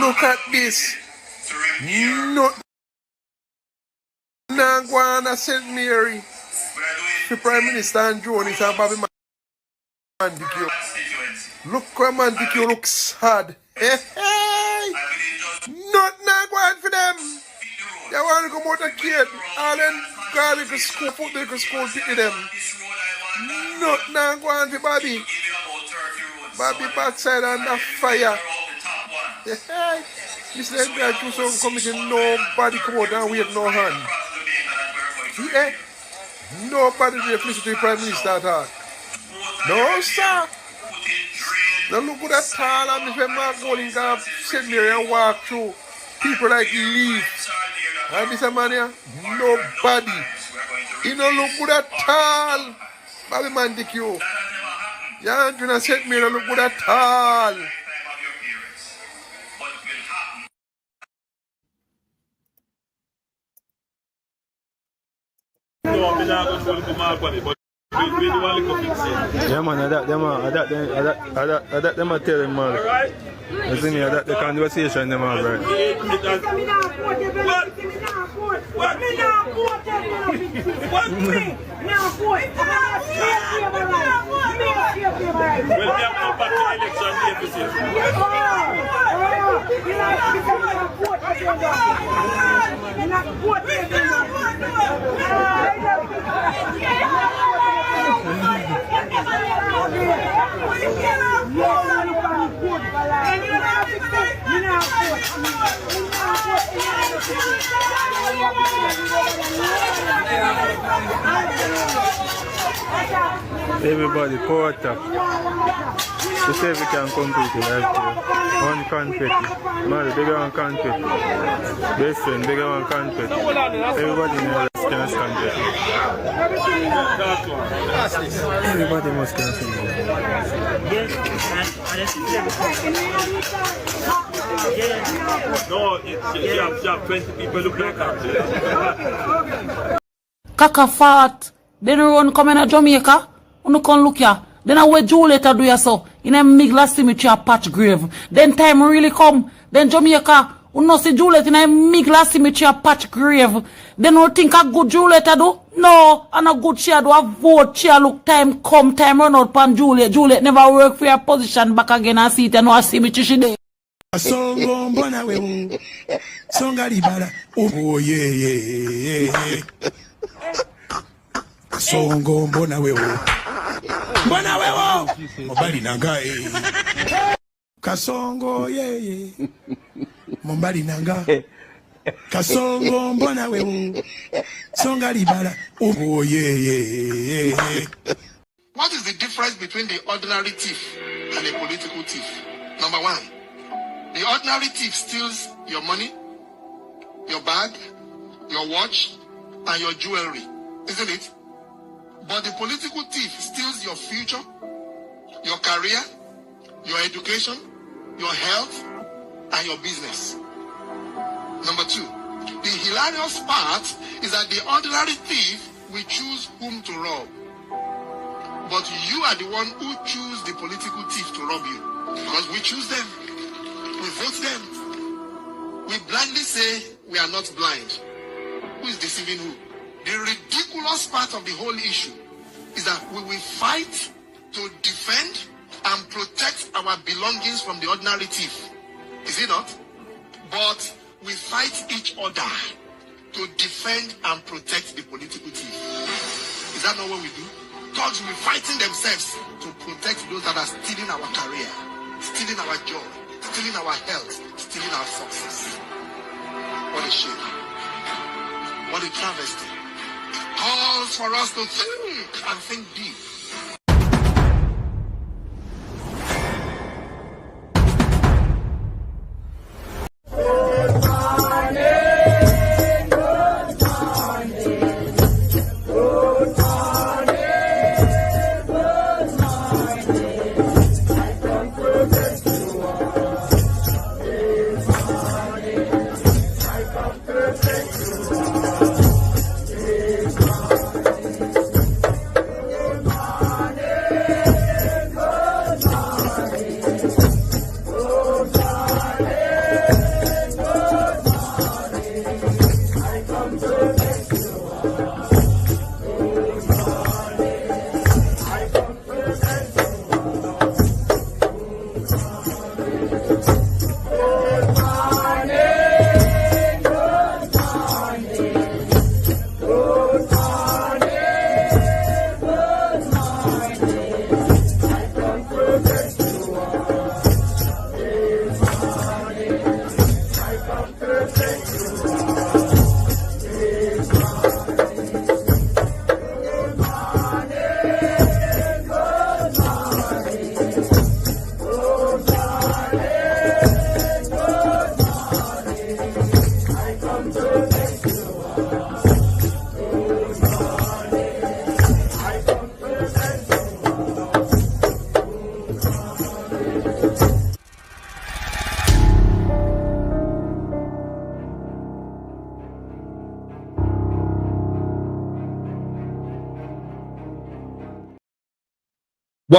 Look at this. No. Nangwana St. Mary. The Prime Minister and Jones and Bobby Mandikyo. Look where Mandikyo looks sad. Hey, hey. Not Nangwan for them. They want to come out of kid. All them garlic school, put the school, pick them. Not Nangwan for Bobby. Bobby backside under fire. Hey. This is the accusation commission. Nobody come out and wave no hand. Yeah. Nobody will listen to the Prime Minister at all. No, sir. Now look at that tall and if I'm going to sit there and walk through people like Leaf. And this man here, nobody. You know, look at that tall. Bobby Mandikyo. Yeah, I'm going to sit me and look at that tall. Yeah, man, I tell them, man. You see me, the conversation, them, man, right? Everybody pour up to see if we can compete with that. One confetti. Man, bigger one confetti. Best friend, bigger one confetti. Everybody in the can confetti. Everybody must confetti. No, you have 20 people look like that. Kaka fat. Then run come in Jamaica. You can look here. Then I wait you later do ya so. In a Migla cemetery a patch grave. Then time really come. Then Jamaica. You know see Juliet in a Migla cemetery a patch grave. Then you think a good Juliet do? No. And a good chair do a vote chair look time come time run out pan Juliet. Juliet never work for your position back again and see it and no a cemetery she dey. Songo mbona wewe. Songa libala. Oh yeah. Songo mbona wewe. Mbona wewe. Mbali nanga Kasongo yeah. Mbali nanga. Kasongo mbona wewe. Songa libala. Oh yeah. What is the difference between the ordinary thief and a political thief? Number one, the ordinary thief steals your money, your bag, your watch, and your jewelry, isn't it? But the political thief steals your future, your career, your education, your health, and your business. Number two, the hilarious part is that the ordinary thief will choose whom to rob. But you are the one who choose the political thief to rob you. Because we choose them. We vote them. We blindly say we are not blind. Who is deceiving who? The ridiculous part of the whole issue is that we will fight to defend and protect our belongings from the ordinary thief. Is it not? But we fight each other to defend and protect the political thief. Is that not what we do? Thugs will be fighting themselves to protect those that are stealing our career, stealing our joy, stealing our health, stealing our success. What a shame. What a travesty. Calls for us to think and think deep.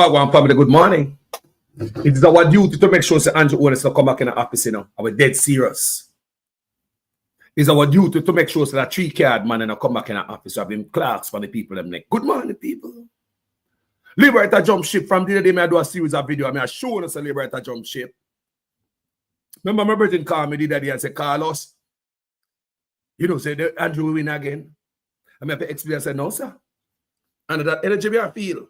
One family, good morning. It is our duty to make sure that Andrew Owens will come back in the office, you know. We're dead serious. It's our duty to make sure that 3-card man and come back in the office. So I've been clerks for the people. I'm like, good morning, people. Liberator jump ship from the day I do a series of video. I show us a Liberator jump ship. Remember my brother called me the other day and said, Carlos, you know, say Andrew will win again. I have to explain. I said, no, sir. And that energy I feel.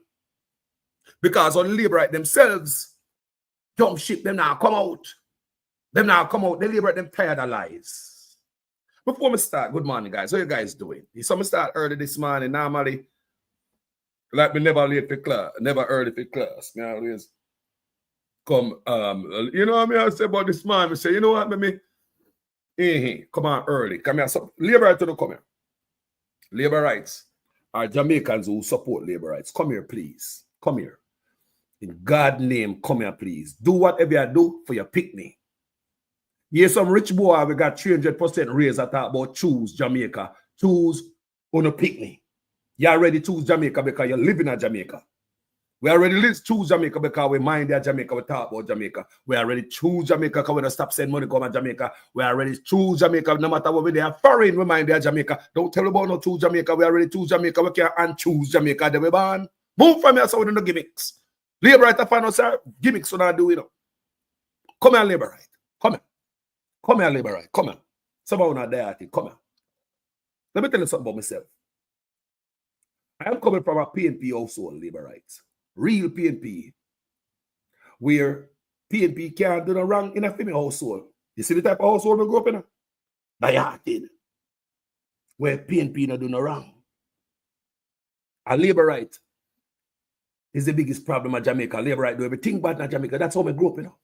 Because on Labourite themselves, jump ship, them now come out. Them now come out. They Labourite them tired of lies. Before we start, good morning, guys. How you guys doing? So I start early this morning. Normally, like me never late for class, never early for class. Me always come, you know what I say about this man? I say, you know what, me? Come on early. Come here. So, Labourite to the come here. Labourites are Jamaicans who support Labourites. Come here, please. Come here. In God's name, come here, please. Do whatever you do for your picnic. Here's some rich boy, we got 300% raise. I talk about choose Jamaica. Choose on a picnic. You already choose Jamaica because you're living in Jamaica. We already choose Jamaica because we mind that Jamaica, we talk about Jamaica. We already choose Jamaica because we don't stop sending money come to Jamaica. We already choose Jamaica no matter what we are foreign, we mind that Jamaica. Don't tell about no choose Jamaica. We already choose Jamaica. We can't unchoose Jamaica. Then we ban. Move from here so we don't do gimmicks. Labourite find us gimmicks so not do it. Come here, Labourite. Come here. Come here, Labourite. Come here. Someone not there, I think. Come here. Let me tell you something about myself. I am coming from a PNP household, Labourites. Real PNP. Where PNP can't do no wrong in a female household. You see the type of household we grew up in? Dieted. Where PNP not do no wrong. A Labourite is the biggest problem at Jamaica. Labourite do everything bad in Jamaica. That's how I grew up, you know.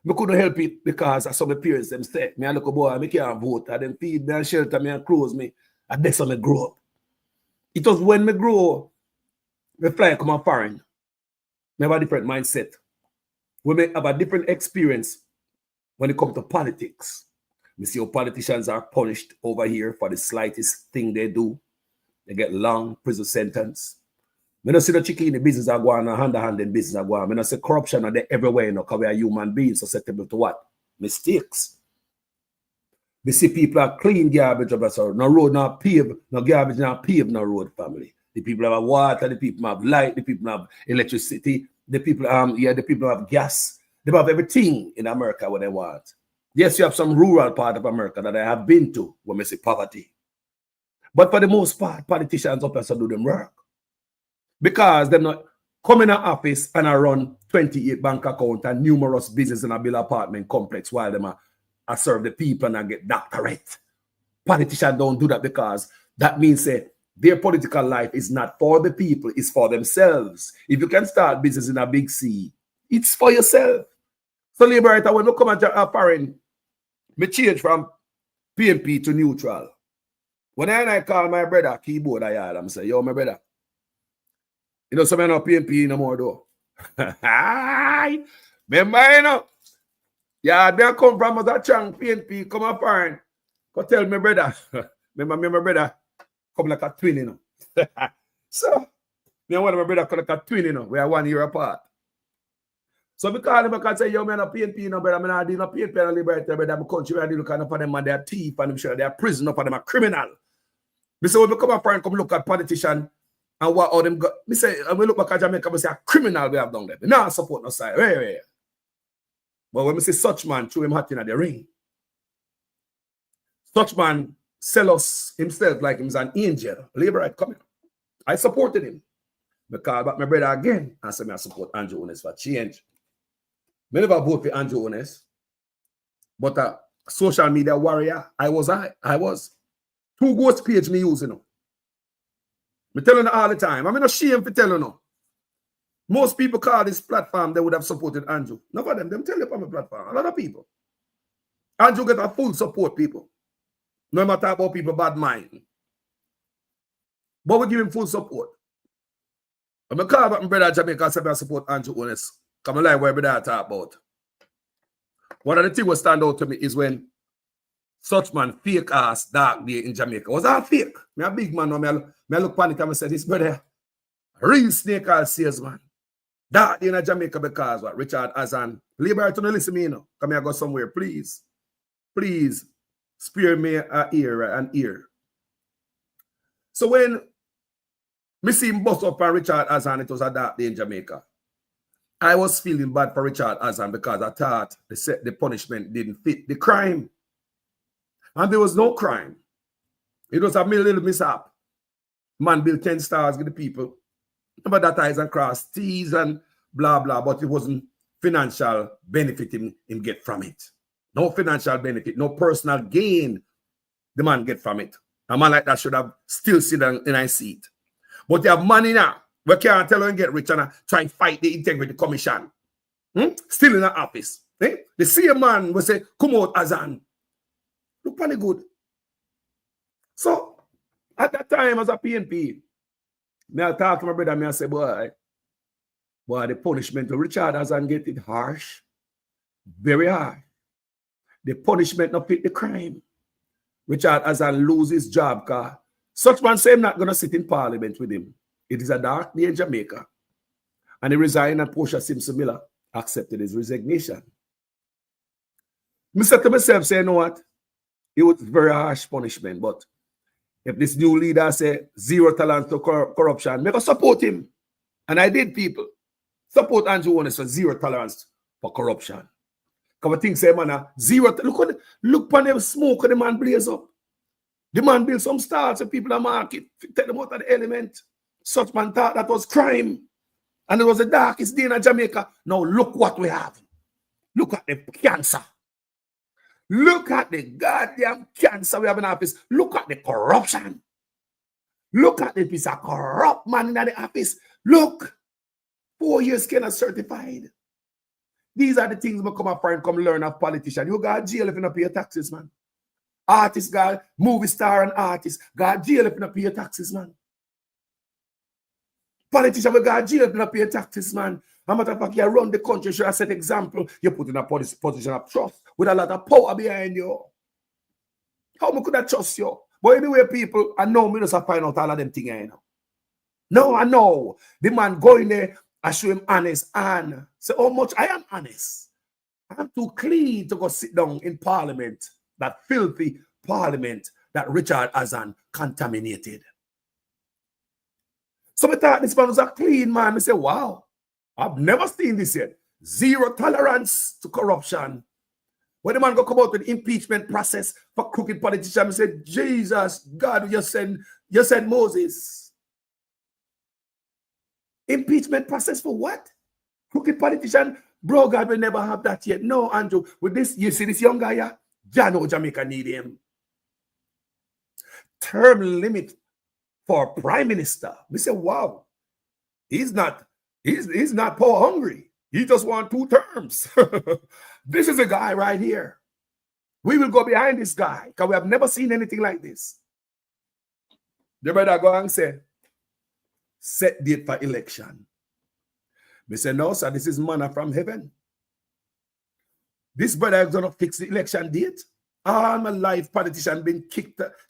I couldn't help it because as some parents them say, me a little boy, I can't vote. I them feed me and shelter me and clothe me. And that's how I grew up. It was when I grow, I fly come on foreign. I have a different mindset. We may have a different experience when it comes to politics. We see how politicians are punished over here for the slightest thing they do. They get long prison sentence. I don't see the chicken in the business are going on, hand-to-hand in business are going on. I don't see corruption are there everywhere, you know, because we are human beings susceptible to what? Mistakes. We see people are clean garbage up there, no road, no pave, no garbage, no pave, no road, family. The people have water, the people have light, the people have electricity, the people the people have gas. They have everything in America what they want. Yes, you have some rural part of America that I have been to where we see poverty. But for the most part, politicians up there do them work. Because they're not coming to office and I run 28 bank account and numerous business in a bill apartment complex while them I serve the people and I get doctorate. Politicians don't do that because that means their political life is not for the people, it's for themselves. If you can start business in a big C, it's for yourself. So Liberator, when you come at foreign, me change from PNP to neutral. When I call my brother keyboard, I'm say, yo, my brother. You know, some of PNP no more though. Remember, you know? Yeah, they come from as a chunk PNP, come up and go tell my brother. Remember my brother come like a twin, you know. So, me and one of my brother come like a twin, you know. We are 1 year apart. So, we call him and say, yo, man, a PNP, you know, brother. I'm not doing a PNP and Liberator, brother. I'm a country where I look at them and they're thief and I'm sure they're prison up and them a criminal. We say, when we come up and come look at politicians, and what all them got, me say, and we look back at Jamaica, we say a criminal we have done them. We not support no side. Wait. But when we say such man, throw him hot in the ring. Such man sell us himself like he's an angel. Labourite coming. I supported him. I call back my brother again and said I support Andrew Honest for change. I never vote for Andrew Honest. But a social media warrior, I was. 2 ghost page me using. I tell you all the time. I'm not ashamed to tell you. Most people call this platform, they would have supported Andrew. None of them tell you on my platform. A lot of people. Andrew get a full support, people. No matter about people bad mind. But we give him full support. I'm going to call back my brother Jamaica and say I support Andrew Honest. Come on, like what my brother talk about. One of the things that stand out to me is when such man fake ass dark day in Jamaica. Was that fake? Me a big man, I look panic and I say, this brother, real snake all salesman. Dark day in Jamaica because what? Richard Azan. Labourites, don't listen to me, you know. Come here, go somewhere, please. Please, spare me an ear. So when me see him bust up on Richard Azan, it was a dark day in Jamaica. I was feeling bad for Richard Azan because I thought the punishment didn't fit the crime. And there was no crime. It was a little mishap. Man built 10 stars with the people. But that eyes and cross, Thieves and blah, blah. But it wasn't financial benefit him get from it. No financial benefit, no personal gain the man get from it. A man like that should have still sit down in a seat. But they have money now. We can't tell him get rich and try and fight the integrity commission. Still in the office. The same man will say, come out, Azan. Look pretty good. So, at that time, as a PNP, I talk to my brother, I say, boy, the punishment of Richard Azan get it harsh. Very harsh. The punishment not fit the crime. Richard Azan lose his job because such man say I'm not going to sit in parliament with him. It is a dark day in Jamaica. And he resigned and Portia Simpson Miller accepted his resignation. I said to myself, say, you know what? It was very harsh punishment, but if this new leader say zero tolerance to corruption, make us support him. And I did, people. Support Andrew Honest for zero tolerance for corruption. Because I think, say, man, zero. Look on them smoke and the man blaze up. The man build some stars and people in the market. Take them out of the element. Such man thought that was crime. And it was the darkest day in Jamaica. Now look what we have. Look at the cancer. Look at the goddamn cancer we have in office. Look at the corruption. Look at the piece of corrupt man in the office. Look. 4 years cannot certified. These are the things we come up and come learn of politician. You got jail if you don't pay your taxes, man. Artist, got movie star and artist, got jail if you don't pay your taxes, man. Politician, we got jail if you don't pay your taxes, man. As a matter of fact, you run the country, should I set example, you put in a position of trust with a lot of power behind you. How could I trust you? But anyway, people, I know me just find out all of them things, you know. No, I know. The man go in there, I show him honest and say how much I am honest. I'm too clean to go sit down in parliament, that filthy parliament that Richard Azan contaminated. So I thought this man was a clean man. I say, wow, I've never seen this yet. Zero tolerance to corruption. When the man go come out with the impeachment process for crooked politicians, I say, Jesus, God, you send Moses. Impeachment process for what? Crooked politician? Bro, God will never have that yet. No, Andrew, with this, you see this young guy here? Jamaica need him. Term limit for prime minister. We say, wow, he's not power hungry. He just want 2 terms. This is a guy right here. We will go behind this guy because we have never seen anything like this. The brother go and say, set date for election. We say, no, sir, this is manna from heaven. This brother is going to fix the election date. All my life, politicians been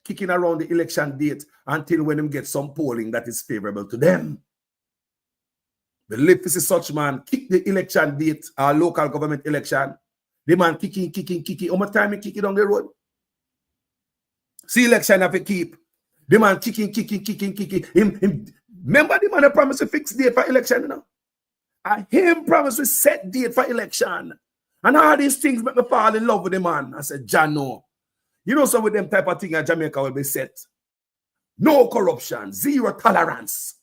kicking around the election date until when them get some polling that is favorable to them. The left is such man, kick the election date, our local government election. The man kicking. How much time he kick it on the road? See election have to keep. The man kicking. Remember the man that promised a fixed date for election, you know? And him promised a set date for election. And all these things make me fall in love with the man. I said, John, no. You know, some of them type of thing in Jamaica will be set. No corruption, zero tolerance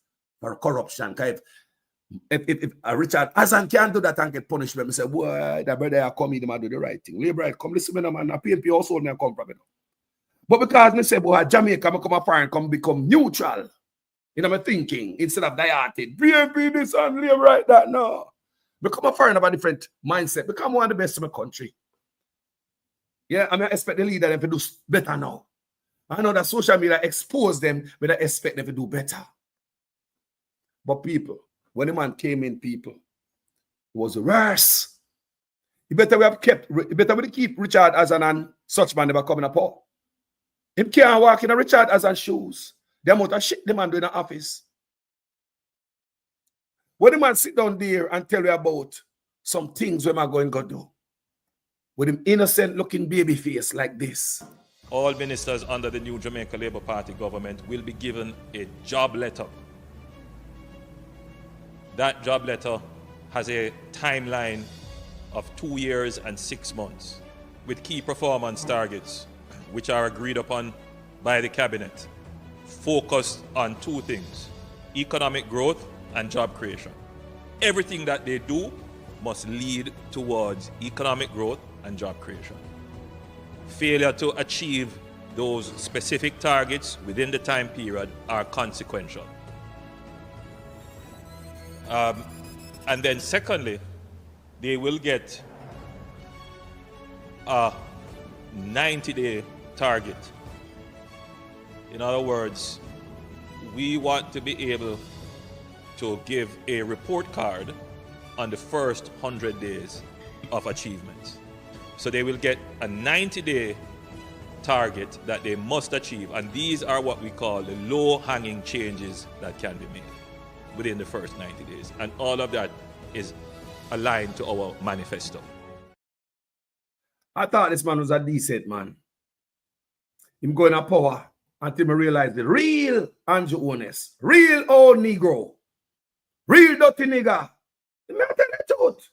for corruption. If Richard Azan can't do that and get punishment, I say, boy, that brother are coming, they might do the right thing. Labourites, come listen to me, man. PNP also may come from it. But because I say, boy, Jamaica, I come up and come become neutral. You know, my thinking, instead of dieted, PNP this and Labourite that, no. Become a foreign of a different mindset. Become one of the best in my country. Yeah, I mean, I expect the leader them to do better now. I know that social media expose them, but I expect them to do better. But people, when the man came in, people, it was worse. You better we keep Richard Azan and such man never coming up. Him can't walk in a Richard Azan shoes. The amount of shit the man do in the office. When the man sit down there and tell you about some things where am going to do, with him innocent looking baby face like this. All ministers under the new Jamaica Labour Party government will be given a job letter. That job letter has a timeline of 2 years and 6 months with key performance targets which are agreed upon by the cabinet, focused on 2 things: economic growth and job creation. Everything that they do must lead towards economic growth and job creation. Failure to achieve those specific targets within the time period are consequential. And then secondly, they will get a 90-day target. In other words, we want to be able to give a report card on the first 100 days of achievements. So they will get a 90-day target that they must achieve, and these are what we call the low-hanging changes that can be made within the first 90 days. And all of that is aligned to our manifesto. I thought this man was a decent man. Him going to power until I realized the real Andrew Honest, real old Negro, real dirty nigger. The man tell the truth.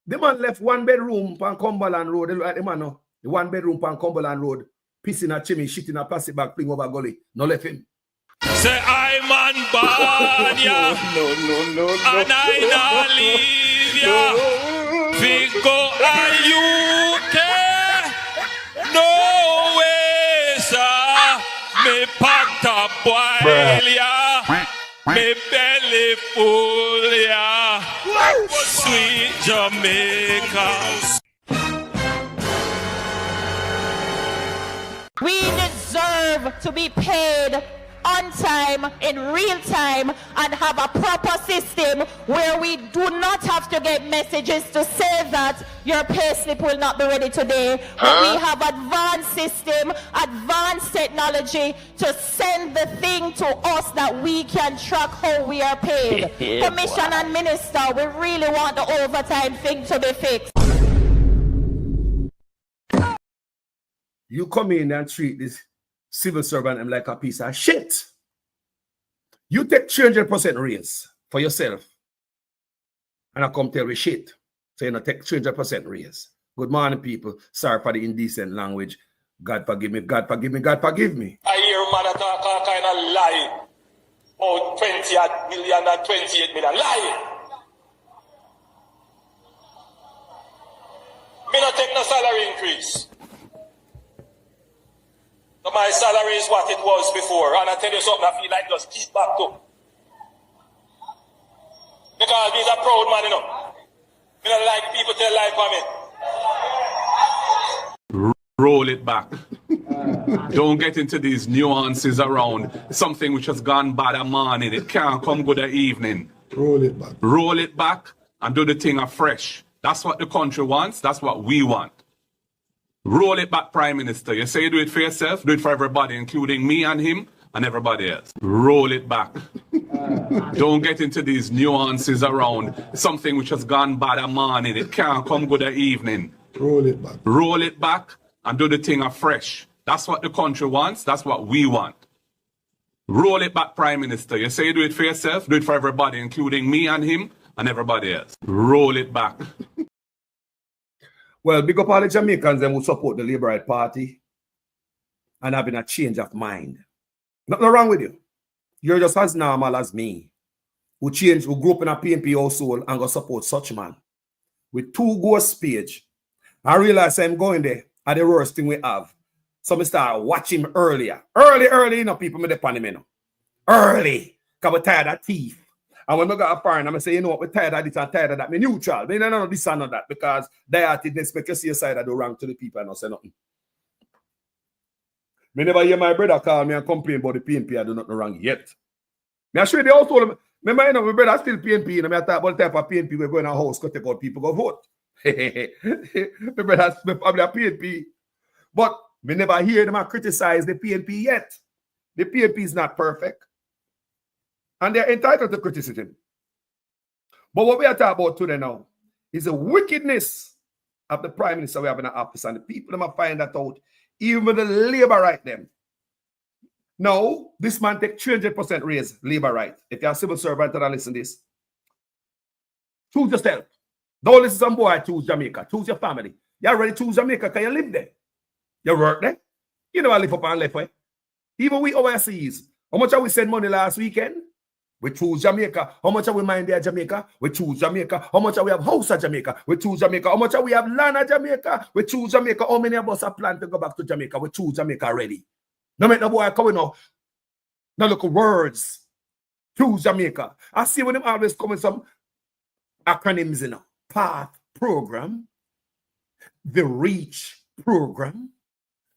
The man left 1 bedroom on Cumberland Road. The man, no, the 1 bedroom on Cumberland Road, pissing a chimney, shit in a plastic bag, fling over gully. No left him. Say I man born ya, No. and I not leave ya. Fico and UK, no way, sir. Me packed up boil ya, me belly full ya. Sweet Jamaica. We deserve to be paid on time, in real time, and have a proper system where we do not have to get messages to say that your pay slip will not be ready today. But we have advanced system, advanced technology to send the thing to us that we can track how we are paid. Commission and Minister, we really want the overtime thing to be fixed. You come in and treat this civil servant like a piece of shit. You take 300% raise for yourself. And I come tell you shit. So you know, take 300% raise. Good morning, people. Sorry for the indecent language. God forgive me, God forgive me, God forgive me. I hear man talk all kind of lie. Oh, 20 million and 28 million. Lie. Me not take no salary increase. So my salary is what it was before. And I tell you something, I feel like just keep back to. Because he's a proud man, you know. Me don't like people tell lie for me. Roll it back. Don't get into these nuances around something which has gone bad a morning. It can't come good a evening. Roll it back. Roll it back and do the thing afresh. That's what the country wants. That's what we want. Roll it back, Prime Minister. You say you do it for yourself, do it for everybody, including me and him and everybody else. Roll it back. Don't get into these nuances around something which has gone bad a morning. It can't come good a evening. Roll it back. Roll it back and do the thing afresh. That's what the country wants. That's what we want. Roll it back, Prime Minister. You say you do it for yourself, do it for everybody, including me and him and everybody else. Roll it back. Well, big up all the Jamaicans them who support the Labourite Party and having a change of mind. Nothing wrong with you. You're just as normal as me, who grew up in a PNP household and go support such man. With 2 ghost page, I realize I'm going there at the worst thing we have. So I start watching him earlier. Early, you know, people me depend him, you know. Early. Because we're tired of thief. And when we got a foreign, I'm say, you know what, we're tired of this and tired of that. Me neutral. Me no, this and not that. Because they didn't expect you see a side I do wrong to the people and not say nothing. Me never hear my brother call me and complain about the PNP. I do nothing wrong yet. Me I show you the household. Remember, you know, my brother still PNP. You know, me I talk about the type of PNP we're going to house to take out people go vote. My brother's probably a PNP. But we never hear them criticize the PNP yet. The PNP is not perfect. And they're entitled to criticism. But what we are talking about today now is the wickedness of the Prime Minister we have in the office. And the people that might find that out, even with the Labourite them. Now, this man take 300% raise Labourite. If you're a civil servant and listen to this, choose yourself. Don't listen to some boy choose Jamaica. Choose your family. You already choose Jamaica because you live there. You work there. You never live up and left way. Even we overseas. How much have we send money last weekend? We choose Jamaica. How much have we mind there Jamaica? We choose Jamaica. How much have we have house at Jamaica? We choose Jamaica. How much have we have land at Jamaica? We choose Jamaica. How many of us are planned to go back to Jamaica? We choose Jamaica already. No make no boy coming now. Now look at words. Choose Jamaica. I see when them always come with some acronyms, you know. Path program. The reach program.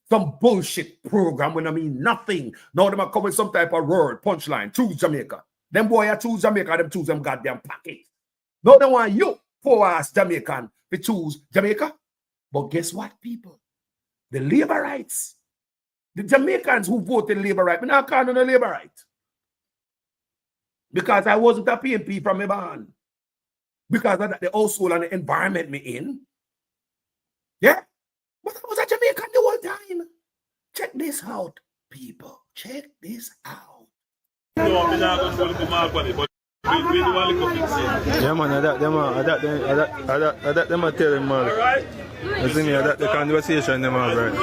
Some bullshit program when I mean nothing. Now them are coming with some type of word, punchline. Choose Jamaica. Them boy choose Jamaica, them choose them goddamn pocket. No, they want you, poor ass Jamaican, to choose Jamaica. But guess what, people? The Labourites, the Jamaicans who voted Labourite, I'm not calling on a Labourite. Because I wasn't a PNP from my barn. Because of the household and the environment me in. Yeah? But I was a Jamaican the whole time. Check this out, people. Check this out. Yeah, man, that them are telling man. I think that the conversation them are right.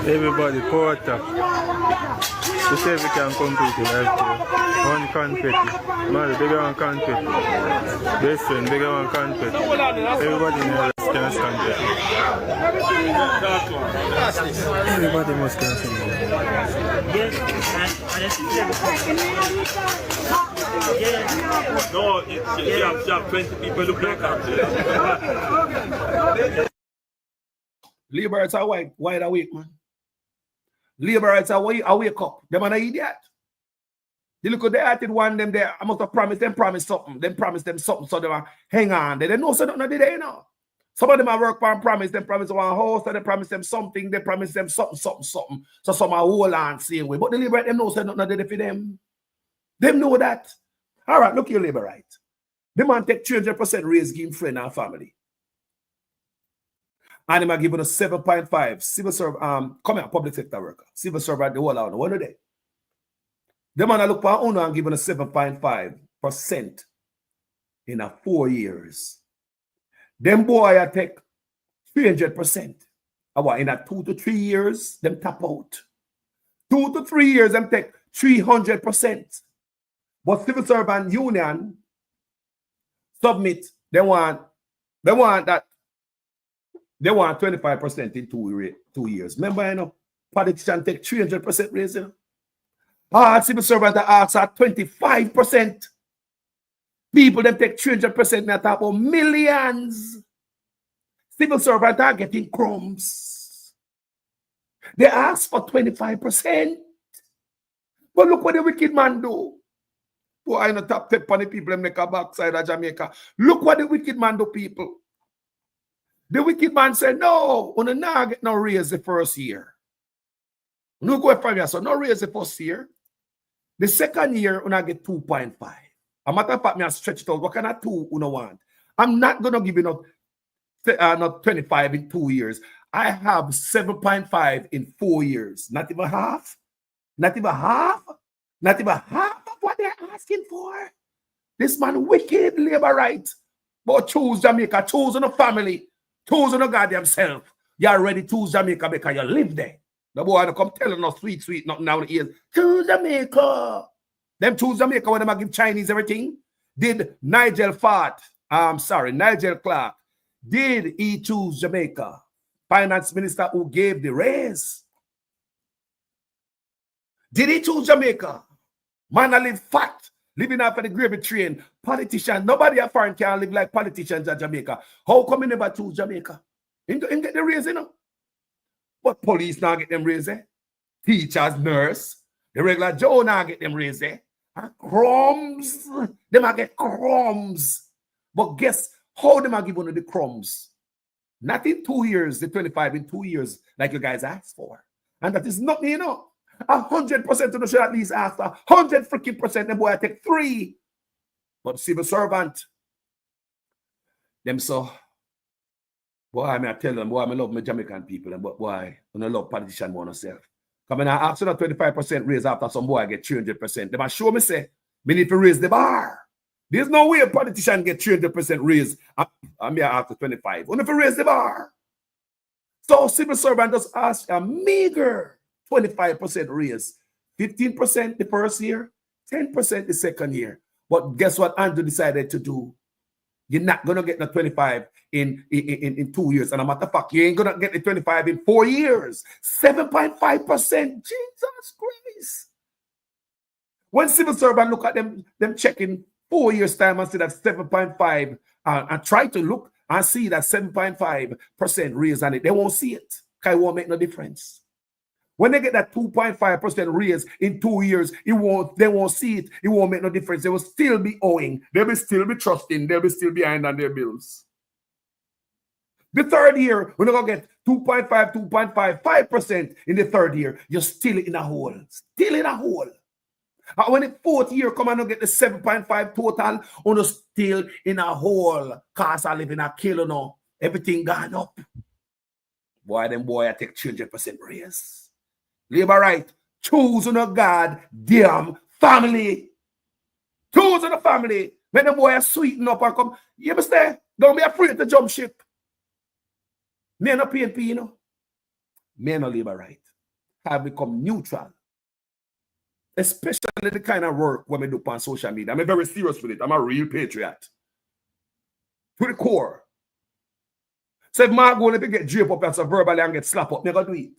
Everybody port up. To see if we can compete with that. One confetti. Man, bigger one confetti. Best friend, bigger one confetti. Everybody in the can confetti. Everybody must confetti. No, you have 20 people look like that. Labourites are wide awake, man. Labourites are wake up. Them are an idiot. They look at the acted one them there. I must have promised something. Them promise them something. So they hang on. They don't know so nothing they know. Some of them are work for promise. Them promise one house. So they promise them something. They promise them something. So some are hold on same way. But the Labourite them know so nothing they for them. Them know that. All right, look your Labourite. The man take 300% raise give friend and family. And them are giving us 7.5 civil servant, come here, public sector worker, civil servant the whole out. What are they? The man I look for owner and giving us 7.5% in a 4 years. Them boy I take 300%. In a 2 to 3 years, them tap out. 2 to 3 years, them take 300%. But civil servant union submit, they want that. They want 25% in 2 years. Remember, you know, politicians take 300% raise, you know. Civil servant ask at 25%. People them take 300% and talk about millions. Civil servants are getting crumbs. They ask for 25%. But look what the wicked man do. Boy, I know top tip on the people them make a backside of Jamaica. Look what the wicked man do, people. The wicked man said, no, we not get no raise the first year. No go from here, so no raise the first year. The second year, we not get 2.5. A matter of fact, me I stretch it out. What kind of 2 you want? I'm not going to give you not 25 in 2 years. I have 7.5 in 4 years. Not even half. Not even half. Not even half of what they're asking for. This man wicked Labourite. But choose Jamaica, choose on a family, choose on a goddamn self. You already choose Jamaica because you live there. The boy don't come telling us sweet, nothing now in the ears. Choose Jamaica. Them choose Jamaica when they give Chinese everything. Did Nigel Clark, did he choose Jamaica? Finance minister who gave the raise. Did he choose Jamaica? Man, I live fat, living after the gravy train. Politician, nobody at foreign can live like politicians at Jamaica. How come you never choose Jamaica? You get the raise, you know? But police now get them raise, eh? Teachers, nurse, the regular Joe now get them raise, eh? And crumbs, they might get crumbs. But guess how they might give one of the crumbs? Not in 2 years, the 25 in 2 years, like you guys asked for. And that is nothing, you know. 100% of the should at least after 100 freaking percent, the boy I take 3. But civil servant, them so, boy, I tell them, boy, I love my Jamaican people, but boy, I love politician more myself. Come and I ask for 25% raise after some boy get 300%. They must show me say, me need to raise the bar. There's no way a politician get 300% raise. I'm here after 25. We need to raise the bar. So civil servant just ask a meager 25% raise. 15% the first year, 10% the second year. But guess what Andrew decided to do? You're not going to get the 25 in 2 years. And a matter of fact, you ain't going to get the 25 in 4 years. 7.5%. Jesus Christ. When civil servant look at them checking 4 years time and see that 7.5 and try to look and see that 7.5% raise on it, they won't see it. Because it won't make no difference. When they get that 2.5% raise in 2 years, they won't see it. It won't make no difference. They will still be owing. They will still be trusting. They will still be behind on their bills. The third year, when you're going to get 2.5, 2.5, 5% in the third year, you're still in a hole. Still in a hole. And when the fourth year come and you get the 7.5 total, you're still in a hole. Cause I live in a kilo now. Everything gone up. Boy, I take 300% raise. Labourite, choose on a goddamn family. Choose on a family. When the boy sweeten up and come, you understand? Don't be afraid to jump ship. Me no PNP, you know. Me no Labourite. Have become neutral. Especially the kind of work when we do on social media. I'm very serious with it. I'm a real patriot. To the core. So if Mark going to get draped up as a verbally and get slapped up, me go do it.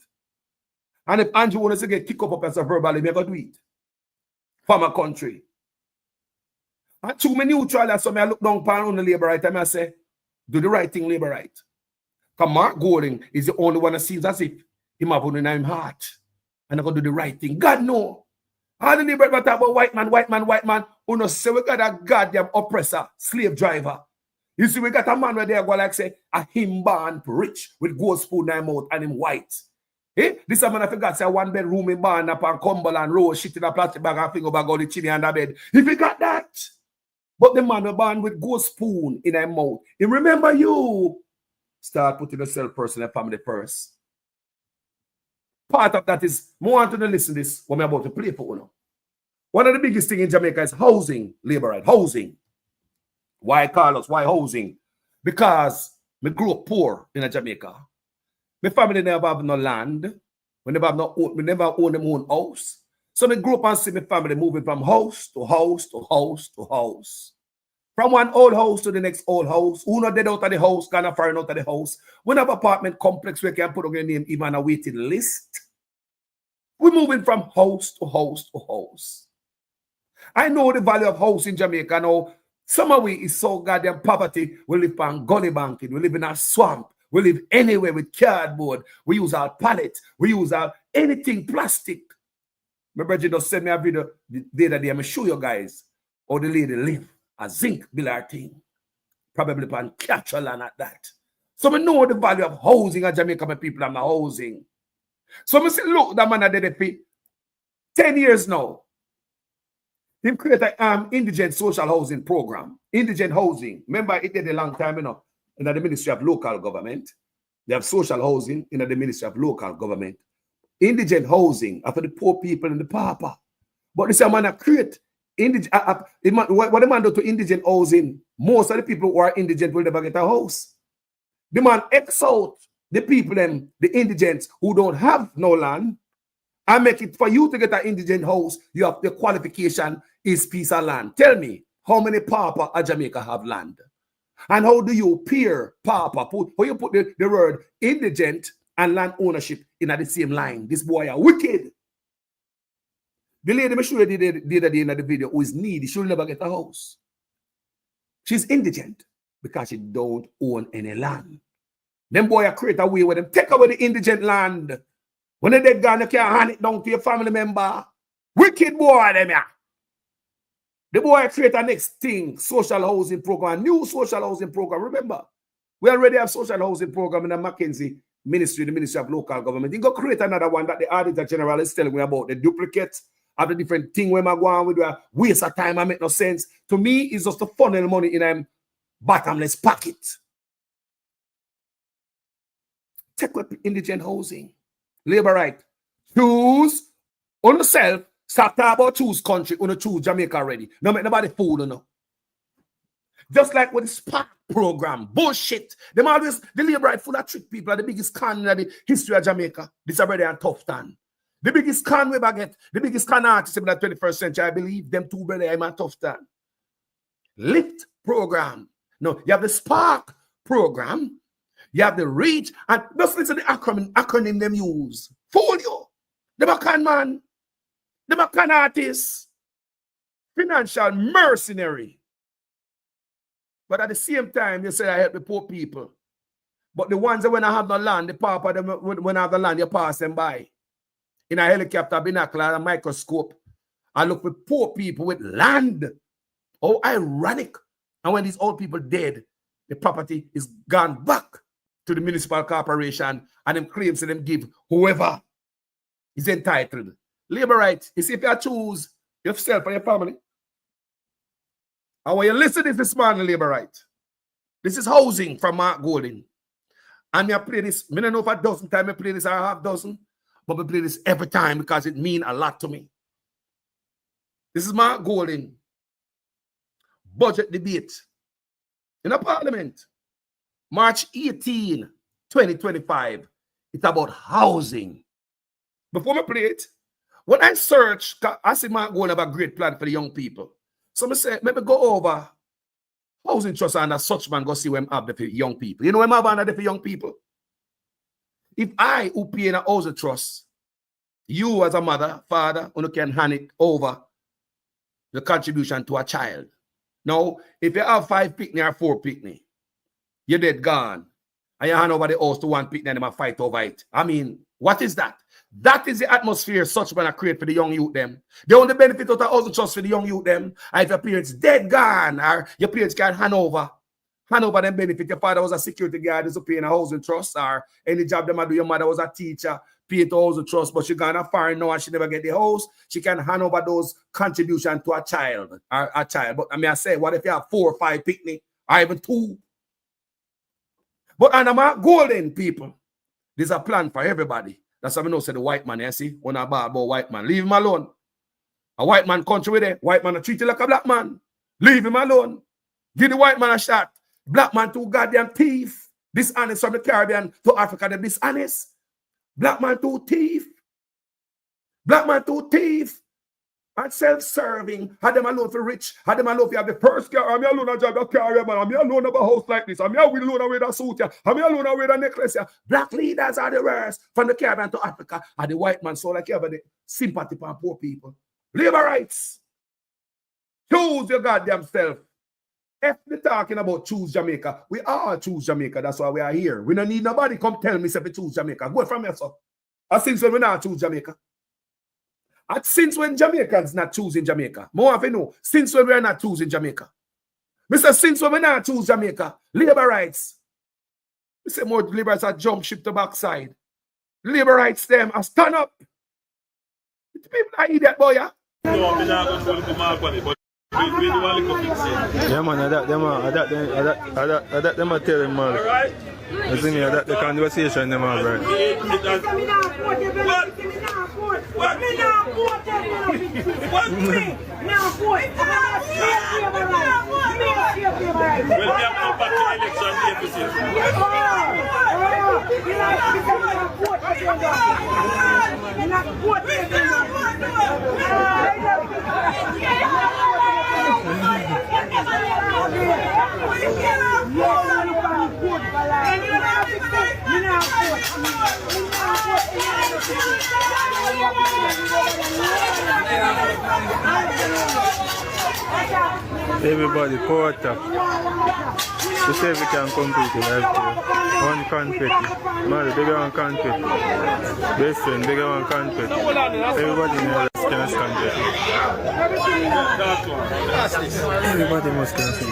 And if Andrew wants to get kicked up as a verbally, me go do it. For my country. And to me neutral, so I look down upon the Labourite and I say, do the right thing, Labourite. Because Mark Golding is the only one that seems as if him have only in his heart. And I go do the right thing. God no. All the Labourite talk about white man. Who no say we got a goddamn oppressor, slave driver. You see, we got a man where they go like say, a him born rich with gold spoon in his mouth and him white. Eh? This man I forgot say 1 bedroom in barn up on Cumberland Road, shit in a plastic bag and finger bag on the chinny under bed. He forgot that. But the man was born with gold spoon in his mouth. He remember you. Start putting yourself first in the family first. Part of that is, more want to listen to this when I'm about to play for you. One of the biggest things in Jamaica is housing, Labourite, housing. Why, Carlos? Why housing? Because we grew up poor in Jamaica. My family never have no land. We never own them own house. So I grew up and see my family moving from house to house to house to house. From one old house to the next old house. Who not dead out of the house, gonna foreign out of the house. We have apartment complex where we can put on your name even on a waiting list. We're moving from house to house to house. I know the value of house in Jamaica now. Some of it is so goddamn poverty. We live on gully banking. We live in a swamp. We live anywhere with cardboard. We use our pallet. We use our anything plastic. My brother just sent me a video the other day. I'm going to show you guys. Or the lady live, a zinc billar thing. Probably upon capture land at that. So we know the value of housing at Jamaica, my people, and my housing. So we say, look, that man did it for 10 years now. He created an indigent social housing program. Indigent housing. Remember, it did a long time, in the Ministry of Local Government. They have social housing in the Ministry of Local Government. Indigent housing are for the poor people and the pauper. But this man that create indigent. What the man do to indigent housing? Most of the people who are indigent will never get a house. The man X out the people, the indigents who don't have no land, and make it for you to get an indigent house. You have the qualification is piece of land. Tell me, how many pauper at Jamaica have land? And how do you peer pauper? How you put the word indigent and land ownership in the same line? This boy are wicked. The lady me sure did the other day in the video who is needy, she'll never get a house. She's indigent because she don't own any land. Them boy create a way where them take away the indigent land. When they dead gone, you can't hand it down to your family member. Wicked boy, them yeah. The boy create a next thing, social housing program, new social housing program. Remember, we already have social housing program in the Mackenzie Ministry, the Ministry of Local Government. You go create another one that the Auditor General is telling me about, the duplicates of the different thing where I'm going with, waste of time and make no sense. To me, it's just to funnel money in a bottomless pocket. Take up indigent housing. Labourite. Choose on yourself. Stop talking about choose country. On choose Jamaica already. No make nobody fool, no. Just like with the SPAC program. Bullshit. Them always, the Labourite full of trick people are the biggest con in the history of Jamaica. This already a tough time. The biggest con we get, the biggest con artist in the 21st century, I believe, them two brother I'm a tough time. Lift program. No, you have the SPAC program. You have the reach, and just listen to the acronym them use. Fool you. Them a con man. Them a con artist. Financial mercenary. But at the same time, you say I help the poor people. But the ones that when I have no land, the pauper, them when I have the land, you pass them by. In a helicopter, binocular, a microscope. I look for poor people with land. Oh, ironic. And when these old people dead, the property is gone back to the municipal corporation, and them claims to them give whoever is entitled. Labourite, you see, if you choose yourself and your family, and when you listen to this man, Labourite, this is housing from Mark Golding. And I play this, I don't know if a dozen times I play this or a half dozen, but I play this every time because it means a lot to me. This is Mark Golding. Budget debate in a parliament. March 18, 2025. It's about housing. Before I play it, when I search, I see Mark Golding have a great plan for the young people. So I say, maybe go over housing trust and as such man go see what I'm up there for young people. You know what I'm up there for young people? If I who pay in a housing trust, you as a mother, father, you can hand it over the contribution to a child. Now, if you have 5 picnic or 4 picnic, you're dead gone. And you hand over the house to 1 picnic and they might fight over it. I mean, what is that? That is the atmosphere such man create for the young youth them. The only benefit of the housing trust for the young youth them. And if your parents dead gone or your parents can hand over them benefit. Your father was a security guard, is paying a housing trust, or any job them do. Your mother was a teacher, pay to housing trust, but she gone a foreign now and she never get the house. She can hand over those contributions to a child. But I mean, I say, what if you have 4 or 5 picnic, or even 2? But and I'm golden people. There's a plan for everybody. That's how we know say the white man, you see, when I bad about white man, leave him alone. A white man country with it, white man treat you like a black man. Leave him alone. Give the white man a shot. Black man too goddamn thief. Dishonest from the Caribbean to Africa, they're dishonest. Black man too thief. Black man too thief. And self-serving. Had them alone for rich. Had them alone for have the first car. I'm alone a drive a car, man. I'm alone have a house like this. I'm alone with a suit. I'm alone with a necklace. Black leaders are the worst. From the Caribbean to Africa. And the white man so like you have the sympathy for poor people. Labourites. Choose your goddamn self. If they're talking about choose Jamaica, we all choose Jamaica. That's why we are here. We don't need nobody come tell me if we choose Jamaica. Go from yourself. I since when we not choose Jamaica. And since when Jamaicans not choosing Jamaica? More of you know, since when we're not choosing Jamaica? Mr. Since when we not choose Jamaica, Labourites. We say more Labourites are jump ship to backside. Labourites them are stand up. The people are idiot, boy, yeah? Yeah, man, them are telling man. You see me, the conversation them are right. Everybody power top. To say we can compete in healthcare. One confetti. Man, bigger one confetti. Best friend, bigger one confetti. Everybody in the can confetti. Everybody must confetti.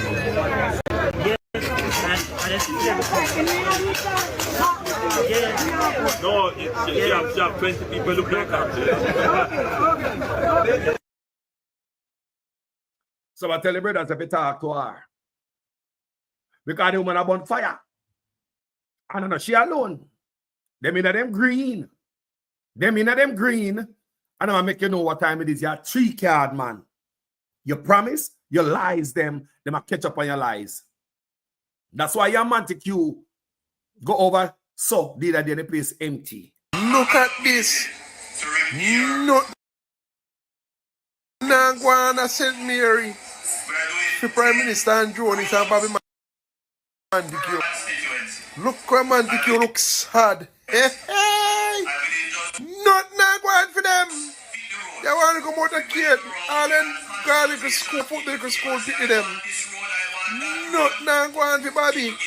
No, you have 20 people look like that. So I tell the brothers if you talk to her. Because the woman about fire. And I know she alone. Them in them green. Them in them green. And I'm going to make you know what time it is. You're a 3-card man. You promise, you lies them. They might catch up on your lies. That's why your Montague go over. So, the other day the place empty. Look at this. No. Nangwana St. Mary. The Prime Minister and Jones and Bobby Mandique. Look where Mandique looks sad. Hey, hey. Not going for them. They want to come out of kid. All them garlic school, football school, pick them. Not going for Bobby.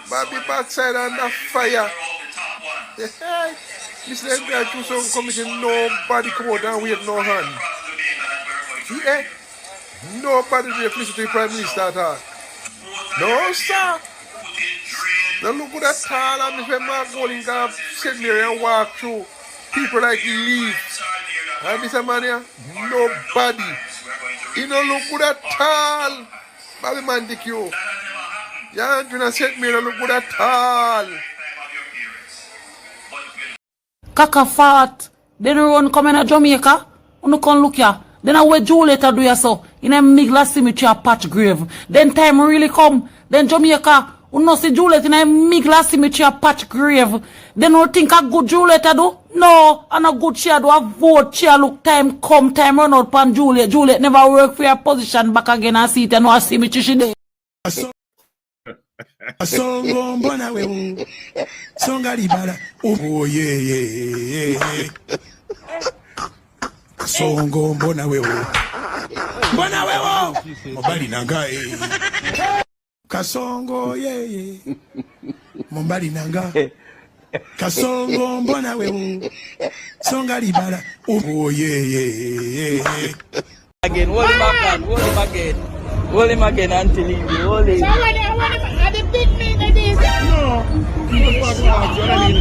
Bobby backside under fire. Hey, this like that to some commission, nobody come out and wave no hand. Yeah. Nobody will listen to the Prime Minister at all. No, sir. Now look at that tall and if a man going to sit there and walk through people like Thieves. And this man here, nobody. You know, look at that tall. Bobby Mandique. Yeah, I'm going to sit me and look at that tall. Kaka fat. Then run come in Jamaica. You can look here. Then I wait Juliet do ya so. In a migla cemetery a patch grave. Then time really come. Then Jamaica. You know see Juliet in a migla cemetery a patch grave. Then you think a good Juliet do? No. And a good chair do a vote chair look time come time run out pan Juliet. Juliet never work for your position back again and see it and no a cemetery she there. A song on Bonawe. Song Alibara. Oh, yeah. Songo Bonawe. Bonawe. Mobali Nanga. Kasongo, yeah. Mobali Nanga. Kasongo Bonawe. Song Alibara. Oh, yeah. Again, hold him again until he hold him. Somebody, are the big men that is? No. Oh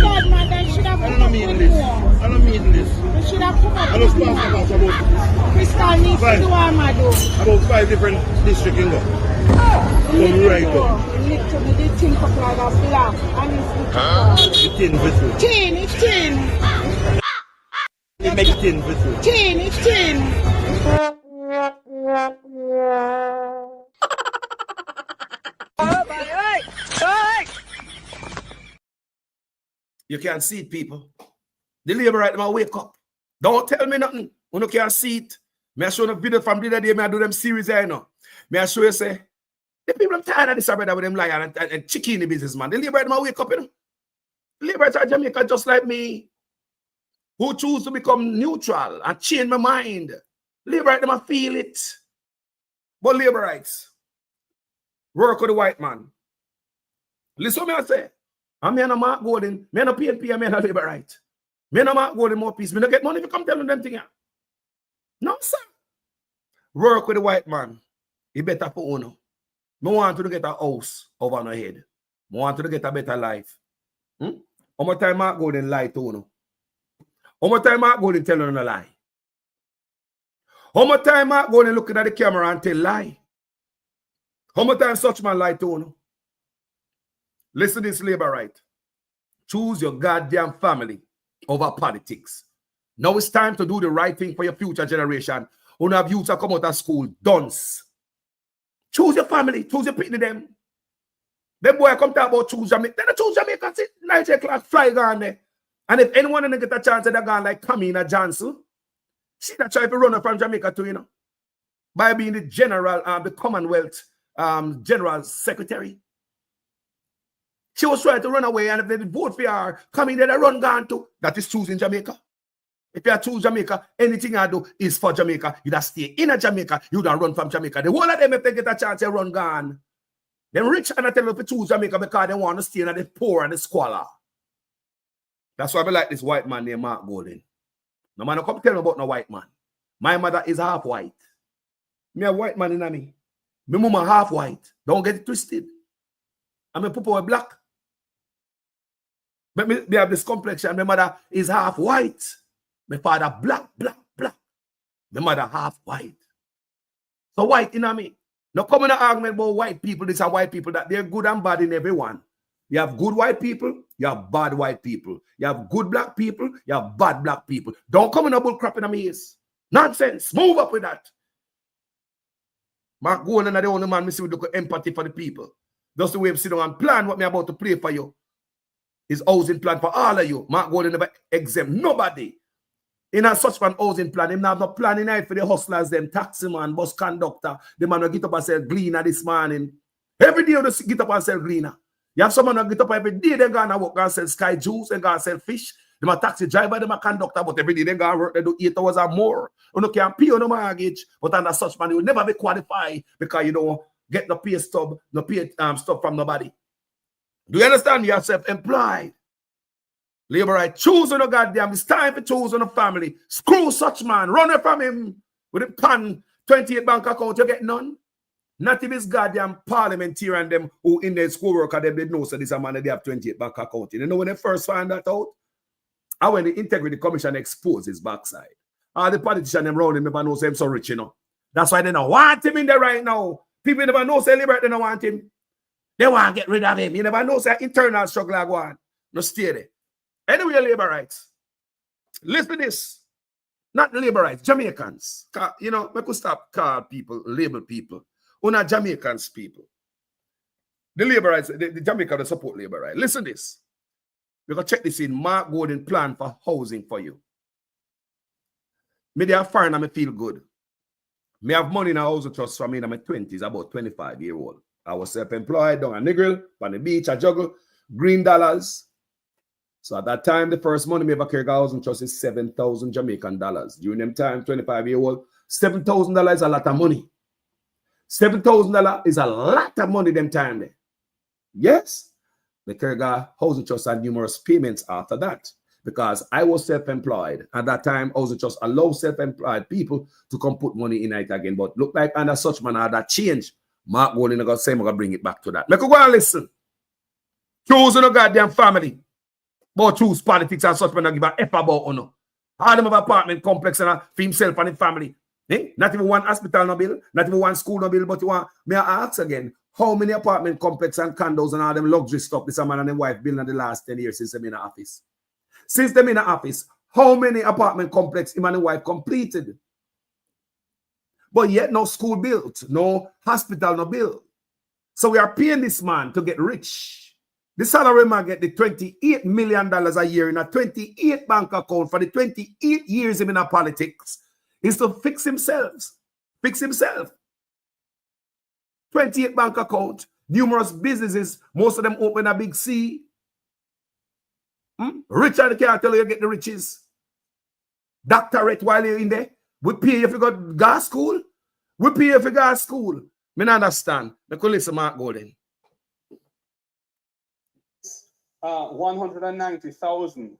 God, man, they should have come up with more. I don't mean this. They should have come up with more. Crystal needs to do what I do. About 5 different districts in there. Right up. Need to be the think of like a black. And it's tin vessel. Tin, it's tin. It makes tin vessel. Tin, it's tin. You can't see it, people. The Labourite man wake up. Don't tell me nothing. You can't see it. Me I show a video from the other day. Me I do them series here, you know. Me I show you say, the people I'm tired of this brother with them lion and chicken in the business, man. The Labourite man wake up, you know. The Labourites are Jamaica just like me, who choose to become neutral and change my mind. Labourite, them I feel it. But Labourites, work with the white man. Listen what me I say. I'm a Mark Golden, me a PNP, I'm a Labourite. Me no Mark Golden more peace. Me no get money if you come telling them thing. No, sir. Work with the white man. He better for owner. Me want to get a house over my head. Me want to get a better life. How much time Mark Golden lie to you? How much time Mark Golden tell you a lie? How much time Mark Golden looking at the camera and tell lie? How much time such man lie to you? Listen to this, Labourite. Choose your goddamn family over politics. Now it's time to do the right thing for your future generation. Who have youths that come out of school, dunce. Choose your family, choose your pitney them. Them boy come talk about choose Jamaica. Then choose Jamaica, sit 9 o'clock, fly gone there. And if anyone in get a chance they're gone like Kamina Johnson, she that try to run from Jamaica too, you know. By being the general, the Commonwealth General Secretary. She was trying to run away, and if they vote for her, coming there, they run gone too. That is choosing Jamaica. If you choose Jamaica, anything I do is for Jamaica. You just stay in a Jamaica, you don't run from Jamaica. The whole of them, if they get a chance, they run gone. Them rich and I tell them to choose Jamaica because they want to stay in the poor and the squalor. That's why I like this white man named Mark Golden. No man, come tell me about no white man. My mother is half white. Me a white man in me. My mama half white. Don't get it twisted. And my papa black. But me have this complexion. My mother is half white. My father black. My mother half white. So white in me. Now come in an argument about white people. These are white people that they're good and bad in everyone. You have good white people, you have bad white people. You have good black people, you have bad black people. Don't come in a bull crap in my ears. Nonsense. Move up with that. Mark Golden are the only man me see with look empathy for the people. That's the way I'm sitting and plan what me about to play for you. His housing plan for all of you. Mark Golden never exempt nobody. In a such man housing plan, him have no plan in it for the hustlers, them taxi man, bus conductor, the man will get up and sell gleaner this morning. Every day they get up and sell gleaner. You have someone who get up every day, they gonna work and sell sky juice, they gonna sell fish. Them a taxi driver, them a conductor, but every day they gonna work, they do 8 hours or more. You can pay on the mortgage, but under such man, you will never be qualified because you don't get no pay stub, no pay stuff from nobody. Do you understand? You are self-employed. Labourite, choose on a goddamn. It's time to choose on a family. Screw such man. Run away from him with a pan 28 bank account. You get none. Not if it's goddamn parliamentarian them who in their schoolwork and them they know so this a man they have 28 bank account. You know when they first find that out? And when the Integrity Commission exposed his backside. All the politicians them around him never know say him so rich, you know. That's why they don't want him in there right now. People never know say Labourite they don't want him. They want to get rid of him. You never know say internal struggle go on. No stay there. Anyway, Labourites, listen to this. Not Labourites, Jamaicans. You know, I could stop call people, label people. Who not Jamaicans people. The Labourites, the Jamaica that support Labourite. Listen to this. We're going to check this in. Mark Golden plan for housing for you. Me they are foreign and me feel good. Me have money in a housing trust from me in my 20s, about 25-year-old. I was self-employed, down a niggle, on the beach, I juggle, green dollars. So at that time, the first money me ever carry housing trust is 7,000 Jamaican dollars. During them time, 25-year-old, $7,000 is a lot of money. $7,000 is a lot of money them time there. Yes, the carry housing trust had numerous payments after that because I was self-employed. At that time, housing trust allowed self-employed people to come put money in it again. But look like under such manner that change. Mark Golden got say I'm gonna bring it back to that. Make go and listen. Choose a goddamn family. But choose politics and such man give a F about or no. All them have apartment complex and for himself and his family. Eh? Not even one hospital no bill, not even one school no bill, but you want me I ask again, how many apartment complex and condos and all them luxury stuff this man and his wife built in the last 10 years since them in the office? Since them in the office, how many apartment complex him and his wife completed? But yet no school built, no hospital no bill. So we are paying this man to get rich. The salary man get the $28 million a year in a 28 bank account for the 28 years him in a politics is to fix himself. Fix himself. 28 bank account, numerous businesses, most of them open a big C. Richard can't tell you get the riches. Doctorate while you're in there. We pay if you got gas school. We pay if you got school. Me not understand. Me could listen Mark Golden. 190,000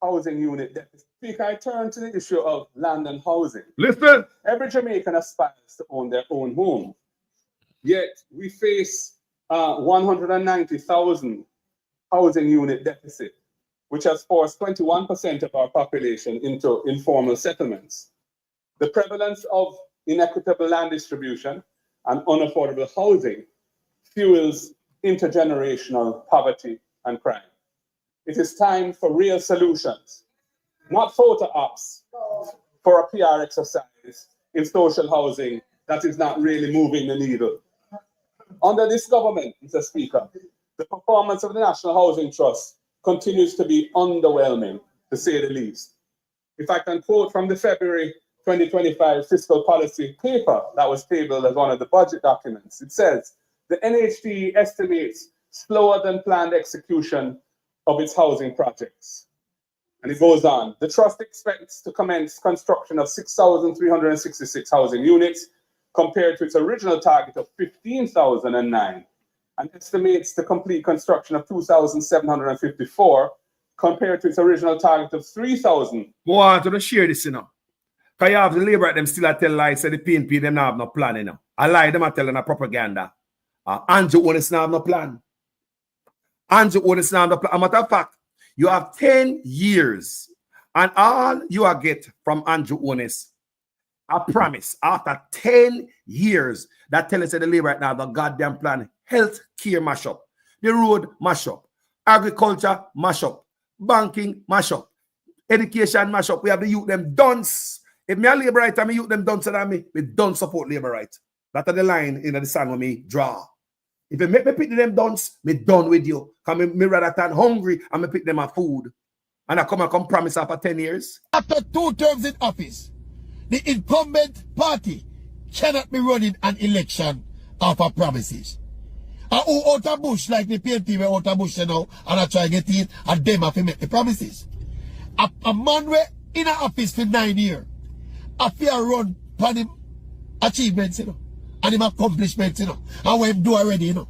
housing unit deficit. Speaker, I turn to the issue of land and housing. Listen. Every Jamaican aspires to own their own home. Yet we face 190,000 housing unit deficit, which has forced 21% of our population into informal settlements. The prevalence of inequitable land distribution and unaffordable housing fuels intergenerational poverty and crime. It is time for real solutions, not photo ops for a PR exercise in social housing that is not really moving the needle. Under this government, Mr. Speaker, the performance of the National Housing Trust continues to be underwhelming, to say the least. If I can quote from the February 2025 fiscal policy paper that was tabled as one of the budget documents, it says, the NHT estimates slower than planned execution of its housing projects. And it goes on. The trust expects to commence construction of 6,366 housing units compared to its original target of 15,009, and estimates to complete construction of 2,754 compared to its original target of 3,000. Go on to share this, you know. Because you have the Labourites, them still tell lies, say the PNP, them not have no plan, you know. I lie, them are telling a propaganda. Andrew Honest now have no plan. Andrew Honest now have no plan. As a matter of fact, you have 10 years, and all you are get from Andrew Honest, I promise, after 10 years, that tell us that the Labour right now, the goddamn plan, health care mash up, the road mash up, agriculture mash up, banking mash up, education mash up. We have the youth them dunce. If me a Labour right, I youth them dunce, and me don't support Labour right. That's the line in the song when me draw. If you make me pick them dunce, me done with you. Because me rather than hungry and me pick them a food. And I come promise after 10 years. After 2 terms in office, the incumbent party cannot be running an election off of promises. And who out of bush, like the PNP were out of bush now, and I try to get in, and them have to make the promises. A man were in an office for 9 years, a fear run upon him achievements, you know, and him accomplishments, you know, and what him do already, you know.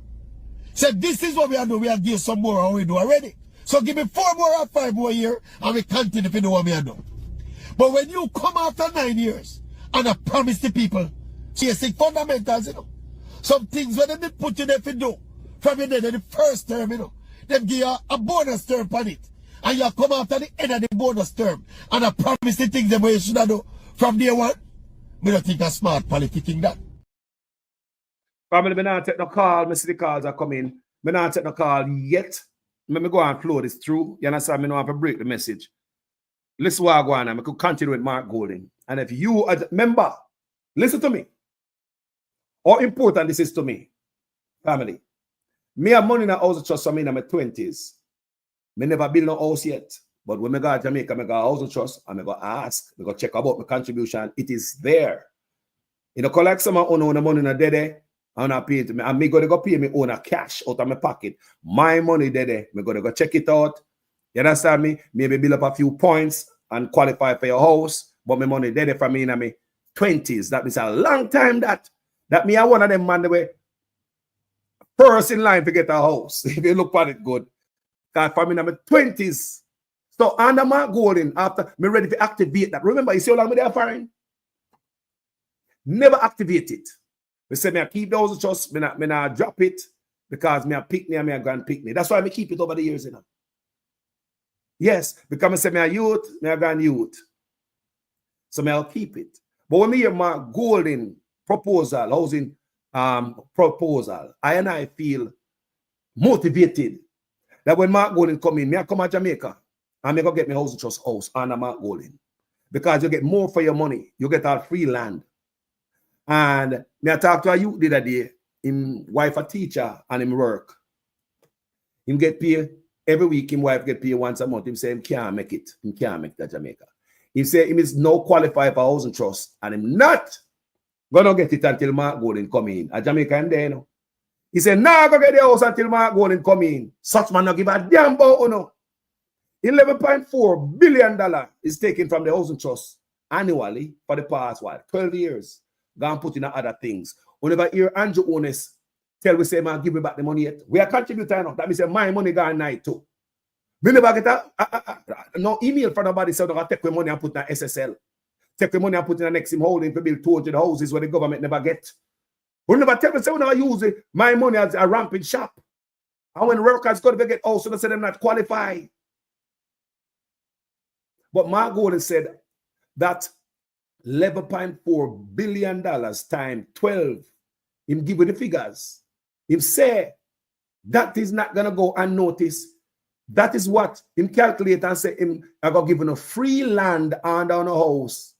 So this is what we are doing, we are give some more and we do already. So give me 4 more or 5 more years, and we continue to do what we are doing. But when you come after 9 years and I promise the people basic fundamentals, you know, some things when they put you there to do from your the first term, you know, them give you a bonus term on it. And you come after the end of the bonus term and I promise the things that you should have do from day one. We don't think a smart politicking that. Family, me not take no call. Me see the calls are coming. Me not take no call yet. Me go and flow this through. You understand? Me don't have to break the message. Listen what I go on and I could continue with Mark Golding. And if you as a member, listen to me. How important this is to me, family. Me have money in a house trust for me in my 20s. Me never build no house yet. But when I go to Jamaica, I go house trust and I go ask, I go check about my contribution. It is there. You know, collect some of the money in a day. And I pay it to me. And me go pay me own a cash out of my pocket. My money there. Me go check it out. You understand me? Maybe build up a few points and qualify for your house. But my money there for me in my 20s. That means a long time that me are one of them man the way first in line to get a house. If you look at it good. Because for me in my 20s. So under my Golding, after me ready to activate that. Remember, you see how long me there foreign? Never activate it. We say me I keep those trust, me not drop it because me a pick me and me a grand pick me. That's why I keep it over the years, you know. Yes, because I say me a youth, me a grand youth. So me I'll keep it. But when me hear my Golding proposal, housing proposal, I feel motivated that when Mark Golding come in, me I come to Jamaica and me go get my housing trust house under Mark Golding. Because you get more for your money. You get our free land. And me I talk to a youth the other day, him wife a teacher and him work. Him get paid every week, him wife get paid once a month. Him say him can't make it. Him can't make that Jamaica. He say him is no qualified for housing trust and him not gonna get it until Mark Golding come in. A Jamaica and there, you know. He said, nah, go get the house until Mark Golding come in. Such man not give a damn about, you know. $11.4 billion is taken from the housing trust annually for the past, 12 years. Go and put in other things. Whenever hear Andrew Honest tell we say, man, give me back the money yet. We are contributing enough. That means my money gone night too. Me never get no email from nobody saying they're going to take money and put in SSL. Take the money and put in the next holding to build 200 houses where the government never get. We never tell me, say, we never use my money as a ramping shop. And when workers go to get house, they say they're not qualified. But Mark Golden said that $11.4 billion times 12, him give you the figures. Him say that is not going to go unnoticed. That is what him calculate and say him I got given a free land under a house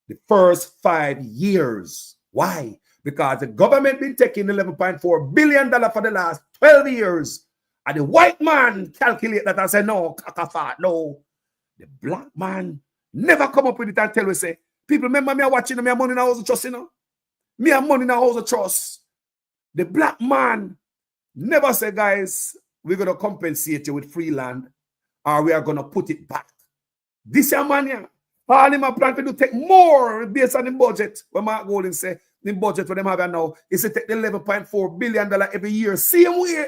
the first 5 years. Why? Because the government been taking $11.4 billion for the last 12 years. And the white man calculate that and say, no, kakafat, no. The black man never come up with it and tell we say, people remember me watching me money in a house of trust, you know? Me have money in a house of trust. The black man never say, guys, we're going to compensate you with free land or we are going to put it back. This year, man, yeah. All him a plan to do take more based on the budget. When Mark Golden say, the budget for them have now is to take the $11.4 billion every year. Same way.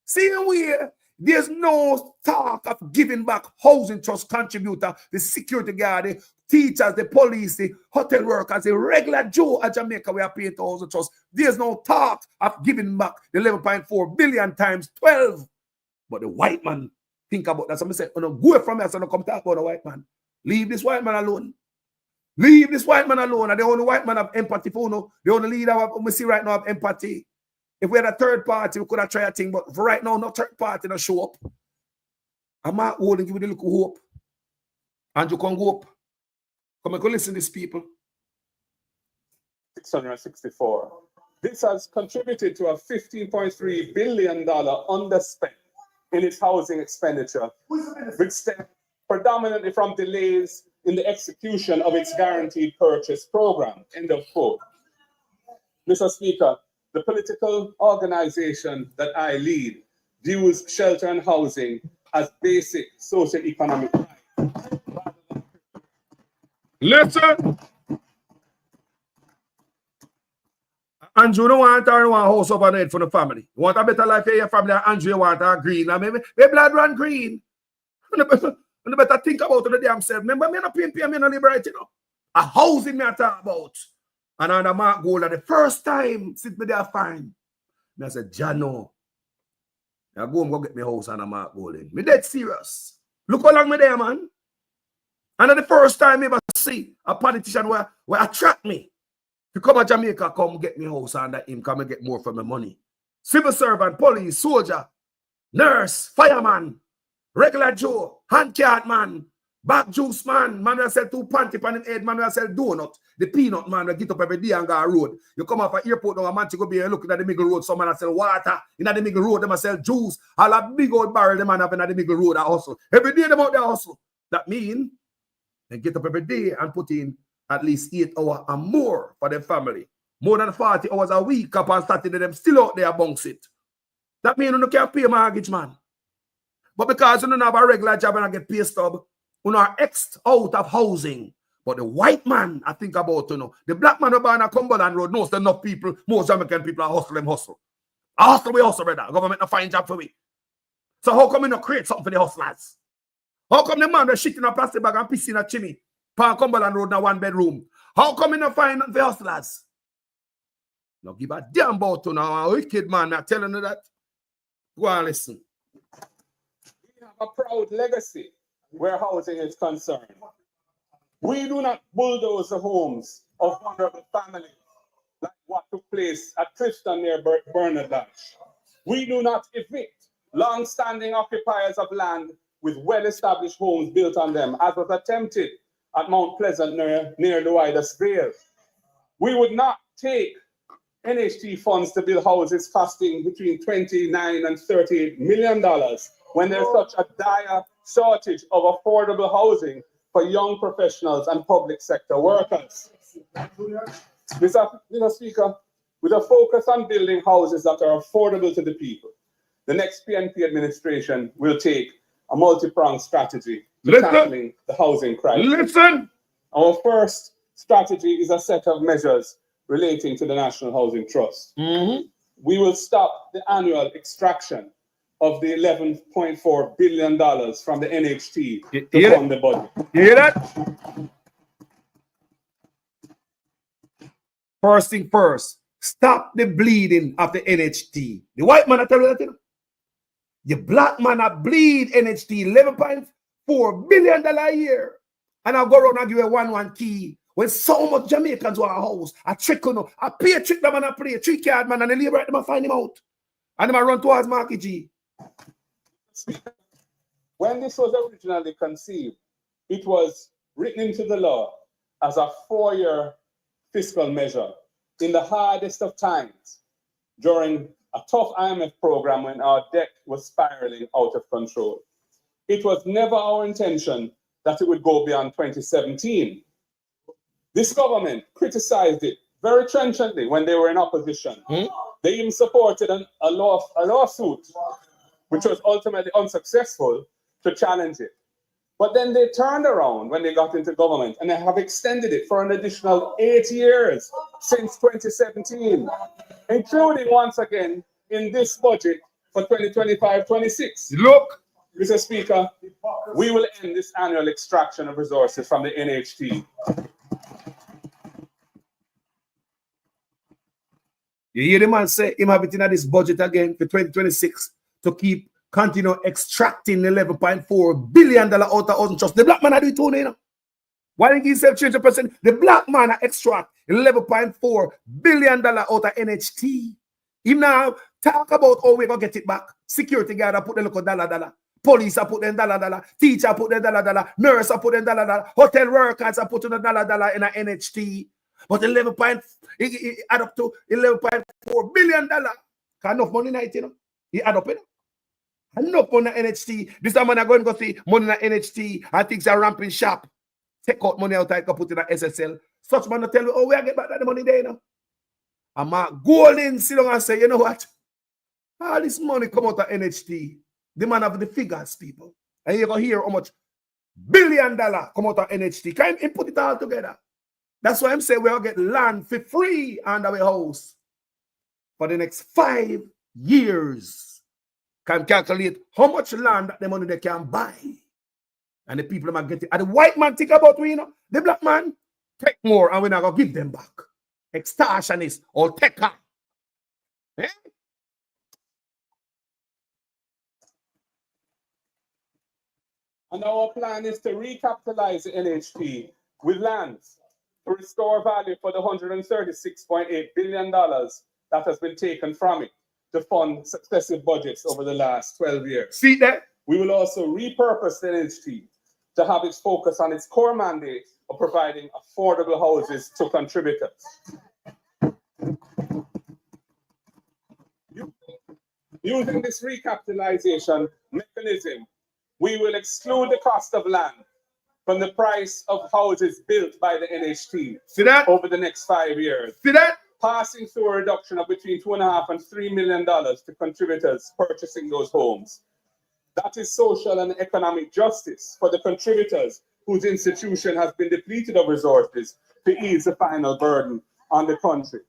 Same way. There's no talk of giving back housing trust contributor, the security guard, the teachers, the police, the hotel workers, the regular Joe at Jamaica we are paying to housing trust. There's no talk of giving back the 11.4 billion times 12. But the white man think about that. Somebody said, oh, no, go from here, so don't come talk about the white man. Leave this white man alone. Leave this white man alone. And the only white man have empathy for no. The only leader we see right now have empathy. If we had a third party, we could have tried a thing, but for right now, no third party no show up. I'm not holding you with a little hope. And you can go up. Come and go listen to these people. 664. This has contributed to a $15.3 billion underspend in its housing expenditure, which stems predominantly from delays in the execution of its guaranteed purchase program. End of quote. Mr. Speaker, the political organization that I lead views shelter and housing as basic socio-economic rights. Listen. Andrew don't want a house overnight for the family. You want a better life for your family, Andrew you want a green. I mean, my blood run green. You better think about it the damn self. Remember, me not pimp, me not liberate, you know. A housing me I talk about. And on the Mark Gold, the first time, sit me there fine. I said, Jano, I go and go get me house on the Mark Gold. Me dead serious. Look how long me there, man. And the first time I ever see a politician where attract me to come to Jamaica, come get me house under him, come and get more for my money. Civil servant, police, soldier, nurse, fireman, regular Joe, hand card man, back juice man, man will sell 2 panty on him head, man will sell donut. The peanut man will get up every day and go road. You come off an airport now, a man to go be looking at the middle road, some man will sell water. In the middle road, they will sell juice. All a big old barrel the man have in the middle road, that hustle. Every day them out there hustle. That mean they get up every day and put in at least 8 hours and more for their family. More than 40 hours a week up and starting them still out there amongst it. That means you can't pay a mortgage, man. But because you don't have a regular job and get pay stub, you are X'd out of housing. But the white man, I think about, you know, the black man who born on Cumberland Road knows enough people, most Jamaican people are hustle. I hustle, we hustle, brother. Government no find job for me. So how come you not create something for the hustlers? How come the man that shit in a plastic bag and piss in a chimney on Cumberland Road in a 1-bedroom? How come you not find nothing for hustlers? Now give a damn about to now, a wicked man, I'm telling you that. Go and listen. We have a proud legacy where housing is concerned. We do not bulldoze the homes of vulnerable families like what took place at Clifton near Bernard. We do not evict long-standing occupiers of land with well-established homes built on them, as was attempted at Mount Pleasant near Loidas Vale. We would not take NHT funds to build houses costing between $29 and $38 million when there's such a dire shortage of affordable housing for young professionals and public sector workers. Mr. Speaker, with a focus on building houses that are affordable to the people, the next PNP administration will take a multi-pronged strategy to tackling the housing crisis. Listen! Our first strategy is a set of measures relating to the National Housing Trust. We will stop the annual extraction of the $11.4 billion from the NHT to hear fund the budget. You hear that? First thing first, stop the bleeding of the NHT. The white man, I tell you that, you know. The black man a bleed NHT $11.4 billion a year. And I'll go around and give you one key. When so much Jamaicans were a house, a trick, you know, I pay a trick them and I play a trick card man and the Labourite them and find him out. And them a run towards Marky G. When this was originally conceived, it was written into the law as a 4-year fiscal measure in the hardest of times during a tough IMF program when our debt was spiraling out of control. It was never our intention that it would go beyond 2017. This government criticized it very trenchantly when they were in opposition. They even supported a lawsuit, which was ultimately unsuccessful, to challenge it. But then they turned around when they got into government and they have extended it for an additional 8 years since 2017, including once again in this budget for 2025-26. Look, Mr. Speaker, we will end this annual extraction of resources from the NHT. you hear the man say him have it in this budget again for 2026 to keep continue extracting $11.4 billion out of us trust. The black man do it too, you know. Why didn't he himself change the percent? The black man extract $11.4 billion out of NHT. Him now talk about how we gonna get it back. Security guard put the local dollar. Police put them dollar. Teacher put them dollar. Nurse put them dollar. Hotel workers put them dollar in a NHT. But he add up to $11.4 billion. Enough money in it, you know. He add up, you know. Enough money in NHT. This time I'm going to go see money in NHT and things are ramping sharp. Take out money out and put it in SSL. Such man will tell you, oh, we get back that money there, you know. And my golden sit down and say, you know what? All this money come out of NHT. The man have the figures, people. And you're going to hear how much $1 billion come out of NHT. Can you put it all together? That's why I'm saying we'll get land for free under our house for the next 5 years. Can calculate how much land that the money they can buy. And the people might get it. And the white man think about we, you know. The black man take more and we're not going to give them back. Extortionist or taker. Eh? And our plan is to recapitalize the NHT with lands to restore value for the $136.8 billion that has been taken from it to fund successive budgets over the last 12 years. See that? We will also repurpose the NHT to have its focus on its core mandate of providing affordable houses to contributors. Using this recapitalization mechanism, we will exclude the cost of land from the price of houses built by the NHT. See that? Over the next 5 years. See that? Passing through a reduction of between $2.5 and $3 million to contributors purchasing those homes. That is social and economic justice for the contributors whose institution has been depleted of resources to ease the final burden on the country.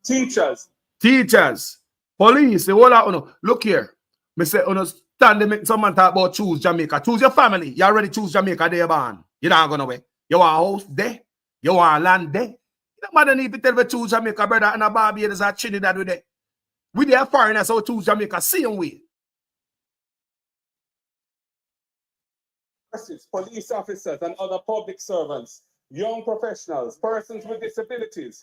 Teachers. Police, look here. Me say, stand make someone talk about choose Jamaica. Choose your family. You already choose Jamaica there, man. You're not going away. You want a house there. You want land there. You don't matter if you tell me choose Jamaica, brother, and a Barbados or Trinidad with it. We there foreigners, so choose Jamaica, same way. Police officers and other public servants, young professionals, persons with disabilities,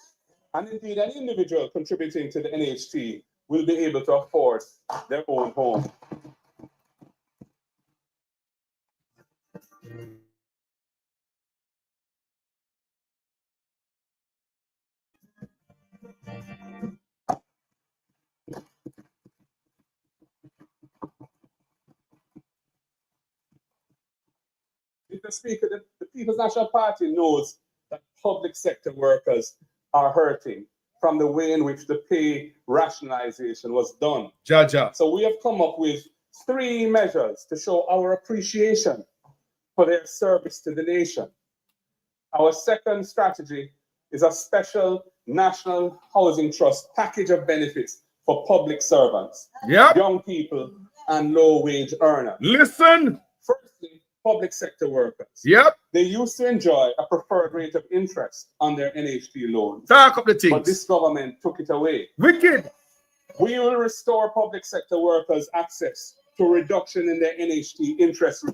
and indeed an individual contributing to the NHT will be able to afford their own home. Mr. Speaker, the People's National Party knows that public sector workers are hurting from the way in which the pay rationalization was done. Jaja. So we have come up with 3 measures to show our appreciation for their service to the nation. Our second strategy is a special National Housing Trust package of benefits for public servants, young people, and low-wage earners. Listen. Firstly, public sector workers. Yep. They used to enjoy a preferred rate of interest on their NHT loans. Talk up the things. But this government took it away. Wicked. We will restore public sector workers access to a reduction in their NHT interest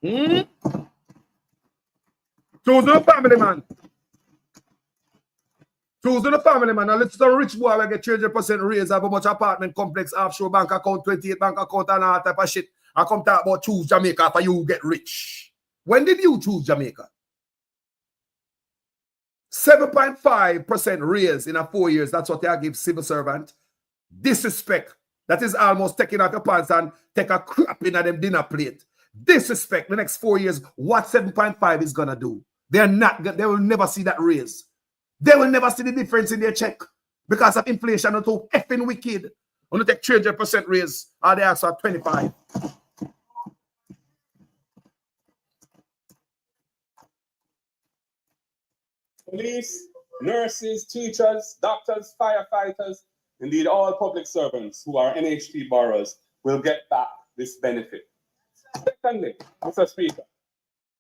rate. Choose the family, man. Choose the family, man. Now let's some rich boy will get 300% raise, have a much apartment complex, offshore bank account, 28 bank account, and all type of shit. I come talk about choose Jamaica for you get rich. When did you choose Jamaica? 7.5% raise in a 4 years. That's what they give civil servant. Disrespect. That is almost taking off your pants and take a crap in them dinner plate. Disrespect. The next 4 years, what 7.5 is gonna do? They're not. They will never see that raise. They will never see the difference in their check because of inflation. Not too effing wicked. When you take 300% raise, or they ask for 25. Police, nurses, teachers, doctors, firefighters, indeed all public servants who are NHT borrowers will get back this benefit. Secondly, Mr. Speaker,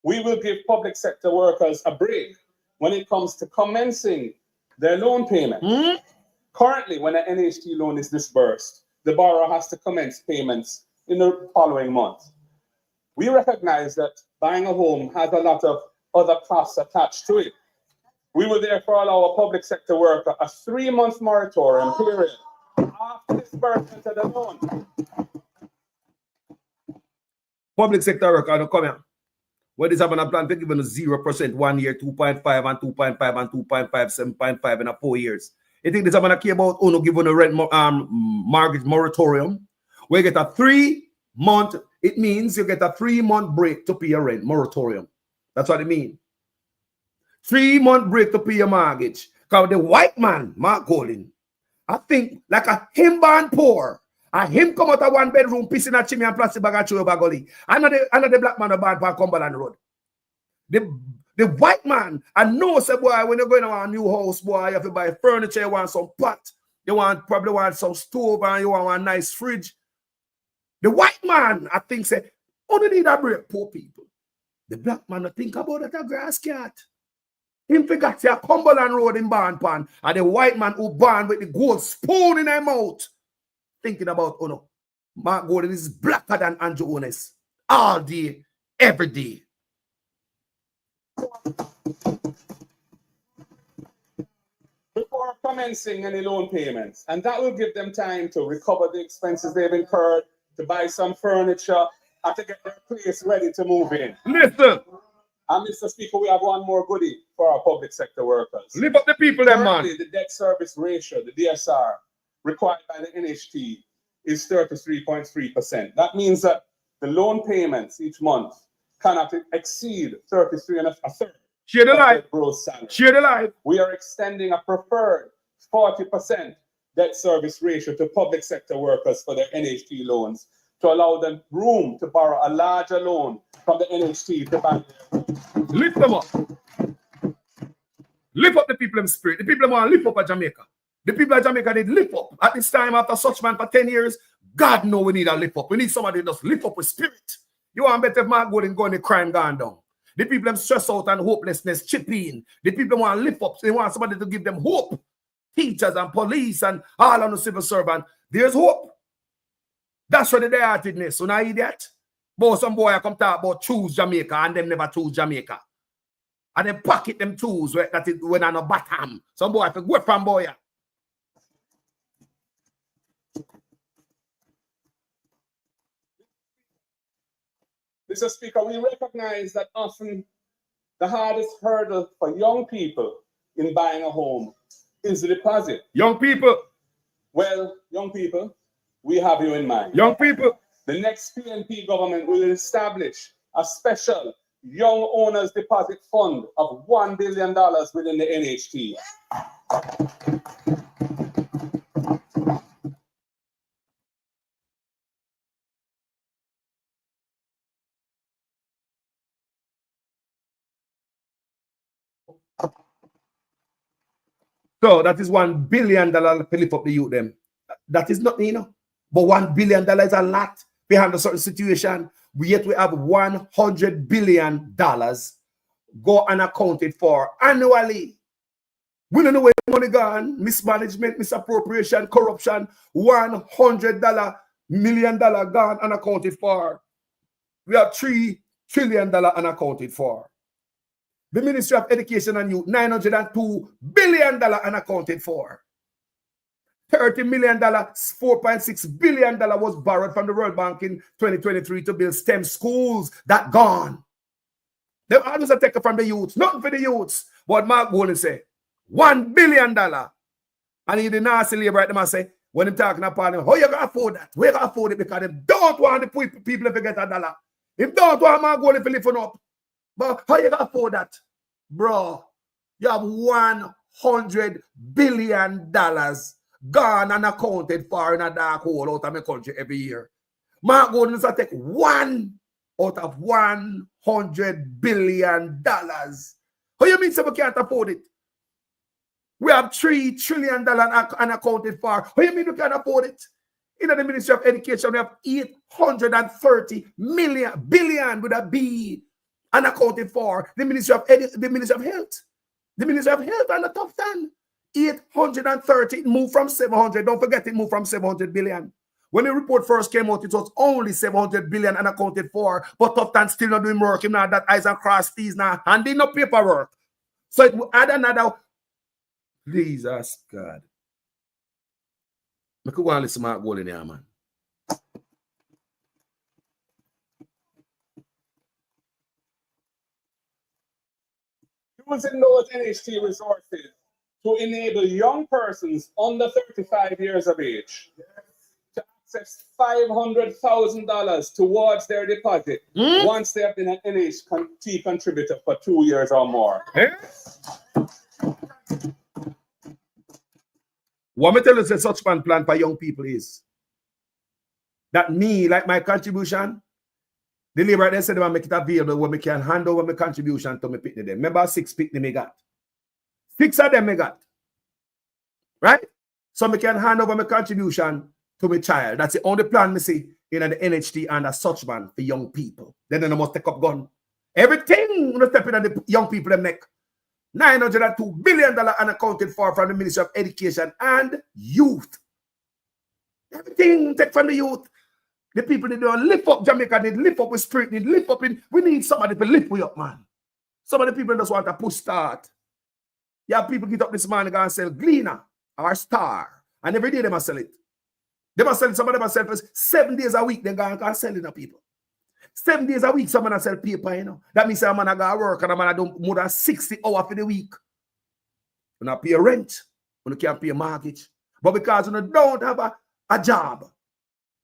we will give public sector workers a break when it comes to commencing their loan payment. Currently, when an NHT loan is disbursed, the borrower has to commence payments in the following month. We recognize that buying a home has a lot of other costs attached to it. We will therefore allow a public sector worker a 3-month moratorium period after disbursement of the loan. Public sector worker don't come here. What is having a plan to give them 0% 1 year, 2.5 and 2.5 and 2.5, 7.5 in a 4 years. You think this is going to care about no giving a rent mortgage moratorium? We get a 3-month, it means you get a 3-month break to pay your rent moratorium. That's what it means. 3-month break to pay your mortgage. Because the white man, Mark Golden, I think like a him born poor. And him come out of 1 bedroom, pissing a chimney and plastic bag and throw over gully. Another black man born for Cumberland Road. The white man, I know, say, boy, when you're going to a new house, boy, you have to buy furniture, you want some pot, you probably want some stove, and you want a nice fridge. The white man, I think, say, only need a break, poor people. The black man, I think about that a grass cat. Him forgot to a Cumberland Road in Barn, and the white man who born with the gold spoon in their mouth. Thinking about, oh no, Mark Golden is blacker than Andrew Ones all day, every day. Before commencing any loan payments, and that will give them time to recover the expenses they've incurred, to buy some furniture, and to get their place ready to move in. Listen. And Mr. Speaker, we have one more goodie for our public sector workers. Lift up the people, then, man. The debt service ratio, the DSR, required by the NHT is 33.3%. That means that the loan payments each month cannot exceed 33 and a third. Share the life. Gross salary. Share the life. We are extending a preferred 40% debt service ratio to public sector workers for their NHT loans to allow them room to borrow a larger loan from the NHT to buy their. Lift them up. Lift up the people in spirit. The people want to lift up at Jamaica. The people of Jamaica need lift up. At this time, after such man for 10 years, God know we need a lift up. We need somebody that just lift up with spirit. You want better if Mark Golden go in the crime gone down. The people them stress out and hopelessness chip in. The people want to lift up. They want somebody to give them hope. Teachers and police and all on the civil servant. There's hope. That's where the heartedness. So now idiot. But some boy come talk about choose Jamaica and them never choose Jamaica. And they pocket them tools that is when on a bottom. Some boy for go from boy. Mr. Speaker, we recognize that often the hardest hurdle for young people in buying a home is the deposit. Young people. Well, young people, we have you in mind. Young people. The next PNP government will establish a special young owners deposit fund of $1 billion within the NHT. So that is $1 billion to lift up the youth them. That is nothing, you know. But $1 billion is a lot behind a certain situation. Yet we have $100 billion go unaccounted for annually. We don't know where money gone, mismanagement, misappropriation, corruption, $100 million gone unaccounted for. We have $3 trillion unaccounted for. The Ministry of Education and Youth, $902 billion unaccounted for. $30 million, $4.6 billion was borrowed from the World Bank in 2023 to build STEM schools. That gone. They always take it from the youths, nothing for the youths. But Mark Golden say, $1 billion. And he did not see labor right them say, when they're talking about Parliament, how you gonna afford that? We gonna afford it because they don't want the people to get $1. They don't want Mark Golden to live up. But how you gonna afford that? Bro, you have $100 billion gone and accounted for in a dark hole out of my country every year. Mark Golden is to take one out of $100 billion. How you mean somebody can't afford it? We have $3 trillion unaccounted for. How you mean you can't afford it? In the Ministry of Education, we have 830 billion with a B unaccounted for. The Ministry of Health. The Ministry of Health on the top 10. 830 moved from 700. Don't forget it moved from 700 billion. When the report first came out, it was only 700 billion unaccounted for. But top 10 still not doing work. Him now that eyes and cross T's now handing up paperwork. So it will add another. Jesus God. I could go and listen to Mark Golden here, man. Using those NHT resources to enable young persons under 35 years of age to access $500,000 towards their deposit once they have been an NHT contributor for 2 years or more. What me tell you the such plan for young people is that me, like my contribution, the Labour they said they make it available where we can hand over my contribution to my picnic them. Remember 6 picnic me got. 6 of them me got. Right? So I can hand over my contribution to my child. That's the only plan me see in the NHT and a such man for young people. Then they must take up gun. Everything we step in the young people them neck. $902 billion unaccounted for from the Ministry of Education and Youth. Everything take from the youth. The people they don't lift up Jamaica, they lift up with spirit, they lift up in. We need somebody to lift we up, man. Some of the people just want to push start. Yeah, people get up this morning and sell Gleaner or Star. And every day they must sell it. They must sell it. Some of them must sell for 7 days a week. They go and sell it to people. 7 days a week, someone sell paper, you know. That means a man I go work and a man do more than 60 hours for the week. You not pay rent. You can't pay a mortgage. But because you don't have a job,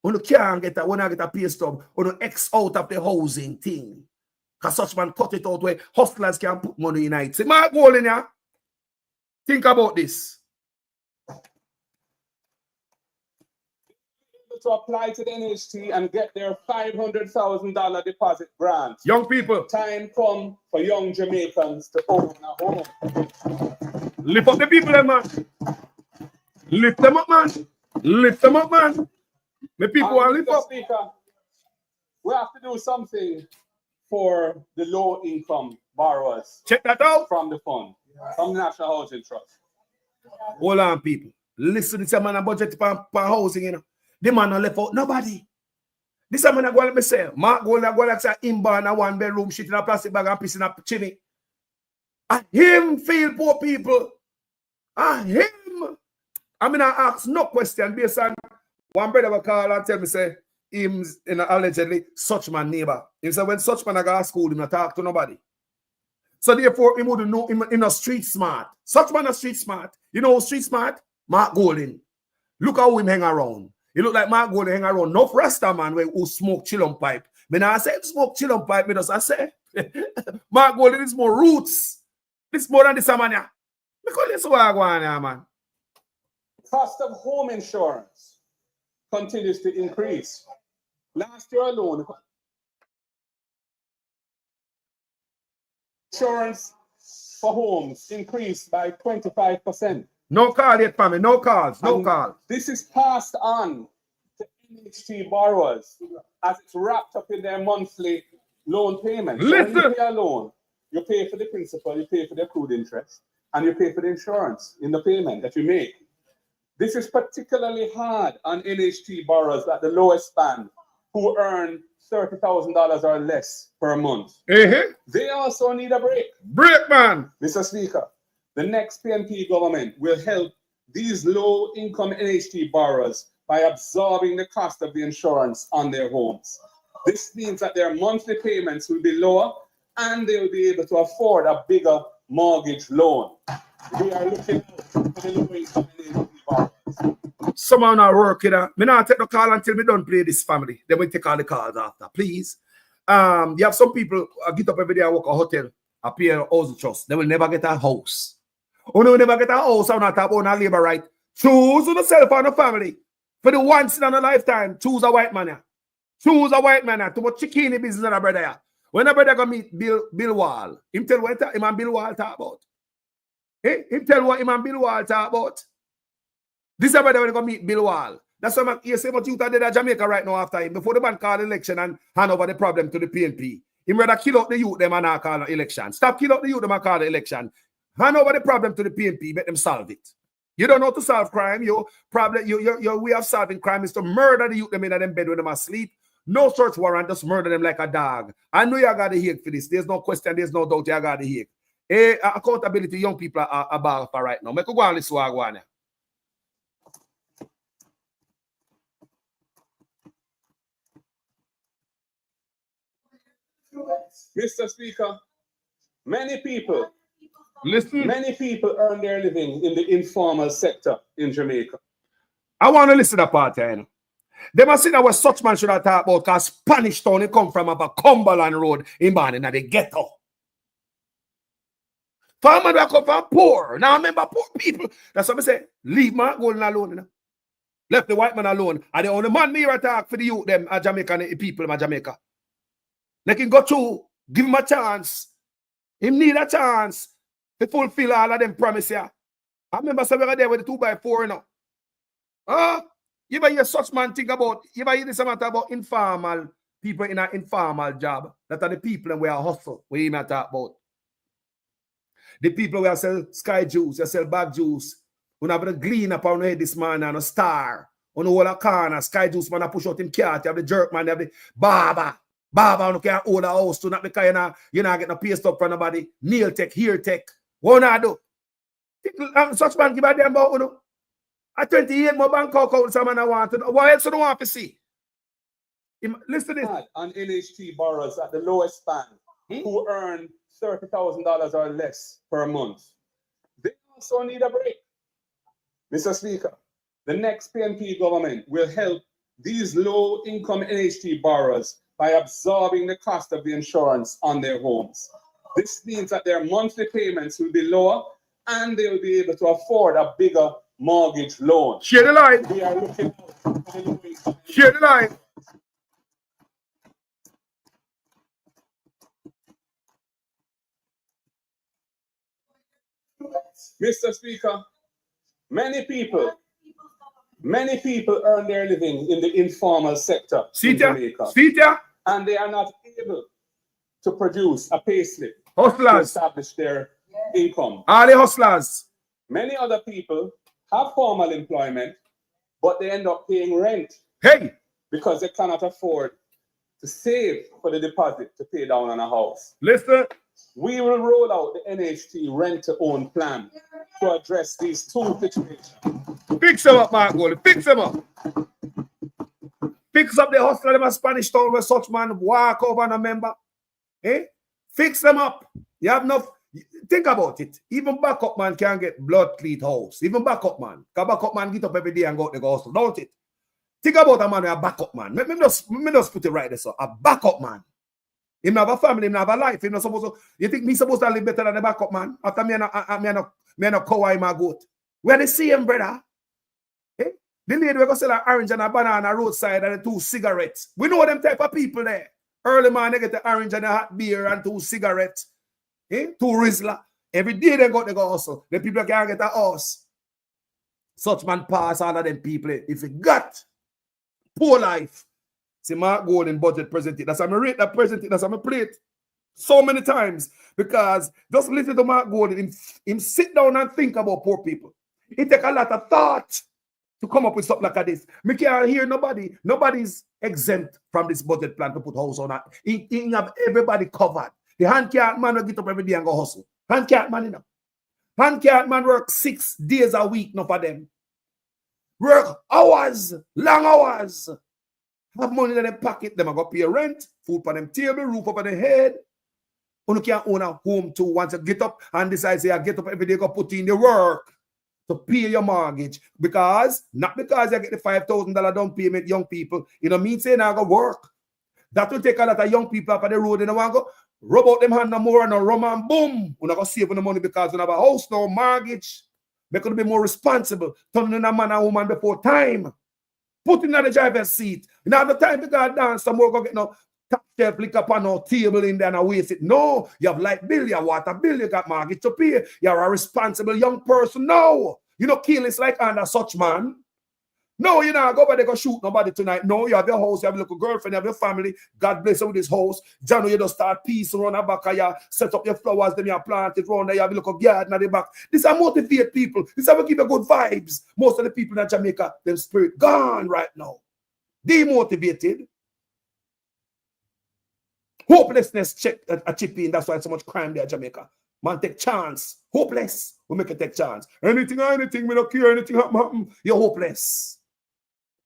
you can't get a pay stub, you X out of the housing thing. Because such man cut it out where hustlers can put money in it. See, my goal in here. Think about this. To apply to the NHT and get their $500,000 deposit grant. Young people. Time come for young Jamaicans to own a home. Lift up the people, man. Lift them up, man. Lift them up, man. The people want to lift up. Speaker, we have to do something for the low-income borrowers. Check that out. From the fund, from the National Housing Trust. Hold on, people. Listen to this man a budget for housing, you know. The man not left out nobody. This man I go let me say, Mark go like say him born a 1-bedroom shit in a plastic bag and piss in a chimney. And him feel poor people. And him. I mean, I ask no question based on one brother will call and tell me say him in allegedly such man neighbor. He said when such man I go to school, him not talk to nobody. So therefore, he wouldn't know him in a street smart. Such man a street smart. You know street smart? Mark Golden. Look how him hang around. He look like Mark Golden hang around. No Rasta man who smoke chillum pipe. When I say smoke chillum pipe, me just I say Mark Golden is more roots. This more than this man here. Because this what I go on here, man. Cost of home insurance continues to increase. Last year alone, insurance for homes increased by 25%. No call yet, family. No calls. No calls. This is passed on to NHT borrowers as it's wrapped up in their monthly loan payments. So Listen. when you pay a loan, you pay for the principal, you pay for the accrued interest, and you pay for the insurance in the payment that you make. This is particularly hard on NHT borrowers at the lowest band who earn $30,000 or less per month. They also need a break. Break, man. Mr. Speaker, the next PNP government will help these low-income NHT borrowers by absorbing the cost of the insurance on their homes. This means that their monthly payments will be lower and they will be able to afford a bigger mortgage loan. We are looking for the low-income NHT borrowers. Someone not working. Me not take the call until me don't play this family. Then we take all the calls after, please. You have some people get up every day and work a hotel, a pay a house trust. They will never get a house. Oh, no, never get a house. I'm not talking about a labor right. Choose yourself and a family. For the once in a lifetime, choose a white man. Yeah. Choose a white man. Yeah. Too much chicken business in a brother. Yeah. When a brother go meet Bill Wall, him tell what him and Bill Wall talk about. Hey, him tell what him and Bill Wall talk about. This is a brother when go meet Bill Wall. That's why you say what you did at Jamaica right now after him. Before the man call election and hand over the problem to the PNP. Him rather kill out the youth them and not call an election. Stop kill out the youth them and call the election. Hand over the problem to the PNP, make them solve it. You don't know how to solve crime. Your way of solving crime is to murder the youth them in them bed when them asleep. No search warrant, just murder them like a dog. I know you got the hate for this. There's no question, there's no doubt you got the hate. Accountability, young people are about for right now. Make go on this one. Mr. Speaker, many people earn their living in the informal sector in Jamaica. I want to listen to that part, you know. They must see that what such man should have talked about because Spanish Town come from up a Cumberland Road in Barney, in the ghetto. Farmer that come from poor. Now remember poor people. That's what I say. Leave my golden alone. You know? Left the white man alone. And the only man me attack for the youth, them Jamaican people in Jamaica. They can go through, give him a chance. Him need a chance to fulfill all of them promises. Yeah. I remember somewhere there with the 2x4 now. You ever hear such man think about, you ever hear this matter about informal people in an informal job? That are the people who are hustle, we not talk about. The people who sell sky juice, they sell bag juice, who have the glean up on the head this man and a star, on the whole of corner, sky juice man, push out him cat, you have the jerk man, you have the barber who can hold a house to not because you're not getting a paste up from nobody, nail tech, hair tech. What not do? Such man give a damn about, you know. At 28 more bank account, someone I want to know. What else do you want to see? Listen to this. On NHT borrowers at the lowest band who earn $30,000 or less per month. They also need a break. Mr. Speaker, the next PNP government will help these low-income NHT borrowers by absorbing the cost of the insurance on their homes. This means that their monthly payments will be lower and they will be able to afford a bigger mortgage loan. Share the line. We are looking for the low-income. Share the line. Mr. Speaker, many people earn their living in the informal sector in Jamaica. And they are not able to produce a payslip to establish their income. All the hustlers. Many other people have formal employment, but they end up paying rent. Hey! Because they cannot afford to save for the deposit to pay down on a house. Listen. We will roll out the NHT rent-to-own plan to address these two situations. Fix them up, Mark Gold. Fix them up. Fix up the hustler in a Spanish Town where such man walk over and a member. Eh? Fix them up. You have enough. Think about it. Even backup man can get blood cleat house. Even backup man. Because backup man get up every day and go out the hustle, don't it? Think about a man with a backup man. Let me just put it right there, so. A backup man. Him have a family, him have a life. Him not supposed to, you think me supposed to live better than the backup man? After me and a cow and my goat. We're the same, brother. Eh? The lady we go sell an orange and a banana roadside and 2 cigarettes. We know them type of people there. Early man, they get the orange and a hot beer and 2 cigarettes. Eh? 2 Rizla. Every day they go hustle. The people can't get a house. Such man pass all of them people. If you got Poor life. See, Mark Golden budget presented. That's how I rate that presented. That's how I play it so many times. Because just listen to Mark Golden. Him sit down and think about poor people. It take a lot of thought to come up with something like this. Me can't hear nobody. Nobody's exempt from this budget plan to put house on that. He have everybody covered. The hand can't man will get up every day and go hustle. Hand can't man, you know. Hand can't man work 6 days a week, no for them. Work hours, long hours. Have money in their pocket, them go pay rent, food for them table, roof over their head. You can't own a home too once you get up and decide, say, I get up every day, go put in the work to pay your mortgage. Because, not because you get the $5,000 down payment, young people, you know, mean saying I go work. That will take a lot of young people up on the road and they want to go rub out them hand no more and rum and boom. We're not going to save the money because we have a house, no mortgage. We're going to be more responsible. Turning a man and woman before time. Put in the driver's seat. Now the time to go dance, some more go get no top shelf liquor on no table in there and waste it. No, you have light bill, you have water bill, you got mortgage to pay. You're a responsible young person. No, you know, kill is like under such man. No, you know, go by there, go shoot nobody tonight. No, you have your house, you have a little girlfriend, you have your family. God bless you with this house. John, you just start peace around the back of you, set up your flowers, then you plant it around there, you have a little garden at the back. This is motivate people. This is how we give you good vibes. Most of the people in Jamaica, their spirit gone right now. Demotivated. Hopelessness check a chip in. That's why so much crime there in Jamaica. Man, take chance. Hopeless. We make it take chance. Anything, we don't care. Anything happen. You're hopeless.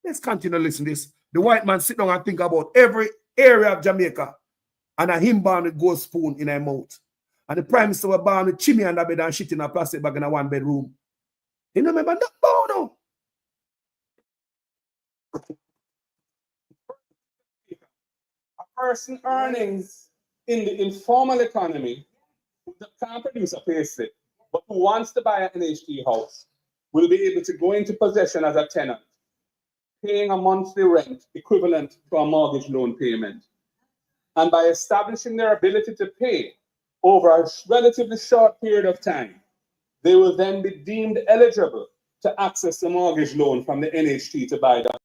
Let's continue to listen to this. The white man sit down and think about every area of Jamaica and a him born with gold spoon in her mouth. And the prime minister was born with chimney on the bed and shit in a plastic bag in a 1-bedroom. You know, remember that? No. A person earnings in the informal economy that can't produce a payslip, but who wants to buy an NHT house will be able to go into possession as a tenant, paying a monthly rent equivalent to a mortgage loan payment. And by establishing their ability to pay over a relatively short period of time, they will then be deemed eligible to access the mortgage loan from the NHT to buy the house.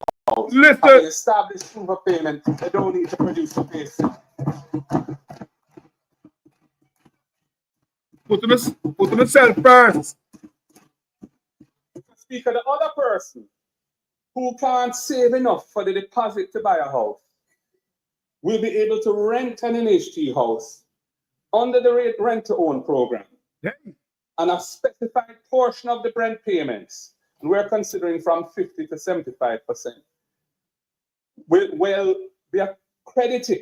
Having established proof of payment, they don't need to produce a payslip. Put on yourself first. Speaker, the other person who can't save enough for the deposit to buy a house will be able to rent an NHT house under the rent-to-own program. Yeah. And a specified portion of the rent payments, and we're considering from 50 to 75%, will be accredited.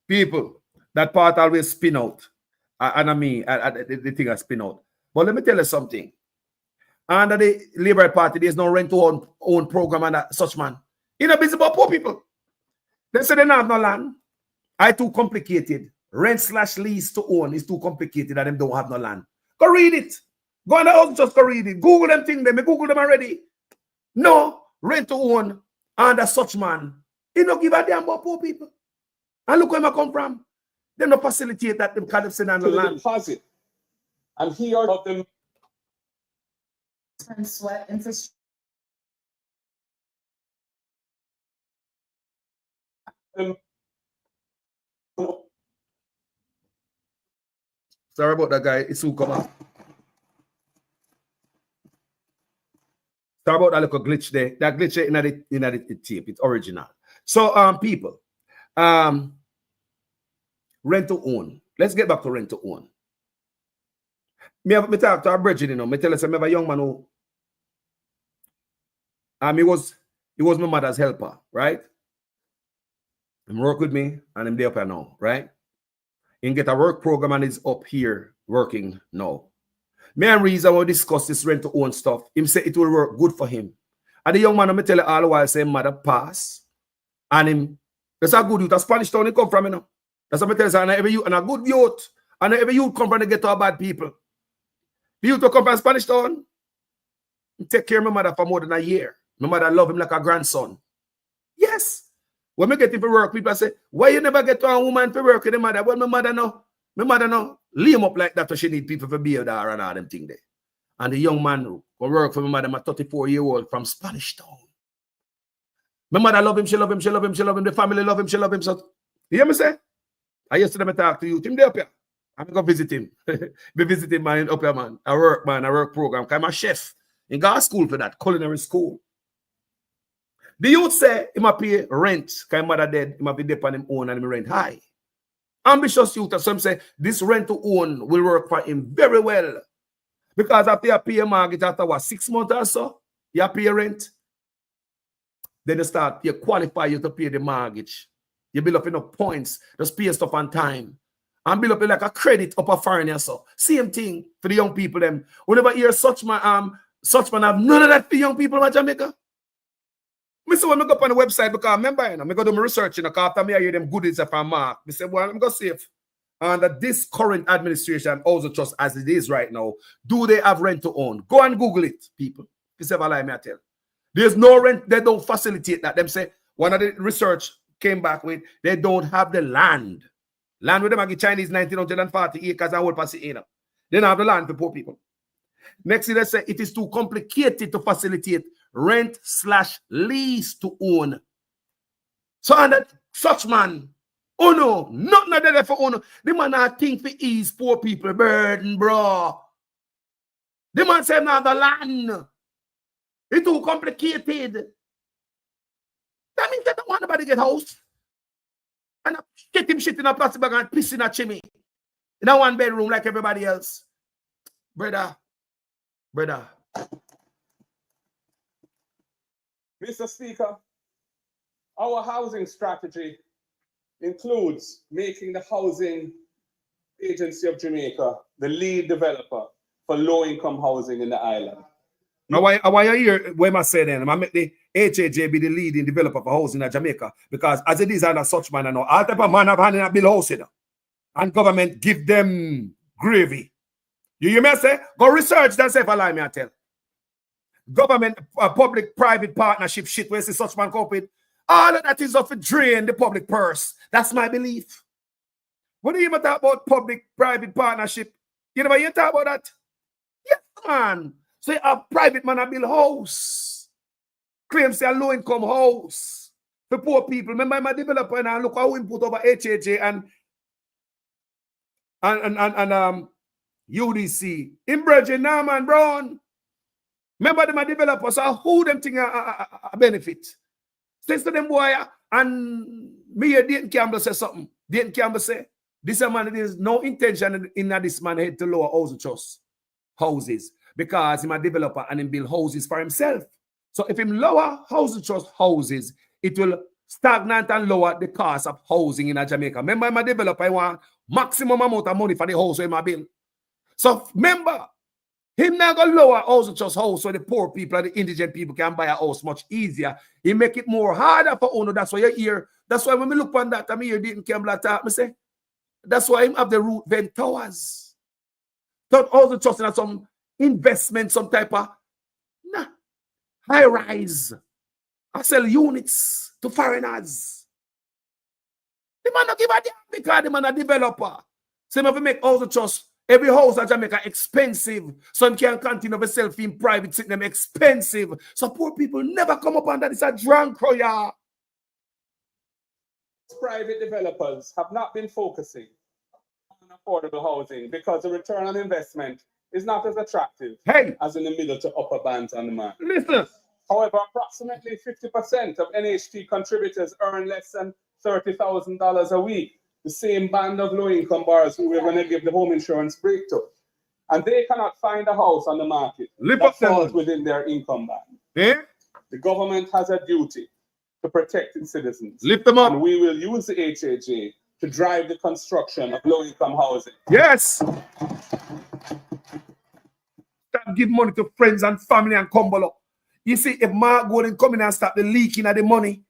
People, that part always spin out. And I mean, the thing I spin out. But let me tell you something. Under the Labour Party, there's no rent-to-own program and such, man. You're not busy about poor people. They say they don't have no land. It's too complicated. Rent/lease to own is too complicated and them don't have no land. Go read it. Go on the house, just go read it. Google them things. They Google them already. No, rent-to-own under such, man. He don't give a damn about poor people. And look where I come from. They don't facilitate that them kind of send on the land. Deposit. And he or of them. Sweat infrastructure. Sorry about that, guy. It's who come up. Sorry about that little glitch there. That glitch there in the tape. It's original. So, people, rent to own. Let's get back to rent to own. Me talk to our brethren, you know. Me tell us I have a young man who he was my mother's helper, right? He work with me and I'm there up here now, right? He get a work program and is up here working now. Me and reason we discuss this rent to own stuff. Him say it will work good for him. And the young man, I tell you all the while, say mother pass. And him, that's a good youth. A Spanish town he come from, you know. That's what I tell you, and every youth, and a good youth. And every youth come from the ghetto of bad people. The youth will come from Spanish town. He take care of my mother for more than a year. My mother love him like a grandson. Yes. When we get him for work, people say, why you never get to a woman for work with the mother? Well, my mother no. Lay him up like that so she need people for beard and all them thing there. And the young man who work for my mother, my 34-year-old from Spanish town. My mother love him, she love him, she love him, she love him. The family love him, she love him. So, you hear me say? I yesterday talk to you. Him there up here. I'm going to visit him. Be visiting man up here, man. I work program. I'm a chef. In got school for that, culinary school. The youth say he might pay rent. Because mother dead, he might be depend on him own and him rent high. Ambitious youth, as some say, this rent to own will work for him very well. Because after you pay a mortgage after what, 6 months or so, you pay rent. Then you qualify you to pay the mortgage. You build up enough points, just pay stuff on time. And build up like a credit up a foreigner. So same thing for the young people them. Whenever you hear such man have none of that for young people in Jamaica. I say when I go up on the website because I remember I go do my research because after me I hear them goodies from Mark. I say, well, I'm going to see if under this current administration, also trust as it is right now, do they have rent to own? Go and Google it, people. If you ever lie me, I tell. There's no rent, they don't facilitate that. Them say one of the research came back with they don't have the land. Land with them again Chinese 1940 acres and whole Pasadena. They don't have the land for poor people. Next thing they say it is too complicated to facilitate rent/lease to own. So under such man, oh no, not there for own. The man I think for ease poor people burden, bro. The man say now the land. It's too complicated. That means they don't want nobody to get house. And get him shit in a plastic bag and piss in a chimney. In a one bedroom like everybody else. Brother. Mr. Speaker, our housing strategy includes making the Housing Agency of Jamaica the lead developer for low-income housing in the island. Now, why you hear when I say then, I make the HAJ be the leading developer for housing in Jamaica because as it is under such man, all type of man have hand in a bill house and government give them gravy. You hear me say? Go research that say if I lie me I tell. Government, public-private partnership shit where see such man cope with, all of that is off to drain the public purse. That's my belief. When you even talk about public-private partnership, you never hear talk about that? Yes, man. So you have private man a build house. Claim say a low-income house for poor people. Remember I'm a developer and I look how we put over HAJ and UDC. In Bridget, Norman Brown. Remember them a developers, so who them think a benefit? Since to them boy and me here Dayton Campbell say something. Dayton Campbell say, this man there is no intention in this man head to lower houses because he's a developer and he build houses for himself. So if him lower housing trust houses, it will stagnate and lower the cost of housing in Jamaica. Remember, I'm a developer, I want maximum amount of money for the house where I build. So remember, him now go lower housing trust house so the poor people and the indigent people can buy a house much easier. He make it more harder for owner. That's why you hear. That's why when we look on that, I mean, you didn't Campbell talk, me say, that's why him have the root vent towers. Don't also trust in some investment, some type of high rise. I sell units to foreigners. The man not give a damn because the man a developer. So if we make all the trust, every house in Jamaica expensive. Some can't continue to sell in private, sitting them expensive. So poor people never come up on that. It's a drunk croyer. Private developers have not been focusing on affordable housing because the return on investment is not as attractive as in the middle to upper bands on the market. Listen. However, approximately 50% of NHT contributors earn less than $30,000 a week. The same band of low-income borrowers who we're going to give the home insurance break to. And they cannot find a house on the market that falls within their income band. Yeah? The government has a duty to protect its citizens. Lift them up. And we will use the HAJ to drive the construction of low-income housing. Yes. Give money to friends and family and combo up. You see, if Mark Golden come in and start the leaking of the money,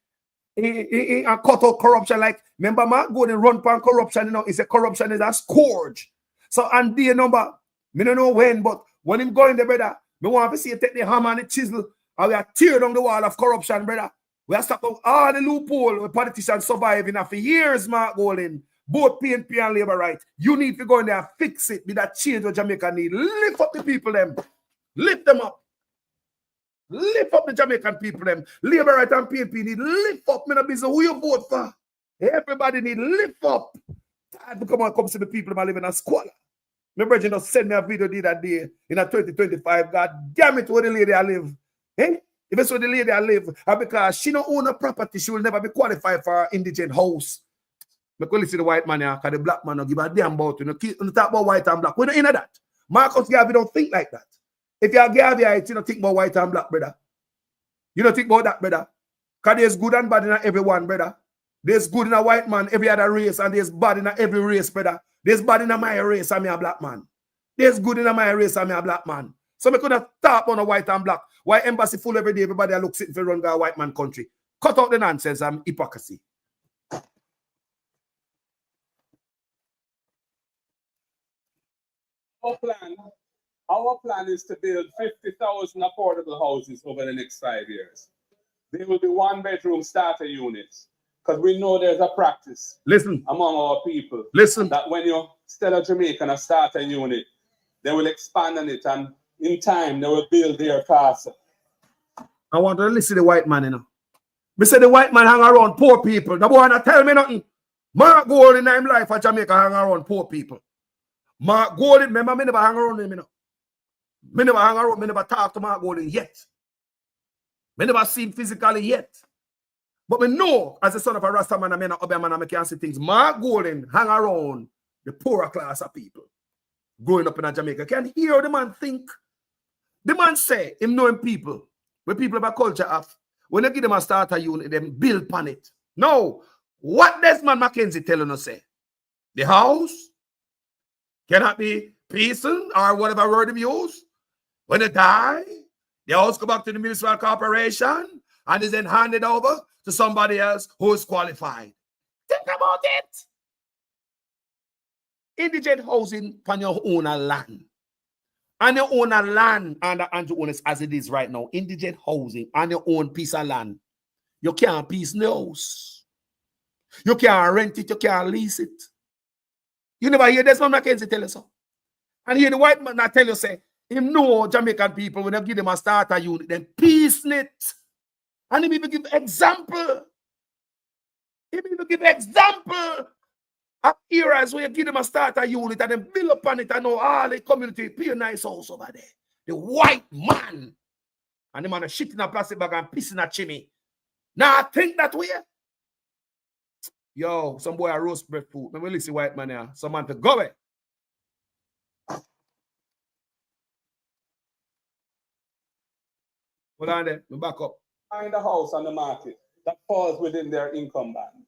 and cut out corruption, like, remember Mark Golden run for corruption, you know, he said corruption is a scourge. So, and the number, me don't know when, but when him going there, brother, me want to see you take the hammer and the chisel, and we are tear down the wall of corruption, brother. We are stopping all the loophole where politicians surviving for years, Mark Golden. Both PNP and Labour right. You need to go in there and fix it. Be that change what Jamaica need. Lift up the people them. Lift them up. Lift up the Jamaican people, them. Labourites and PNP need lift up. Me no business who you vote for. Everybody need lift up. Time to come see the people that live in a squalor. My brother just send me a video that day in a 2025. God damn it, where the lady I live. Eh? If it's where the lady I live, because she don't own a property, she will never be qualified for an indigent house. Because listen to the white man here, because the black man don't give a damn about you. You talk about white and black. We don't know that. Marcus Garvey don't think like that. If you're Garveyite, you don't think about white and black, brother. You don't think about that, brother. Because there's good and bad in everyone, brother. There's good in a white man, every other race, and there's bad in every race, brother. There's bad in my race, I'm a black man. There's good in my race, I'm a black man. So we could have talk on a white and black. Why embassy full every day, everybody looks sitting for run a white man country. Cut out the nonsense and hypocrisy. Our plan is to build 50,000 affordable houses over the next 5 years. There will be one-bedroom starter units. Because we know there's a practice among our people. That when you sell a Jamaican a starter unit, they will expand on it, and in time they will build their castle. I want to listen to the white man, you know. Me say the white man hang around poor people. The boy not tell me nothing. Mark Golding in his life at Jamaica hang around poor people. Mark Golding, remember me never hang around him, you know. Me never hang around, me never talk to Mark Golding yet. Me never see him physically yet. But me know, as a son of a Rastaman, I may not obey man, I can't see things. Mark Golding hang around the poorer class of people growing up in Jamaica. Can hear the man think. The man say, him knowing people, when people have a culture of, when you give them a starter unit, them build upon it. No. What Desmond Mackenzie telling us say? The house cannot be peaceful or whatever word you use. When they die, the house go back to the municipal corporation and is then handed over to somebody else who is qualified. Think about it. Indigent housing on your own land. On your own land under Andrew Owners as it is right now. Indigent housing on your own piece of land. You can't piece the house. You can't rent it, you can't lease it. You never hear Desmond Mackenzie tell you so. And hear the white man that tell you say, him know Jamaican people, when they give them a starter unit, then piecing it. And he even give example. He even give example of eras where you give them a starter unit and then build upon it and know all the community pay a nice house over there. The white man. And the man is shit in a plastic bag and piss in a chimney. Now I think that way. Yo, some boy a roast breadfruit. Let me listen white man here. Some man to go away. Hold on there. We back up. Find a house on the market that falls within their income band.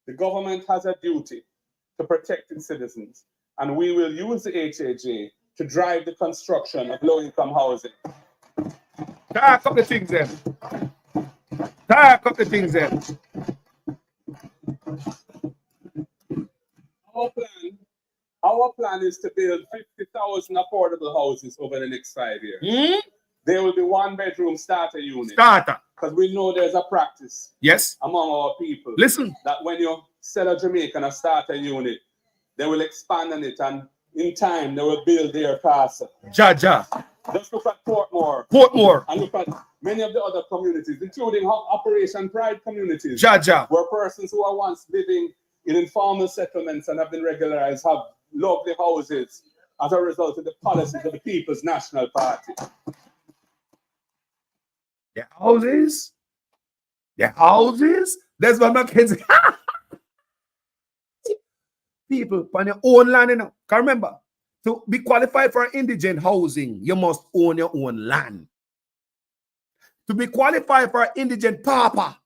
The government has a duty to protect its citizens, and we will use the HAJ to drive the construction of low-income housing. Talk up the things there. Talk up the things there. Our plan is to build 50,000 affordable houses over the next 5 years. There will be one-bedroom starter unit. Starter. Because we know there's a practice. Yes. Among our people. Listen. That when you sell a Jamaican a starter unit, they will expand on it, and in time they will build their castle. Jaja. Just look at Portmore. Portmore. And look at many of the other communities, including Operation Pride communities. Jaja. Where persons who are once living in informal settlements and have been regularized have lovely houses as a result of the policies of the People's National Party. The houses, that's what Mackenzie. People on your own land, you know. Can remember, to be qualified for indigent housing, you must own your own land. To be qualified for indigent papa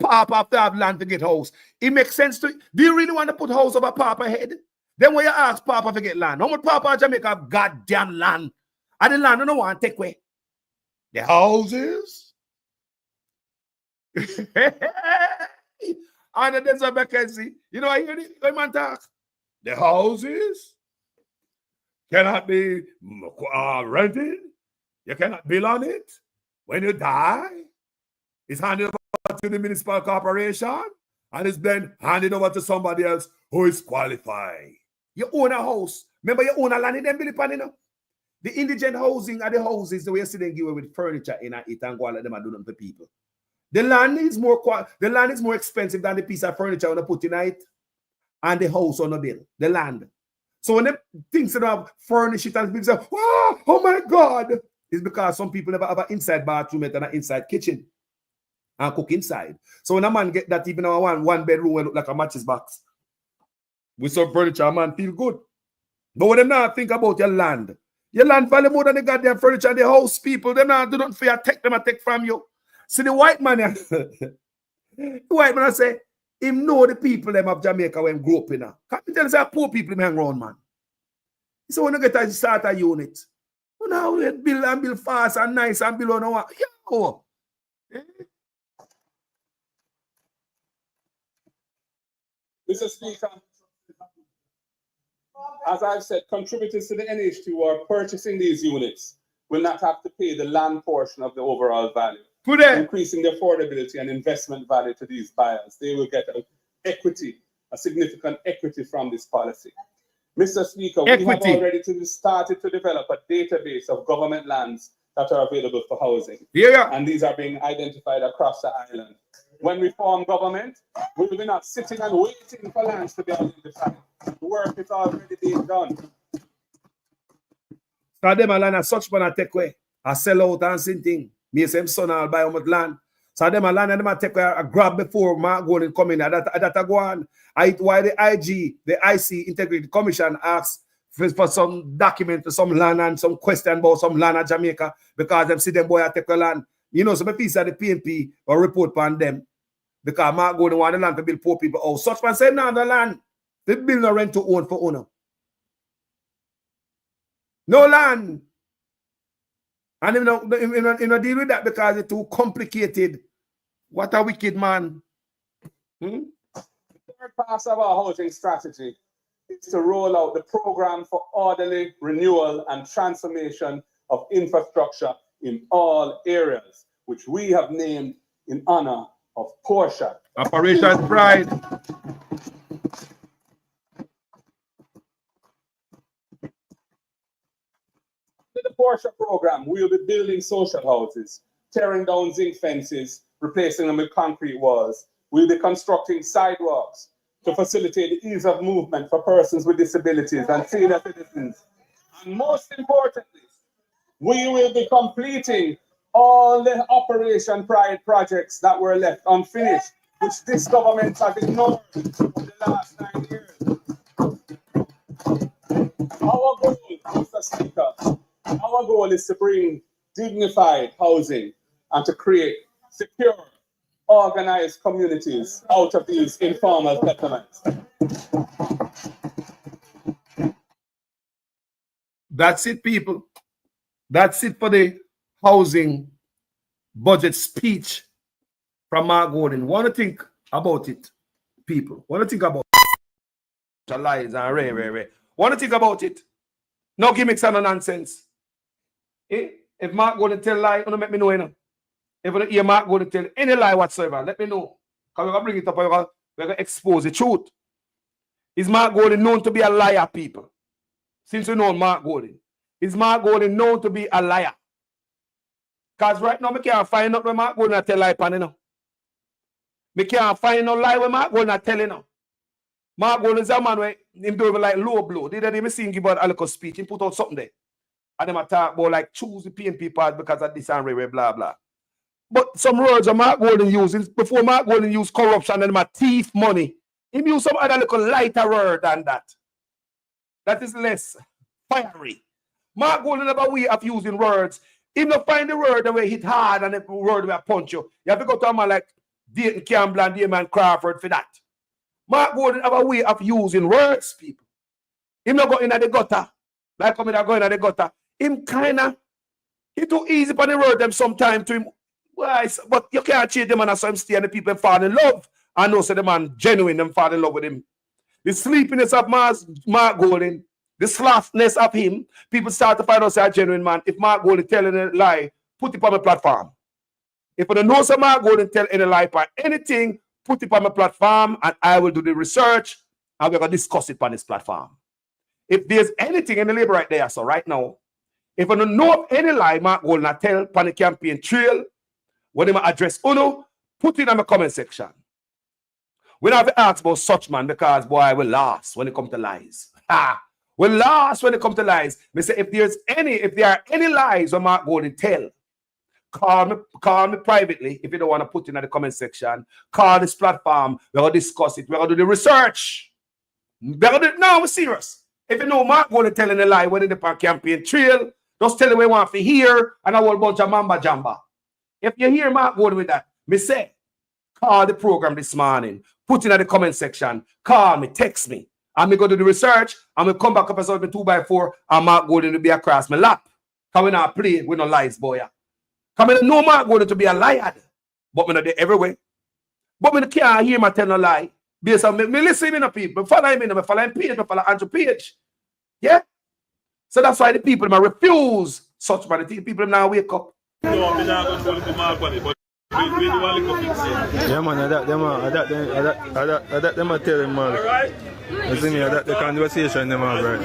have to have land to get house. It makes sense to. Do you really want to put house over papa head? Then when you ask papa to get land, how much papa in Jamaica have goddamn land? And the land you don't want to take away. The houses. And there's a Mackenzie. You know, I hear the man talk. The houses cannot be rented. You cannot build on it. When you die, it's handed over to the municipal corporation and it's then handed over to somebody else who is qualified. You own a house. Remember, you own a land in them building, you know? The indigent housing are the houses the way you see them give away with furniture in it and go and let them do them for people. The land is more expensive than the piece of furniture when they put in it and the house on the bill. The land. So when they think of furnish it and people say, oh my God, it's because some people never have an inside bathroom and an inside kitchen and cook inside. So when a man get that even on one bedroom will look like a mattress box with some furniture, a man feel good. But when they not think about your land value more than the goddamn furniture and the house, people. They not do not fear take them and take from you. See the white man, the white man say, him know the people them of Jamaica when grow up in now. Can't you tell us how poor people him hang around, man? So when you get a start a unit, you know, we build fast and nice and build on one. Yo. Mr. Speaker, as I've said, contributors to the NH2 who are purchasing these units will not have to pay the land portion of the overall value, increasing the affordability and investment value to these buyers. They will get a significant equity from this policy. Mr. Speaker, we have already started to develop a database of government lands that are available for housing. And these are being identified across the island. When we form government, we will be not sitting and waiting for lands to be identified. The work is already being done. So them a land as such man a take away. A sell out and same thing. Me and some son I'll buy how much land. So them a land and them a take away a grab before Mark Golden come in. That go on. Why the IC Integrity Commission asks for some document for some land and some question about some land at Jamaica because them see them boy a take away land. You know, some piece of the PNP or report on them because Mark Golden want the land to build poor people. Oh, such man say no, the land. They build no rent to own for owner. No land. And you know, deal with that because it's too complicated. What a wicked man. The third part of our housing strategy is to roll out the program for orderly renewal and transformation of infrastructure in all areas, which we have named in honor of Portia. Operation Pride. In the Portia program, we will be building social houses, tearing down zinc fences, replacing them with concrete walls. We'll be constructing sidewalks to facilitate the ease of movement for persons with disabilities and senior citizens. And most importantly, we will be completing all the Operation Pride projects that were left unfinished, which this government has ignored over the last 9 years. Our goal, Mr. Speaker, our goal is to bring dignified housing and to create secure, organized communities out of these informal settlements. That's it, people. That's it for the housing budget speech from Mark Gordon. Want to think about it, people. Want to think about it. Lies and rare. Want to think about it. No gimmicks and no nonsense. If Mark Gordon tell lie, don't make me know. If you hear Mark Gordon tell any lie whatsoever, let me know. Because we're going to bring it up and we're going to expose the truth. Is Mark Gordon known to be a liar, people? Since we know Mark Gordon. Is Mark Gordon known to be a liar? Because right now, I can't find out where Mark Gordon tell lie pan, you know. I can't find no lie where Mark Gordon tell, you know. Mark Gordon is a man where him do like low blow. Did they see him give out a speech? He put out something there. And them talk about like choose the PNP part because of this and blah, blah. But some words Mark Gordon used, before Mark Gordon used corruption and my thief money, he used some other little lighter word than that. That is less fiery. Mark Gordon have a way of using words. He don't find the word that way hit hard and the word where punch you. You have to go to a man like Dayton Campbell and Damon Crawford for that. Mark Gordon have a way of using words, people. He not go in the gutter. Like coming and going in the gutter. Him kinda, he too easy for the word them sometime to him. Well, but you can't change them and so him stay and the people fall in love. I know so the man genuine them fall in love with him. The sleepiness of Mark Gordon, the sloughness of him, people start to find out say a genuine man. If Mark Gordon telling a lie, put it on my platform. If you don't know some Mark Gordon tell any lie or anything, put it on my platform and I will do the research and we're going to discuss it on this platform. If there's anything in the Labourite there, so right now, If you don't know of any lie, Mark will not tell on the campaign trail, when they address Uno, put it in the comment section. We don't have to ask about such man because boy, we lost when it comes to lies. We lost when it comes to lies. Me say if there are any lies on Mark Golden tell, call me privately if you don't want to put it in the comment section. Call this platform. We're gonna discuss it. We're gonna do the research. No, we're serious. If you know Mark Golden telling a lie when in the campaign trail, just tell him we want to hear and a whole bunch of mamba jamba. If you hear Mark Golden with that, me say, call the program this morning. Put it in the comment section. Call me, text me. I'm going to do the research. I'm going to come back up as a 2x4 and Mark Golden to be across my lap. Because we not play with no lies, boy. Because I know Mark Golden to be a liar. But I'm not there everywhere. But I can't hear me tell no lie. Based on me listening to people. I follow him, I follow him page, I follow Andrew Page. Yeah? So that's why the people refuse such man. The people now wake up. No, I'm not going to Mark on it, but we do want to fix it. Yeah, man, them are telling man. Alright? You see me, the conversation them are right.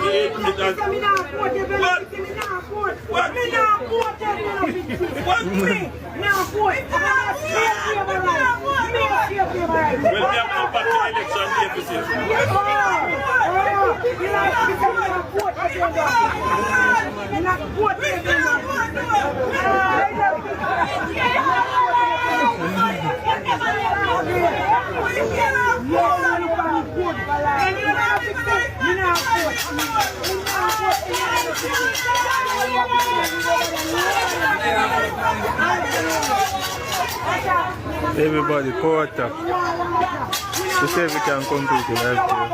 Everybody, power tap. To see if we can compete in healthcare.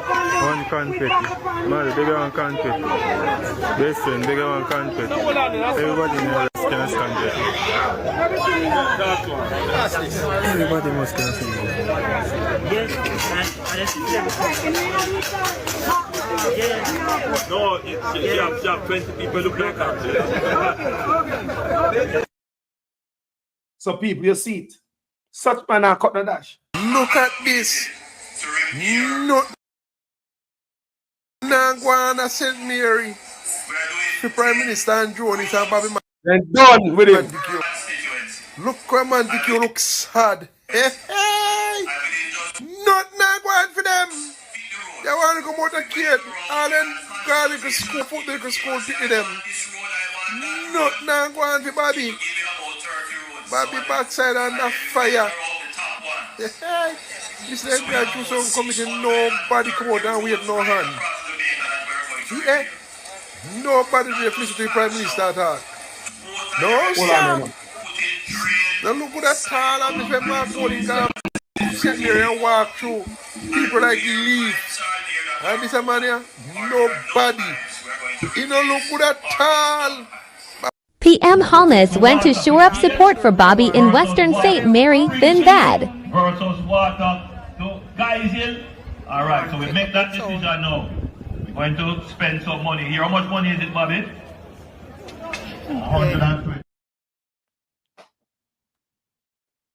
One confetti. Man, bigger one confetti. Best friend, bigger one confetti. Everybody in the can confetti. Everybody must can No, you have 20 people look like that. So people, you see it. Such man are cut the dash. Look at this. No. Nangwana St. Mary. The Prime Minister and Jones and Bobby Man. They're done with him. Look where Mandikio looks sad. Hey, hey. Not Nangwan for them. They want to come out of kid. All them garlic school, football school, pick them. Not Nangwan for Bobby. Bobby backside under fire. Hey, this is like some committee, nobody come out and wave no hand. Yeah, nobody will listen to the Prime Minister at all. No, sir. Now look at that tall and if I'm not going to sit there and walk through people like Thieves. And this man here, nobody. You know, look at that tall. PM Holness went to shore up support for Bobby in Western St. Mary, then bad. Versus water to Guys Hill. Alright, so we make that decision now. We're going to spend some money here. How much money is it, Bobby? 120.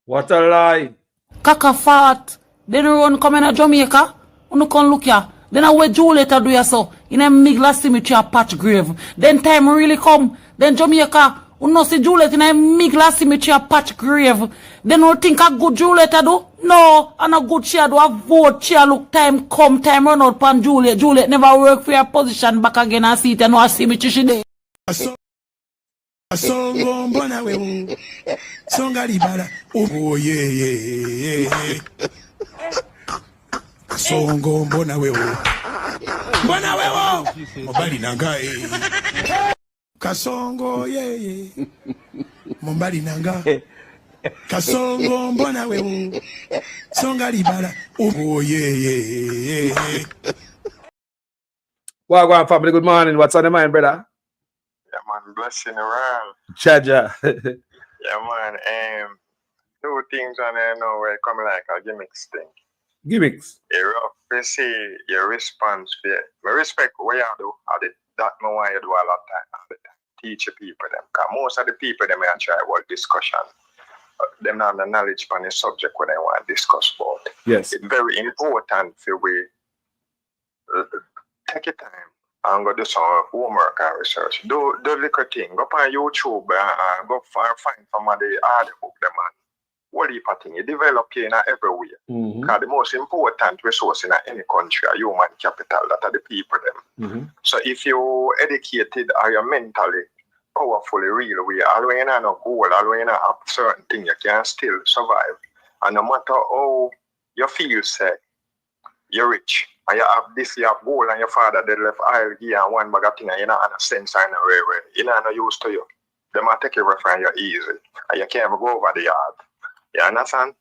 What a lie. Kaka fat. Then run come in Jamaica. You can look here. Then I wait Juliet do ya so. In a migla cemetery a patch grave. Then time really come. Then Jamaica, you know see Juliet in a migla cemetery a patch grave. Then you think a good Juliet do? No, and a good chair do a vote chair look time come time run out pan Juliet. Juliet never work for your position back again and see it and no a cemetery she dey. Songo mbona wewe songa libala oh yeah Songo mbona wewe mobali nanga Kasongo yeah mobali nanga Kasongo mbona wewe songa libala oh yeah Wagwan family, good morning. What's on the mind, brother? Yeah, man, blessing around. Chaja. Yeah, man. Two things on there now where coming like a gimmicks thing. Gimmicks. You see your response for it. I respect what you do. That I want you do a lot of time. Teach people them. Because most of the people them are try about discussion. Them not have the knowledge on the subject what they want to discuss about. Yes. It's very important for we take your time and go do some homework and research. Do little thing. Go on YouTube and go find some of the artwork them and what heap of thing. You develop here in everywhere. Because the most important resource in any country are human capital, that are the people them. So if you educated or you're mentally powerfully real way, although you have no goal, although you have certain thing, you can still survive. And no matter how you feel say you're rich and you have this, you have gold and your father they left oil here and one bag of thing and you don't have a sense in a way where you know no use to you. They might take you from you easy and you can't even go over the yard. You understand?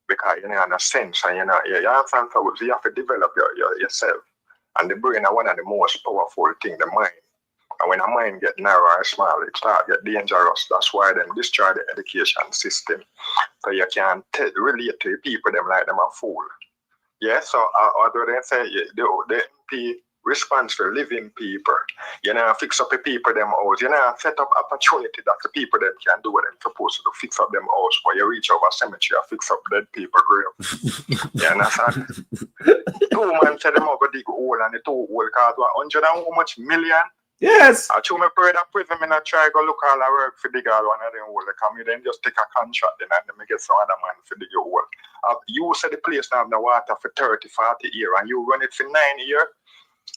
Because you know no sense and you understand, so you have to develop yourself. And the brain is one of the most powerful things, the mind. And when a mind get narrow or small, it start get dangerous. That's why them destroy the education system. So you can't relate to the people them like them a fool. Yeah, so although they say the MP responsible living people, you know, fix up the people them house, you know, set up opportunity that the people them can do what they're supposed to do, fix up them house, where you reach over cemetery and fix up dead people grave. You understand? 2 man said them over dig hole and the 2 hole cause 100 and how much million? Yes. I told my pray that prison and I try go look all the work for dig all one of them hole. They come then just take a contract then and then get some other man for dig your hole. You said the place now have the water for 30, 40 years and you run it for 9 years.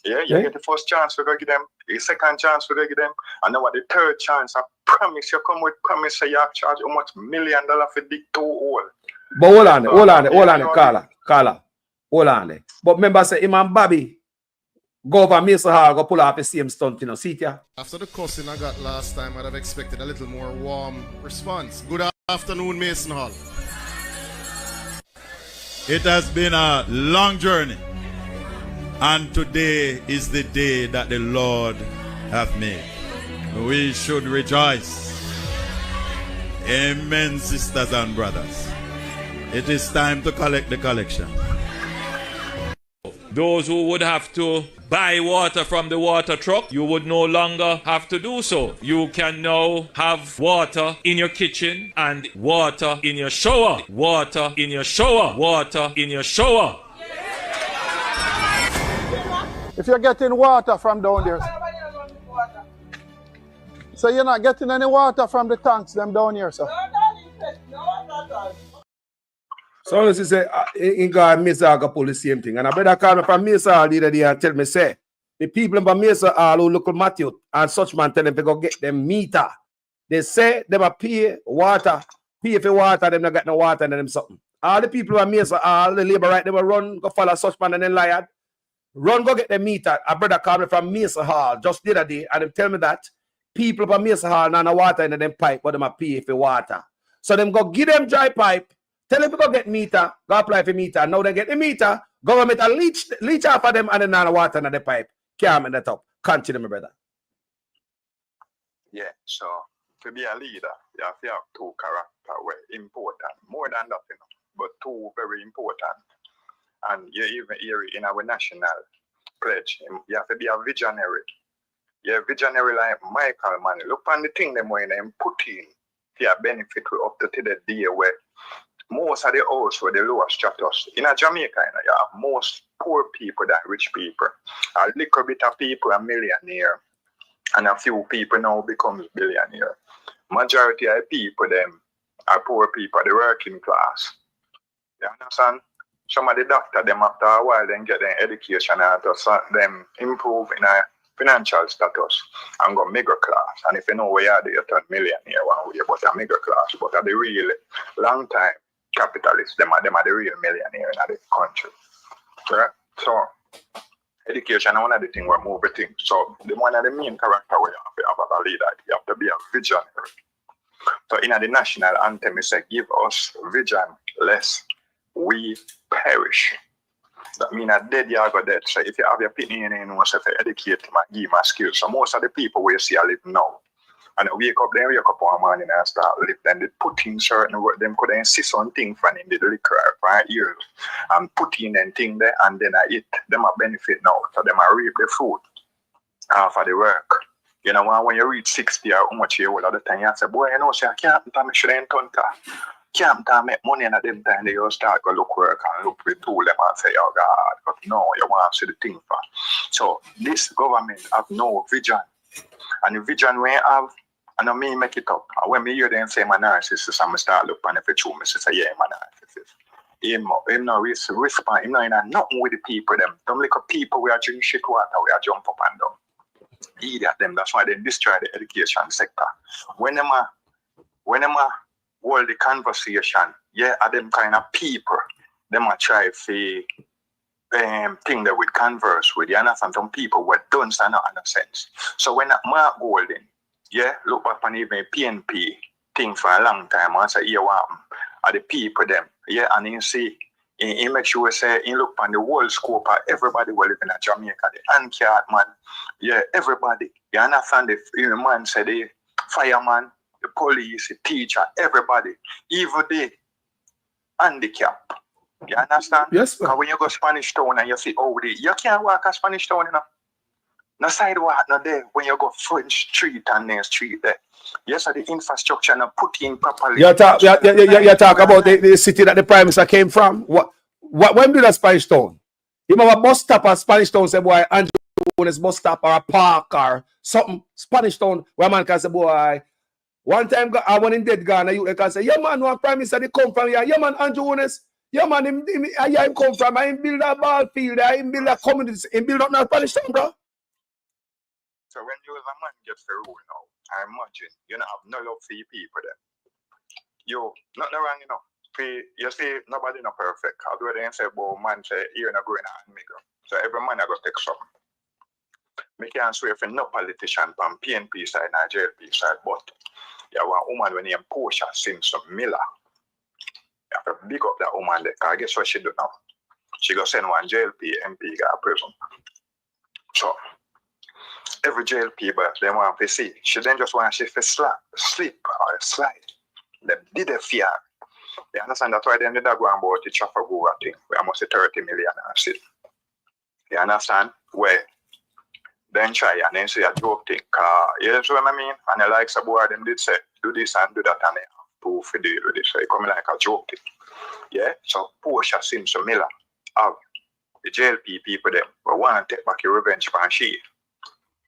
Yeah, you get the first chance we go give them, the second chance we go give them, and now the third chance I promise you come with promise say you have charge how much $1 million for dig 2 hole. But hold on, Carla. Hold on there. But remember say him and Bobby go over Mason Hall, go pull off the same stunt, you know, see ya? After the cussing I got last time, I'd have expected a little more warm response. Good afternoon, Mason Hall. It has been a long journey, and today is the day that the Lord hath made. We should rejoice. Amen, sisters and brothers. It is time to collect the collection. Those who would have to buy water from the water truck, you would no longer have to do so. You can now have water in your kitchen and water in your shower. Water in your shower. Water in your shower. If you're getting water from down there, so you're not getting any water from the tanks them down here, sir? So as you say, in God, Mesa go pull the same thing. And I better call me from Mesa the other day and tell me, say, the people from Mesa all who look at Matthew and such man tell them to go get them meter. They say them a pay for water, them not got no water and them something. All the people from Mesa, all the Labourites, they will run, go follow such man and then lie. Run, go get them meter. A brother called me from Mesa Hall just the other day and them tell me that people from Mesa Hall not no water in them pipe, but them a pay for water. So them go give them dry pipe. Tell them to go get meter, go apply for meter. Now they get the meter, government will leach off of them and then the water in the pipe. Calm in the top. Continue, my brother. Yeah, so to be a leader, you have to have 2 characters were important. More than that, you know, but 2 very important. And you even hear it in our national pledge. You have to be a visionary. You're a visionary like Michael, man. Look on the thing them when them put in for benefit up to the day where most of the house were the lowest status. In a Jamaica, you have most poor people than rich people. A little bit of people are millionaire, and a few people now become billionaire. Majority of people them are poor people, the working class. You understand? Some of the doctors, them after a while, then get their education and them improve in a financial status and go middle class. And if you know where you are, you turn millionaire one way, but a middle class, but at the real long time capitalists, them are the real millionaire in the country. Right? So education is one of the things we're moving things. So the one of the main character we have to have as a leader, you have to be a visionary. So in the national anthem, it says, give us vision, lest we perish. That means that dead you go dead. So if you have your opinion in yourself, if you educate him and give him a skill. So most of the people we see are live now. And they wake up one morning and start live. Then they put in certain work. Them could insist on things from in the liquor for years. And put in and thing there and then I eat. Them a benefit now. So them a reap the fruit for the work. You know, when you reach 60 or how much you old at the time, you say, boy, you know, so I can't make sure they ain't turn car. can't make money in them time. They just start go look work and look with tool them and say, oh God, but no, you want to see the thing for. So this government have no vision. And the vision we have, and I mean make it up. And when me hear them say I'm a narcissist, I'm start look and if it's true, I say, yeah, I'm a narcissist. Him no respond, him no in nothing with the people them. Them little people we are drink shit water, we are jump up and down. Idiot them, that's why they destroy the education sector. When them hold the conversation, yeah, are them kind of people, them a try to thing that we converse with, you understand? Some people were don't stand out in a sense. So when Mark Golden, yeah, look back on even PNP thing for a long time, and say, yeah, what are the people them, yeah, and you see, he make sure say, he look on the whole scope of everybody who live in Jamaica, the Ankiat man, yeah, everybody, you understand? The man said the fireman, the police, the teacher, everybody, even the handicap. You understand? Yes, sir. Because when you go Spanish Town and you see, you can't walk a Spanish Town, you know. No sidewalk, no there. When you go French Street and then street there. Yes, the infrastructure not put in properly. You talk about the city that the Prime Minister came from. When did a Spanish Town? You have a bus stop at Spanish Town, say, boy, Andrew Jones bus stop or a park or something. Spanish Town, where man can say, boy, one time I went in dead Ghana, you can say, yeah, man, one Prime Minister, they come from here. Yeah, man, Andrew Jones. Yeah, man, him come from. I build a ball field. I build a community. He build up now Spanish Town, bro. So when you as a man gets the rule now, I imagine you don't have no love for your people then. You, nothing wrong, you know. You see, nobody not perfect. I'll do it and say, well, man, say, you're not going to me. So every man I go take something. I can't swear for no politician from PNP side and JLP side, but you have a woman when named Portia Simpson Miller. You have to big up that woman there. I guess what she do now. She go send one JLP MP to prison. So every JLP but they want to see. She then just want to sleep or slide. They did a fear. You understand? That's why they ended up going about the Trafalgar thing. We almost 30 million and shit. You understand? Where then try and then say a joke thing. You know what I mean? And the likes of boy them did say do this and do that and they have to for deal with this. So it come like a joke thing. Yeah? So Portia Simpson Miller have the JLP people them but want to take back your revenge from she.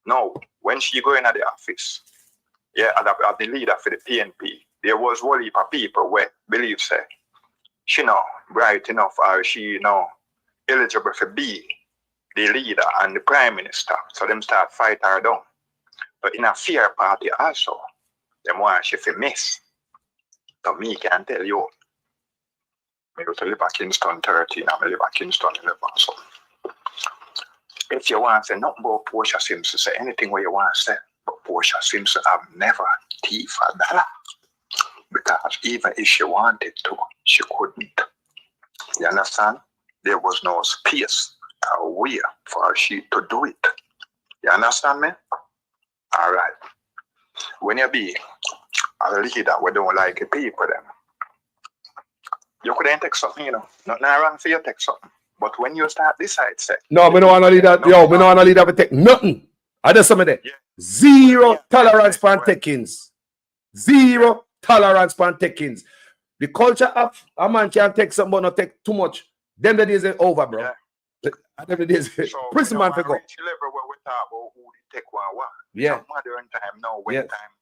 No, when she go in at the office, yeah, as the leader for the PNP, there was one heap of people where believe say she know bright enough or she know eligible for be the leader and the prime minister. So them start fight her down. But in a fair party also, them want she for miss. So me can tell you, I go to live at Kingston 13 and I live at Kingston 11. So if you want to say nothing about Portia Simpson, say anything what you want to say, but Portia Simpson have never thief a dollar. Because even if she wanted to, she couldn't. You understand? There was no space or way for she to do it. You understand me? All right. When you be a leader we don't like the people, then you couldn't take something, you know. Nothing wrong for you to take something. But when you start this side, say, no, we don't want to lead that. Yo, we don't want to lead that. We take nothing. I just some of that. Yeah. Zero tolerance for takings. Zero tolerance for takings. The culture of a man can take something but not take too much. Then the days are over, bro. Yeah. Then the days prison man for go. Level where we talk about who they take one. Yeah. So modern time now, when time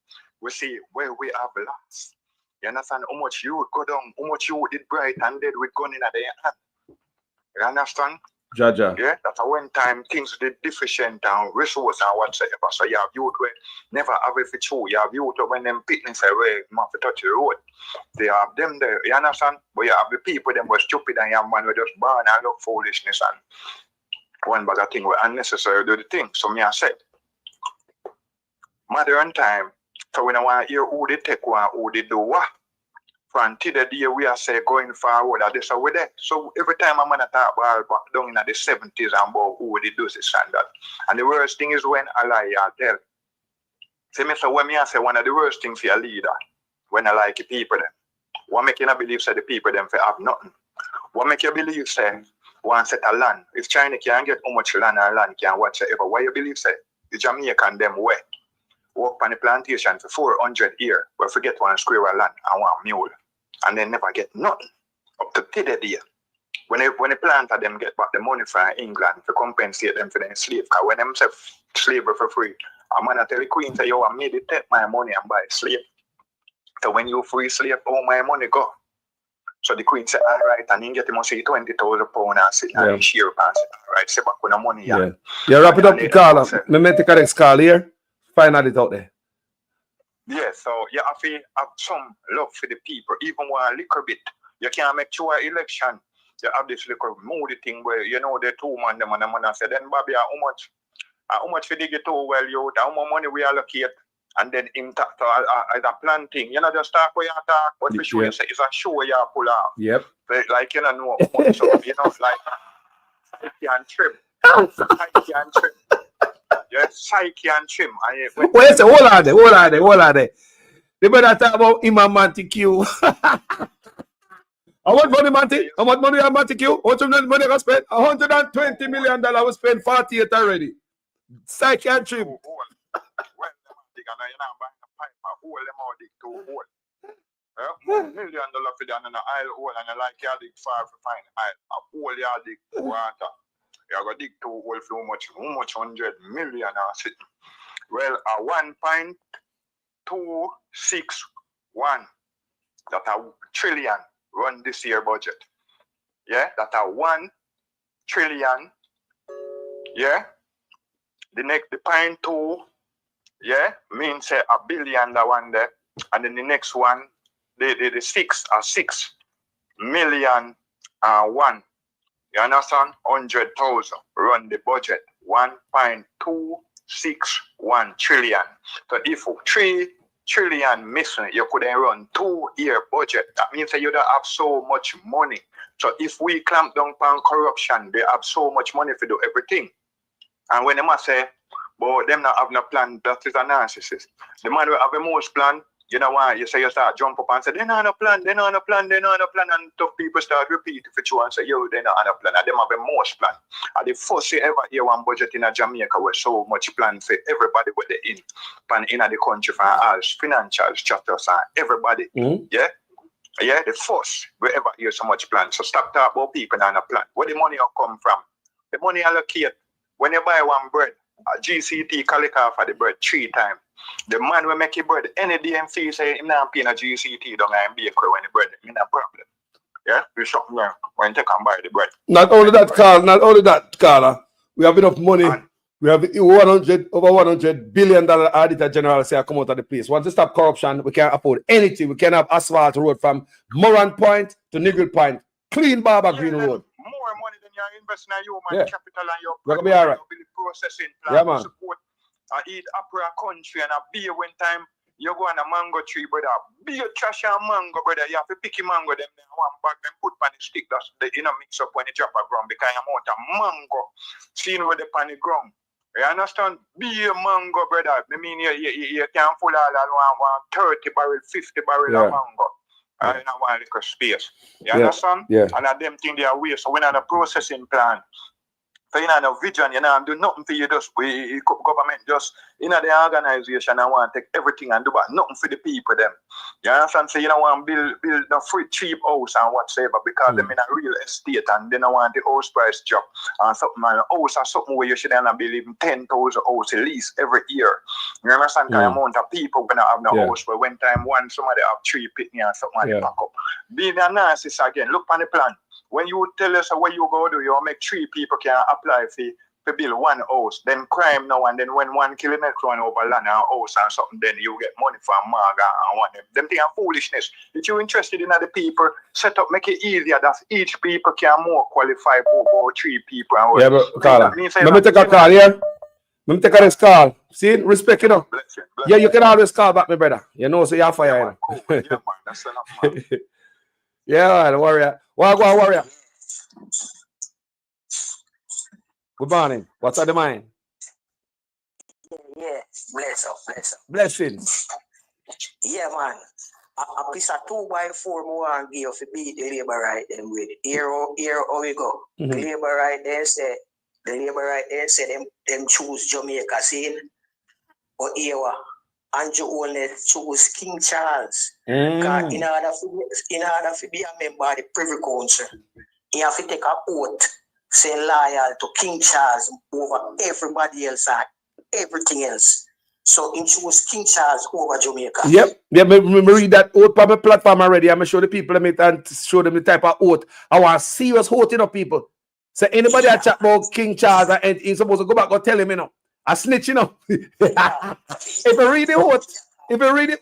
we see where we have lost. You understand how much you would go down, how much you would did bright and dead with gun in their hand. You understand? Jaja. Yeah, that's a one time things did deficient and resource and whatsoever. So you have youth where never have it for true. You have youth when them picnics say where you have to touch the road. They have them there, you understand? But you have the people them were stupid and you have man who just born and look foolishness and one bag of thing were unnecessary do the thing. So me I said modern time, so when I want to hear who they take one, who they do what. From the day we are say going forward, this is with that. So every time I'm gonna talk about down in the 70s and about who they do this and that. And the worst thing is when I lie, I tell. See me so when me I say one of the worst things for a leader, when I like the people them. What make you not believe say the people them for have nothing? What make you believe say one set of land? If China can't get how much land and land can whatsoever, why you believe say the Jamaican them way? Work on the plantation for 400 years, but forget one square of land and one mule. and they never get nothing up to today. When the planter them get back the money from England to compensate them for their slave, because when them say slavery for free, I'm gonna tell the queen say, yo, I made it take my money and buy a slave. So when you free slave, all my money go. So the queen said, all right, and then get him say £20,000 and sit and share pass it. All right, say back with the money. Yeah. Wrap it up, Carla. Me make the correct call here. Find out it out there. Yeah, so you have to have some love for the people, even one little bit. You can't make sure election. You have this little moody thing where you know the two man them and the man say, then Bobby, how much for dig it too well, you, how much money we allocate, and then in as a plan thing. You know, just talk where you talk, but for sure you say it's a show you pull out. Yep. Like you know how much, so, you know, like psyche and trim. Psyche and trim. Yes, psyche and trim. Wait, say, hold on there. They better talk about Q. How much money, Manti? How much money have Manti Q? How much money I spent? $120 million was spent 48 already. Psychiatry. Well, dig and you know buying a pipe, a hole them out dig 2 hole. $1 million for down in the aisle hole and you like you dig far to find aisle. A hole you dig water. You go dig 2 hole for how much 100 million are sitting. Well, a 1.261. That a trillion run this year budget. Yeah, that a 1 trillion. Yeah. The next, the .2, yeah, means $1 billion that one there. And then the next one, the 6 million 1. You understand? 100,000 run the budget. 1.261 trillion. So if 3 trillion missing, you couldn't run 2-year budget. That means that you don't have so much money. So if we clamp down on corruption, they have so much money to do everything. And when they must say, but them not have no plan, that is a narcissist. The man who have the most plan, you know why? You say you start jump up and say, they not have no plan, and tough people start repeat if you and say, yo, they not have no plan, and them have the most plan. And the first you ever hear one budget in Jamaica with so much plan for everybody with the plan in the country for all financial chapters and everybody. Yeah? Yeah, the first we ever hear so much plan. So stop talking about people and a plan. Where the money will come from? The money allocate. When you buy one bread, a GCT collect off of the bread 3 times. The man will make your bread any day and fee say him not paying a GCT down in bakery when the bread, no problem. Yeah, you shop there when you can buy the bread. Not only that, Carla, we have enough money. We have over $100 billion auditor general say I come out of the place. Once to stop corruption, we can't afford anything. We can have asphalt road from Moran Point to Niggle Point. Clean Barber Green Road. More money than you're investing in human capital and your product, be all right. Processing plant to support eat opera country and a beer when time you go on a mango tree, brother. Beer trash and mango, brother. You have to pick a mango them then one bag them put on the stick that's the mix up when you drop a ground because you want a mango seen with the pan the ground. You understand? Beer mango, brother. I mean you can full all 30 barrel, 50 barrel of mango. And in one little space. You understand? Yeah. And them thing they are waste. So when on a processing plant, so you know vision, you know, do nothing for you just government just the organization and want to take everything and do but nothing for the people them. You understand? So you don't want to build no free cheap house and whatsoever because them in a real estate and they don't want the house price drop and something and house or something where you should not be living 10,000 house at least every year. You understand? The amount of people gonna have no house where when time one somebody have 3 pitney and something and pack up. Being a narcissist again, look on the plan. When you tell us what you go do, you make 3 people can apply for build 1 house. Then crime now and then when 1 kill the next one over land and house and something, then you get money from Marga and one of them. Things are foolishness. If you're interested in the people, set up, make it easier that each people can more qualify for 3 people. And yeah, but Carla, let me take a call here. Let me take a call. See, respect, you know. Bless you. You can always call back, my brother. You know, so you're fire. Man. That's enough, man. Yeah, warrior. Warrior. Good morning. What's on the mind? Yeah, bless up. Blessings. Yeah, man. A piece of 2x4 more and give to beat the Labourite them with. Here how we go. The Labourite they say them choose Jamaica scene. But here Andrew Holness chose King Charles. Because in order to be a member of the Privy Council, you have to take an oath saying loyal to King Charles over everybody else and everything else. So he chose King Charles over Jamaica. Yep. Yeah, me read that oath on my platform already. I'm going to show the people and show them the type of oath. I want serious oath, people. So anybody that chat about King Charles and he's supposed to go back and tell him, I snitch, If you read the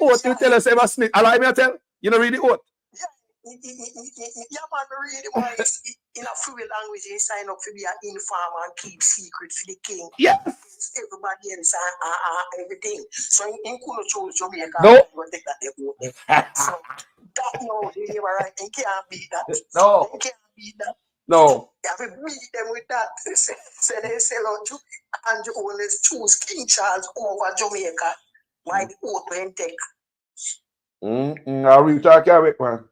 oath, you tell us if I snitch. Allow me to tell you, read the oath. Yeah, man, read it, man. In a free language, you sign up to be an informer and keep secret for the king. Yeah. Everybody else and everything. So in couldn't choose Jamaica. No. Take that so that no, you were right. You can't beat that. No. You can't beat that. No. You have to beat them with that. So they sell out and you always choose King Charles over Jamaica. Why the oath when take? I'll read talk about man.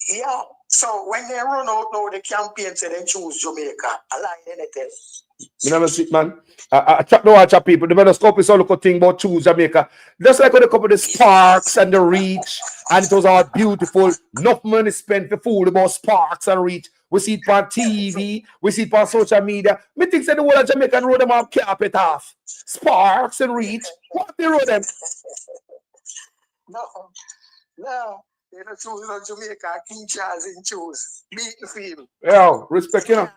Yeah. So when they run out now, the campaign say they choose Jamaica. I like anything. You never see, man. I chat no watch people. The better scope is all look thing about choose Jamaica. Just like when they come with the sparks and the reach, and it was all beautiful. Enough money spent for food about sparks and reach. We see it on TV, we see it on social media. Me think that the whole of Jamaican road them have carpet off. Sparks and reach. What they road them? No. They don't choose on Jamaica. King Charles in choose. Beat the field. Yo, respect, They can't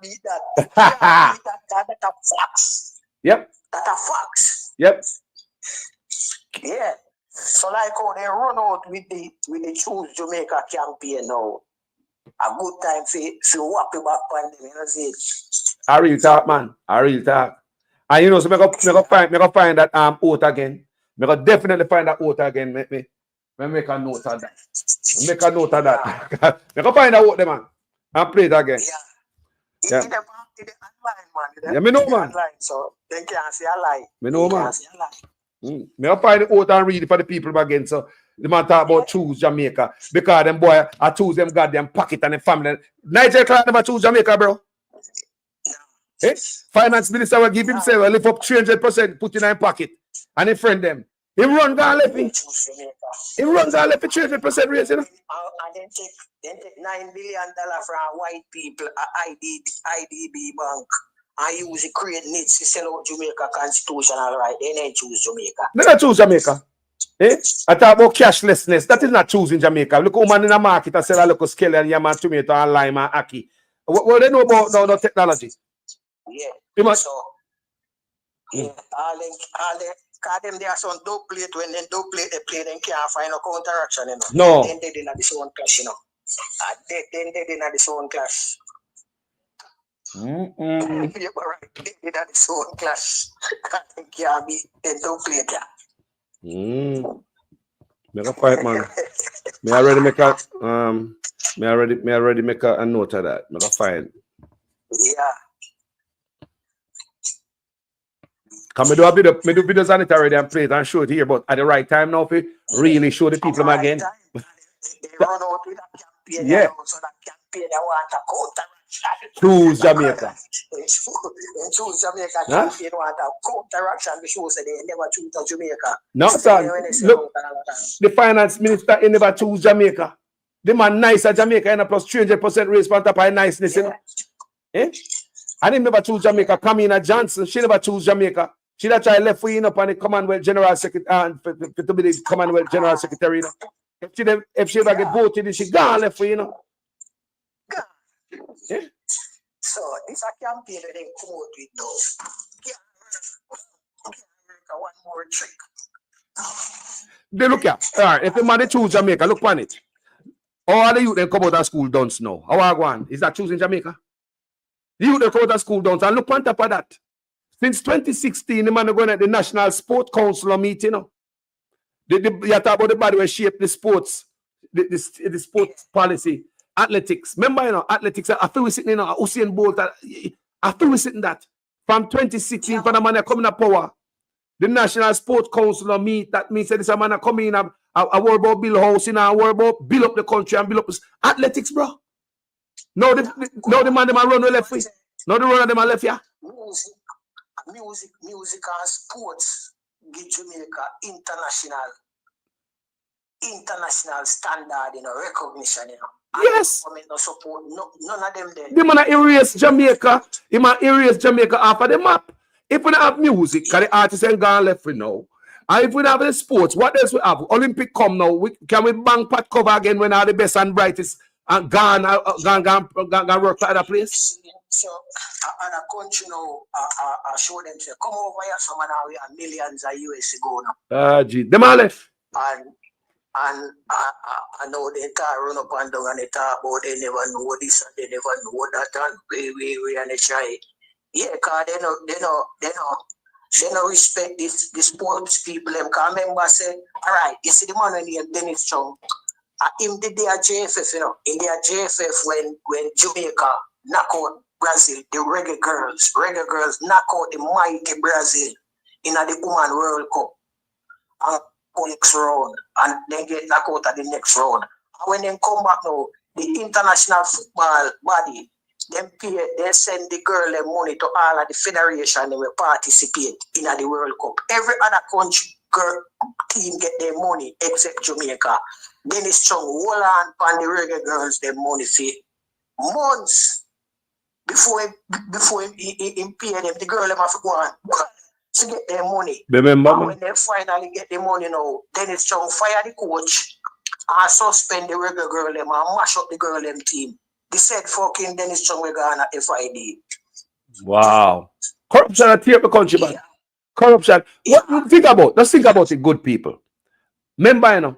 beat that. They can't beat that. That's a fox. Yep. That's a fox. Yep. Yeah. So like how they run out with the choose Jamaica campaign now. A good time for whap you back on them, see it. I really talk, man. I really talk. And so me go find that oath again. Me go definitely find that oath again. Make a note of that. Make a note of that. Me go find that oath, man. And play it again. Yeah. In the online, man. Yeah, me know, man. Online, so they can't see a lie. Me know, man. Me go find the oath and read it for the people again. So the man talk about choose Jamaica because them boy I choose them goddamn pocket and them family. Nigel Clark never choose Jamaica, bro. Eh? Finance minister will give himself a lift up 300%, put in pocket, and he friend them. He run down left me. He runs down left 300% raise, And then take $9 billion from white people, IDB bank. I use it create needs to sell out Jamaica constitutional right. They don't choose Jamaica. They don't choose Jamaica. Eh? I talk about cashlessness. That is not choosing Jamaica. Look, woman in the market and sell a little scale and yam and tomato and lime and ackee. What they know about no technology? Yeah. So, all them they are some dope plate when they dope plate they play, they can't find no counteraction. No. Then they didn't have this one clash, Then they didn't have this one clash. Yeah, but right. They didn't have this one clash. They can't be they dope plate there. Make a fight, man. May I already make a note of that. Make a fight. Yeah. Can me do videos on it already and play it and show it here, but at the right time now, if really show the people again. They run out with that campaign. Yeah. So that campaign they want a counteraction. Choose Jamaica. Choose Jamaica campaign want a counteraction. The show say they never choose Jamaica. No, son. Look, the finance minister he never choose Jamaica. The man nice at Jamaica and plus 300% raise on top of niceness, Eh? And him never choose Jamaica. Kamina Johnson, she never choose Jamaica. She that try left wing up on the Commonwealth General Secretary to be the Commonwealth General Secretary. If she ever get voted, she gone left wing, Yeah. So this a campaign that they come out with now. One more trick. They look here. All right, if the man they choose Jamaica, look on it. All the youth they come out of school don't know. How I go on? Is that choosing Jamaica? The youth they come out of school don't. And look on top of that. Since 2016, the man are going at the National Sport Council meeting. You talk about the body where shape the sports, the sports policy, athletics. Remember, athletics. I feel we sitting in Usain Bolt. I feel we sitting that from 2016 for the man coming up power. The National Sport Council meet. That means that this man coming in. I worry about build housing. I worry about build up the country and build up athletics, bro. No, the man them run the left way. No, the runner them left, yeah. Music and sports give Jamaica international standard, recognition, Yes. Government no support, none of them there. They might erase Jamaica. They might erase Jamaica off of the map. If we don't have music, because the artists ain't gone left for now. And if we don't have the sports, what else we have? Olympic come now. Can we bang Pat cover again when all the best and brightest and gone work for other place? So, other country now, show them, say, come over here, some of now we have millions of US ago now. Gee, them all left. And I know they run up and down and they talk about they never know this and they never know that and we and they try. Yeah, because they no respect this sports people. Them can remember say, all right, you see the man named Dennis Chung. Him did their JFF, in their JFF when Jamaica knock out Brazil, the reggae girls knock out the mighty Brazil in the Women's World Cup. And next round, and then get knocked out at the next round. And when they come back now, the international football body, they send the girl their money to all of the federation they will participate in the World Cup. Every other country team get their money except Jamaica. Dennis Chung hold on the reggae girls their money for months before he pay them. The girl them have to go on to get their money. Remember, and when they finally get the money now, Dennis Chung fire the coach and suspend the reggae girl them and mash up the girl them team. They said fucking Dennis Chung we gonna FID. Wow. Corruption at the country, man. Corruption. What you think about? Let's think about it, good people. Remember,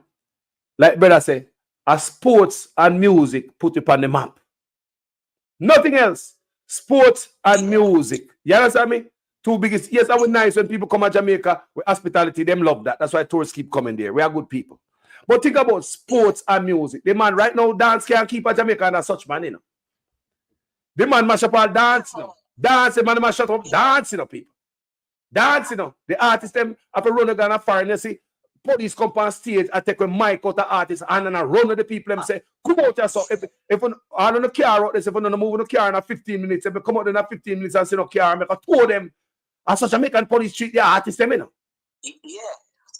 like brother say, a sports and music put it on the map. Nothing else. Sports and music. You understand me? Two biggest. Yes, I would nice when people come to Jamaica with hospitality. Them love that. That's why tourists keep coming there. We are good people. But think about sports and music. The man right now dance can't keep a Jamaica and such man, The man mash up all dance now. Dance, the man mash up dancing up people. Dancing now. The artists them have to run a gun a foreign, you see. Police come on stage and take a mic out the artists and then run to the people and say, come out here, so if I don't know car out there, if I don't move in the car in 15 minutes, if I come out in 15 minutes and see no car, I make a tour them. And such Jamaican police treat the artists them, Yeah.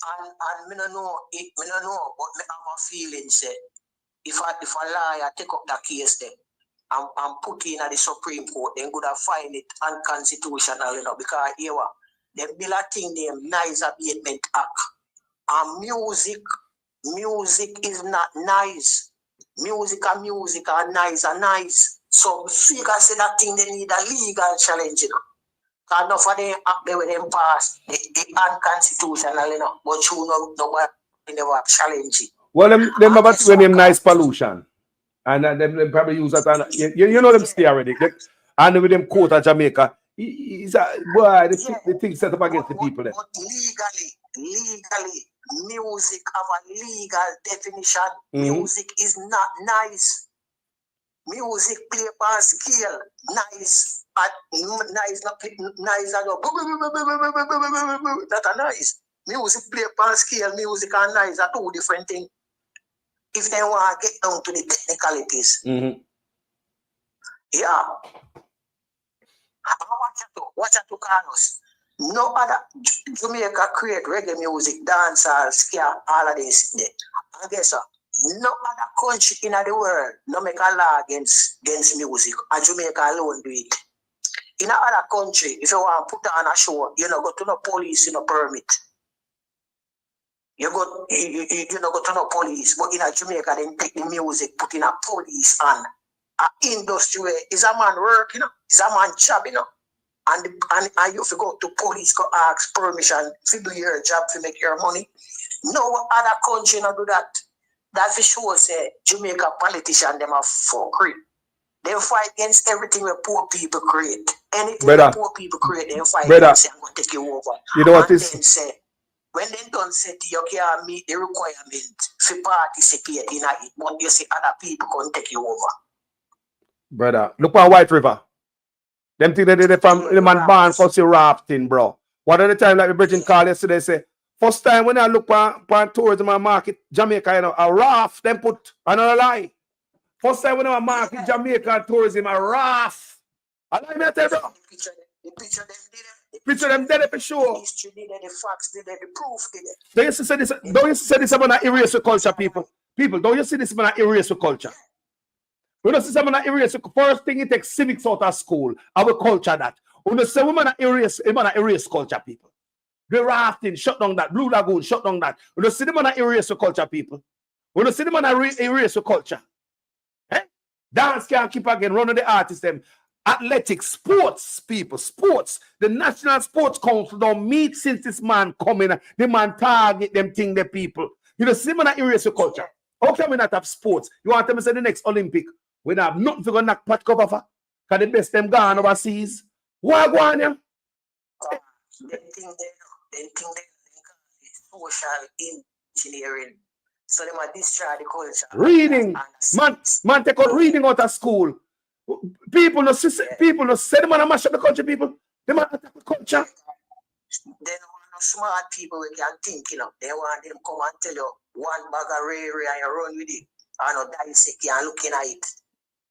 And me no know, but me have a feeling say if a lawyer take up that case then and put in at the Supreme Court, then could have find it unconstitutional, because here them bill a thing them Nice Abatement Act. And music is not nice. Music are nice. So figure say that thing they need a legal challenge, Because enough of them act there with them pass the unconstitutional, but you nobody never challenge it. Well, them about when them nice pollution. And them probably use that. And, you know them stay already. And with them quote of Jamaica, the thing set up against the people there. But legally, music have a legal definition. Music is not nice. Music play on scale, nice. Nice at that are nice. Music play on scale, music and nice are two different things. If they want to get down to the technicalities. Yeah. Watch out to Carlos. No other Jamaica create reggae music, dancehall, ska, all of this. And guess what? No other country in the world no make a law against music. And Jamaica alone do it. In another country, if you want to put on a show, you go to no police, permit. You go to no police, but in Jamaica, they take the music, put in a police and an industry where is a man work, is a man job, And you have to go to police, go ask permission to do your job to make your money. No other country not do that. That for sure say Jamaica politicians them are fuckery. They fight against everything that poor people create. Anything that poor people create, they fight against it and go take you over. You know what and is? Then say, when they don't say you can't meet the requirement to participate in it, but you see other people can take you over. Brother, look at White River. Them thing they did from the man born for the rafting, bro. What are the time like the Virgin call yesterday say, first time when I look for tourism and market Jamaica, a raft, them put another lie. First time when I market Jamaica tourism, a raft. I like that, bro. The picture them did Picture them dead for sure. History did it, the facts did it, the proof did it. Don't you say this? Don't you say this about erase culture, people? People, don't you see this about erase culture? We don't see someone that erase. First thing, it takes civics out of school. Our culture that. We don't say women erase culture, people. The rafting, shut down that. Blue Lagoon, shut down that. We don't see them on erase culture, people. We don't see them on erase culture. Eh? Dance can't keep again. Run of the artists, them. Athletics, sports, people, sports. The National Sports Council don't meet since this man coming. The man target them thing, the people. You know, see them on erase culture. How can we not have sports? You want them to say the next Olympic? We don't have nothing to go knock pot cover for. Because the best them gone overseas. Why go on here? They think they social engineering. So they might destroy the culture. Reading. Man take out reading out of school. People no say them man mash up the country, people. They man attack the culture. They don't want no smart people who can think, you know. They want them come and tell you one bag of rare and you run with it. And no dissect you and looking at it.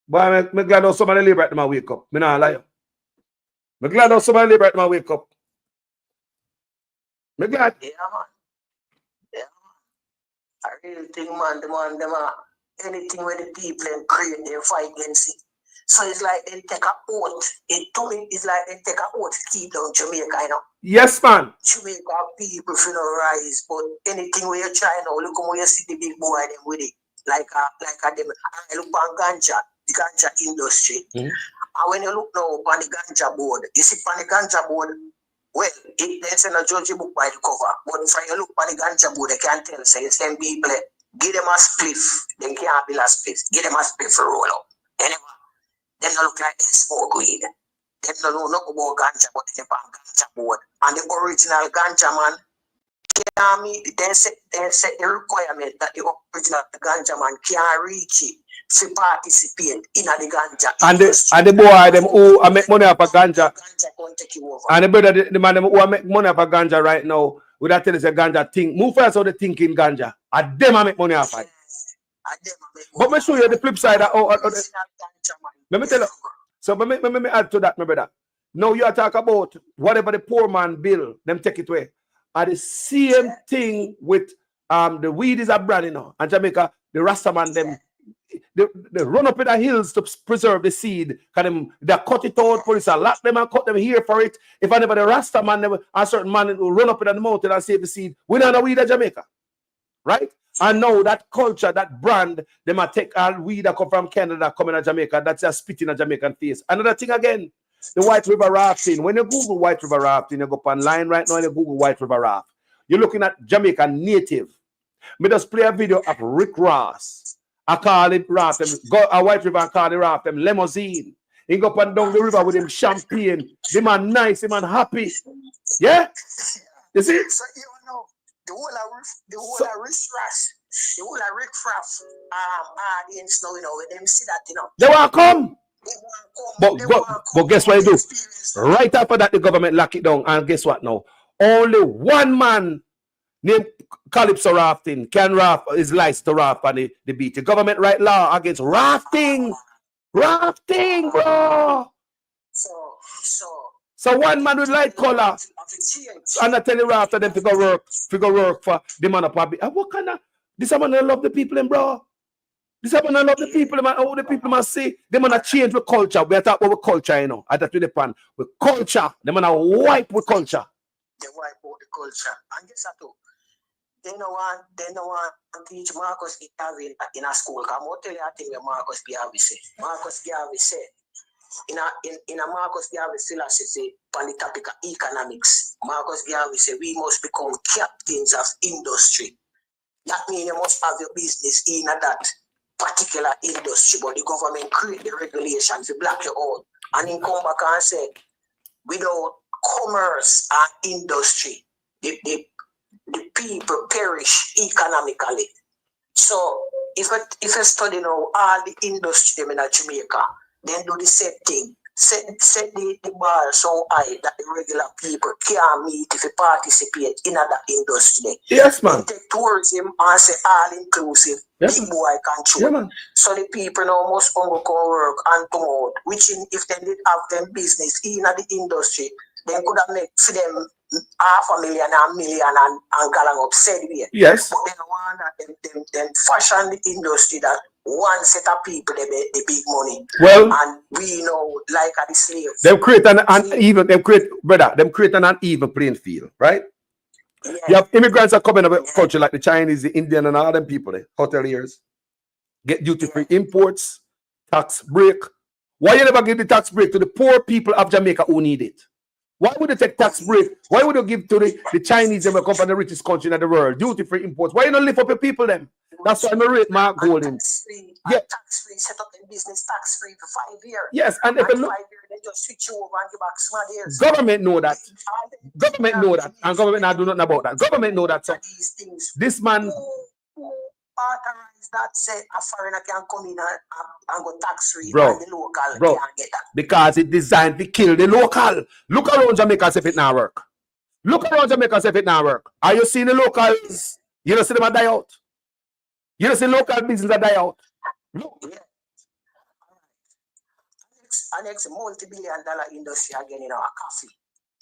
Boy, I'm glad how somebody live right now wake up. I'm not lie. I'm glad how somebody live right now wake up. I'm glad. Yeah, man. Yeah, man. I really think, man, them are anything where the people and create, they fight against it. So it's like they take a oath. To me, it's like they take a oath to keep down Jamaica, you know. Yes, man. Jamaica people feel no rise, but anything where you try now, look how you see the big boy them with it. Like them. I look on ganja, the ganja industry. And when you look now on the ganja board, you see on the ganja board, well, they send a judge book by the cover. But if you look on the ganja board, they can't tell, say, it's them people, give them a spliff, they can't build a spliff. Give them a spliff for roll up. Anyway, they don't look like they smoke weed. They don't know nothing about ganja, but they on ganja board. And the original ganja man, they set the requirement that the original ganja man can't reach it to participate in the ganja. And the boy them who I make money off of ganja. And the brother, the man them who I make money off of ganja right now, would that tell us a ganja thing? Move first how they think in ganja. And them I make money off of it. But me show you the flip side. Let me tell you. So let me add to that, my brother. Now you are talking about whatever the poor man bill, them take it away. And the same thing with the weed is a brand, you know. And Jamaica, the Rastaman, them they run up in the hills to preserve the seed. They cut it out, police a lock them and cut them here for it. If anybody Rastaman, a certain man will run up in the mountain and save the seed. We don't know weed in Jamaica. Right? And now that culture, that brand, they might take all weed that come from Canada, coming to Jamaica, that's a spit in a Jamaican face. Another thing again, the White River rafting. When you Google White River rafting, you go up online right now and you Google White River raft. You're looking at Jamaican native. Me just play a video of Rick Ross. I call it raft. Go a White River and call the raft them limousine. He go up and down the river with him champagne. The man nice, the man happy. Yeah? You see? So you know, the whole of Rick Raff audience now, you know, when them see that, you know. They want to come. But guess what you do? Right after that, the government lock it down. And guess what now? Only one man named Calypso Rafting can raft, is licensed to raft on the beach. The government write law against rafting. Rafting, bro. So one man with light color and I tell you after them to go work for the man up. What kind of this man I love the people, bro? This man I love the people, man. All the people must say they man change with culture. We are talking about culture, you know. I that with the pan with culture. They man wipe with culture. They wipe out the culture. And guess what? They don't want to teach Marcus Garvey in a school. I'm going to tell you a thing that Marcus Garvey said. Marcus Garvey said, in a Marcus Garvey philosophy on the topic of economics, Marcus Garvey said we must become captains of industry. That means you must have your business in that particular industry, but the government create the regulation to block you out. And then come back and say, without commerce and industry, the people perish economically. So if you study now all the industry in Jamaica, then do the same thing. Set the bar so high that the regular people can't meet if you participate in that industry. Yes, man. Take tourism and say all inclusive. Yes, big boy control. Yeah, man. So the people now must come work and promote, which if they did have them business in the industry, they could have made for them $500,000 and $1 million and galang upset with. Yes. But they don't want that them fashion the industry that one set of people they make the big money. Well, and we know like at the slaves. Them create an uneven, them create an uneven playing field, right? Yeah. You have immigrants are coming up with culture like the Chinese, the Indian, and all them people, the hoteliers. Get duty-free imports, tax break. Why you never give the tax break to the poor people of Jamaica who need it? Why would you take tax break? Why would you give to the Chinese and come from the richest country in the world? Duty-free imports. Why you don't lift up your people then? That's why I rate Mark Golden. Yeah. Tax-free, set up the business tax-free for 5 years. Yes, and if you look, 5 years, they just switch you over and give back smart years. government know that. Government know that. And government not do nothing about that. Government know that. So this man... Who authorize that say a foreigner can come in and go tax-free Bro, and the local bro, can't get that. because it designed to kill the local. Look around Jamaica as if it not work. Look around Jamaica as if it not work. Are you seeing the locals? You don't see them die out. You don't see local business that die out. Look. Yeah. Next multi-billion-dollar industry again, you know,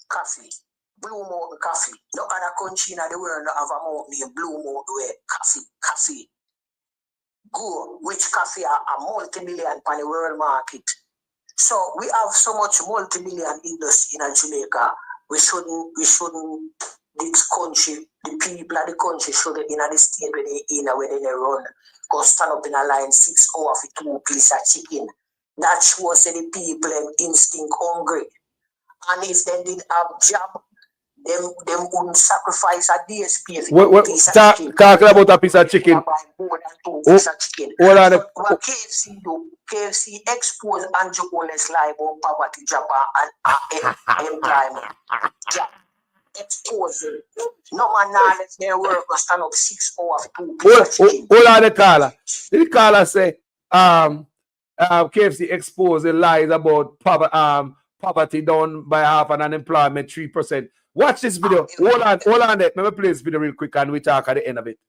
coffee. Blue Mountain coffee. No other country in the world no have a mountain named Blue Mountain where coffee. Go, which coffee are a multi-billion on the world market. So we have so much multi-billion industry in Jamaica. We shouldn't this country, the people of the country shouldn't in the state where they run. Go stand up in a line 6 hours for 2 pieces of chicken. That shows the people have instinct hungry. And if they didn't have job, them wouldn't sacrifice a DSP for a piece of chicken. Talking about a piece of chicken. What KFC do? KFC expose Andrew Oles lie about poverty, job and employment. Expose it. No man now let their work stand up 6 hours for 2 pieces of chicken. Hold on the caller. The caller say KFC expose the lies about poverty down by half and unemployment 3%. Watch this video. Hold on there. Let me play this video real quick and we talk at the end of it.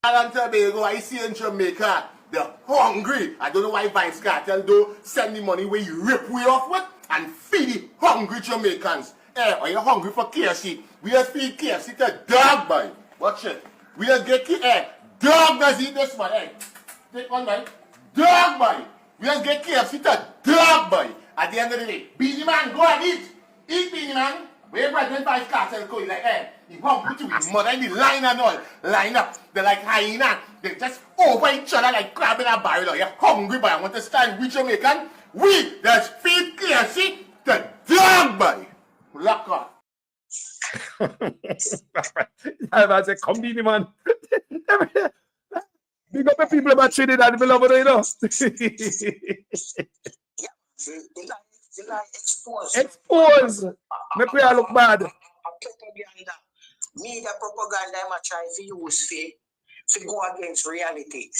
And Tobago, I see in Jamaica, they're hungry. I don't know why Vice Cartel do send the money where you rip we off with and feed the hungry Jamaicans. Are you hungry for KFC? We just feed KFC to dog boy. Watch it. We just get dog boys eat this one. Take one boy. Dog boy. We just get KFC to dog boy. At the end of the day, Beanie Man, go and eat. Eat, Beanie Man. Where Brethren Vice Cartel go, he's like, he won't put you with mother in the line and all. Line up. They're like hyena. They just over each other like crab in a barrel. You're hungry, but I want to stand with Jamaican. We just feed KFC to dog boy. Lock up. I say, come Beanie Man. Big up the people about Trinidad, beloved, you know. They like expose. Expose. Make we all look bad. Propaganda. Media propaganda I'm trying to use to go against reality.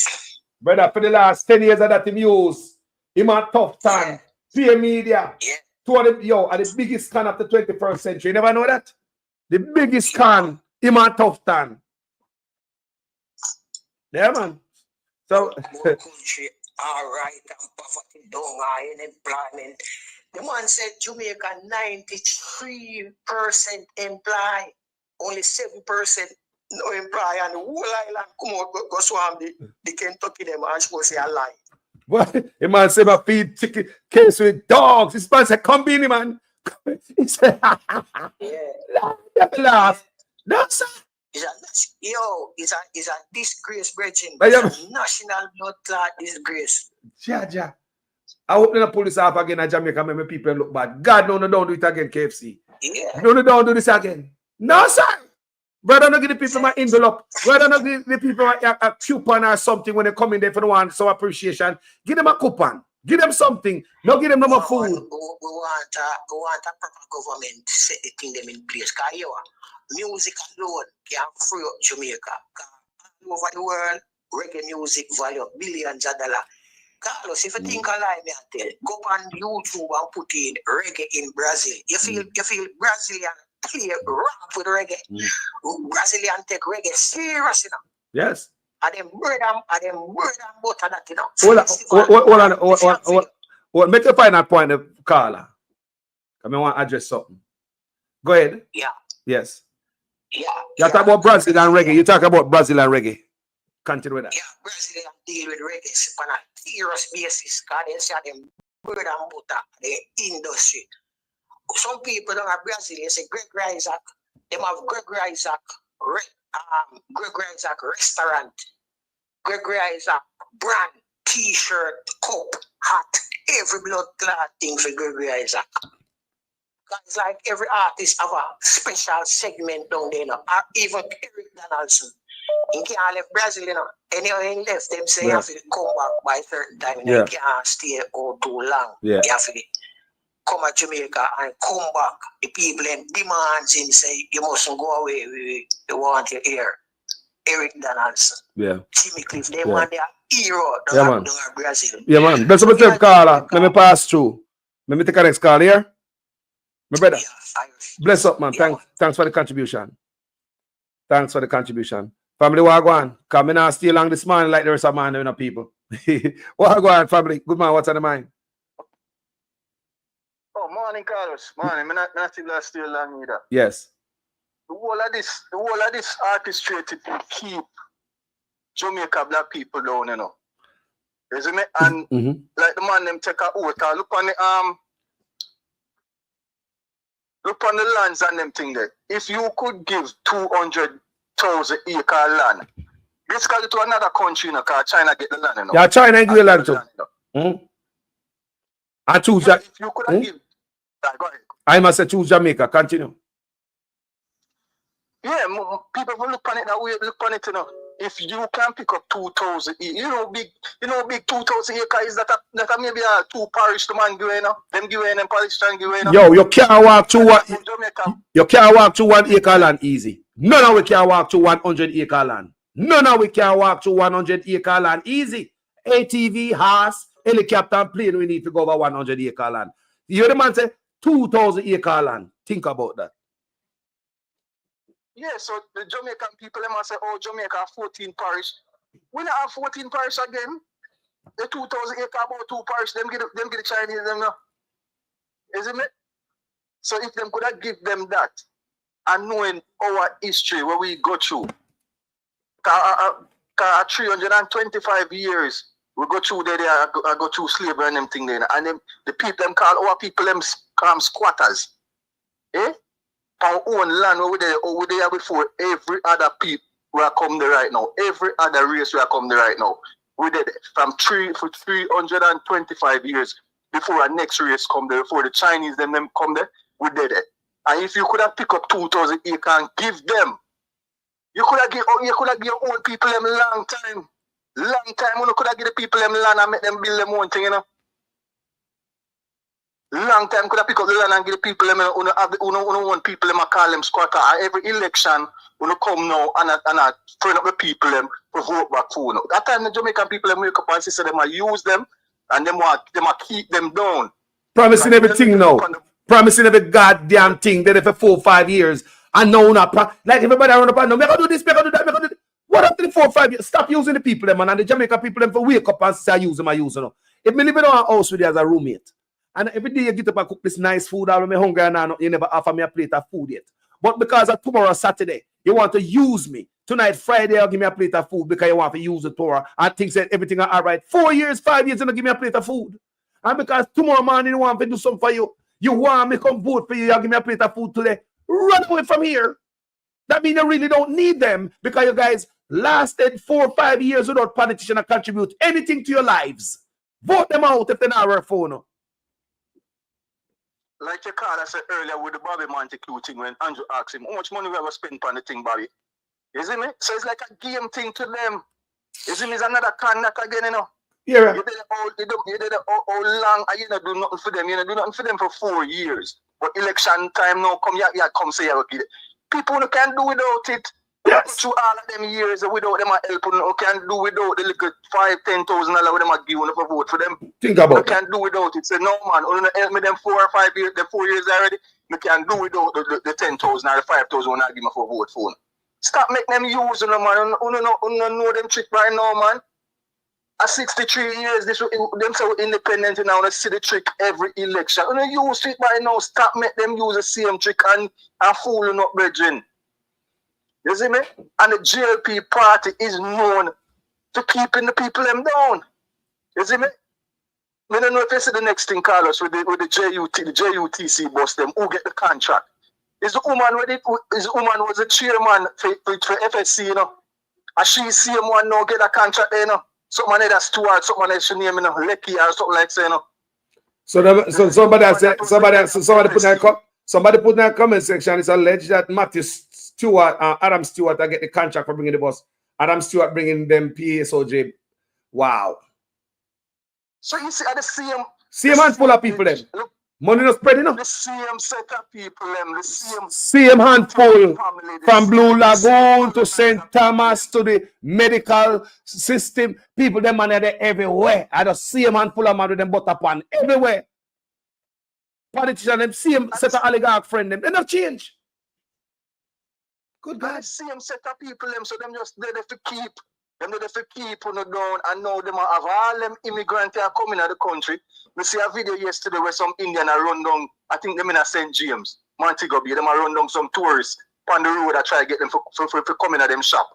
Brother, for the last 10 years of that him use, him a tough time. Peer media. Yeah. Two of them, are the biggest con of the 21st century. You never know that? The biggest con, him a tough time. Yeah, man. So country, all right, and poverty down, unemployment. The man said Jamaica 93% employ, only 7% no employ, and the whole island come out go swam the Kentucky them and supposed to say a lie. what? The man said my feed chicken case with dogs. This man said, come Beanie Man. He said, laugh. No, sir. It's a disgrace, Bridging. It's a national blood clot disgrace. Ja. I hope the police off again in Jamaica make my people look bad. God, no, don't do it again, KFC. Yeah. No, don't do this again. No, sir. Brother, not give the people my envelope. Brother, not give the people a coupon or something when they come in there for the want some appreciation. Give them a coupon. Give them something. Not give them no more food. We want a proper government to set the thing them in place. Because music alone can free up Jamaica. All over the world, reggae music value billions of dollars. Carlos, if you think a lie, me I tell, go on YouTube and put in reggae in Brazil. You feel Brazilian play rap with reggae. Brazilian take reggae serious, you know. Yes. And them bread and butter that, you know. Hold on. Make a final point, caller. I want to address something. Go ahead. Yeah. Yes. Yeah. You talk about Brazil and reggae. You talk about Brazil and reggae. Continue with that. Yeah, Brazil deal with reggae on a serious basis because they say them bread and butter, the industry. Some people don't have Brazil, they say Greg Isaac. They have Greg Isaac restaurant, Greg Isaac brand, t-shirt, cup, hat, every blood clot thing for Greg Isaac. It's like every artist have a special segment down there, you know. Or even Eric Donaldson. He can't leave Brazil, you know. Anyway, he left them say you have to come back by a certain time, you know. He can't stay out too long. You have to come to Jamaica and come back. The people and demands him say you mustn't go away. We want you here. Eric Donaldson. Jimmy Cliff, they want their hero down in Brazil. Yeah, man. Bless up yourself, caller. Let me pass through. Let me take a next call here. My brother. Bless up, man. Thanks for the contribution. Thanks for the contribution. Family, Wagwan. Come in and stay along this morning like there is a man, you know, people. Wagwan, family. Good man. What's on the mind? Oh, morning, Carlos. Morning. I'm not still long either. Yes. The whole of this orchestrated to keep Jamaica black people down, you know. Isn't it? And like the man them take a oath. Look on the lands and them thing there. If you could give 200,000 acre land, basically to another country, you know, because China get the land, you know. Yeah, China give the land too. I choose that. If you could give, go ahead. I must say choose Jamaica. Continue. Yeah, people will look on it that way. Look on it, you know. If you can pick up 2,000, big 2,000 acres that maybe a 2 parish to man give, you know. Them give them parish and give, you know. Yo, you can't walk through one. You can't walk through 1 acre land easy. None of we can walk through 100 acre land. None of we can walk through 100 acre land easy. ATV, horse, helicopter, and plane. We need to go over 100 acre land. You hear the man say 2,000 acre land. Think about that. Yeah, so the Jamaican people, they must say, oh, Jamaica have 14 parish. We not have 14 parish again. The 2,000 acre, about 2 parish, them get the Chinese, them now. Isn't it? So if them could have give them that, and knowing our history, where we go through, 325 years, we go through there, I go through slavery and them thing there. And them, the people, them call our people, them squatters. Eh? Our own land over there before every other people who are come there right now. Every other race who are come there right now. We did it from 325 years before our next race come there, before the Chinese them come there, we did it. And if you could have picked up 2,000 acres and give them, you could have give your own people them long time. Long time, you could have give the people them land and make them build them own thing, you know. Long time could have pick up the land and give the people them want people them call them squatter. Every election when you come now and turn up the people them to vote back for. That time the Jamaican people them wake up and say them use them and them keep them down. Promising like everything now. Promising every goddamn thing that for 4 or 5 years. And now not like everybody around the pan, no, me gonna do this, me gonna do that, me gonna do this. What after the 4 or 5 years? Stop using the people them, man. And the Jamaican people them for wake up and say I use them. If me live in our house with you as a roommate. And every day you get up and cook this nice food, all of me hungry and you never offer me a plate of food yet. But because of tomorrow Saturday, you want to use me. Tonight, Friday, I'll give me a plate of food because you want to use the Torah and think that everything is all right. 4 years, 5 years, you don't give me a plate of food. And because tomorrow morning you want to do something for you, you want me to come vote for you, you'll give me a plate of food today. Run away from here. That means you really don't need them because you guys lasted 4 or 5 years without politicians to contribute anything to your lives. Vote them out if they're not work for you. Like your call I said earlier with the Bobby Montague thing when Andrew asked him, how much money we ever spent on the thing, Bobby? You see me? So it's like a game thing to them. You see me? It's another connect again, you know. Yeah. You did it all long and you don't do nothing for them. You don't do nothing for them for 4 years. But election time now come, come say you give it. People who can't do without it. Yes. Through all of them years without them help, you can't do without the little $5,000-$10,000 with them give you for vote for them. Think about you can't do without it. Say no man, you help me them 4 or 5 years, the 4 years already. You can't do without the 10,000 or the 5,000 when I give me for vote for them. Stop making them use them, man. You know them trick right now, man. At 63 years, them so independent now, they see the trick every election. When you use it by now, stop make them use the same trick and fooling up brethren. You see me? And the GLP party is known to keeping the people them down. You see me? I don't know if you see the next thing, Carlos, with the JUTC boss them, who get the contract. Is the woman was the chairman for FSC, you know. And she see him one now get a contract there, you know. Someone that's Stuart, someone else should name, you know, Lecky or something like that, you know. So somebody put in that comment section, it's alleged that Adam Stewart, I get the contract for bringing the bus. Adam Stewart bringing them PSOJ. Wow. So you see, at the same handful of people then. Money not spreading up. The same set of people them, the same handful from Blue Lagoon to St. Thomas to the medical system. People them money there everywhere. I just same handful of money with them butt upon everywhere. Politicians them same set of oligarch friend them. They not change. Good God. The same set of people them, so them just there to keep. Them there to keep on the down, and now them have all them immigrants are coming out of the country. We see a video yesterday where some Indian are run down, I think them in a St. James, Montego Bay, them are run down some tourists on the road that try to get them for coming at them shop.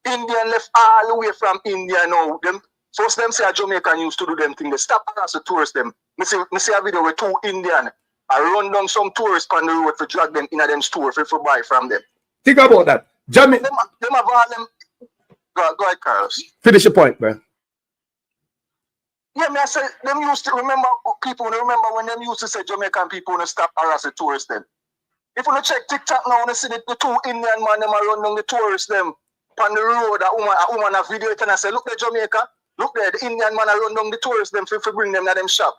Indian left all the way from India now. Them first them say a Jamaican used to do them thing. They stop and ask the tourists them. Me see a video where 2 Indian are run down some tourists on the road to drag them in a them store for buy from them. Think about that. Jamaica. Them have all them. Go ahead, Carlos. Finish your point, man. Yeah, I said them used to remember when them used to say Jamaican people want to stop harassing tourists them. If you check TikTok now, you see the 2 Indian man them are run down the tourists them on the road. A woman a video it and I say, look there Jamaica, look there, the Indian man are run down the tourists them for bring them to them shop.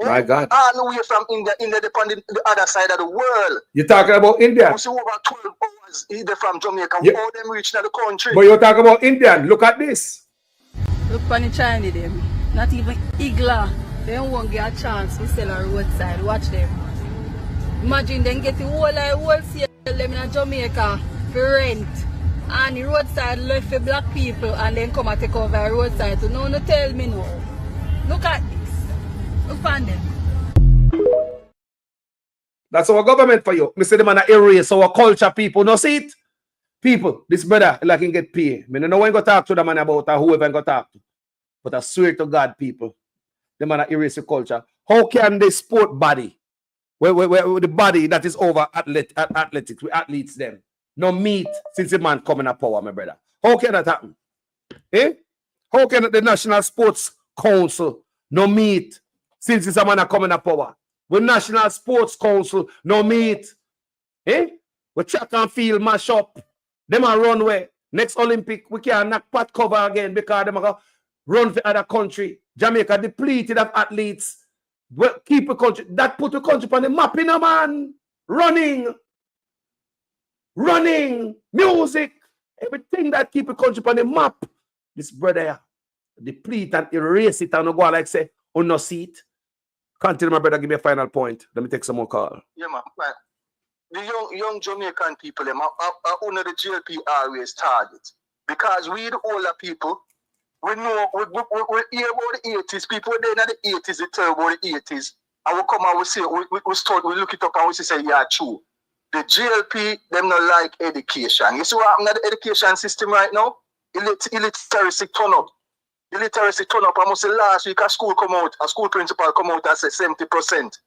My God. All the way from India on the other side of the world. You're talking about India. You see over 12 hours either from Jamaica, Yeah. all them reach to the country. But you're talking about Indian. Look at this. Look on the Chinese them. Not even Igla. They won't get a chance to sell on roadside. Watch them. Imagine them get the wholesale them in Jamaica for rent. And the roadside left for black people and then come and take over the roadside. So no tell me no. Look at this. Look on them. That's our government for you. Me say them and erase our culture, people. No see it? People, this brother, like can get paid. I don't know when go talk to the man about or whoever go talk to. But I swear to God, people, the man erase the culture. How can the sport body, where the body that is over athletics, with athletes them, no meet since the man coming up power, my brother? How can that happen? Eh? How can the National Sports Council no meet since it's a man coming up power? With National Sports Council no meet. Eh? With track and field mash up. Them a runway. Next Olympic, we can't knock pot cover again because them are run for other country. Jamaica depleted of athletes. Well, keep a country. That put the country on the map in a man. Running. Music. Everything that keep a country on the map. This brother deplete and erase it and go on like say, on no seat. Continue, my brother, give me a final point. Let me take some more call. Yeah, man. The young Jamaican people, them are under the GLP always target. Because we the older people, we know, we hear about the 80s. People were there in the 80s, they tell about the 80s. And we come and we say, we look it up and we say, yeah, true. The GLP, them not like education. You see what happened to the education system right now? Illiteracy turn up. Illiteracy turn up. I must say last week a school principal come out and say 70%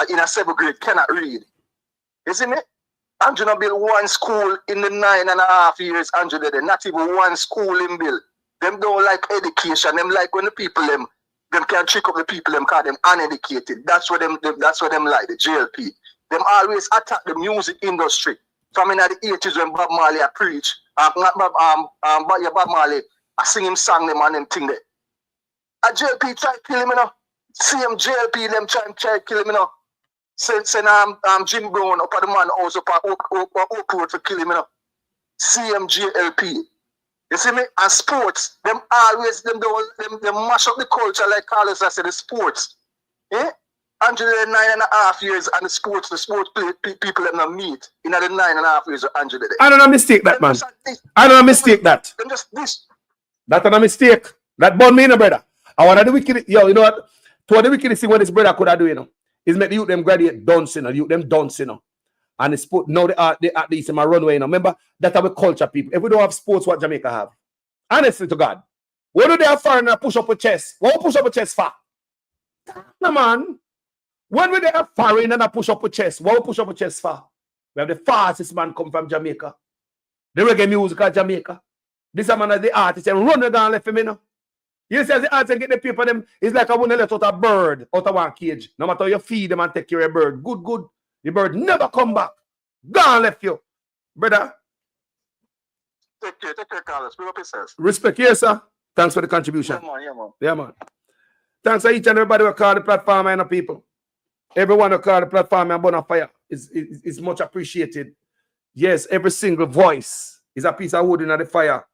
in a 7th grade cannot read. You see me? Andrew not build one school in the 9.5 years Andrew did. Not even one school in build. Them don't like education. Them like when the people them can trick up the people them call them uneducated. That's what them like, the GLP. Them always attack the music industry. From in the 80s when Bob Marley a preach, Bob Marley I sing him song them and them thing there. A JLP try to kill him, you know. Same JLP them try to kill him, you know. Send Jim Brown up at the man house up at Oak Road to kill him, you know. Same JLP. You see me? And sports, them always them mash up the culture like Carlos I said, the sports. Eh? 109.5 years and the sports people them not meet in the 9.5 years of 100. I don't mistake that, man. I don't mistake that. Them just this. That's not a mistake. That born me, no brother. I want to do wicked. Yo, you know what? To the wickedest thing what this brother could have do, you know, is make the youth them graduate dunce, you know, the youth them dunce, you know. And it's put now they at least in my runway, you know. Remember that our culture, people. If we don't have sports, what Jamaica have? Honestly to God. What do they have foreigner push up a chest? What push up a chest for? No man. When we have foreigner push up a chest, what push up a chest for? We have the fastest man come from Jamaica. The reggae music of Jamaica. This man is the artist and run down left him, you know. You see, as the artist and get the people them, it's like I want to let out a bird out of one cage. No matter how you feed them and take care of a bird. Good. The bird never come back. Gone left you. Brother. Take care, Carlos. Big up yourself. Respect, yes, sir. Thanks for the contribution. Yeah, man. Thanks to each and everybody who call the platform and the people. Everyone who call the platform and burn a fire is much appreciated. Yes, every single voice is a piece of wood in the fire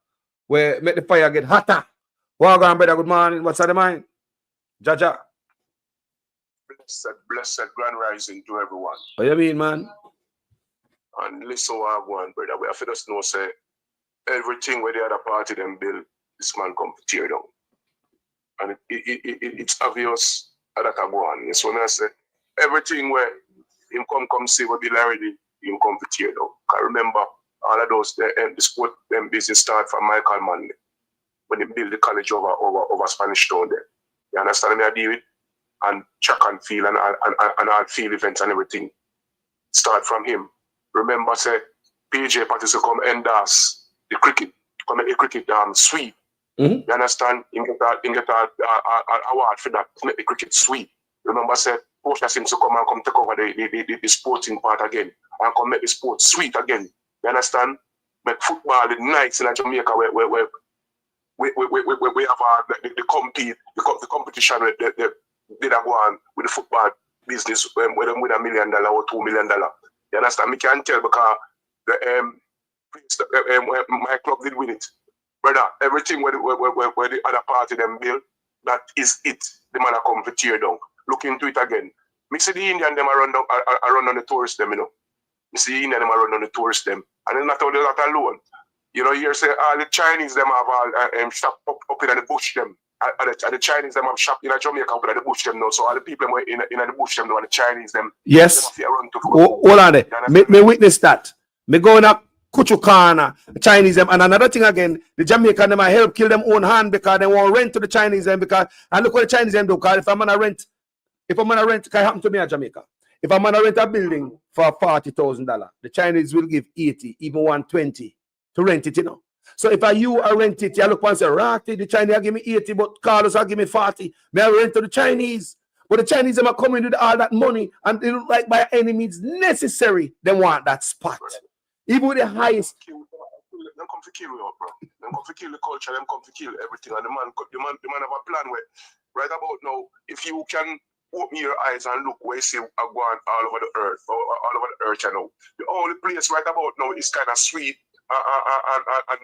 where make the fire get hotter. Well on, brother. Good morning. What's on the mind? Jaja. Blessed grand rising to everyone. What you mean, man? And listen what I want, brother. We have to just know, say, everything where the other party them build, this man come to tear down. And it's obvious that I go on. So when I say, everything where him come see what Bill already, him come to tear down. I remember all of those, the sport them business start from Michael Manley when he built the college over Spanish Town there. You understand me? I deal with? And track and field and all field events and everything start from him. Remember, say, PJ Pattis come endorse the cricket, come make the cricket sweet. You understand? He get an award for that, to make the cricket sweet. Remember, say, Portia seems to come and come take over the sporting part again and come make the sport sweet again. You understand? Make football nights in Jamaica where we have the competition with the did I go on with the football business with $1 million or $2 million. You understand? Me can't tell because my club did win it. Brother, everything where the other party them build, that is it. The man are come to tear down. Look into it again. Me see the Indian them run on the tourist them, you know. Me see the Indian them run on the tourist them. And then not only that alone. You know, you say all the Chinese them have all shop up in the bush them. And the Chinese them have shop in Jamaica up in the bush them now. So all the people them in the bush them now, and the Chinese them. Yes. Hold on there. Me witness that. Me going up Kuchukana, the Chinese them, and another thing again, the Jamaican them help kill them own hand because they won't rent to the Chinese them because and look what the Chinese them do. Because if I'm gonna rent, can happen to me at Jamaica. If I'm gonna rent a building for $40,000, the Chinese will give 80, even 120 to rent it, you know. So if you are rent it, you look and say, Ratty, the Chinese will give me 80, but Carlos will give me 40. May I rent to the Chinese? But the Chinese them are coming with all that money, and they look like by any means necessary, they want that spot. Even with the highest. Them come to kill you up, bro. Them come to kill the culture, them come to kill everything. And the man have a plan where, right about now, if you can open your eyes and look where you see are going all over the earth, you know. The only place right about now is kind of sweet and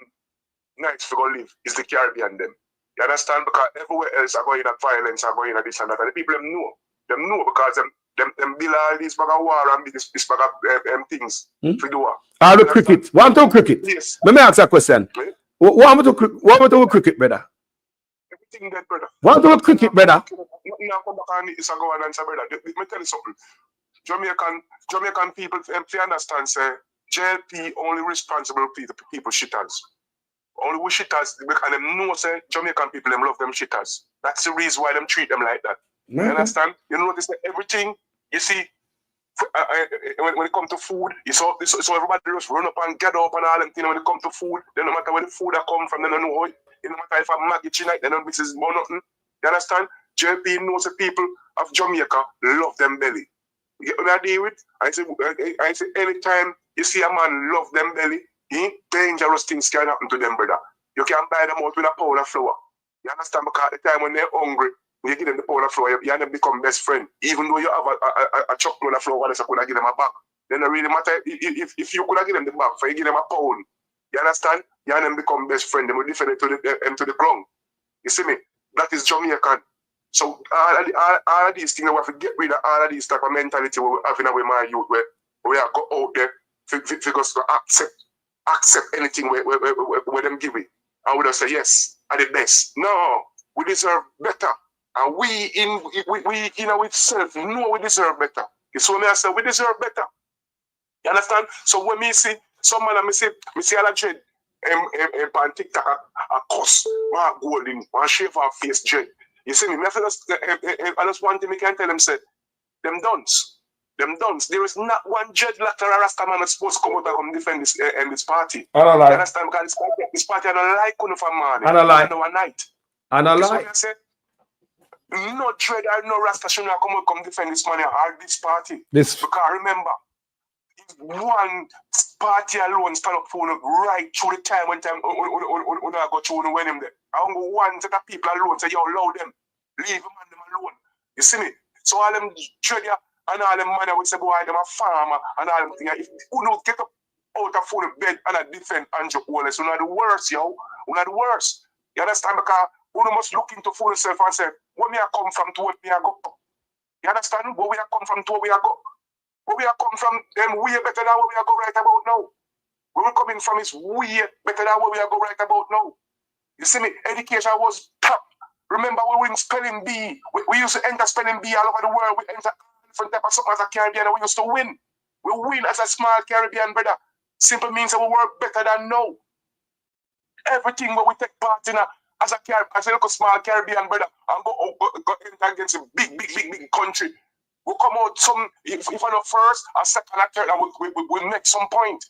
nice to go live is the Caribbean them. You understand? Because everywhere else are going at violence, are going at this and that. And the people them know because them build all these bag of war and this bag of things to do. All the cricket. What to cricket? Yes. Let me ask a question. What to cricket, brother? Everything dead, brother. What to cricket, brother? Now come back and it's a go and answer, brother. Let me tell you something. Jamaican people, they understand, say, JLP only responsible people shitters. Only we shitters, and them know, say, Jamaican people, them love them shitters. That's the reason why them treat them like that. You understand? You notice that everything, you see, when it comes to food, so everybody just run up and get up and all them things. When it comes to food, then no matter where the food come from, they don't know. No matter if I'm Maggie tonight, they don't mix it or nothing. You understand? JLP knows the people of Jamaica love them belly. You get what I deal with? I say anytime you see a man love them belly, dangerous things can happen to them, brother. You can buy them out with a pound of flour. You understand? Because at the time when they're hungry, when you give them the pound of flour, you and them become best friend. Even though you have a chocolate of flour, you could give them a bag. Then it really matter if you could give them the bag, for you give them a pound. You understand? You and them become best friend. They will defend it to the ground. You see me? That is Jamaican. So all of these things, we have to get rid of all of these type of mentality we have in my youth where we are go out there figures to accept anything where them give it. And we just say yes. are the best. No, we deserve better. And we in our itself know we deserve better. So me I say we deserve better. You understand? So when me see someone me see a lot dread on TikTok a cuss, one golden, one shave off face dread. You see me, I just one thing I can tell them say, them dunce. Them dunce. There is not one dread lateral Rastaman that's supposed to come out and come defend this party. And I lie. You understand? Because this party I don't like on for morning. And I lie. No night. And I You see lie. what I say? No dread or no Rasta should not come defend this money or this party. This because remember, one party alone stand up for right through the time when I go through when him there. I want go one set of people alone say, yo, allow them. Leave them alone. You see me? So all them dread and all them man we say, boy, them a farmer and all them things. If you don't get up out of full bed and defend Andrew Wallace, you're not the worst, yo. You're not the worst. You understand? Because you must look into for yourself and say, where me I come from to where me I go. You understand? Where we are come from to where we are go. Where we are come from, them way better than where we are go right about now. Where we're coming from is way better than where we are go right about now. You see me? Education was top. Remember we were in spelling bee. We used to enter spelling bee all over the world. We enter different type of something as a Caribbean and we used to win. We win as a small Caribbean brother. Simple means that we work better than now. Everything where we take part in as a little small Caribbean brother and go enter against a big country. We come out some, if I'm not first, or second, or third, and we make some point.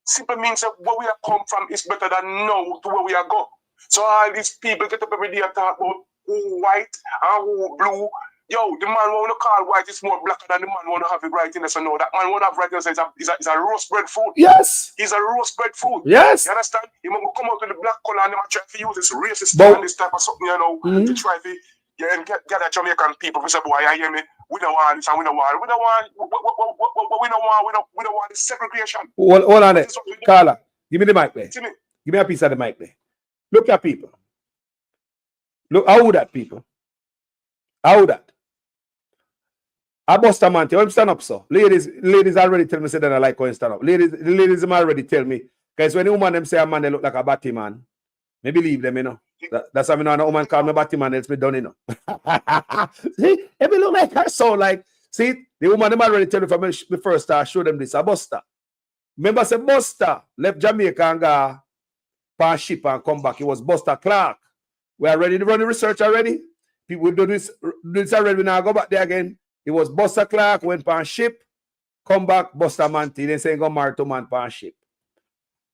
Simple means that where we are come from is better than now to where we are go. So all these people get up every day and talk about who white and who blue. Yo, the man want to call white is more blacker than the man want to have it right in there. So no, that man want to have right in there. It's a roast bread food. Yes. It's a roast bread food. Yes. You understand? You want to come out with the black color and them try to use this racist and this type of something, you know, to try to get the Jamaican people. We say, boy, I hear me. We don't want this and we don't want. We don't want this segregation. Hold on there. Carla, give me the mic there. Give me a piece of the mic there. Look at people. Look, how that people? How that? I bust a man. You want to stand up, so? Ladies already tell me say that I like going stand up. Ladies already tell me. Because when the woman them say a man they look like a batty man, me believe them, you know. That's how I know a woman call me batty man, else me done, you know. See, if me look like her, so like, see, the woman them already tell me from the first start, show them this, a buster. Remember, say Buster left Jamaica and go pan ship and come back. It was Buster Clark. We are ready to run the research already. People do this already. We now go back there again. It was Buster Clark went pan ship, come back Buster Manti. Then say go marry to man pan ship.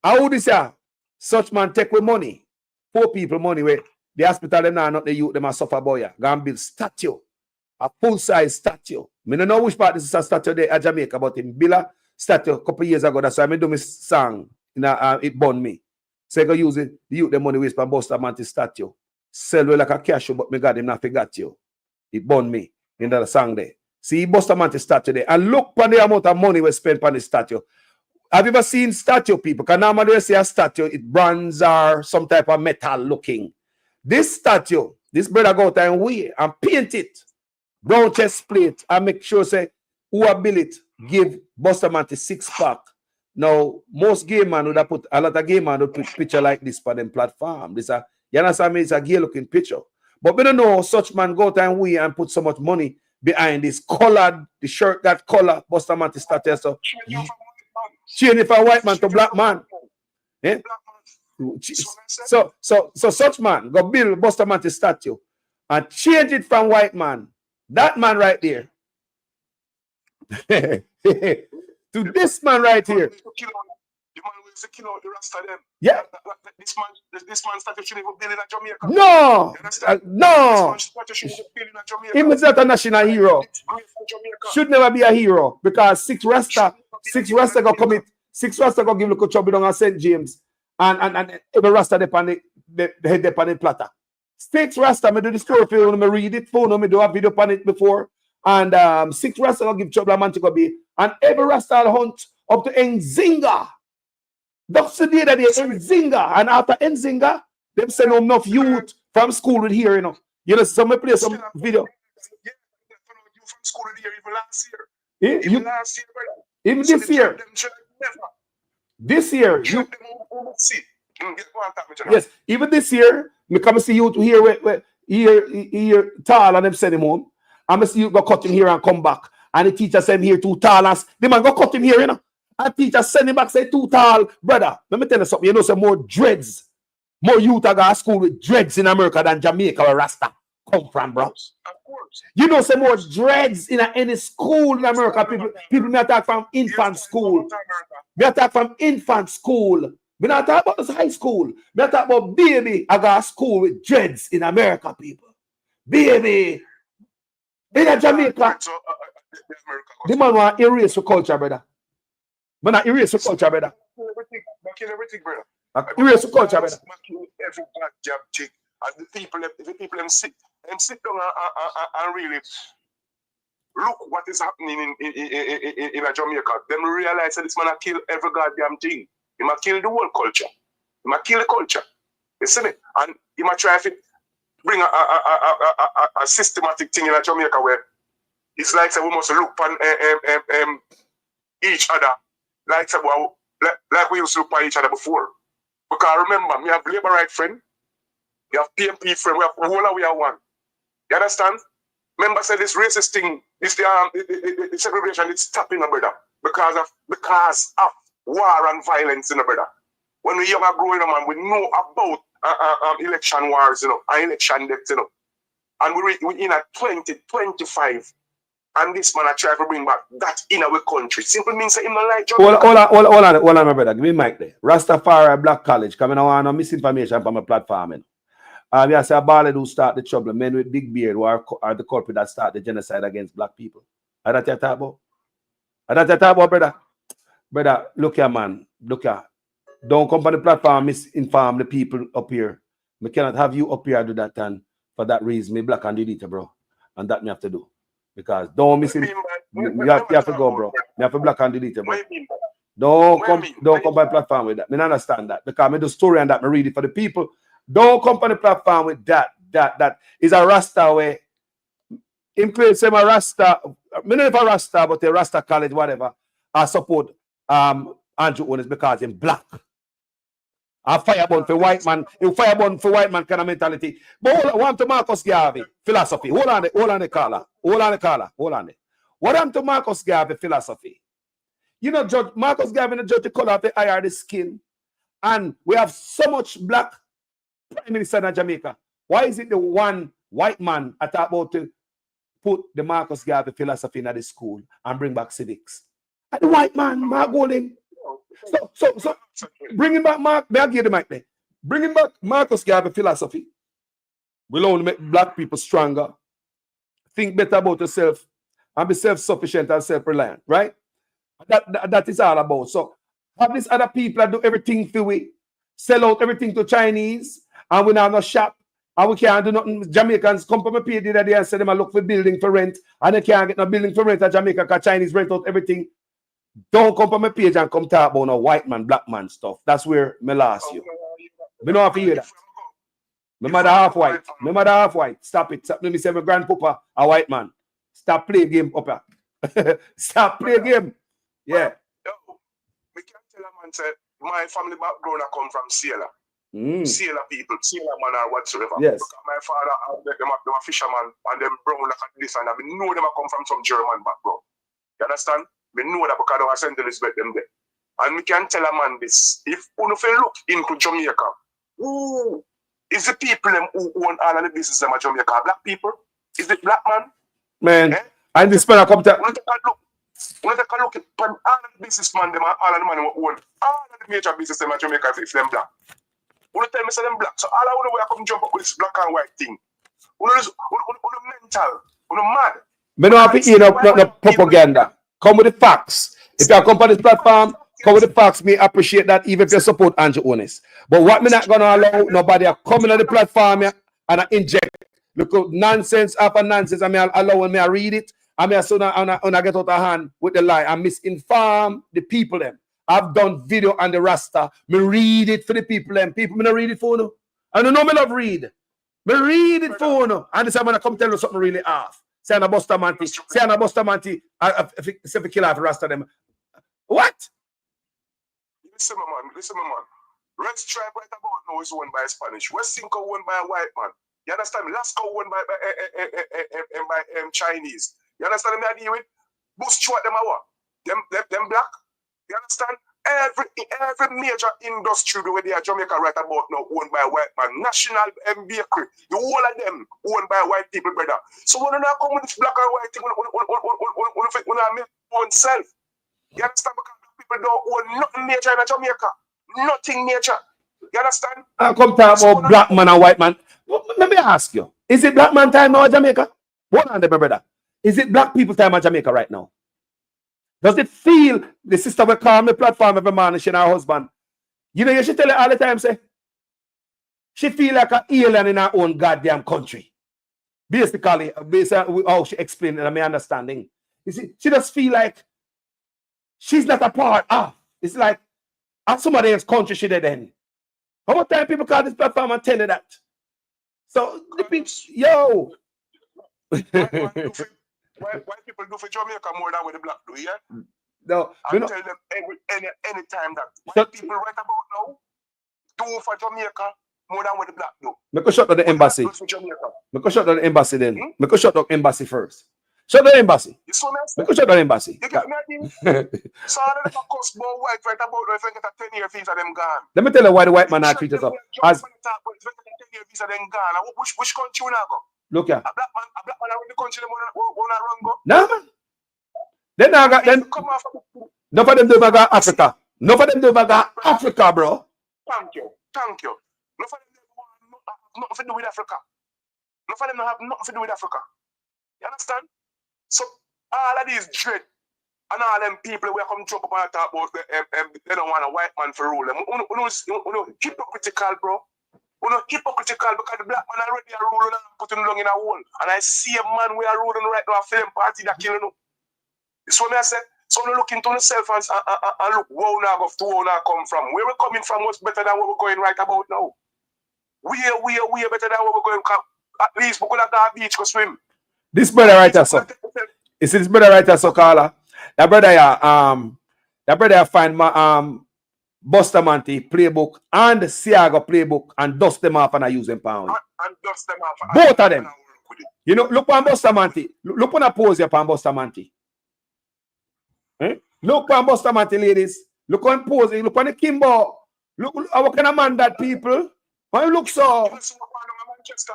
How this such man take with money, poor people money where the hospital them now not the youth them a suffer boy. Go and build statue, a full size statue. Me don't know which part this is a statue there at Jamaica, but in Billa statue a couple years ago. That's why I do my song. It burned me. So I go use it. The youth the money waste for Buster Manti statue. Sell like a cash, but me God him not forgot you. It burned me in that song there. See, Buster Manti statue there. And look for the amount of money we spend on the statue. Have you ever seen statue, people? Because normally they say a statue, it bronze or some type of metal looking. This statue, this brother go out and wear and paint it. Brown chest plate and make sure say who build it, give Buster Manti 6-pack. Now, most gay man would have put a lot of gay man would put picture like this for them platform. This you understand me? It's a gay looking picture. But we don't know such man go out and wear and put so much money behind this colored, the shirt got color, Buster Manti statue. So change it from white man to black man. Eh? So such man go build Buster Manti statue and change it from white man. That man right there. To this man right here. Yeah. This man statue should even build in Jamaica. No. No. He was not a national hero. Should never be a hero because six Rasta go commit. 6 Rasta go give look trouble down at St. James and every Rasta the head on the platter. 6 Rasta me do the story for you. Me read it for me do a video on it before. And 6 Rasta go give trouble a man to go be. And every Rasta hunt up to Nzinga. That's the day that they Nzinga. And after Nzinga, them send enough youth from school with here, you know. You know, some play some video. Yeah, from school with here even last year. Even last year, brother. Even this year. This year. Yes, even this year, me come see you to here tall and them send him home. I'm see you go cut him here and come back. And the teacher send him here too tall. And the man go cut him here, you know. And teacher send him back, say too tall. Brother, let me tell you something. You know, some more dreads. More youth are going to school with dreads in America than Jamaica where Rasta come from, bro. Of course. You know, some more dreads in any school in America. People may attack from infant school. We attack from infant school. We not talk about high school. We talk about baby. I got school with dreads in America, people. Baby. In Jamaica. The man want erase your culture, brother. But not erase your culture, brother. Everything, brother. Erase your culture, brother. Every bad job chick. And the people them sit down and really look what is happening in Jamaica. Them realize that this man a kill every goddamn thing. He might kill the whole culture. He might kill the culture. You see me? And he might try to bring a systematic thing in Jamaica where it's like we must look on each other like we used to look on each other before. Because remember, we have Labourite friend, we have PMP friend, we have all we are one. You understand? Remember, say this racist thing, the segregation, it's stopping, brother, because of war and violence, brother. When we young are growing up, man, we know about election wars, and election deaths, and we in a 2025, and this man I try to bring back that in our country. Simply means that him not like Jamaica. Hold on, my brother. Give me mic there. Rastafari Black College. Coming on no misinformation from my platform. I say a ballad who start the trouble. Men with big beard who are the culprit that start the genocide against black people. Are that your talk about? Are that your talk about, brother? Brother, look here, man. Look here. Don't come on the platform misinform the people up here. We cannot have you up here do that, and for that reason, me black and delete, bro. And that me have to do. Because don't miss it. You have to go, bro. You have to black and delete, bro. Don't come by platform with that. I understand that. Because I do story and that I read it for the people. Don't come on the platform with that. That is a Rasta way. In place of a Rasta, not a Rasta, but a Rasta college, whatever. I support Andrew Onis because he's black. A fireborn for white man. A fireborn for white man kind of mentality. But I want to Marcus Garvey philosophy. Hold on the caller. What happened to Marcus Garvey philosophy? You know, Judge Marcus Garvey, the judge, the color of the eye or the skin. And we have so much black prime minister in Jamaica. Why is it the one white man at about to put the Marcus Garvey philosophy in the school and bring back civics? And the white man, Mark Golding. So bringing back may I give the mic there? Bringing back Marcus Garvey philosophy will only make black people stronger, think better about yourself, and be self-sufficient and self-reliant, right? That is all about. So have these other people that do everything for we, sell out everything to Chinese, and we now no shop, and we can't do nothing. Jamaicans come from a pay the other day and say them look for building for rent, and they can't get no building for rent at Jamaica because Chinese rent out everything. Don't come from my page and come talk about no white man, black man stuff. That's where me lost you. Me know how to hear that. My mother half white. Stop it. Stop. Let me say my grandpapa a white man. Stop play game up here. Stop play game. Yeah. We can't tell a man say my family background I come from Sierra. Sierra people, Sierra man or whatsoever. Yes. Because my father them a fisherman and them brown like this and I know them come from some German background. You understand? We know that because our St. Elizabeth them there. And we can tell a man this. If you look into Jamaica, who is the people them who own all of the business in Jamaica? Black people? Is it black man? Man, eh? and this man come to when you take a look at all of the businessmen them and all of the man who own all of the major business in Jamaica if them black. When you tell me say them black, so all I want to come jump up with this black and white thing. When mental, when mad. Me don't have to hear no propaganda. Come with the facts. If you come on this platform, come with the facts. Me appreciate that even if you support Andrew Onis. But what me not gonna allow nobody coming on the platform and I inject look nonsense after nonsense. I mean allow me I read it. I mean so now I get out of hand with the lie. I misinform the people them. I've done video on the Rasta. Me read it for the people them. People me not read it for no. I don't know me love read. Me read it for no. And this I'm gonna come tell you something really off. Say an Bustamanti. Say an Bustamanti. If we kill off Rasta them. What? Listen, my man. Red Stripe right about now is owned by a Spanish. West Cinco owned by a white man. You understand? Lasco owned by Chinese. You understand what I deal with? Bush Stewart them are what? Them black. You understand? Every major industry where they are Jamaica right about now owned by a white man. National Bakery, the whole of them owned by white people, brother. So when you come with this black and white thing, when I make own self, you understand? Because people don't own nothing major in Jamaica. Nothing major. You understand? I come talk about black man and white man. Let me ask you, is it black man time now in Jamaica? Hold on there, brother. Is it black people time in Jamaica right now? Does it feel, the sister will call me platform every morning, she and her husband. You know, you should tell her all the time, say, she feel like an alien in her own goddamn country. Basically how she explained it and my understanding. You see, she just feel like she's not a part of. It's like, at somebody else's country she did then. How much time people call this platform and tell you that? So, yo. White people do for Jamaica more than what the black do, yeah? No, I tell them any time that white people right about now do for Jamaica more than what the black do. Make us shut down the embassy. Make us shut down the embassy then. Make us shut down the embassy first. Shut down the embassy. Make us shut down the embassy. You get me? So I don't cost more white right about now if I get a 10-year visa, them gone. Let me tell you why the white man are treated us as. 10-year visa, them gone. Which country you now go? Look here. A black man around the country them wanna run go. No man. Then I got them. None of them do ever got Africa. None of them do ever got Africa, bro. Thank you. None of them have nothing to do with Africa. None of them have nothing to do with Africa. You understand? So all of these dread and all them people who come jump up and talk about they don't want a white man for rule them. Hypocritical, bro. We're not hypocritical because the black man already are ruling and putting long in a hole. And I see a man we are ruling right now, a film party that killing them. This what I said. So we look into yourself and look where we now go to where we now come from. Where we're coming from was better than where we're going right about now. We are better than where we're going. At least we could have got a beach to swim. This brother right here, so. You see this brother right here, so caller. That brother find my Bustamante playbook and the Siaga playbook and dust them off and I use them pound. And dust them off. Both of them. You know, look on Bustamante. Look on a pose here on Bustamante. Look on Bustamante, ladies. Look on pose. Look on the Kimbo. Look how kind of man that people. Why you look so? You know what going on in Manchester?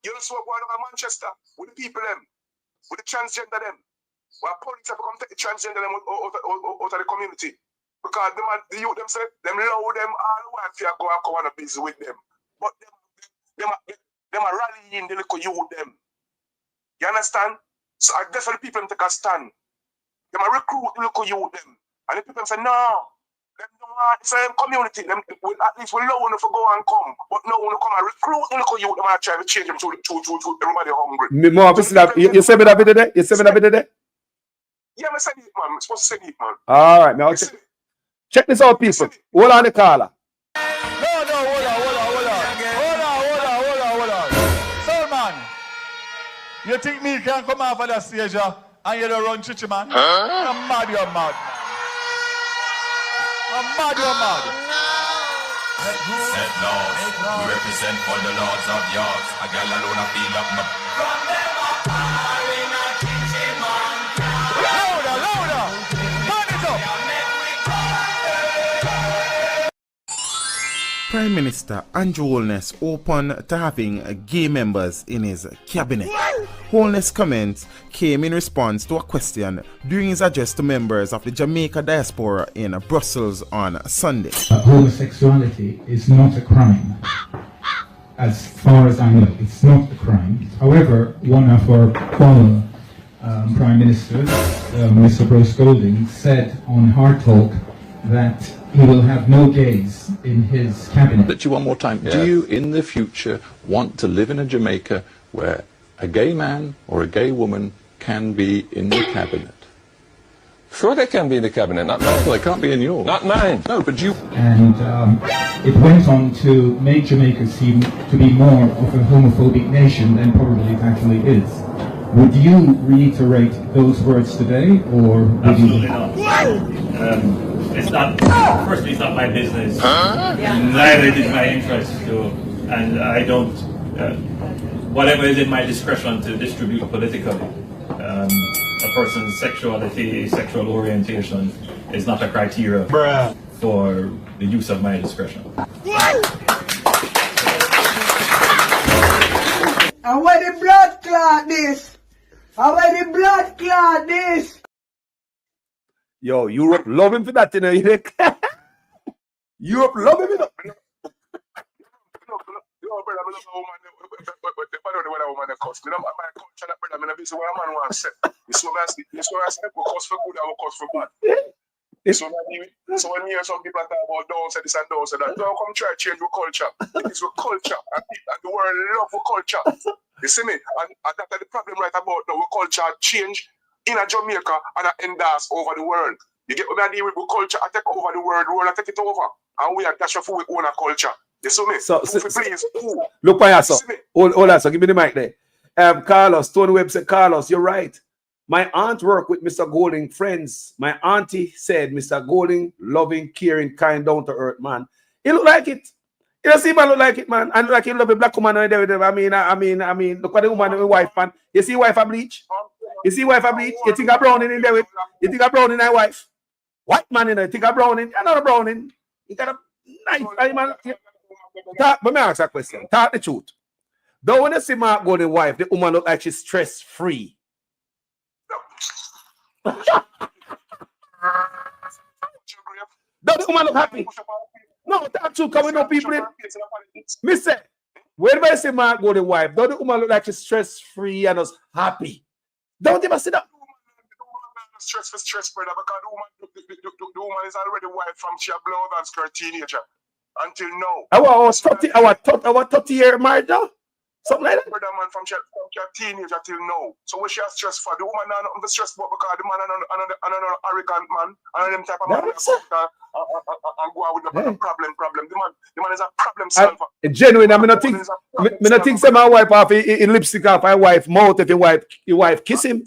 You know what going on in Manchester? With the people them. With the transgender them. Where police have come take the transgender them out of the community. Because the youth them say, them allow them all the way to go and come and busy with them. But them are rallying the little youth them. You understand? So I definitely people take a stand. Them are recruit the little youth them. And the people say, no, them don't want the same community. Them at least we allow them to go and come. But no one come and recruit the little youth them and try to change them to everybody hungry. You say me that video there? You say me that video there? Yeah, I said it, man. I'm supposed to say it, man. All right, now check this out, people. Hold on the caller. No, hold on. So, man, you think me can come off of that stage and you don't run chichi, man? I'm mad, you're mad. You're mad. Set laws, we represent for the lords of yards. A gal alone I feel up my... From them up high in a kitchen, man. Louder. Turn it up. Prime Minister Andrew Holness open to having gay members in his cabinet. Holness' comments came in response to a question during his address to members of the Jamaica diaspora in Brussels on Sunday. Homosexuality is not a crime. As far as I know, it's not a crime. However, one of our former Prime Ministers, Mr. Bruce Golding, said on Hard Talk that he will have no gays in his cabinet. But you one more time. Yeah. Do you in the future want to live in a Jamaica where a gay man or a gay woman can be in the cabinet? Sure they can be in the cabinet, not mine. Well, they can't be in yours. Not mine. No, but you... And it went on to make Jamaica seem to be more of a homophobic nation than probably it actually is. Would you reiterate those words today, or would Absolutely not. it's not, firstly, it's not my business. Neither is it my interest to, and I don't, whatever is in my discretion to distribute politically. A person's sexuality, sexual orientation is not a criteria for the use of my discretion. And where the blood clot this? And where the blood clot this? Yo, Europe love him for that, you know. Europe love him, you know. So when you hear some people talk about don't say this and don't say that, don't come try to change your culture. It is your culture, and the world love your culture. You see me? And that's the problem right about now. Our culture change in a Jamaica and a endorse over the world. You get what I deal with culture, I take over the world I take it over. And we are dash for we own a culture. You see me? So, please. Look, Payaso. Hold on, so give me the mic there. Carlos, Tony Webb said, Carlos, you're right. My aunt worked with Mr. Golding, friends. My auntie said, Mr. Golding, loving, caring, kind, down to earth, man. He look like it. You see, man, look like it, man. And like he love a black woman and everything. I mean, look at the woman and the wife, man. You see wife a bleach? You see wife a bleach? You think a browning in there with? You think a browning and wife? White man in there, you think a browning? You're not a browning. You got a nice man. Let me ask a question. Talk the truth. Though when you see Mark Golding wife, the woman look like she's stress-free. Don't the woman look happy? No, that's true. Coming up, people. Mister, whenever I say Mark Golding wife, don't the woman look like she's stress-free and just happy? Don't ever see that. Stress, brother, because the woman is already wife from she a blood and skirt teenager until now. Our 30-year marriage now? Something like that? Brother, man, from she teenager till now. So what she has stress for? The woman not nothing to stress about because the man an arrogant man and them type of man and go out with the problem. The man is a problem solver. Genuine, I mean, I think say my wife off in lipstick off my wife mouth if your wife kiss him.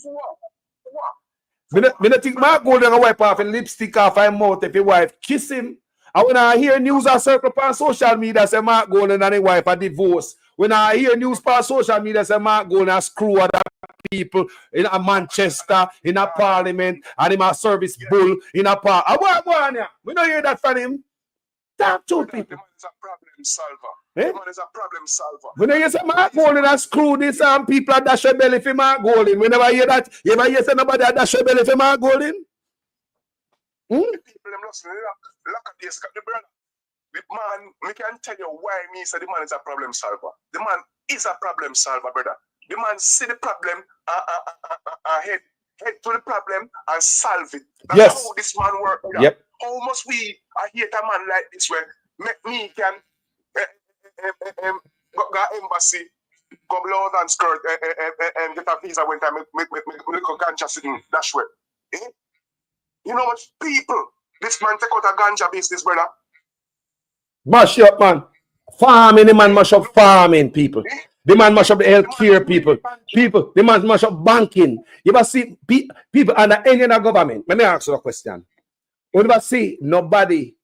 Me not think Mark Golding a wipe off a lipstick off her mouth if your wife kiss him. And when I hear news on circle on social media say Mark Golding and his wife are divorced. When I hear news on social media say Mark Golding screw other people in a Manchester, in a parliament, and him a service bull in a park. We don't hear that from him. Talk to people. The man is a problem solver. Eh? The man is a problem solver. When you say Mark Golding and screw this and people dash your belly for Mark Golding. We never hear that. You ever hear say nobody dash your belly for Mark Golding? People them listen, look at this. The brother, the man, we can tell you why me say the man is a problem solver. The man is a problem solver, brother. The man see the problem, head to the problem and solve it. That's how this man works. Yep. How must we hate a man like this where make me can go embassy, go blood and skirt and get a visa when time make ganja sitting that way. Eh? You know much people this man take out a ganja business, brother. Mash up, man. Farming, the man mash up farming people. The man mash up the healthcare people. The man mash up banking. You ever see people under any other government? Let me ask you a question. You ever see nobody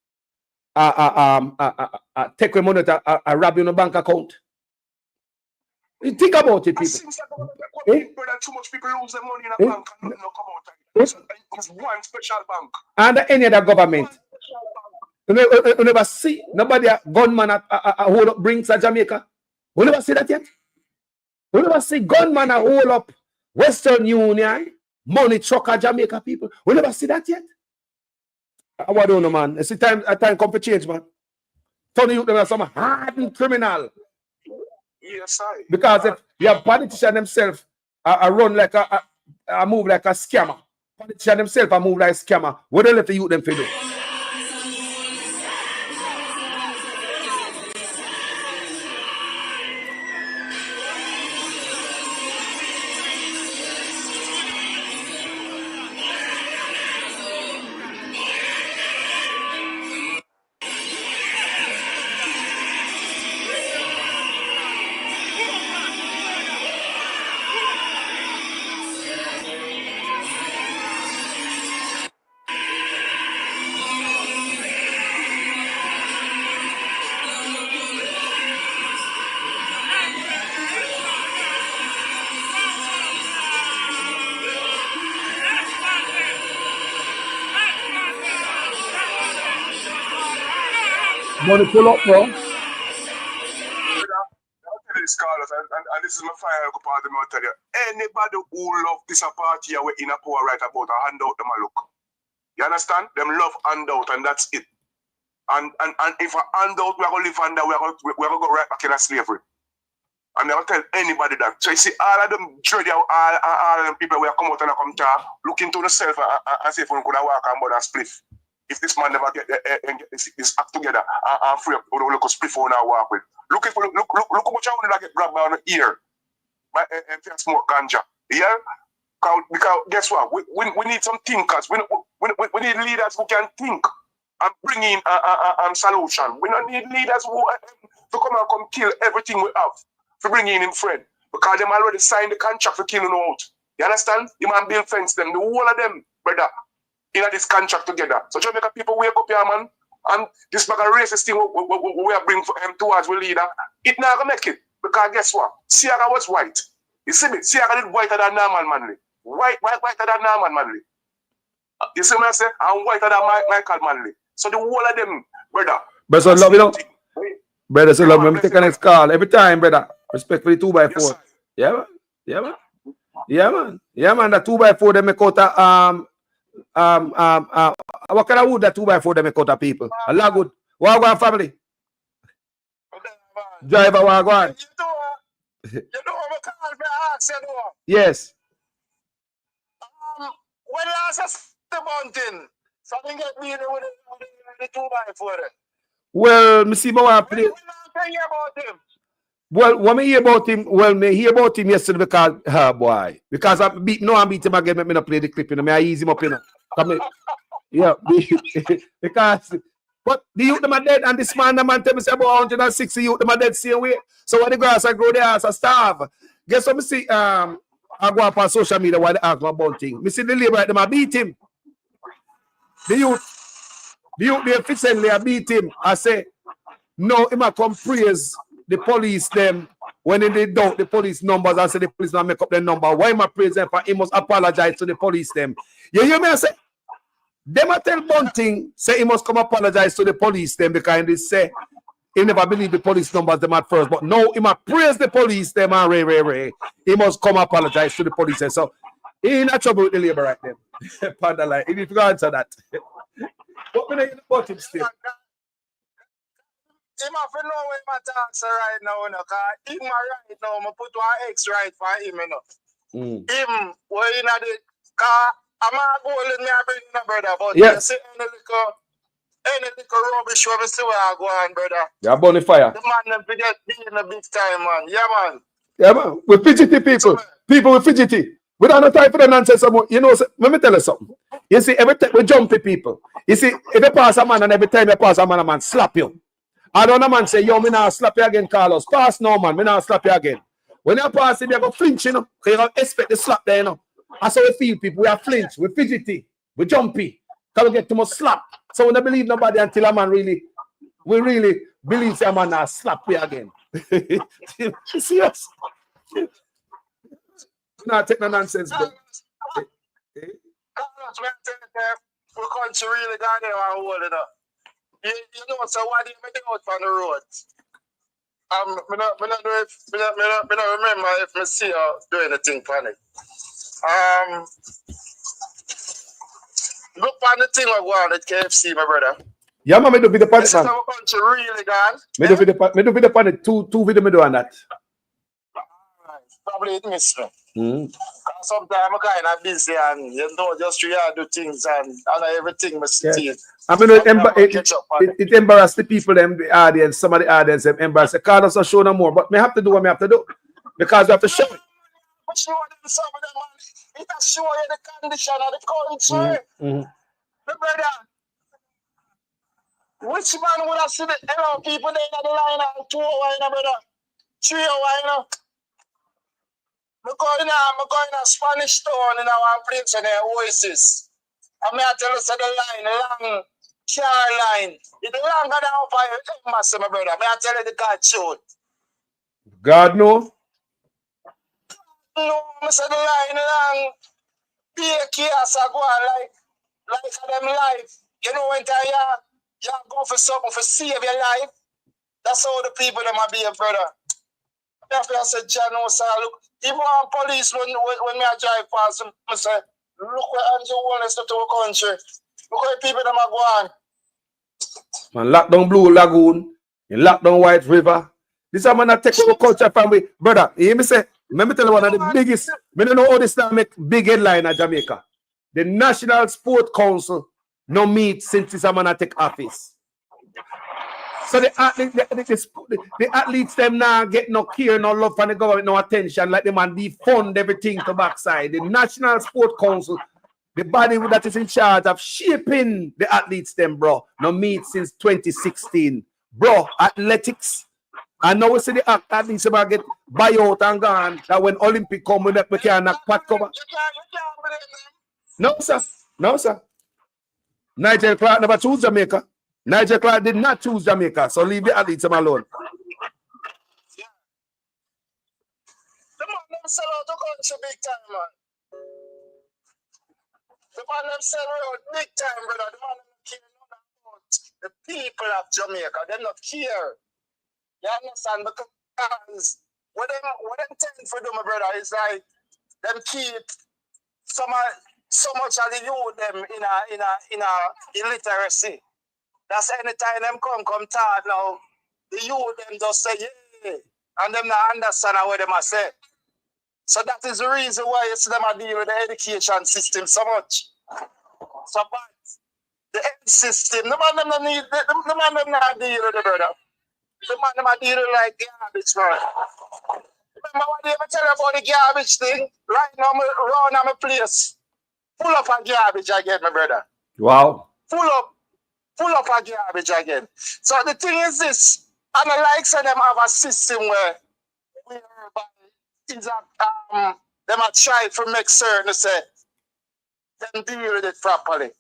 take your money to rob you in a bank account? You think about it, people. Too much people lose their money in a bank and nothing come out. It's one special bank. Under any other government. You never see nobody gunman hold up brings to Jamaica. You never see that yet? You never see gunman hold up Western Union money truck at Jamaica people. You never see that yet? I don't know, man. It's a time come for change, man. Tony, you them some hardened criminal. Yes, I. Because if you have politicians themselves run like a move like a scammer. Politicians themselves move like a scammer. What they let the youth them for do? Money pull up, bro. This, Carlos, and this is my final part of me. I'll tell you, anybody who love this party we in a power right about a handout them a look. You understand? Them love handout and that's it. And if a handout we are gonna live under, we are gonna go right back in a slavery. And I'll tell anybody that. So you see, all of them dread all of them people will come out and come talk, look into themselves and see if we could walk and buy a spliff. If this man never get his act together and free up, we look a spliff on our walk with. Look how much I want to get grabbed by the ear and smoke ganja. Yeah? Because guess what? We need some thinkers. We need leaders who can think and bring in a solution. We don't need leaders who to come kill everything we have to bring in friend. Because them already signed the contract for killing out. You understand? You man build fence them. The whole of them, brother, in this contract together. So Jamaica people wake up here, man. And this bag of racist thing we are bringing towards we leader, it not gonna make it. Because guess what? Sierra was white. You see me? Sierra did whiter than Norman Manley. Whiter than Norman Manley. You see what I say? I'm whiter than Michael Manley. So the whole of them, brother. Brother, so love, you know. Brother, so love, let me take the next call. Every time, brother. Respectfully 2x4. Yes, yeah, man. Yeah, man. Yeah, man. Yeah, man. The 2x4 they make out what kind of wood that 2x4 they make out of people? A lot good. Wagwan family. Driver Wagwan. You know what I call me ask you know? Yes. When last the mountain, something get me with the 2x4. Well, me see my play. About him. Well, when me hear about him, me hear about him yesterday because, boy, because I beat him again, me not play the clip, you know, I ease him up, you know. Yeah, because, but the youth them are dead, and this man, the man tell me say about 160 youth them are dead same way. So when the grass I grow, the ass I starve. Guess what me see, I go up on social media while they ask me about things. Me see the Labourites, them I beat him. The youth they efficiently I beat him. I say, no, he might come praise the police them when they doubt the police numbers and say the police not make up their number. Why am I praise them for he must apologize to the police them? You hear me? I say, them I tell Bunting say he must come apologize to the police them because they say he never believe the police numbers them at first. But no, he must praise the police them and Ray. He must come apologize to the police. So he not trouble with the Labour right them. Pardon, like, if you can answer that. But we don't about him still. Him have to know where my talks are right now, you know, because him right now, I put one X right for him, you know. Him, where you know, because I'm not going to bring in a brother, but yes. You see any little rubbish where we see where I go on, brother. Yeah, burn fire. The man them forget being a big time, man. Yeah, man. Yeah, man. We're fidgety people. People with fidgety. We don't have time for the nonsense. You know, let me tell you something. You see, every time we jumpy people. You see, if you pass a man and every time you pass a man slap you. I don't know, man say, yo, me now slap you again, Carlos. Pass no, man. Me now slap you again. When you pass him, you go flinch, you know. Because you don't expect the slap there, you know. That's how we feel, people. We are flinch. We fidgety. We jumpy. Because we get too much slap. So we don't believe nobody until a man we really believe a man now slap you again. You see us? Not take no nonsense, bro. Carlos, we country really got there and hold it up. You know, so why do you make it out on the road? I don't remember if I see her doing anything funny. Look on the thing I want at KFC, my brother. Yeah, man, me do video pan. This is our country really gone. Me do video pan. Two video me do on that. Probably it missed me. Sometimes I'm kind of busy and you know just try to do things and everything must see. I mean, it embarrassed the people, the audience, some of the audience embarrassed. Carlos will show no more, but me have to do what me have to do because we have to show it. Show them some of them, man. It will show you the condition of the country. The brother, which man would have seen the people there in the line and 2 hours, brother? 3 hours, you know? I'm going to Spanish town in our place in the Oasis. I mean, I tell you, the line, long car line. It's longer than our master, my brother. I tell you, the God showed. God, no? No, I said the line long. Be a chaos, I go on like them life. You know, when I You go for something for save your life. That's how the people them are being, brother. I said, John, look, even one police when me I drive past him, I say, look where Andrew wants to our country. Look where people them are going. Man, lock down Blue Lagoon, you lock down White River. This is a man that take over culture from we. Brother, you hear me say, let me tell you one of the biggest, I don't know how this now make big headline in Jamaica. The National Sport Council no meet since this a man that take office. So the athletes them now get no care, no love from the government, no attention, like the man defund everything to backside. The National Sport Council, the body that is in charge of shaping the athletes them, bro, no meet since 2016. Bro, athletics. And now we see the athletes about get buyout and gone, that when Olympic come, we can't knock pot cover. No, sir. No, sir. Nigel Clark never choose Jamaica. Nigel Clark did not choose Jamaica, so leave the athletes alone. Yeah. The man them sell out the country big time, man. The man them sell out big time, brother. The man them care nothing about the people of Jamaica. They not care. You understand? Because what them tend for them, my brother, is like them keep so much of the youth them in a illiteracy. That's anytime them come talk now, the youth them just say yeah, and them not understand what them are say. So that is the reason why you see them are dealing with the education system so much. So bad. The ed system, the man them not need, the man them not deal with it, brother. The man them are dealing like garbage, man. Remember what they ever tell you about the garbage thing? Right now, I'm around my place, full of a garbage again, my brother. Wow. Full of a garbage again. So the thing is this, and I like say them have a system where things are them are try to make certain to say them deal with it properly.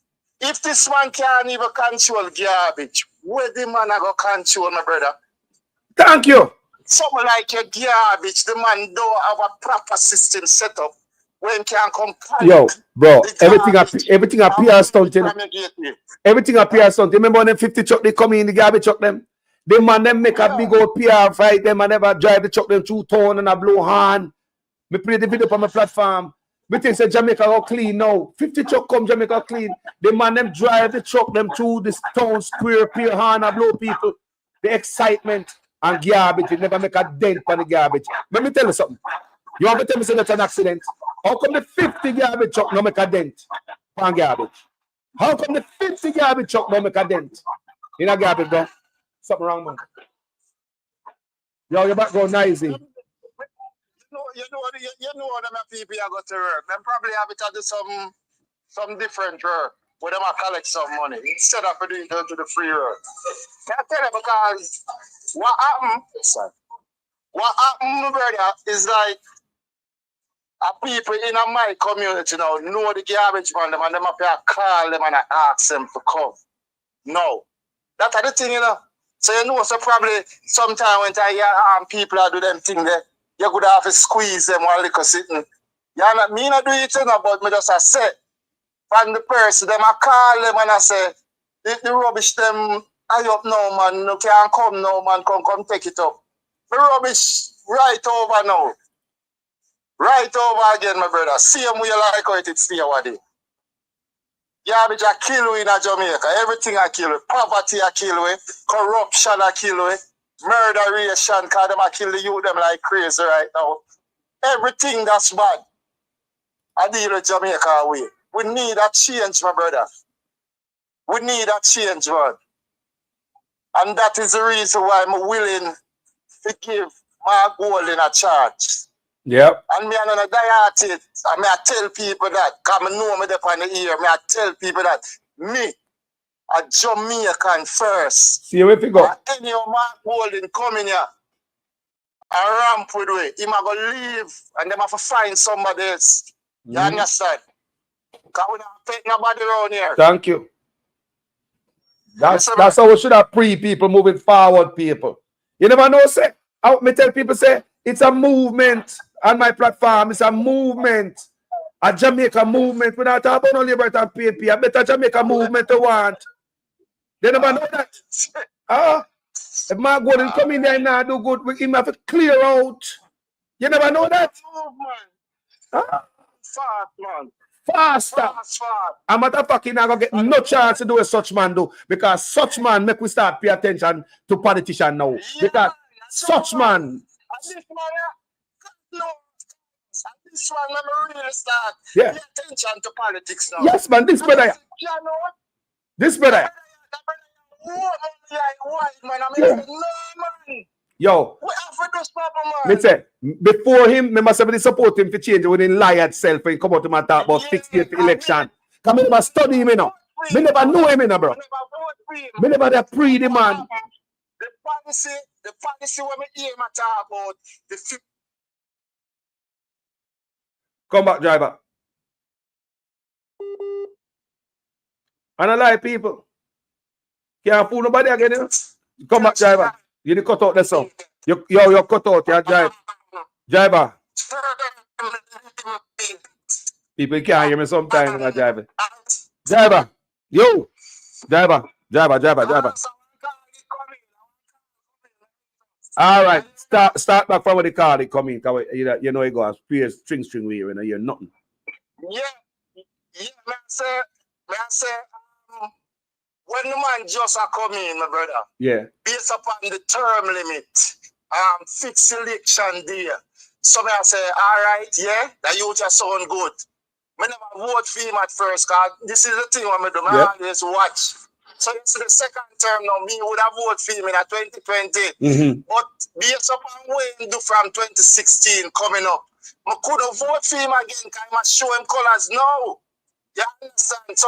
If this man can't even control garbage, where the man I go control, my brother? Thank you. Something like your garbage, the man don't have a proper system set up when can come. Yo, bro, everything appears stunting. Everything appears stunting. Remember when them 50 truck they come in the garbage truck them? The man them make a big old PR fight them and never drive the truck them through town and a blow horn. Me play the video on my platform. Me think say Jamaica go clean now. 50 truck come Jamaica clean. The man them drive the truck them through this town square, play horn and blow people. The excitement and garbage, it never make a dent on the garbage. Let me tell you something. You want to tell me say that's an accident? How come the 50 garbage truck no make a dent on garbage? How come the 50 garbage truck no make a dent in a garbage, bro? Something wrong, man. Yo, your background noisy. You know them people are going to work. Them probably have it to do some different work where them collect some money instead of doing it to the free work. I tell you because what happened, brother, is like people in my community now know the garbage man them and them up here call them and I ask them to come. No. That's the thing, you know. So you know, so probably sometime when people are do them thing there, you could have to squeeze them while they sitting. Yeah, not me not do it, you know, but me just say from the person, them I call them and I say, the rubbish them I up now, man, you can't come now, man, come take it up. The rubbish right over now. Right over again, my brother. Same way you like how it stay over there. Garbage I kill in Jamaica. Everything I kill with. Poverty I kill with. Corruption I kill with. Murderation, because them I kill the youth them like crazy right now. Everything that's bad. I deal with Jamaica way. We need a change, my brother. We need a change, man. And that is the reason why I'm willing to give my goal in a charge. Yep. And me I'm gonna die at it. And me I tell people that, because I know me up on the ear, me I tell people that me a Jamaican first. See where you go. And any of my holding coming here and ramp with way. Him a go leave and them have to find somebody else. You understand? Because we don't take nobody around here. Thank you. That's how we should have people moving forward, people. You never know, say. I me tell people, say, it's a movement on my platform. It's a movement. A Jamaica movement. We not talk about no Labourites and PNP. A better Jamaica movement to want. They never know that. If Mark Gordon come in there and now do good, we him have to clear out. You never know that. Fast, man. Faster. A matter of fact, you're not going to get no chance to do what such man do. Because such man make we start pay attention to politicians now. Because such man. This one, I'm really start pay attention to politics now. Yes, man, this brother. This brother. Yo, me say, before him, me must have support him to change when he lie itself and come out to my talk about 60th election. Come me never study him, you know. Me never know him, you know, bro. Me never pre the man. The policy when me hear my talk about the Come back, driver. And I lie, people. Can't fool nobody again, you know? Come back, driver. You need to cut out the song. You cut out, you drive. Driver. People can't hear me sometimes when I drive. Driver. Yo. Driver. All right. Start back from where the car they come in. You know it goes. String wheel, you know, you're nothing. Yeah, man, say, when the man just come in, my brother. Yeah. Based upon the term limit, fixed election day. So I say, all right, yeah, that you just sound good. I never vote for him at first, because this is the thing when I do. I always watch. So it's the second term now, me would have voted for him in 2020. But based upon what he do from 2016 coming up, I could have voted for him again because I must show him colors now. You understand? So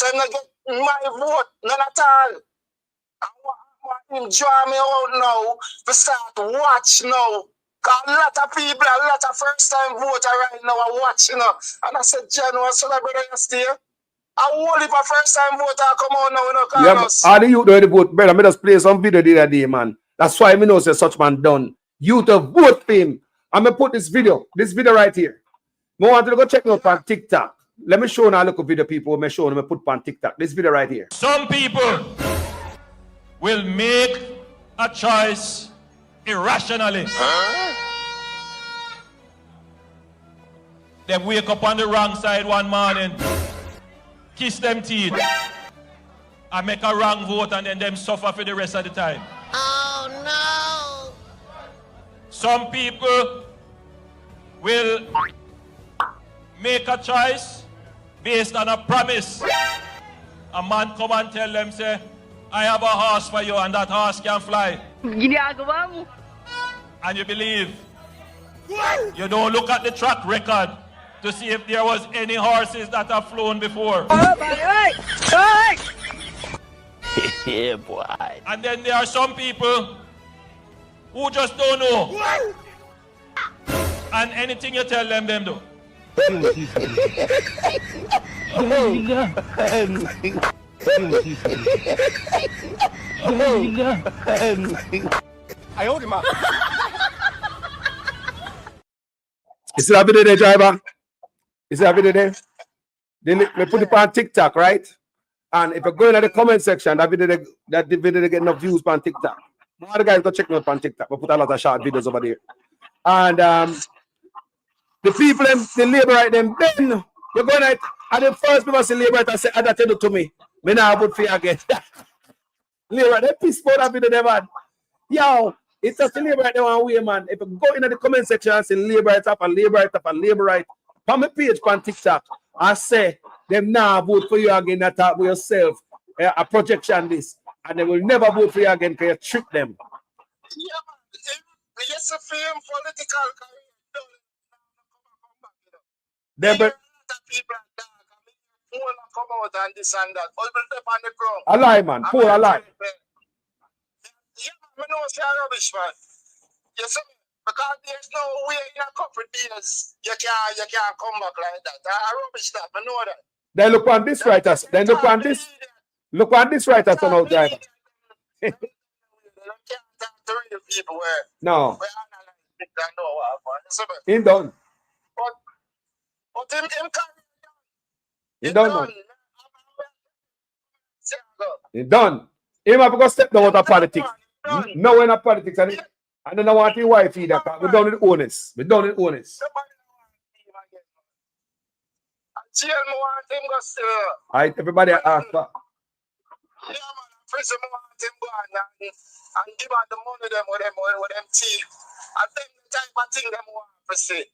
I'm not get my vote, none at all. I want him draw me out now to start watch now. Because a lot of people, a lot of first time voter right now are watching. And I said, General, so that brother, you stay. I won't if a first time voter come on now, you know, Carlos. All the youth know the vote, brother. I just play some video the other day, man. That's why I know say such man done. You to vote for him. I'm gonna put this video right here. I want to go check me out on TikTok. Let me show you a little video, people. Let me show you, put on TikTok. This video right here. Some people will make a choice irrationally. They wake up on the wrong side one morning, kiss them teeth, and make a wrong vote, and then them suffer for the rest of the time. Oh no! Some people will make a choice based on a promise. A man come and tell them, say, I have a horse for you, and that horse can fly. And you believe. You don't look at the track record to see if there was any horses that have flown before. Yeah, boy. And then there are some people who just don't know. And anything you tell them, them do. I hold him up. You see that video there, driver? You see that video there? Then we put it on TikTok, right? And if you go into the comment section, that video they get enough views on TikTok. More other guys go check me out on TikTok. We put a lot of short videos over there. And the people, the Labourite, then you're going to, and the first people say Labourite, I say, I tell you to me. Me now vote for you again. Labourite, they piss for that video, man. Yo, it's just a Labourite they one way, man. If you go into the comment section and say Labourite up and Labourite up and Labourite, on my page on TikTok, I say, them now vote for you again, that talk with yourself, a projection this, and they will never vote for you again because you trick them. Yeah, man. Yes, a film political career. People come out and this and that. All the on the ground. A lie, man. Poor a lie. Yeah, I know it's rubbish, man. You see, because there's no way in a couple of days you can't come back like that. I rubbish that, I know that. Then look on this right us. Then look on this. Look on this right us on out driver. No. He done. But him he done, man. It's done. Him have to go step down out of politics. No, we're not politics. And then I want your wife either. We're done with honest. We're done with honest. Alright, everybody ask for. First of all, them go and give out the money them with them teeth. And then the type of thing them want to say.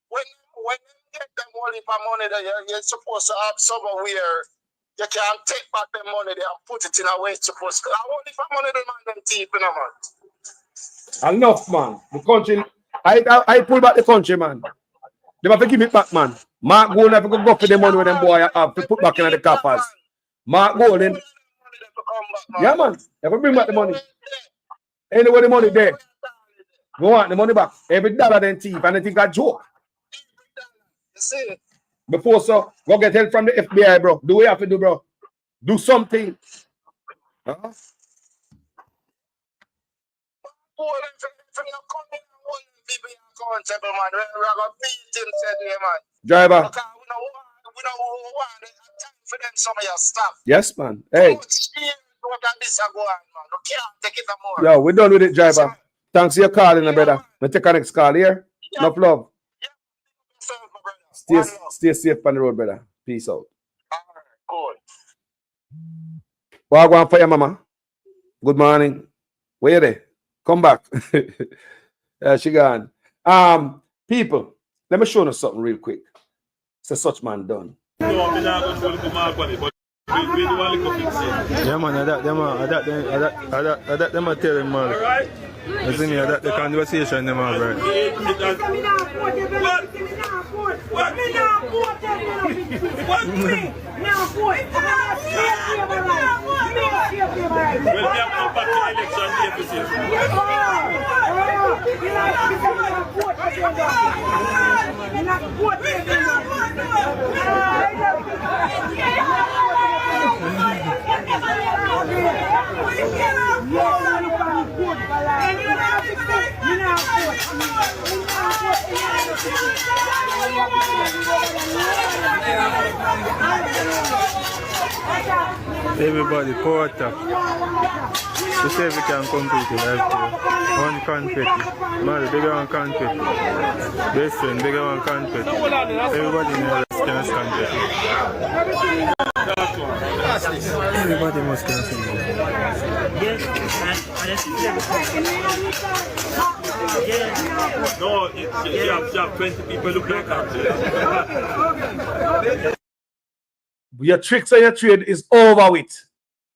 When you get them only for money that you're supposed to have somewhere you can take back the money there and put it in a way it's supposed to. I only for money them and them teeth, you know, man. Enough, man. The country, I pull back the country, man. They have to give it back, man. Mark Gold have to go for the money with them boy have to put back in the coffers. Mark Gold, then. Yeah, man. They have to bring back the money. Anyway, the money there. Go want the money back. Every dollar then thief, and they think a joke. Before so, go get help from the FBI, bro. Do what you have to do, bro. Do something. Huh? Driver. Yes, man. Hey. Yo, we're done with it, driver. Thanks for your calling, brother. We'll take our next call here. Enough love. Stay safe on the road, brother. Peace out. Well, go on for your mama. Good morning. Where are they? Come back. Yeah, she gone. People, let me show you something real quick. It's such man done. Yeah, man, I them tell them, man. You see me, the conversation, them, man, right? Everybody, quarter. To see if we can compete with that. One confetti. Man, bigger one confetti. Best friend, bigger one confetti. Everybody knows can confetti. Everybody must confetti. No, you have 20 people look like that. Your tricks and your trade is over with.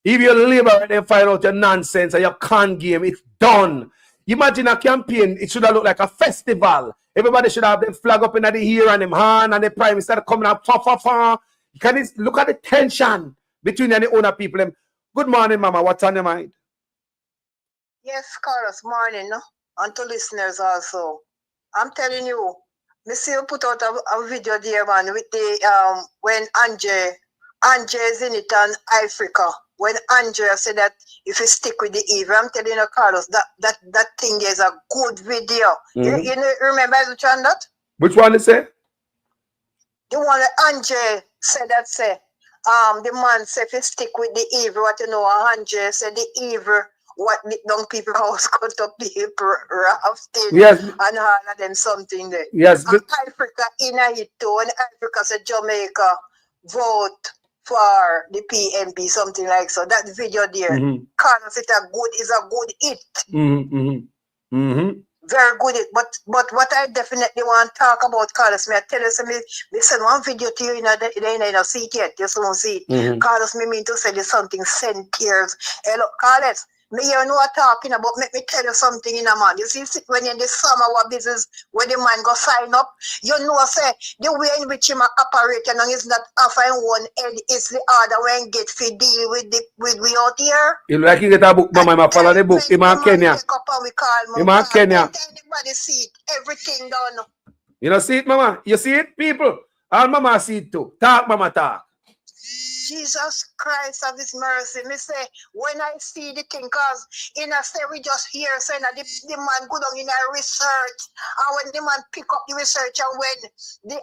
If you labor and then find out your nonsense and your con game, it's done. Imagine a campaign, it should have looked like a festival. Everybody should have them flag up in the ear and them hand and the prime minister coming up. You can look at the tension between the owner people. Good morning, Mama. What's on your mind? Yes, Carlos, morning, no? And to listeners also. I'm telling you, me see you put out a video there, man, with the when Andre is in it on Africa. When Andrea said that if you stick with the evil, I'm telling you, Carlos, that thing is a good video. Mm-hmm. You remember which one that? Which one is it? The one that Andre said that the man said if you stick with the evil, what you know, Andre said the evil, what the young people house cut up people rafting, yes, and all of them something there. Yes, and Africa in it too, and Africa said Jamaica vote for the PMP, something like so. That video there, Carlos, it's a good hit. Very good hit. But what I definitely want to talk about, Carlos, I tell you something. Me send one video to you, you don't see it yet. You don't see it. Carlos, me mean to say there's something send tears. Hello, Carlos. Me you know what talking about. Let me tell you something in a man. You see, when you're in the summer what business where the man go sign up, you know say the way in which him operate and is not offering one head, it's the other when get to deal with we out here. You like you get a book, Mama, I follow the book. Him in Kenya. Him in Kenya. Everybody see it, everything done. You know see it, Mama? You see it, people? All Mama see it too. Talk, Mama, talk. Jesus Christ of his mercy. Me say, when I see the thing, because in a say we just hear saying that the man go down in a research, and when the man pick up the research and when the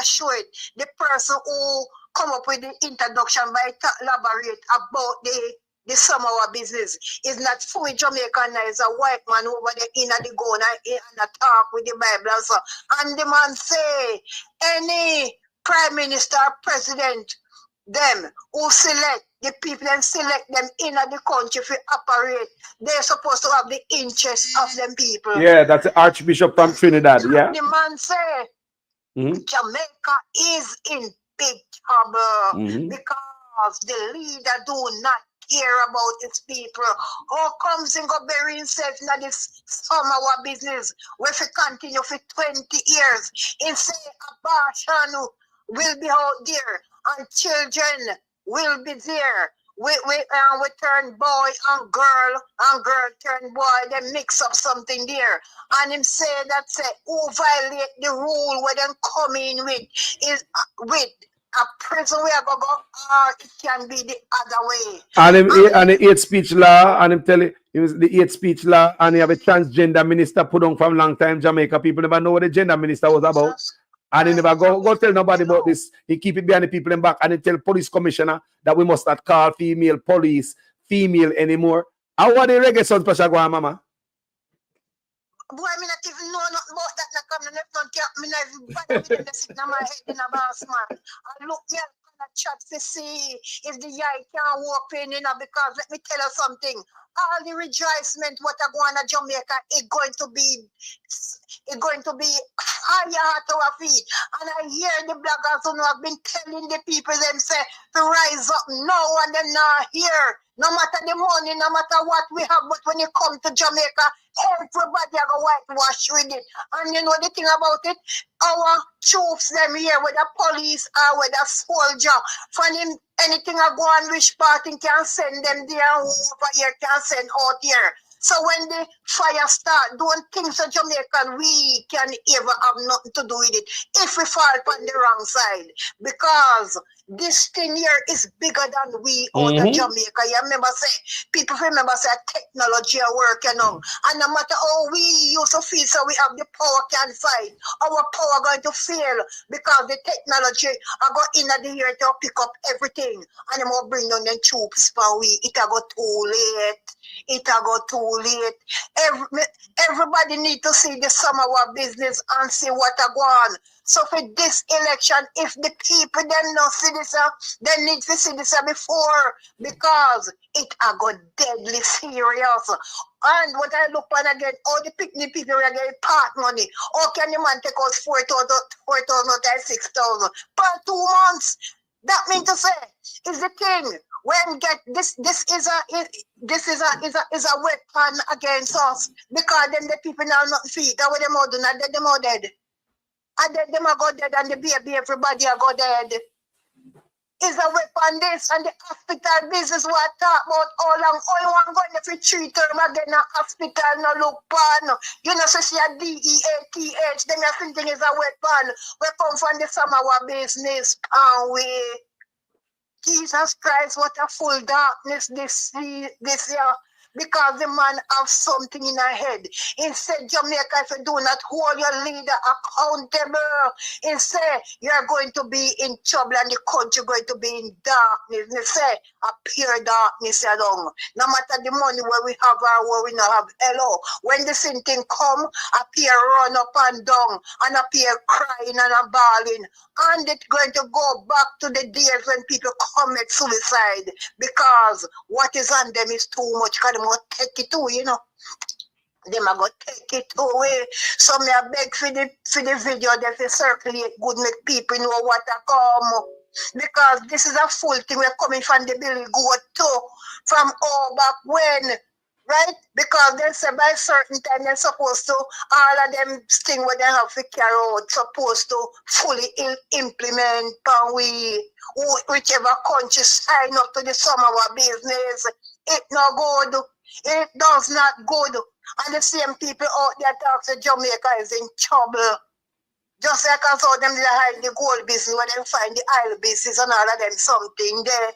show it, the person who come up with the introduction by elaborate about the sum of our business. It's not fully Jamaican, it's a white man over there in the gun and a talk with the Bible and so. And the man say, any prime minister, president, them who select the people and select them in the country to operate, they're supposed to have the interest of them people. Yeah, that's the Archbishop from Trinidad, yeah. The man say, Jamaica is in big trouble because the leader do not care about his people. How comes and go bury himself in this some of our business? We have to continue for 20 years. And say abortion will be out there and children will be there. We turn boy and girl turn boy, they mix up something there. And him say that say who violate the rule where them come in with is with a prison where I go or it can be the other way. And the hate speech law, and him tell it was the hate speech law, and he have a transgender minister put on from long time Jamaica. People never know what the gender minister was about. And he never go tell nobody about this. He keep it behind the people in back, and he tell police commissioner that we must not call female police female anymore. How are the reggae sons pressure go on, mama? Boy, I not even know nothing about that. Not coming left on cap. Me not even bother with them. They sit in my head in a boss man. I look here on the chat to see if the guy can walk in, because let me tell you something. All the rejoicement what I go on to Jamaica is going to be higher at our feet. And I hear the bloggers who have been telling the people them say to rise up now and then not here. No matter the money, no matter what we have, but when you come to Jamaica, everybody have a whitewash with it. And you know the thing about it? Our troops them here, whether police or whether soldier, for him, anything I go on which party can send them there, over here can send out here. So when the fire start, don't think so Jamaican, we can ever have nothing to do with it if we fall on the wrong side. Because this thing here is bigger than we out of Jamaica. You remember say, people remember say technology are working on. And no matter how we used to feel so we have the power can fight, our power going to fail because the technology are going in the year to pick up everything. And they will bring down the troops for we. It will go too late. It will go too late. Everybody need to see the sum of our business and see what are going on. So for this election, if the people them not see this, they need to see this before because it are go deadly serious. And what I look on again, all the picnic people are getting part money. How can the man take us 4,000 or 6,000 per 2 months? That means to say is the thing. When get this is a weapon against us because then the people now not feet that what them all do not dead them all dead. And then them are go dead and the baby everybody are go dead. Is a weapon this and the hospital business what I talk about all long. All you want going if you treat them again a hospital no look pan. You know so see a DEATH them are thinking is a weapon. We come from the sum of our business and we Jesus Christ, what a full darkness this year. Because the man have something in her head. Instead, Jamaica, if you do not hold your leader accountable, instead, you are going to be in trouble and the country going to be in darkness. They say, a pure darkness along. No matter the money where we have or where we not have. Hello. When the same thing come, appear run up and down and appear crying and bawling. And it's going to go back to the days when people commit suicide because what is on them is too much. Because they must take it away, you know. They might go take it away. So me I beg for the video that they circulate good, make people know what I come. Because this is a full thing. We're coming from the Billy Goat too. From all back when. Right? Because they say by certain time they're supposed to, all of them things what they have to carry out, supposed to fully implement whichever country sign up to the sum of our business. It not good. It does not good. And the same people out there talk say Jamaica is in trouble. Just like I saw them they hide the gold business where they find the oil business and all of them something there.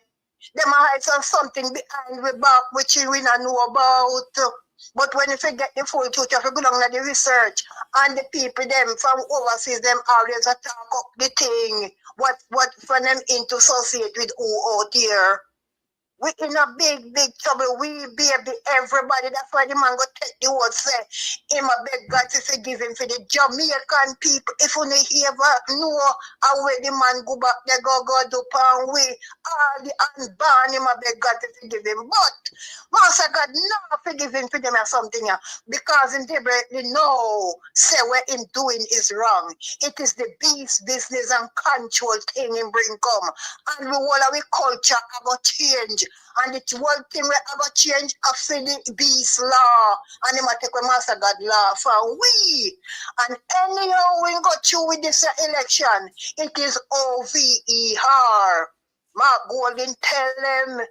They might hide something behind the back which we don't know about. But when you forget the full truth, you have to go down to the research. And the people them from overseas, them always talk up the thing. What for them into associate with who out here. We in a big trouble. We baby everybody. That's why the man go take the word say, him a beg God to forgive him for the Jamaican people. If you ever know how way the man go back, they go do pan we all the unborn, him a beg God to forgive him. But Master God not forgive him for them or something, because in deliberately no say what him doing is wrong. It is the beast business and control thing him bring come. And we all our culture about change. And the one thing we have change after the beast law. And him a take a Master God law for we. And anyhow we go through with this election, it is OVER. Mark Golden tell them,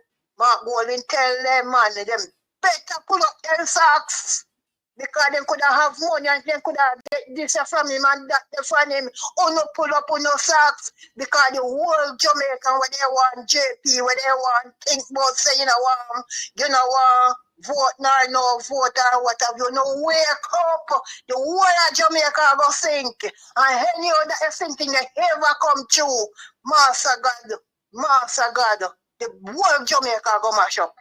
man, them better pull up their socks. Because they could have money and they could have this from him and that from him. No pull up on no socks. Because the whole Jamaican, where they want JP, where they want think about say, you know, vote no vote or whatever. You know, wake up. The whole of Jamaica go sink. And any other thing that ever come true, Master God, the whole Jamaica go mash up.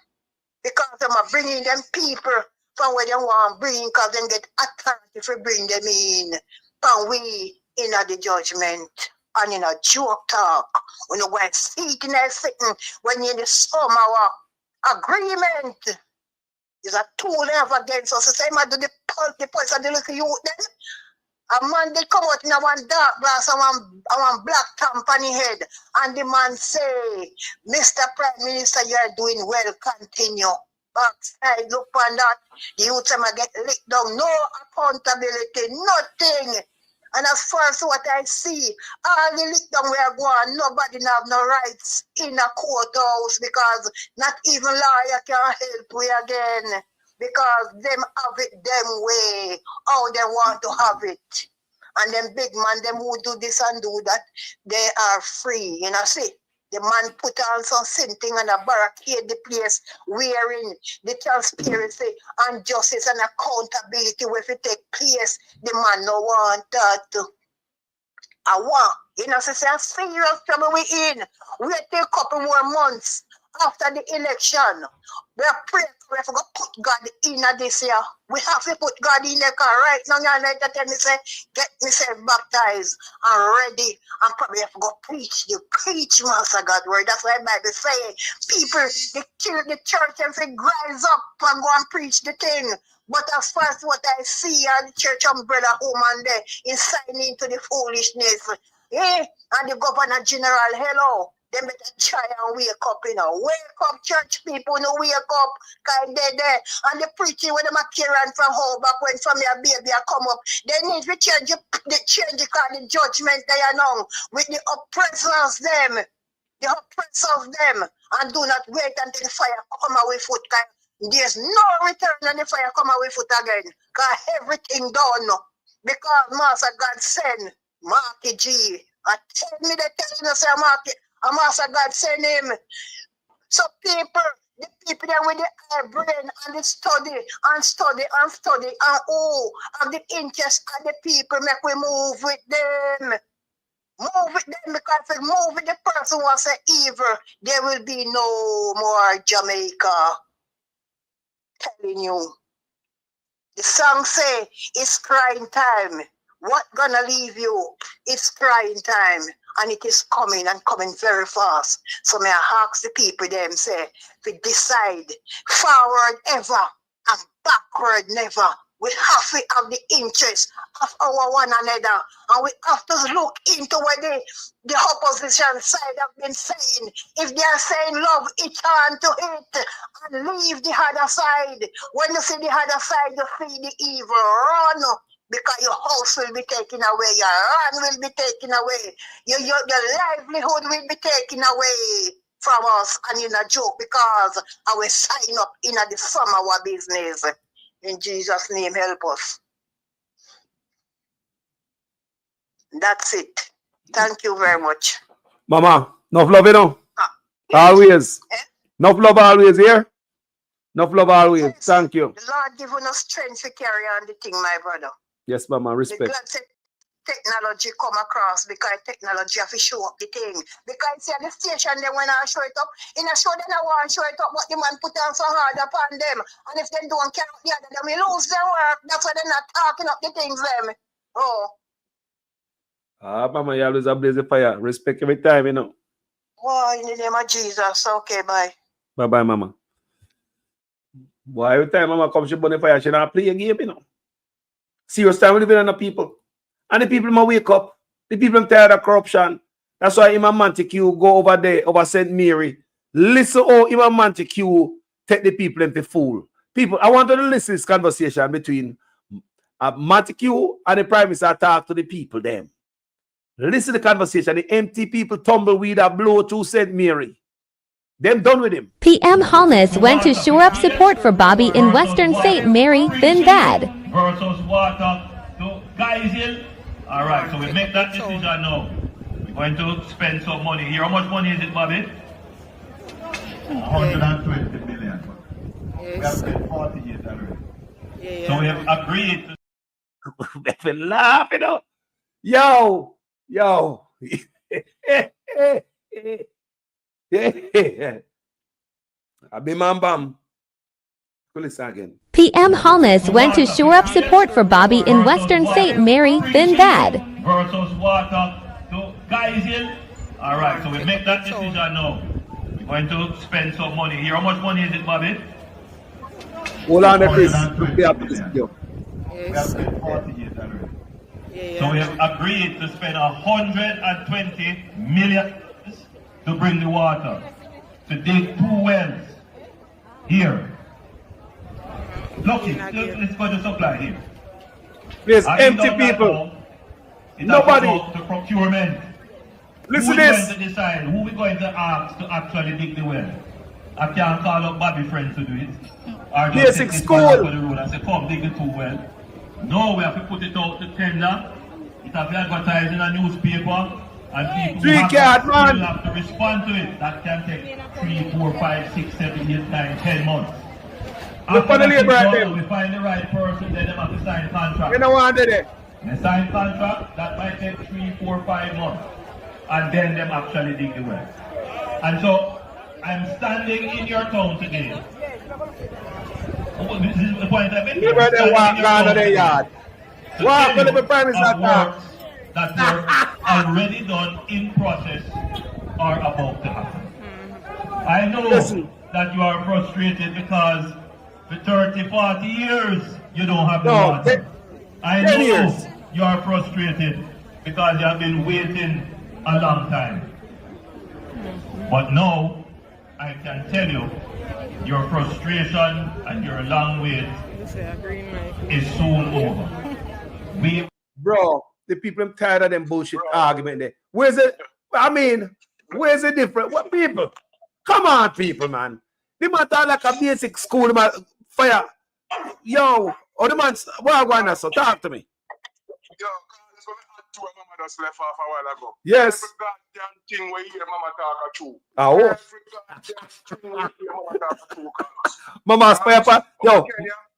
Because them are bringing them people from where they want to bring, because they get authority to bring them in. And we in the judgment and in a joke talk. When you go and speak in a sitting, when you're in the summer agreement, is a tool against us. The same as the pulse of the little youth then. A man they come out in a one dark brass and one black tamp on his head. And the man say, Mr. Prime Minister, you are doing well, continue. Backside, look on that. The youth get licked down. No accountability, nothing. And as far as what I see, all the lick down we are going, nobody have no rights in a courthouse because not even lawyer can help we again. Because them have it them way, how they want to have it. And them big man, them who do this and do that, they are free, see. The man put on something and a barricade the place wherein the transparency and justice and accountability will take place. The man no want that. I want, say a serious trouble we in. We take a couple more months after the election. We are praying we have to put God in this year. We have to put God in there right now. You tell me say, get myself baptized and ready, and probably have to go preach Master God word. That's why the Bible say people, the church and say rise up and go and preach the thing. But as far as what I see the church umbrella woman there is signing to the foolishness. And the governor general, hello. They better try and wake up, Wake up, church people, wake up. Because they're there. And the preaching when them are carrying from home back when from your baby come up. They need to change the judgment they are now with the oppressors them. The oppressors them. And do not wait until the fire come away foot. There's no return and the fire come away foot again. Because everything done. Because Master God send Marky G. I tell me they tell you say Marky. And Master God send him. So the people there with the eye brain and the study and have the interest of the people, make we move with them. Move with them, because if we move with the person who say evil, there will be no more Jamaica. Telling you. The song say, it's crying time. What gonna leave you? It's crying time. And it is coming and coming very fast. So may I ask the people them say, we decide forward ever and backward never. We have to have the interest of our one another. And we have to look into what the opposition side have been saying. If they are saying love each hand to it and leave the other side. When you see the other side, you see the evil. Run. Because your house will be taken away, your land will be taken away, your livelihood will be taken away from us. And in a joke, because I will sign up in the sum of our business. In Jesus' name, help us. That's it. Thank you very much. Mama, enough love, Always. Enough love always here. Enough love always. Thank you. The Lord give us strength to carry on the thing, my brother. Yes, Mama, respect. The God said technology come across because technology have to show up the thing. Because see the station they when I show it up, in a show they don't want to show it up, but the man put on so hard upon them. And if they don't carry out the other, they will lose their work. That's why they're not talking up the things them. Oh. Mama, you always a blaze of fire. Respect every time, you know. Oh, in the name of Jesus. Okay, bye. Bye-bye, Mama. Boy, every time Mama comes, she burn the fire, she don't play a game, you know. Serious time we living on the people. And the people might wake up. The people are tired of corruption. That's why Imam Montague go over there, over St. Mary. Listen how Imam Montague take the people into fool. People, I want to listen to this conversation between Montague and the Prime Minister talk to the people, them. Listen to the conversation. The empty people tumbleweed that blow to St. Mary. Them done with him. PM Holness went to shore up support for Bobby in Western St. Mary, then bad. Versus water to Geisel. All right, so we make that decision now. We're going to spend some money here. How much money is it, Bobby? 120 million. Yes. We have spent 48 already. Yeah. So we have agreed to... They've been laughing, you know. Yo. I be man bam. Listen again. PM Holness went to shore up support for Bobby in Western St. Mary, then bad. Versus water to Geisel. All right, so we make that decision now. We're going to spend some money here. How much money is it, Bobby? Hold on, Chris. We have spent 48 already. So we have agreed to spend 120 million to bring the water, to dig 2 wells here. Look, let's go to supply here. There's empty people. Nobody. To procurement. Listen this. Who's going to decide who we're going to ask to actually dig the well? I can't call up Bobby friends to do it. Or just take this school. man for the road and say, come dig the 2 wells. No, we have to put it out to tender. It have to advertise in a newspaper. And people have to respond to it. That can take 3, 4, 5, 6, 7, 8, 9, 10 months. After that, we find the right person, then they have to sign contract. You know what I did? They sign contract, that might take 3, 4, 5 months. And then them actually dig the well. And so, I'm standing in your town today. This is the point I'm making. You better walk down to the yard. Walk to the Prime Minister that were already done, in process, or about to happen. I know that you are frustrated because for 30, 40 years you don't have the water. I know you are frustrated because you have been waiting a long time. But now, I can tell you, your frustration and your long wait is soon over. Bro, the people are tired of them bullshit argument there. Where's it? I mean, where's the difference? What people? Come on, people, man. The man talk like a basic school, man. Fire. Yo, or the man, what are going on? So talk to me. Yo, that's what I had 2 of mama just left off a while ago. Yes. Every goddamn thing where you hear mama talk true. Oh. Every goddamn thing where you hear mama talk true, Carlos. Mama's papa. Yo.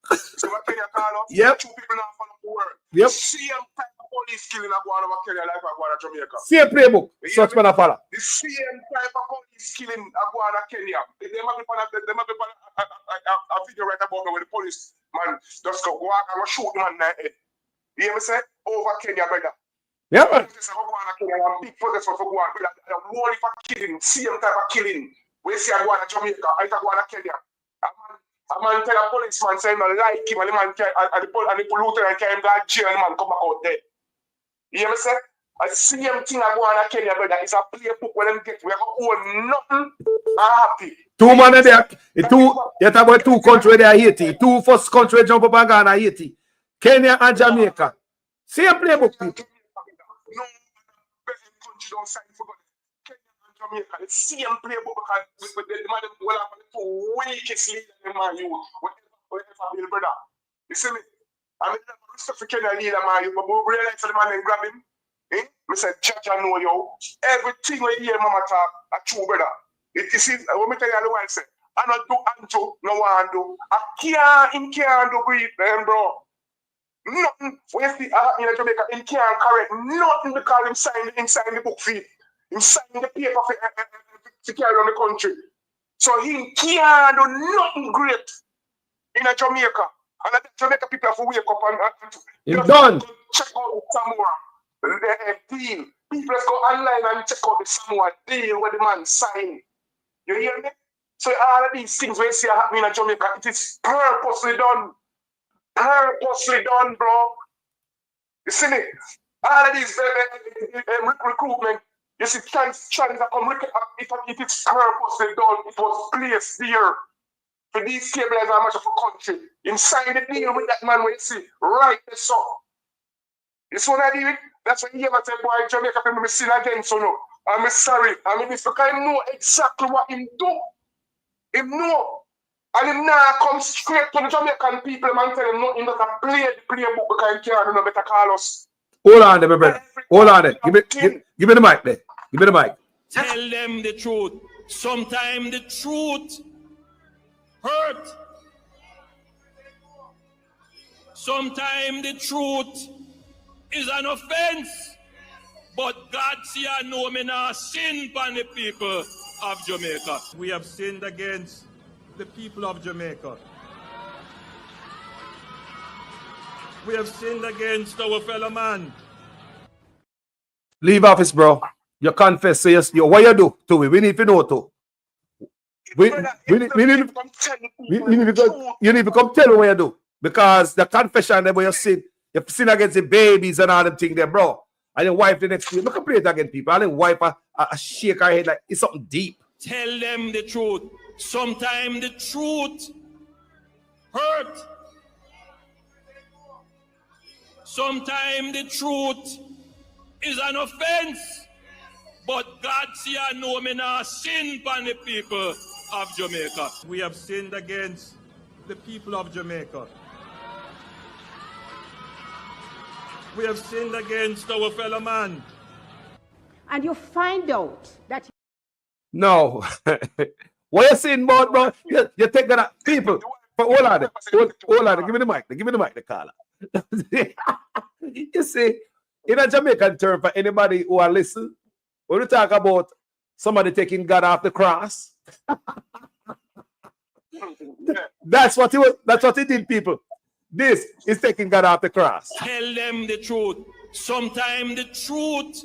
So what Kenya, Carlos? Yep. 2 people now follow the word. Yep. Same type of police killing a go on over Kenya like a go on Jamaica. Same playbook. Such man a follow. The same type of police killing a go on Kenya. They might be a video right about me where the police man just go walk and shoot the man in the head. You hear me say? Over Kenya, brother. Yeah, man. This is a go on Kenya. Big protest for go on, brother. The whole for killing, same type of killing. We see a go on Jamaica, I go on Kenya. A man tell a policeman say him not like him and the man and the polluter and carry him to jail and the man come back out dead. You hear me say? The same thing I go on in Kenya, brother. It's a playbook when them get we are going to own nothing happy. 2 man there. You talk about 2 countries there Haiti. 2 first countries jump up and go on Haiti. Kenya and Jamaica. Same playbook, people. No country don't sign for God. Jamaica, the same playbook because the man will have the 2 weakest leaders in man you whatever bill, brother. You see me? I mean, Rastafarianism Kenya leader man you, but we realize the man and grab him. Eh? Me say, Judge, I know you. Everything we hear mama talk, a true brother. You see, when me tell you the while say, I not do Andrew, no one do. I can't do breathe, bro. Nothing. When you see in Jamaica, he can't correct nothing because him sign the book feed. Him sign the paper to carry on the country. So he can't do nothing great in Jamaica. And the Jamaica people have to wake up and done. Check out the Samoa deal. People just go online and check out the Samoa deal where the man signed. You hear me? So all of these things we see happening in Jamaica, it is purposely done. Purposely done, bro. You see me? All of these recruitment, you see, trans are come, it is purposely done. It was placed there to destabilize how much of a country. Inside the deal with that man, where you see, right there, so. You see what I did? That's why you ever say, boy, Jamaica people, me sin again, so no. I'm sorry. I mean, it's because I know exactly what him do. Him know. And him now come straight to the Jamaican people and tell them nothing but a playbook because he can't do no better call us. Hold on there, my brother. Hold on there. Give me the mic there. Give me the mic. Tell them the truth. Sometimes the truth hurt. Sometimes the truth is an offense. But God see I know me now sin upon the people of Jamaica. We have sinned against the people of Jamaica. We have sinned against our fellow man. Leave office, bro. You confess, so yes, what you do to we need to know to. You need to come tell me what you do. Because the confession that where you sin against the babies and all them things there, bro. And then wife the next day. Look at play it again, people. And then wife a shake her head like it's something deep. Tell them the truth. Sometimes the truth hurt. Sometimes the truth is an offense. But God see I know me now sin upon the people of Jamaica. We have sinned against the people of Jamaica. We have sinned against our fellow man. And you find out that... No. What you saying about, bro? You take that people. Hold on. Hold on. Give me the mic. Give me the mic, the caller. You see, in a Jamaican term, for anybody who are listening, when we talk about somebody taking God off the cross, that's what he did, people. This is taking God off the cross. Tell them the truth. Sometimes the truth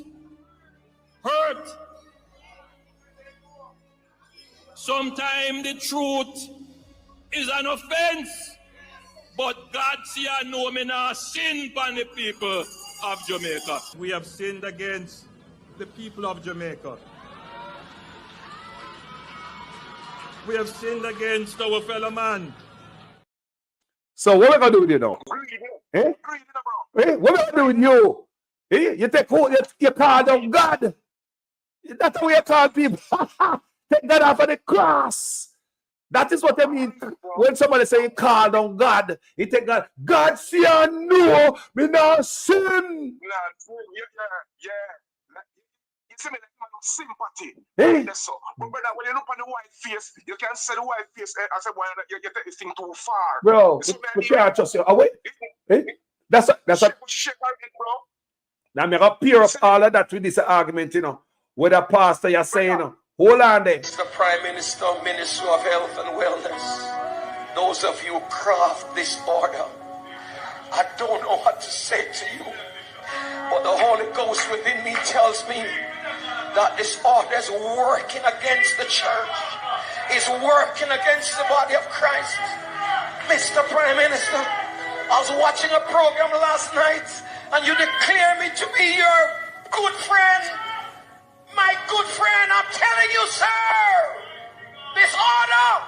hurt. Sometimes the truth is an offense. But God see I know me now sin upon the people of Jamaica. We have sinned against the people of Jamaica. We have sinned against our fellow man. So what are we going to do with you now? Eh? Eh? What are we going to do with you? Eh? You take hold, you call down God. That's how you call people. Take God off of the cross. That is what I mean. When somebody say call down God, he take God. God see and know me not sin. Yeah. You see me like man of sympathy. Hey. That's so. But brother, when you look on the white face, you can't say the white face and say, boy, you take this thing too far. Bro, we can't trust you. Wait. Eh? That's a shake our head, bro. now I'm going to pair up all of that with this argument, you know. With a pastor you're saying, you know. Hold on there. Mr. Prime Minister, Minister of Health and Wellness, those of you craft this order, I don't know what to say to you, but the Holy Ghost within me tells me that this order is working against the church, is working against the body of Christ. Mr. Prime Minister, I was watching a program last night and you declare me to be your good friend. My good friend, I'm telling you, sir, this order,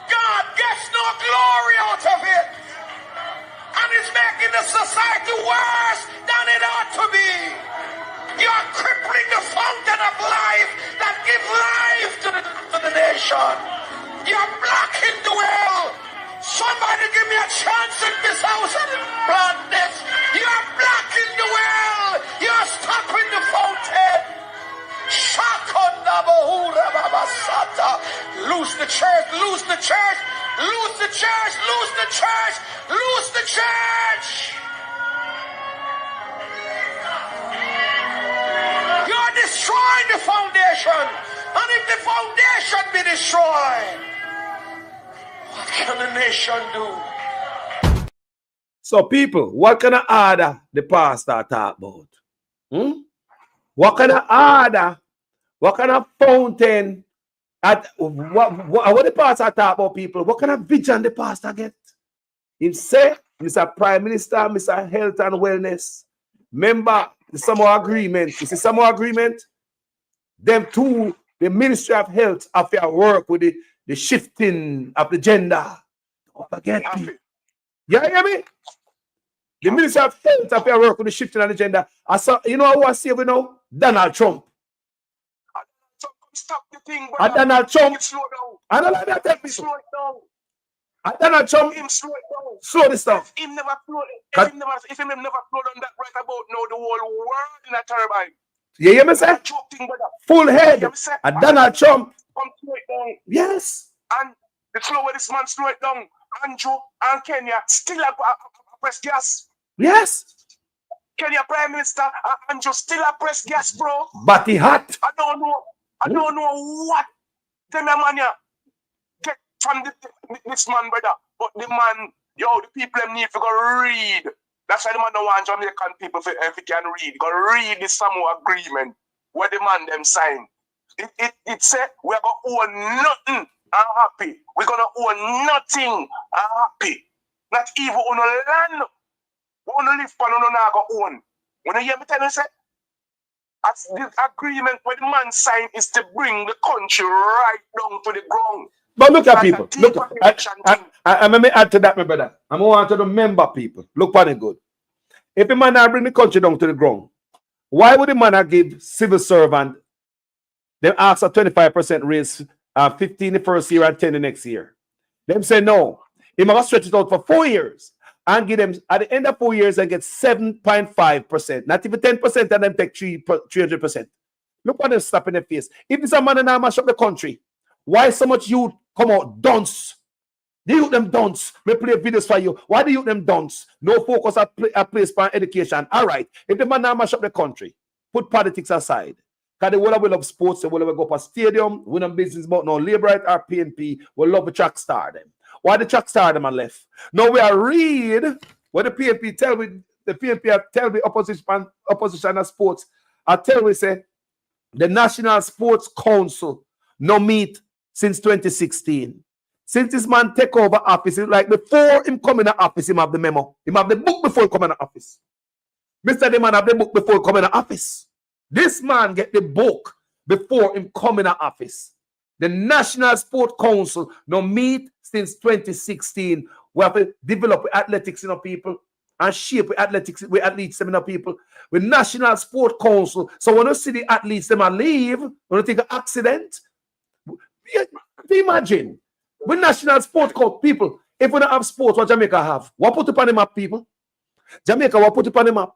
God gets no glory out of it. And it's making the society worse than it ought to be. You're crippling the fountain of life that gives life to the nation. You're blocking the well. Somebody give me a chance in this house and plant this. You're blocking the well. You're stopping the fountain. Shakunda Bahura Babasata. Loose the church. Loose the church. Loose the church. Loose the church. You're destroying the foundation. And if the foundation be destroyed, what can the nation do? So, people, what kind of order the pastor talk about? What kind of order? What kind of fountain? What the pastor talk about, people? What kind of vision the pastor get? He say, Mr. Prime Minister, Mr. Health and Wellness, member the Samoa Agreement. You see Samoa Agreement? Them two, the Ministry of Health, have to work with the shifting of the gender. Don't forget me. You hear me? The Ministry of Health have to work with the shifting of the gender. I saw, you know who I say we know? Donald Trump. Stop the thing, bro. And Donald Trump. Slow down. I don't like that. Tell me. Slow it down. And Donald Trump. Him slow it down. Slow this down. If him never flowed, if him never flowed on that right about now, the whole world in a turbine. You hear me say? Full head. And Donald Trump. Come slow it down. Yes. And the slow way this man slow it down. Andrew and Kenya still a press gas. Yes. Kenya Prime Minister Andrew still a press gas, bro. But he hot. I don't know what them man get from this man, brother. But the man, the people them need to go read. That's why the man don't want Jamaican people if they can read. Go read the Samoa Agreement where the man them sign. It said we're gonna own nothing and happy. We're gonna own nothing and happy. Not even on a land. We wanna live on go own. When you hear me tell you say, as the agreement where the man signed is to bring the country right down to the ground. But look at people. Look, let me add to that, my brother. I'm going to remember people. Look for it good. If a man bring the country down to the ground, why would the man give civil servant them ask a 25% raise, 15 the first year and 10 the next year? Them say no. He must stretch it out for 4 years and give them at the end of 4 years and get 7.5%. Not even 10%, and them take 300%. Look what they're slapping their face. If this a man and I mash up the country, why so much youth come out dunce? The youth them dunce. We play videos for you. Why the youth them dunce? No focus at place for education. All right. If the man now mash up the country, put politics aside. Because the world will love sports, the world will go up a stadium, win a business about no Labourites or PNP, will love the track star them. Why the track star them and left? Now we are read what the PNP tell me, the PNP tell me opposition and sports. I tell me say the National Sports Council no meet since 2016. Since this man take over office, like before him coming to office, him have the memo. Him have the book before he come in office. Mr. The man have the book before he come in office. This man get the book before him coming to office. The National Sport Council no meet since 2016. We have to develop athletics in our people and shape athletics with athletes in our people. With National Sport Council. So when you see the athletes them leave, when you think of accident, imagine with National Sport Council people. If we don't have sports, what Jamaica have? What put it on the map, people? Jamaica, what put it on the map?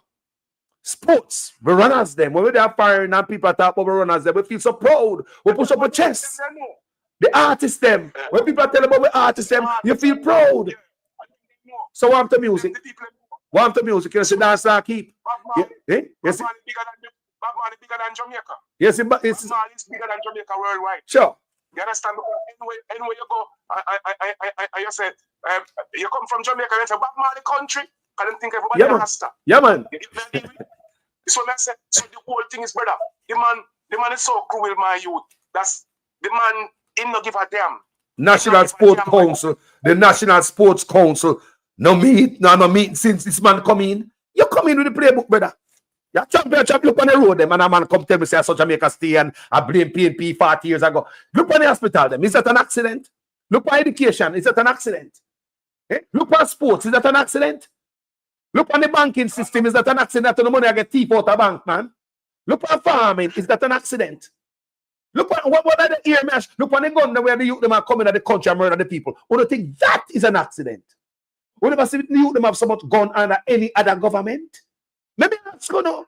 Sports, we runners them. When they are firing and people talk about runners them, we feel so proud. We push up our chest. The artists them. When people tell about the artists them, you feel proud. So what the music? What the music? You see dance and keep. Yes. Bob Marley bigger than Jamaica. Yes, Bob Marley is bigger than Jamaica worldwide. Sure. You understand? Anyway you go, I said, you come from Jamaica and say Bob Marley country. I don't think everybody yeah, Rasta. Yeah, man. This one I said. So the whole thing is, brother. The man is so cruel, my youth. That's the man. Him not give a damn. National Sports Council. The National Sports Council. No meet since this man come in. You come in with the playbook, brother. You champ look on the road them and a man come tell me say I saw Jamaica stay and I blame PNP 40 years ago. Look on the hospital them. Is that an accident? Look on education. Is that an accident? Look on sports. Is that an accident? Look on the banking system. Is that an accident? The money I get thief out of bank, man. Look on farming. Is that an accident? Look on what are the ear mash? Look on the gun where the youth them are coming at the country and murder the people. Who do think that is an accident? We never see the youth them have so much gun under any other government. Maybe that's going on.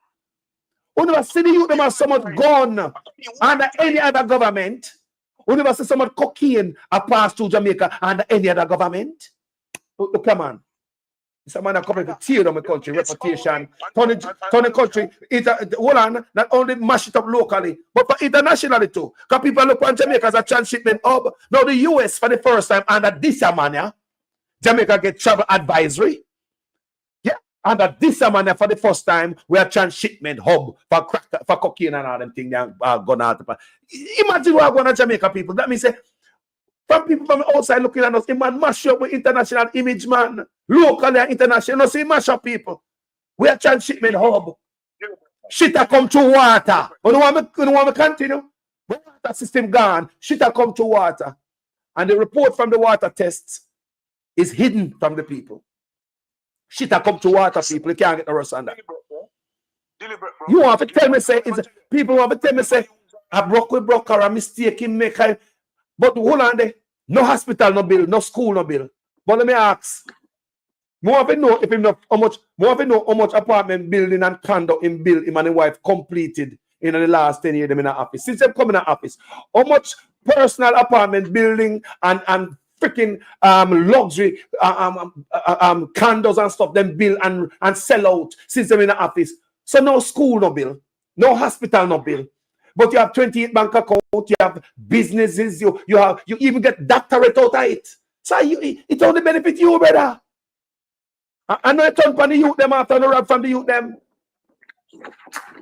We never see the youth them have so much gun under any other government. We never see so much cocaine a pass through Jamaica and any other government. Look, come on. Someone that coming to tear down the country, reputation, turn the country, hold on, not only mash it up locally, but for internationally too. Because people look on Jamaica as a transshipment hub. Now the US for the first time under this man, Jamaica get travel advisory. Yeah, under this man for the first time, we are transshipment hub for crack, for cocaine and all them things gone out. Imagine what going to Jamaica people. That means from people from outside looking at us, it man mash up with international image, man. Locally and international. You see, mash up people. We are transshipment hub. Shit a come to water. You don't want to continue? The water system gone. Shit a come to water. And the report from the water tests is hidden from the people. Shit a come to water, people. You can't get the rest on that. You want to tell me, say, people want to tell me, say, I broke or a mistake in make. But hold on there. No hospital, no bill, no school, no bill. But let me ask. More of it know if him know how much apartment building and condo in build him and his wife completed in the last 10 years them in the office. Since they come in the office, how much personal apartment building and freaking luxury condos and stuff them build and sell out since they're in the office. So no school, no bill, no hospital, no bill. But you have 28 bank accounts, you have businesses, you even get doctorate out of it. So it only benefits you, brother. I know you turn from the youth them after the rap from the youth them.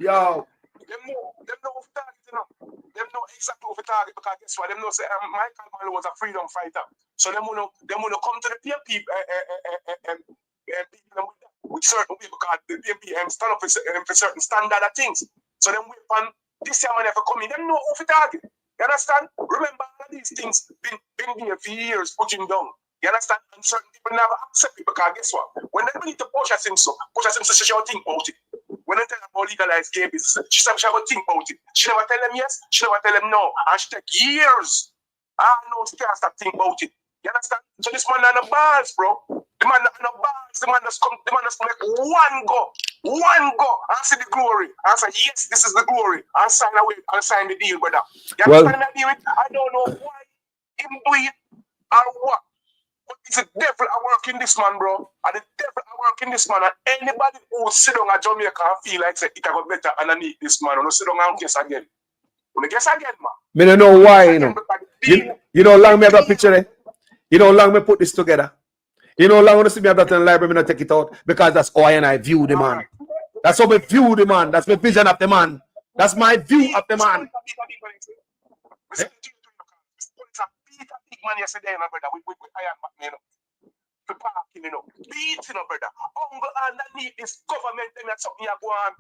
Yo. Them know who target, you know. Them know exactly who target because guess what? Them know say Michael Marlowe was a freedom fighter. So them wanna come to the PMP with certain way because the PMP stand up for certain standard of things. So them wait on this year man ever coming. Them know who target. You understand? Remember all of these things been here for years pushing down. You understand? And certain people never accept it because guess what? When they bring it to Portia Simpson says she will think about it. When they tell them about legalized gay business, she said she will think about it. She never tell them yes, she never tell them no. And she take years. No, she can't stop think about it. You understand? So this man on the balls, bro. The man on the balls, the man just make one go and see the glory. And say, yes, this is the glory. And sign away and sign the deal, brother. You understand that deal? I don't know why him do it or what. But it's the devil I work in this man, bro. And the devil I work in this man. And anybody who sit down at Jamaica and feel like say, it got better underneath this man, and sit down and guess again. When guess again, man. I don't know why, you know. You know how long me have that picture there? You know how long me put this together? You know how long when you see me have that in the library, me not take it out? Because that's how I and I view the man. That's how me view the man. That's my vision of the man. That's my view of the man. Man yesterday, my brother, with Iron Man, you know, for parking, you know, beating, brother. Uncle underneath this government, thing that's something you go on.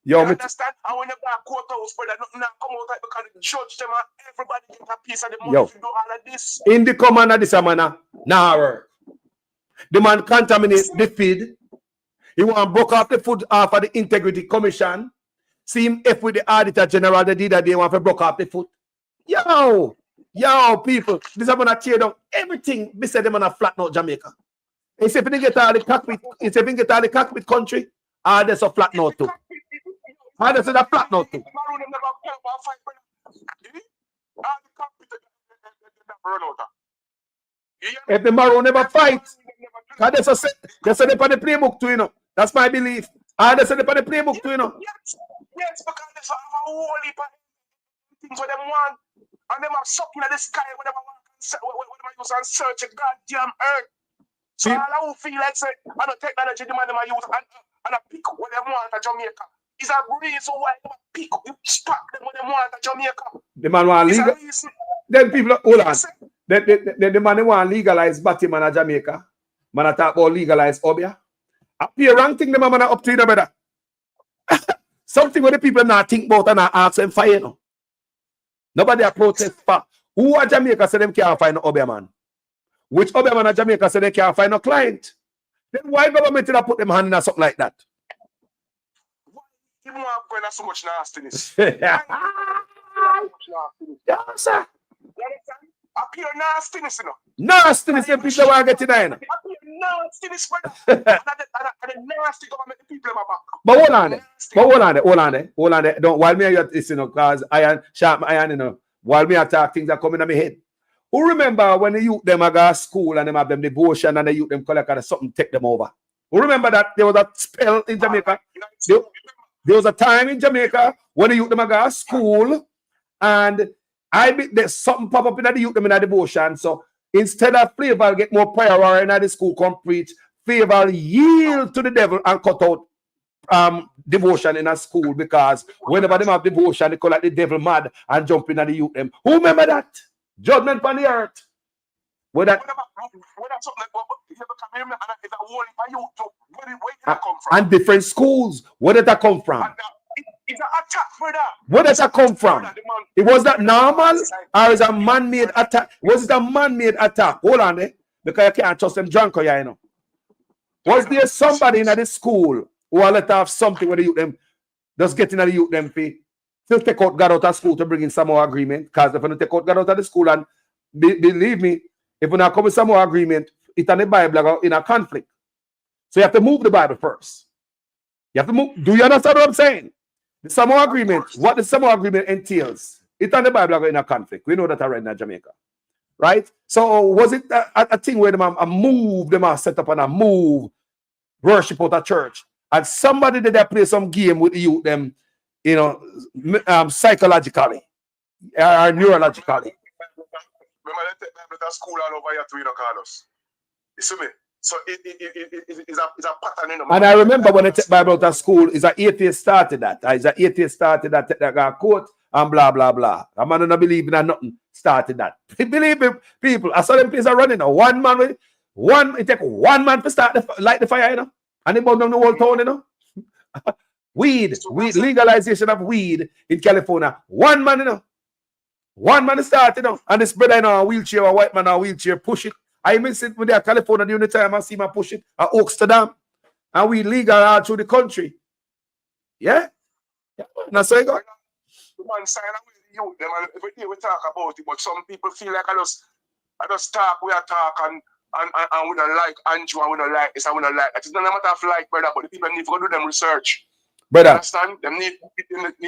Yo, you understand? And when you go to courthouse, brother, nothing come out like because the judge them and everybody get a piece of the money to do all of this. In the command of this man, now the man contaminates the feed. He want to broke off the food off of the Integrity Commission. See him if with the Auditor General they did that they want to broke off the food. Yo, people, this is going to tear down everything beside them on a flat note Jamaica. It's if they get all the cockpit, country, there's a flat note too. There's a flat note too. If the Maroon never fight, they say they put the playbook too, you know. That's my belief. They say they put the playbook too, you know. Yes, because they have a whole heap of things what them want. And them are sucking at the sky whenever I use and search a goddamn earth. So all I feel like say, I don't technology the man them use and I pick what they want at Jamaica. It's a reason why they pick spot them what they want at Jamaica. The man want legal. Then people hold on. The man want legalize Batman at Jamaica. Man I talk about legalize Obia. Up here wrong thing the man up to you, brother. Something where the people not think about and not ask them for you know. Nobody a protest for. Who at Jamaica say them can't find no Obia man? Which Obia man at Jamaica say they can't find no client? Then why government did put them hand in something like that? Why you want going so much nastiness? Yeah, sir. Up here nastiness, you know. Nastiness, them people want to get it in. Up here nastiness, brother. And the nasty government, the people in my back. But hold on there. Don't while me you listen, because I am sharp iron, you know. while me attack things that come in my head. Who remember when the youth them a go to school and them have them devotion and the youth them collect and something take them over? Who remember that there was a spell in Jamaica? There was a time in Jamaica when the youth them a go to school and there's something pop up in the youth them in the devotion. So instead of Flavor get more priority in the school come preach, Flavor yield to the devil and cut out devotion in a school because whenever them have devotion, they call like the devil mad and jump in at the youth them. Who remember that? Judgment on the earth. Where that and different schools. Where did that come from? It's an attack, brother. Where does that come from? It was that normal or is a man-made attack? Was it a man-made attack? Hold on there. Because you can't trust them drunk or you know. Was there somebody in the school who let off something where the youth them just getting at the youth them fee? To take out God out of school to bring in some more agreement. Because if you take out God out of the school and believe me, if you not come with some more agreement, it's in the Bible in a conflict. So you have to move the Bible first. You have to move. Do you understand what I'm saying? The some more agreement, what the some more agreement entails, it's in the Bible in a conflict. We know that already in Jamaica. Right? So was it a thing where them a move, them a set up and a move, worship out of church, and somebody did that play some game with the youth, them, you know, psychologically or neurologically. Remember that school all over here to Carlos. You see me? So it's a pattern in the And I remember when I take Bible out of school, it's an atheist started that. It's an atheist started that got quote and blah blah blah. A man don't believe in nothing started that. Believe me, people. I saw them places are running now. It take one man to start light the fire, you know, and they burn down the whole town, you know. Weed, legalization of weed in California. One man, you know. One man started, you know, and this brother in a wheelchair, a white man in a wheelchair, push it. I even sit with their California during the time I see my push it at Oaksterdam, and we legal all through the country. Yeah? That's how you go. Man, sign away the youth, them, and every day we talk about it, but some people feel like I just talk, we are talk, and we don't like Andrew, and we don't like this, and we don't like that. It's not a matter of like, brother, but the people need to go do them research. Brother. You understand? They need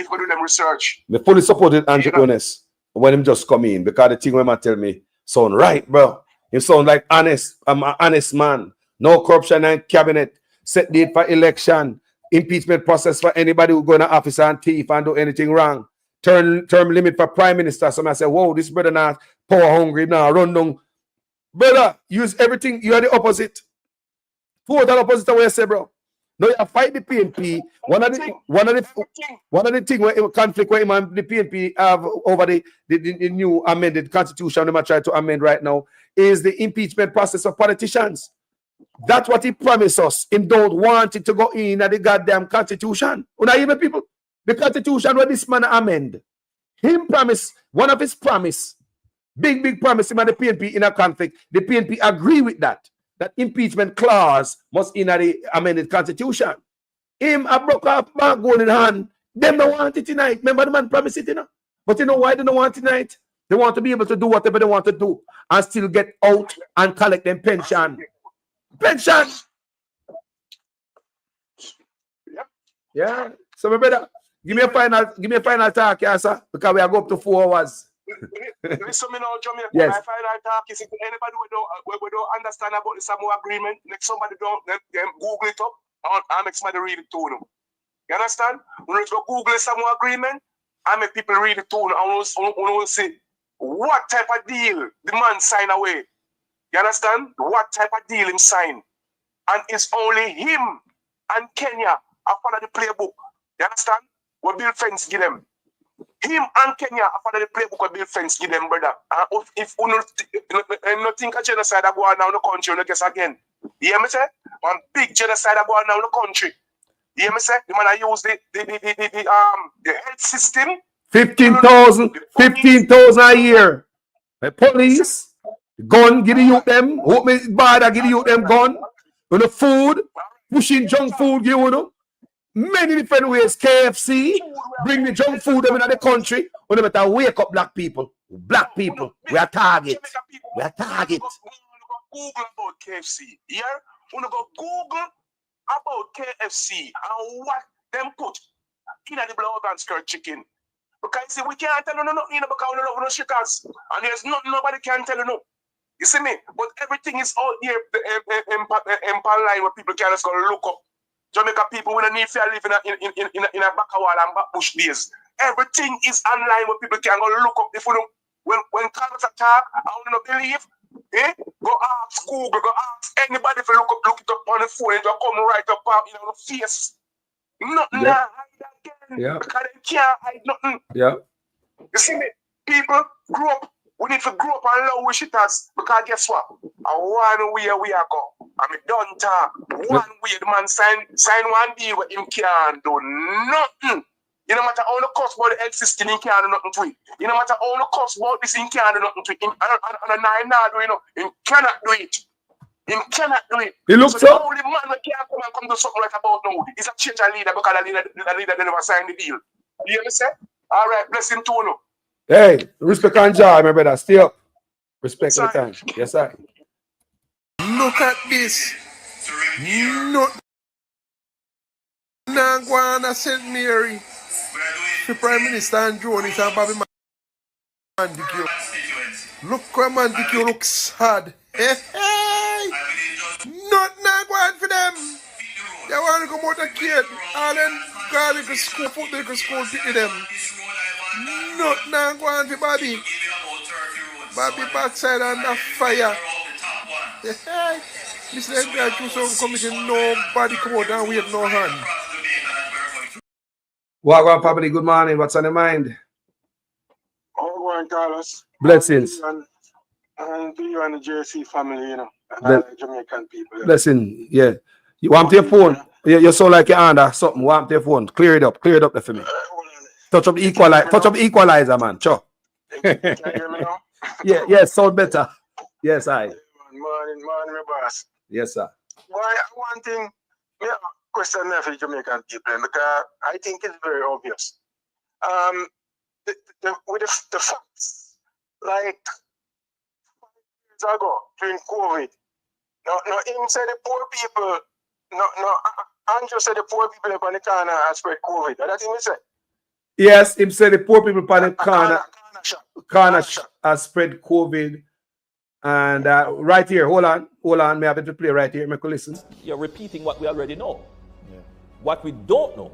to go do them research. Me fully supported Andrew Honest when him just come in, because the thing when man tell me, sound right, bro. You sound like honest. I'm an honest man. No corruption in cabinet. Set date for election. Impeachment process for anybody who go in the office and thief and do anything wrong. Term limit for prime minister. So I say, whoa, this brother not power hungry now. Run down. Brother, use everything. You are the opposite. Total opposite of what you say, bro. No, you fight the PNP. One of the things where conflict where the PNP have over the new amended constitution they might try to amend right now is the impeachment process of politicians. That's what he promised us. Him don't want it to go in at the goddamn constitution. Not even people. The constitution where this man amend. Him promise, one of his promise, big promise him and the PNP in a conflict. The PNP agree with that. That impeachment clause must in the amended constitution. Him a broke off back gold in hand. Them don't want it tonight. Remember the man promised it, you know? But you know why they don't want it tonight? They want to be able to do whatever they want to do and still get out and collect them pension. Pension! Yeah. So my brother, give me a final talk, yeah, sir, because we are going up to 4 hours. Listen, me now, Jamaica. Yes. My final talk is if anybody who don't understand about the Samoa agreement, next somebody don't them Google it up and make somebody read it to them. You understand? When you go Google the Samoa agreement, I make people read it to them and we'll see what type of deal the man sign away. You understand? What type of deal him sign. And it's only him and Kenya are part of the playbook. You understand? What Bill Fence give them. Him and Kenya are part of the playbook what Bill Fence give them, brother. And if you not think a genocide are going on in the country, you guess again. You hear me say? One big genocide are going on in the country. You hear me say? The man I use the health system. 15,000 a year. The police, gun, give the youth them. Hope me bother, give the youth them gun. And the food, pushing junk food, you know. Many different ways. KFC, bring the junk food them in the country. We better wake up black people. Black people, we are target. We are target. Google about KFC. Here, we go Google about KFC and what them put in the blood and skirt chicken. Because see, we can't tell you nothing because we don't love no shitters. And there's nothing nobody can tell you no. You see me? But everything is out there in line where people can just go look up. Jamaica people, we don't need to live in a back wall and back bush days. Everything is online where people can go look up. If you know, when Carlos attack, I don't believe, go ask Google, go ask anybody if you look it up on the phone and just come right up in the face. Nothing hide again. Yeah. Because they can't hide nothing. Yeah. You see me? People grow up. We need to grow up and love with shitters. Because guess what? One way we are go. I mean, don't talk. One way the man sign one deal with him can't do nothing. You no matter how the cost about the existing, he can't do nothing to it. You no matter how the cost about this, he can't do nothing to it. And a nine now, you know, he cannot do it. He cannot do it. He looks so up. the only man that can't come and come to something like about now is a change of leader because the leader they never signed the deal. You understand? All right, blessing to you. Hey, respect and joy, my brother. Stay up. Respect for the time. Yes, sir. Look at this. No. Nangwana St. Mary. The Prime Minister and Jones and Bobby Mandikyo. Look how Mandikyo looks sad. Hey, hey. Not Nangwan for them. They want to come out of kid. All them garlic school, football school, pick them. Not Nangwan for Bobby. Bobby backside under fire. Hey, this little guy do some commission, nobody come out and wave no hand. Wagwan family, good morning. What's on your mind? Oh, go Carlos. Blessings. And to you and the JC family, you know, Jamaican people. Yeah. Blessing, yeah. You want your phone? Yeah, you sound like you're under something. Want your phone? Clear it up there for me. Touch up the equalizer, man. Sure. Can you hear me now? Yeah, yes, sound better. Yes, Morning, my boss. Yes, sir. Why one thing, yeah, question there for the Jamaican people, because I think it's very obvious. With the facts, like 5 years ago during COVID, no, him said the poor people, Andrew said the poor people up on the corner had spread COVID. That's what he said. Yes, him said the poor people on the corner has spread COVID. And right here, hold on, may I have to play right here, make you listen. You're repeating what we already know. Yeah. What we don't know,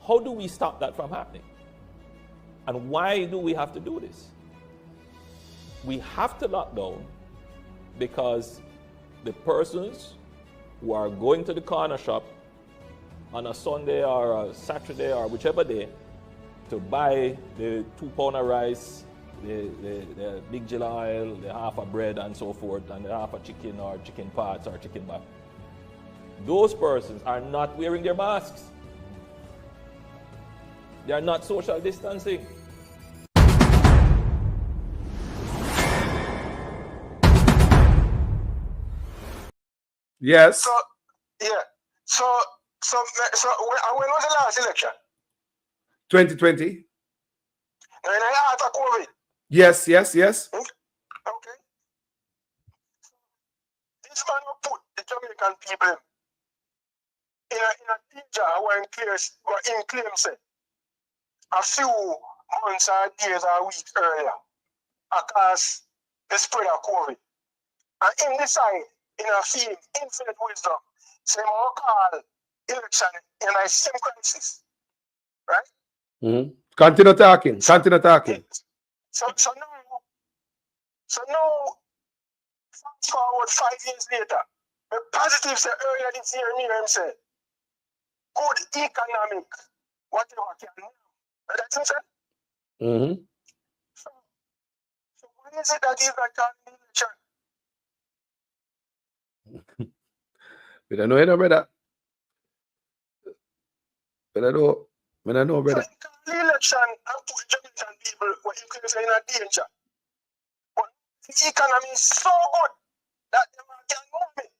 how do we stop that from happening? And why do we have to do this? We have to lock down because the persons who are going to the corner shop on a Sunday or a Saturday or whichever day to buy the 2 pound of rice, the big jilla oil, the half of bread and so forth, and the half of chicken or chicken parts or chicken back. Those persons are not wearing their masks. They are not social distancing. Yes. So when was the last election? 2020. And after COVID. Yes. Okay. This man will put the Jamaican people in a danger where in claims a few months or days or weeks earlier across the spread of COVID. And in this side, in a field, infinite wisdom, say more call election in a same crisis. Right? Mm-hmm. Continue talking. So now, fast forward 5 years later, the positive said earlier this year, him said, good economic, whatever can do. That's what he said? Mm-hmm. So why is it that he's not calling the election? We don't know, brother. We don't know, brother. So the election and put Jamaican people what you claim in a danger. But the economy is so good that they can move it.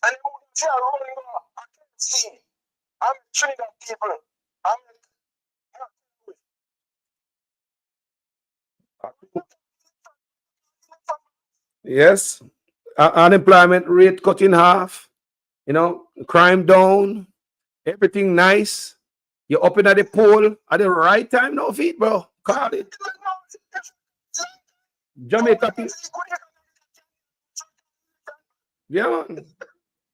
And they move it here rolling over. I can't see. I'm Trinidad people. Yes. Unemployment rate cut in half. You know, crime down. Everything nice. You're up in the poll at the right time now, feet, bro. Call it. Jamaica people. Yeah, man.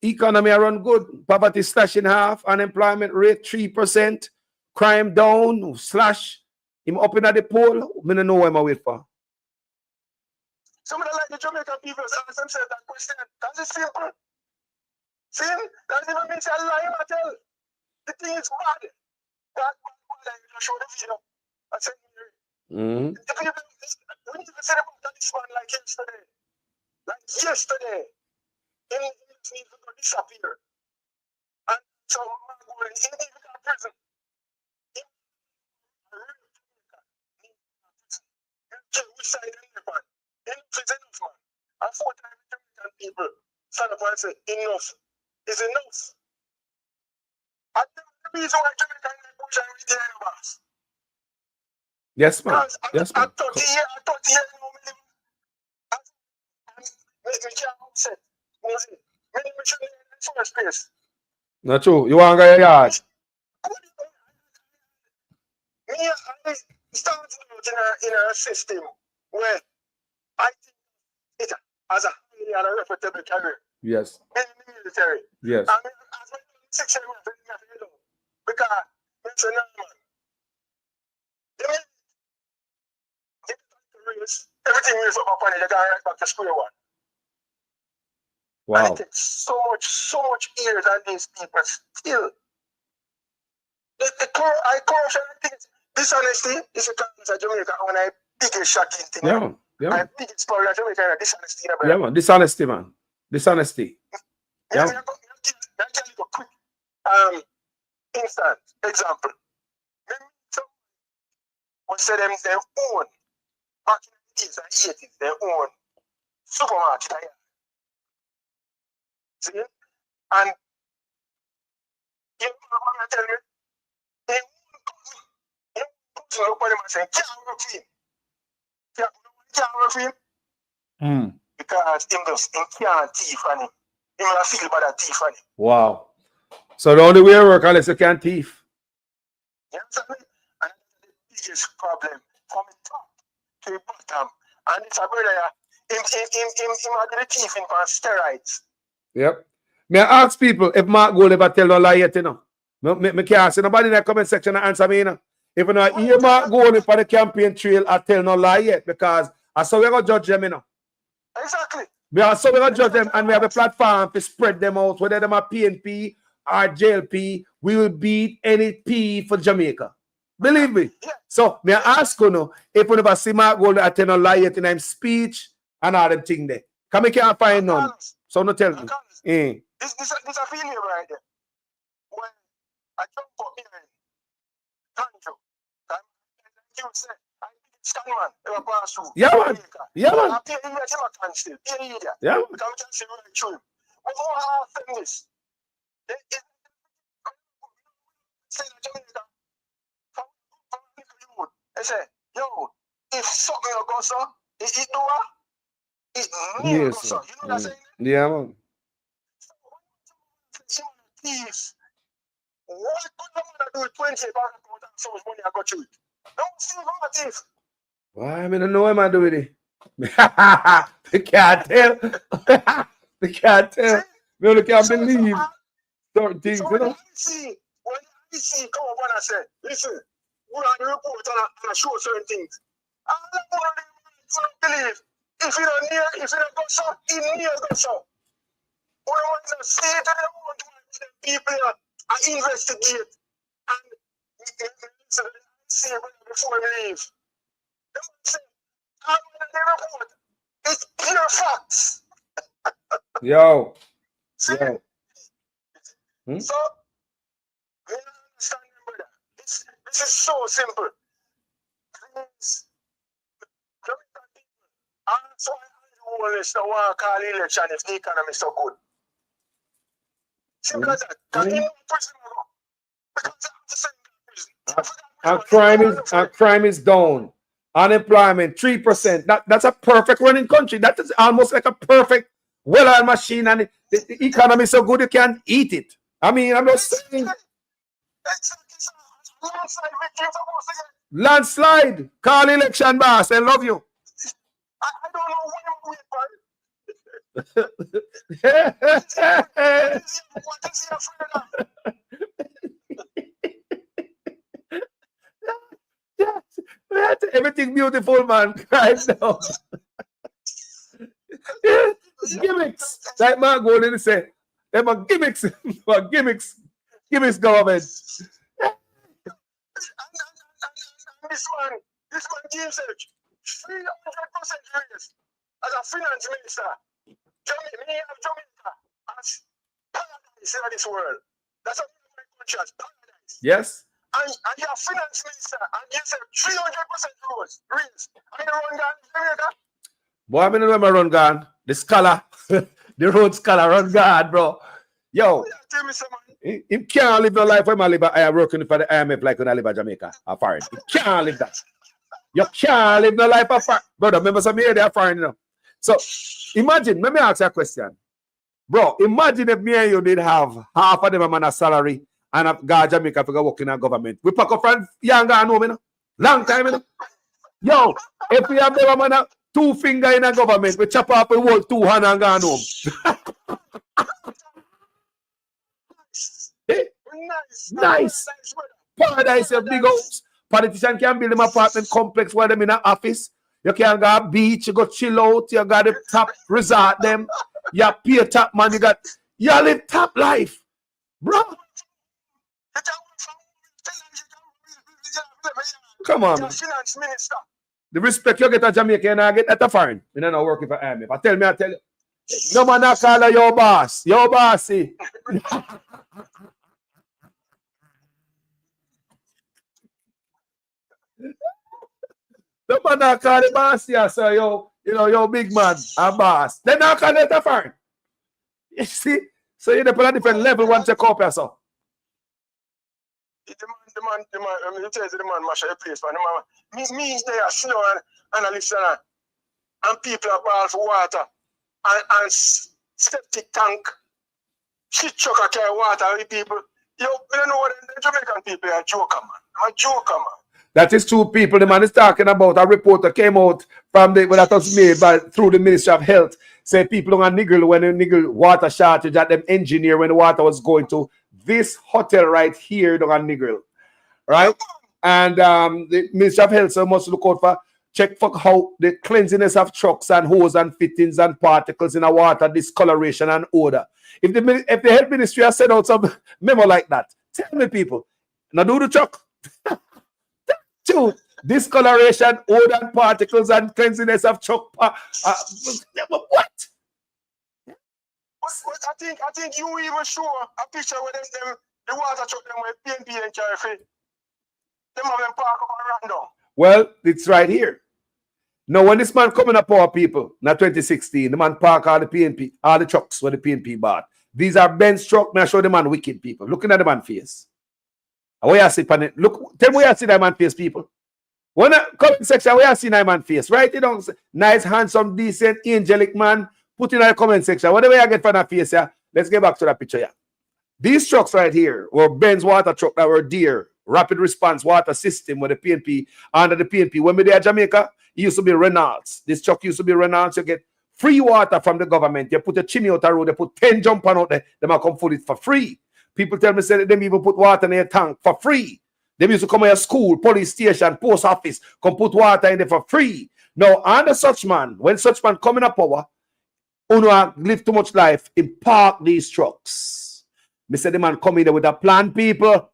Economy run good. Poverty slash in half. Unemployment rate 3%. Crime down. Slash. Him up in the poll. I don't know what I'm waiting for. Some of the like the Jamaican people ask themselves that question. That's simple. See? That even means a lie, I tell. The thing is bad. That bad, I show the video. I said, the people, we need to say about this man like yesterday. Like yesterday. He needs to disappear. And so man going in the prison. Which side in the man? Enough is enough, man. And 4 times Jamaican people stand up and say, enough is enough. And the reason why Jamaican people push and retain the boss. Yes, man. Yes, man. At 30 years, now, me can't upset. Me should be in the first place. Not true. You want to go your yard? Me, I started out in a system where I think it as a highly and a reputable career. Yes. In the military. Yes. I mean, as my 6 years old, because it's a man. Everything is up on it, they got right back to square one. Wow. And it takes so much years on these people still. Corruption, dishonesty is a cause of Jamaica one of the biggest shocking thing. Yeah, man. Yeah, man. The biggest problem of Jamaica is dishonesty. Yeah, man. Dishonesty, man. Dishonesty. Yeah. I'll give you a quick instant example. We say them own, back in the 80s, they own supermarket. See? And you know what I'm telling you? They look at them and say, can't work for him. Can't work for him. Because him can't thief on him. He will feel bad at thief on him. Wow. So the only way to work unless you can thief. You understand me? And that's the biggest problem from the top to the bottom. And it's a brother, him do the thieving for steroids. Yep. May I ask people if Mark Gold ever tell no lie yet, you know? Me can't see nobody in the comment section and answer me, you know? If you know, hear Mark Gold for the campaign trail, I tell no lie yet because I saw we're going to judge them, you know? Exactly. We're going to judge them and we have a platform to spread them out, whether them are PNP or JLP, we will beat any P for Jamaica. Believe me. Yeah. So, may I ask you now, if you never see Mark Gold, I tell no lie yet in his speech and all them things there. Come here, can't find none. So, no tell me. This a failure right there. When I jump up here, thank you. You said, I think it's Scanman, ever pass through. Yeah, man. Yeah, man. I pay idiot, you can still. Pay idiot. Yeah. Because we can see right through him. But who are saying this? They say, yo, if something goes on, it do it never goes on. You know what I'm saying? Yeah, man. Thieves. What could the man do with 20 pounds so much money I got you? Don't see how it is. Why? I don't know what I'm doing it. They can't tell. They can't tell. They can't believe certain things, so you know? When I see come up and I say, listen, we are the report and I show certain things. I don't believe. If you don't near, if you don't go so, in near go so. We want to say to the people and investigate and see before we leave. They say, I'm going to report. It's pure facts. Yo. See? Yo. So, we understand, brother. This is so simple. Please, Jamaican people, and that's why I always don't want to call election if the economy is so good. Simple as that. Because in prison, because that's the same prison. Crime is down. Unemployment 3%. That's a perfect running country. That is almost like a perfect well-oiled machine, and the economy is so good you can't eat it. I mean, I'm not saying. Exactly, sir. Landslide victory supposed to get. Landslide. Call election, boss. I love you. I don't know what I'm waiting for. What is he afraid of? Everything beautiful, man. Right now. Gimmicks. Like man go in and say, them are gimmicks. gimmicks. Gimmicks government. And this one gives it 300% raise as a finance minister. Jamaica as paradise in this world. That's what my country as paradise. Yes. And you're a finance minister and you say 300% raise. And you run down Jamaica. Boy, I mean when I run gone. The scholar, the road scholar run gone, bro. Yo. He can't live no life when I live. I am working for the IMF like when I live in Jamaica or foreign. He can't live that. You can't live no life of foreign. Brother, remember some here they are foreign, you know. So imagine, let me ask you a question. Bro, imagine if me and you did have half of them a man a salary and a guy Jamaica for work in a government. We pack up from young guy home, you know. Long time, you know. Yo, if we have them a man a 2 finger in a government, we chop up a whole 2 hand and go home. Nice. Paradise of big house. Politician can build them apartment complex where them in an office. You can go a beach, you go chill out, you got the top resort them. You pay top man, you live top life. Bro. Come on, man. Finance minister. The respect you get at Jamaica and I get at the foreign. You know, working for IMF. I tell you. No man not call her your boss. Your bossy. The man not call the boss here, so yo big man, a boss. They not call it a foreign. You see? So you're on a different level once you copy yourself. The man, it tells the man mash a place, man. Me they are slow and listen, and people are ball for water and septic tank. Shit chuck a carry water with people. Yo, you don't know what the Jamaican people are a joker, man. A joker, man. That is 2 people the man is talking about. A report that came out from that was made through the Ministry of Health. Say people don't niggle when they niggle water shortage at them engineer when the water was going to this hotel right here, don't niggle. Right? And the Ministry of Health must look out for check for how the cleanliness of trucks and hose and fittings and particles in the water, discoloration and odor. If the Health Ministry has sent out some memo like that, tell me people, now do the truck. 2, discoloration, odor and particles and cleanliness of truck. What? I think you even show a picture where them the water truck them with PNP and carry free. Them have them park up and run down. Well, it's right here. Now, when this man coming up our people, in 2016, the man park all the PNP, all the trucks where the PNP bought. These are Benz truck. May I show the man wicked people. Looking at the man face. Where you see pan it? Look, tell me where you see that man face, people. When I comment section, where you see that man face, right? You don't nice, handsome, decent, angelic man. Put in the comment section. Whatever you get from that face, yeah. Let's get back to that picture, yeah. These trucks right here were Benz water truck that were dear, rapid response water system with the PNP under the PNP. When we there at Jamaica, it used to be Reynolds. This truck used to be Reynolds. You get free water from the government. You put a chimney out the road. They put 10 jump on out there. They might come for it for free. People tell me say that them even put water in their tank for free. They used to come to school, police station, post office, come put water in there for free. Now, under such man, when such man come in a power, who live too much life, in park these trucks. Me say the man come in there with a plan, people.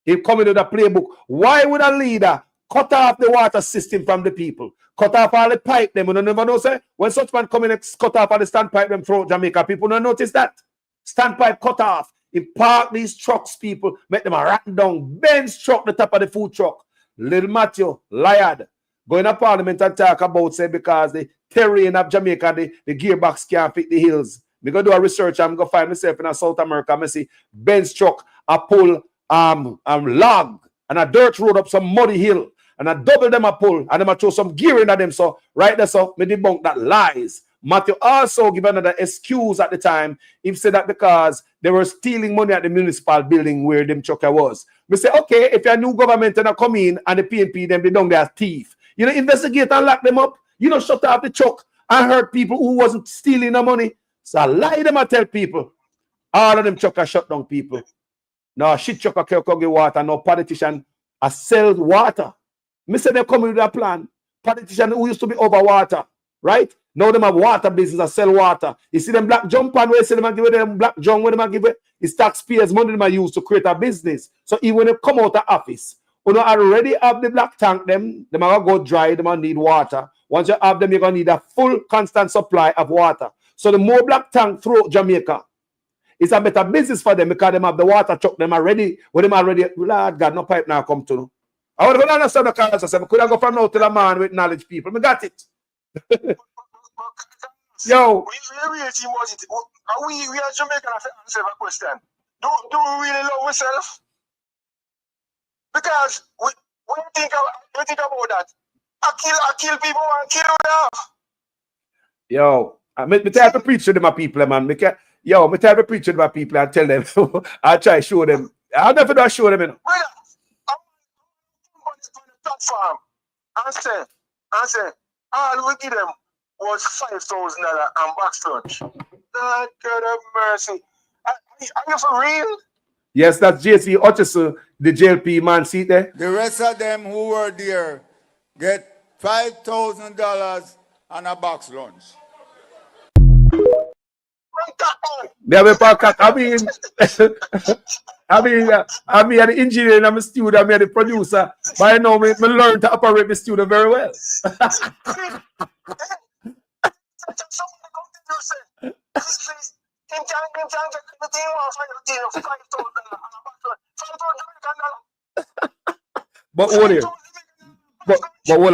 He come in with a playbook. Why would a leader cut off the water system from the people? Cut off all the pipe them. You don't never know, say, when such man come in and cut off all the standpipe them through Jamaica, people don't notice that. Standpipe cut off. He park these trucks, people, make them a rat down. Benz truck, the top of the food truck. Little Matthew, liar, go in a parliament and talk about, say, because the terrain of Jamaica, the gearbox can't fit the hills. Me go do a research, I'm going to find myself in South America. I see Benz truck, I pull log and a dirt road up some muddy hill. And I double them a pull and them I throw some gear in them. So right there, so me debunk that lies. Matthew also gave another excuse at the time. He said that because they were stealing money at the municipal building where them chucker was. We say, okay, if you're a new government and come in and the PNP, then they don't they are thief. You know, investigate and lock them up. You know, shut off the chuck and hurt people who wasn't stealing the money. So I lie them and tell people. All of them chucker shut down people. No shit chucker can't get water. No politician I sell water. Me say they come with a plan. Politician who used to be over water, right? Now them have water business and sell water. You see them black jump and where you see them give them black jump, where them give it, it's taxpayers' money them use to create a business. So even when they come out of office, you know already have the black tank, them are gonna go dry, them need water. Once you have them, you're gonna need a full constant supply of water. So the more black tank throughout Jamaica, it's a better business for them because them have the water truck, them are ready. When them are ready, Lord God, no pipe now come to. I want to understand the cause. I said, could I go from now to the man with knowledge people? We got it. Yo. We are Jamaican answer a question. Do we really love ourselves? Because when you think about that, I kill people and kill them. Yo, me type of preach to my people, man. Me type of preach to my people and tell them. I try to show them. I'll never do show them, you know. Platform and say, all we give them was $5,000 and box lunch. God have mercy. Are you for real? Yes, that's JC Hutchison, the JLP man. See there? The rest of them who were there get $5,000 and a box lunch. I mean, the engineer and I'm a student, I'm the producer. But I know me learn to operate the studio very well. But hold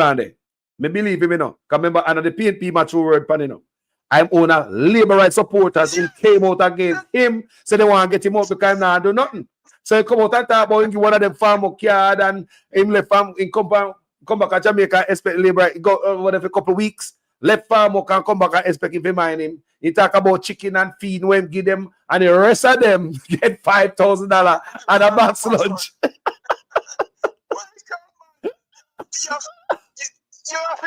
on there. Me believe him, you know. Because remember, under the PNP mature word, you know. I'm on a Labourite supporters who came out against him, so they want to get him out because he's not do nothing. So he come out and talk about him, one of them farm card and him left farm in come back to Jamaica, expect Labourite go whatever a couple of weeks. Left farm can come back and expect if he mind him. He talk about chicken and feed when give them, and the rest of them get $5,000 and a box lunch. You have to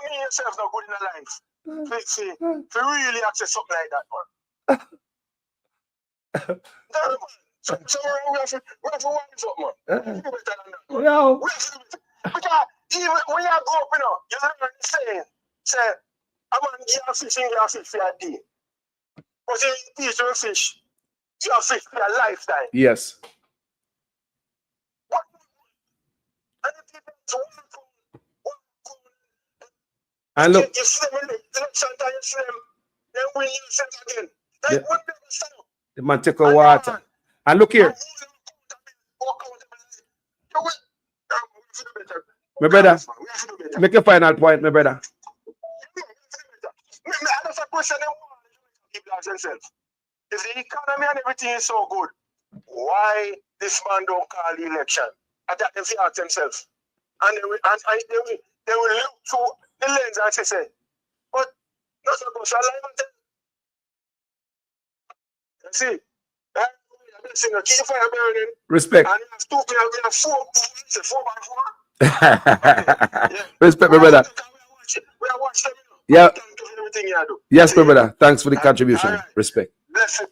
mean yourself not good in the life. To really access something like that, man. So we have to wise up, man. We have to do better than that, man. No. We have to do better. Because even when you grow up, you know, you learn the saying, say, a man give a fish for a day. But you teach a fish, you have fish for a lifetime. Yes. What? And the people and look, you see them in the election time, you see them, then win yourself again. Like, what do you say? The man take a water. And look here. My brother, make a final point, my brother. That's a question people ask themselves. If the economy and everything is so good, why this man don't call the election? And that they ask themselves. And they will look through the lens and say, but that's not going to lie on them. You see? Keep fire burning. Respect. And we have 4 by 4. Respect, my brother. We are watching them. Yeah. Everything you do. Yes, my brother. Thanks for the contribution. Right. Respect. Bless it.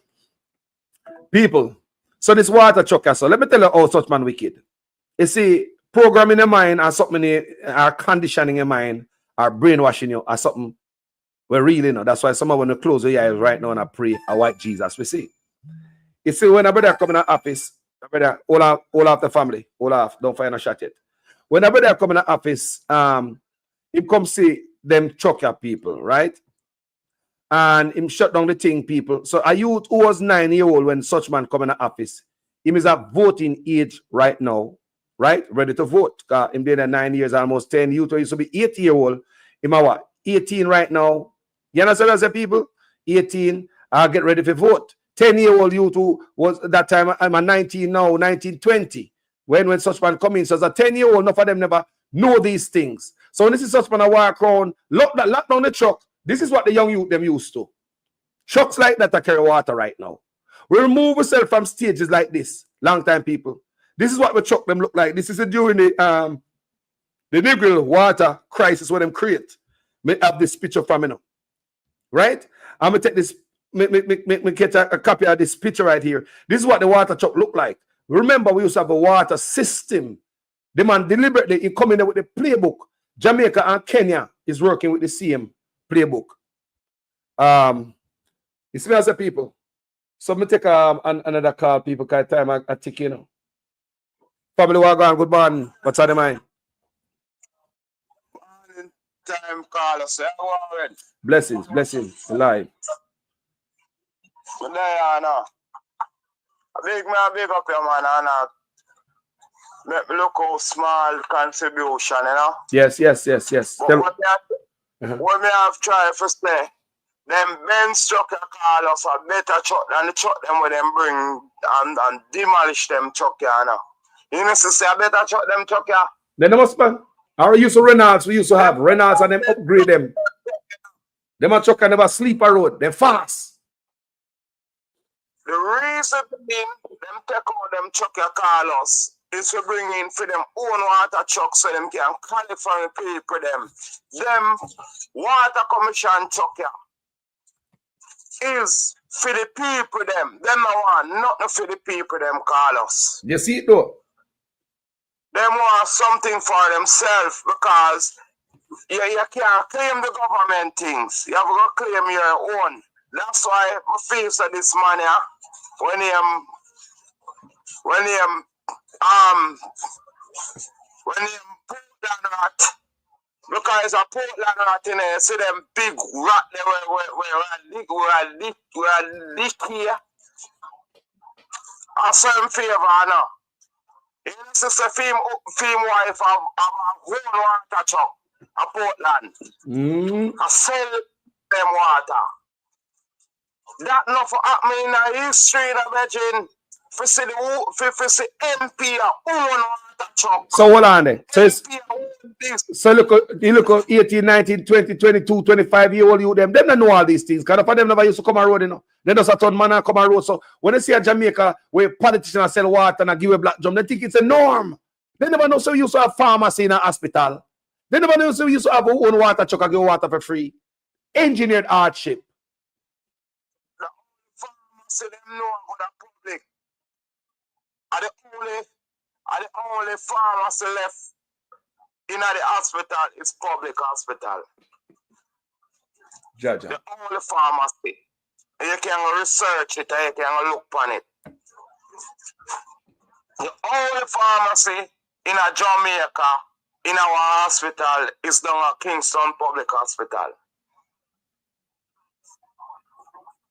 People, so this water chucker, so let me tell you how such man wicked. You see, programming your mind or something, or conditioning your mind, or brainwashing you, or something, we really know. That's why someone when you close your eyes right now and I pray, I white Jesus, we see. You see, when a brother come in the office, a brother, all off the family, all off, don't find a shot yet. When a brother come in the office, he come see them chucker people, right? And him shut down the thing, people. So a youth who was 9-year-old when such man come in the office, him is at voting age right now, right? Ready to vote. Because him there 9 years, almost 10. Youth who used to be 8-year-old, him are what? 18 right now. You understand what I say, people? 18, I'll get ready to vote. 10-year-old youth who was at that time, I'm a 19 now, 19, 20. When such man come in, so as a 10-year-old, enough of them never know these things. So when this is such man, I walk around, lock down the truck, This is what the young youth them used to. Trucks like that are carry water right now. We remove ourselves from stages like this. Long time people. This is what the truck them look like. This is during the Negro water crisis where them create. Me have this picture from me now. Right? I'm gonna take this, me get a copy of this picture right here. This is what the water truck look like. Remember, we used to have a water system. The man deliberately he coming there with the playbook. Jamaica and Kenya is working with the same playbook. You see me as a people. So me take another call, people, because time I tick, you know. Family Wagon, good morning. What's on the mind? Morning time call us. Blessings, live. Good day, Anna. Big up your man, Anna. Make me look how small contribution, you know. Yes. But what me have tried to say, them Benz truck call us a better truck than the truck them where them bring and demolish them truck, you know. You know, say a better truck them truck, yeah. Then they must be. Our use of Reynolds, we used to have Reynolds and them upgrade them. Them a truck and never sleep a road. They're fast. The reason being them take out them truck call us is to bring in for them own water truck so them can qualify people them. Them water commission truck is for the people them. Them no want nothing for the people them call us. You see it though? Them want something for themselves because you can't claim the government things. You have to claim your own. That's why I feel that this man when he Portland rat, because a Portland rat in there, see them big rat there where lick here. I saw him favor now. He is a film wife of a whole water truck, a Portland. I sell them water. That not for happening in the history in the virgin. For see MP own water truck. So hold on there. So you look at 18, 19, 20, 22, 25-year-old you them don't know all these things. Because for them never used to come on road, you know. They just a ton man and come on road. So when they see a Jamaica where politicians sell water and give a black drum, they think it's a norm. They never know so we used to have pharmacy in a hospital. They never know so we used to have our own water truck and give water for free. Engineered hardship. The pharmacy them know about the public. Are the only pharmacy left in the hospital is public hospital. Jaja. The only pharmacy. You can research it and you can look on it. The only pharmacy in a Jamaica in our hospital is down at Kingston Public Hospital.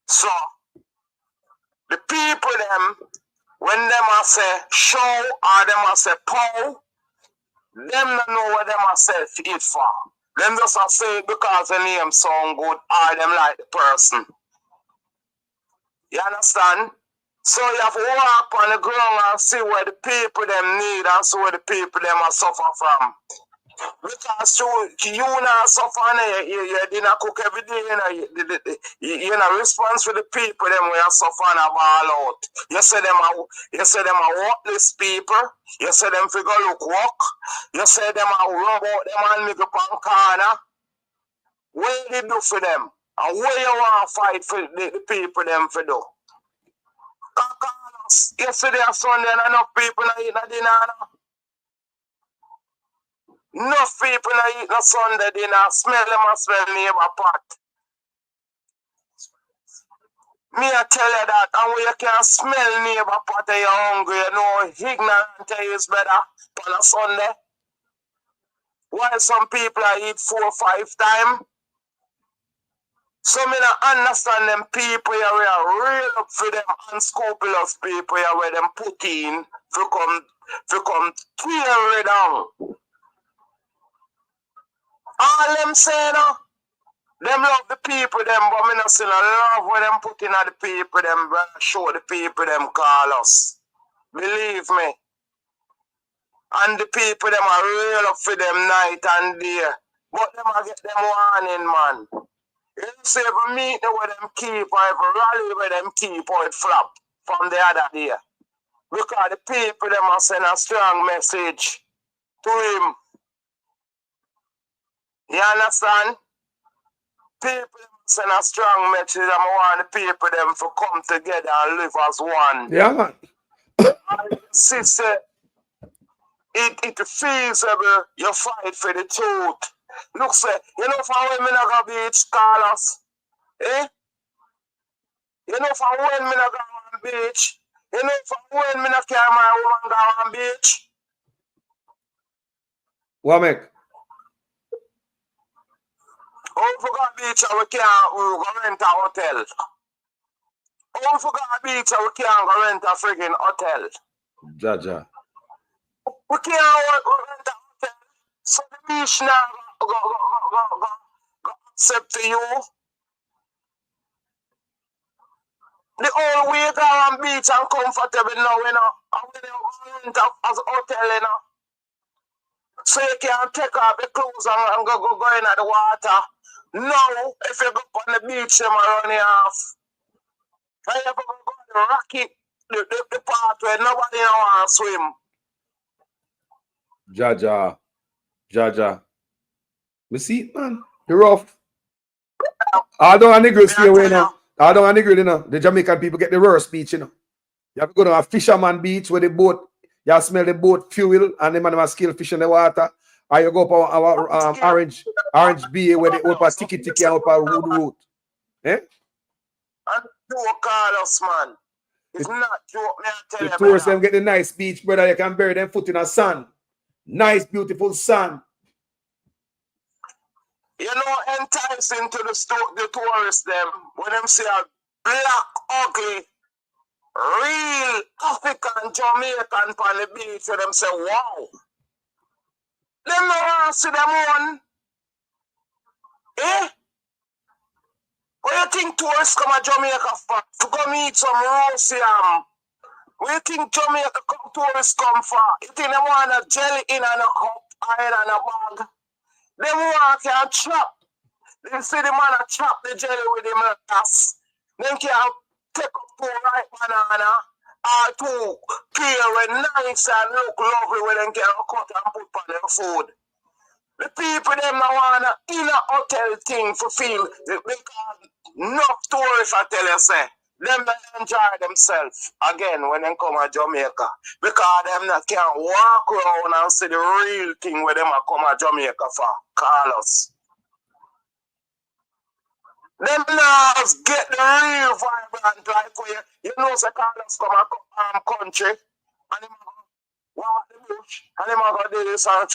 So the people them, when them a say show or them a say pow, them don't know what them a say it for. Them just a say it because the name sound good or them like the person. You understand? So you have to walk on the ground and see where the people them need and see where the people them are suffer from. Because you not suffer, you didn't cook every day, you know, response for the people them where you suffer and ball out. You say them are worthless people, you say them figure look work, you say them are rub out them and make up on corner. What you do for them? And where you want to fight for the people them for do? Yesterday or Sunday and enough people not eat no dinner. Enough people not eat no Sunday dinner. Smell them and smell neighbor pot. Me I tell you that, and when you can smell neighbor pot and you're hungry, you know ignorant is better on a Sunday. Why some people eat 4 or 5 times? So me not understand them people here we are real up for them unscrupulous people here where them put in to come tear it down. All them say no, them love the people them, but me not still love where them put in at the people them, show the people them call us. Believe me. And the people them are real up for them night and day. But them a get them warning, man. You see, if a meeting with them keep or if a rally with them keep or it flop from the other day. Because the people them are send a strong message to him. You understand? People send a strong message and I want the people them to come together and live as one. Yeah, man. Sister, it feasible you fight for the truth. Look, say, you know for when me not go beach, Carlos? Eh? You know for when me not go on beach? You know for when me not carry my woman go on beach? What make? Oh, for go beach and we can't go rent a hotel. Oh, for go beach and we can't go rent a friggin' hotel. Jaja. We can't rent a hotel. So the beach now go accept to you. The whole way go on beach and comfortable now, you know. And when you go rent as a hotel, you know. So you can take off your clothes and go in the water. Now, if you go on the beach, you might run it off. And you go the rocky, the part where nobody want to swim. Jaja. We see it, man. You're rough. I don't want to stay away now. I don't want to you know. The Jamaican people get the worst beach, you know. You have to go to a fisherman beach where the boat, you smell the boat fuel and the man have skill fish in the water. Or you go up our orange bay where they open tiki and open root. Eh? And joke, Carlos, man. It's not joke, me I tell you. The tourists them get the nice beach, brother. You can bury them foot in the sun. Nice, beautiful sun. You know, enticing to the tourists them when them see a black, ugly, real African Jamaican on the beach, and them say, wow. Them no want to see them one. Eh? What you think tourists come to Jamaica for? To go meet some roast yam. What you think Jamaica tourists come for? You think they want a jelly in and a cup, iron and a bag? They want to chop. They see the man chop the jelly with him glass. Then can take up 2 ripe banana or 2 pear and nice and look lovely when they can cut and put on their food. The people them now want a inner hotel thing for feel because enough tourists I tell you say. Them they enjoy themselves again when they come to Jamaica. Because them not can walk around and see the real thing where them come to Jamaica for. Carlos. Them now get the real vibrant like where you know say Carlos come to country and him walk the bush and him go do this and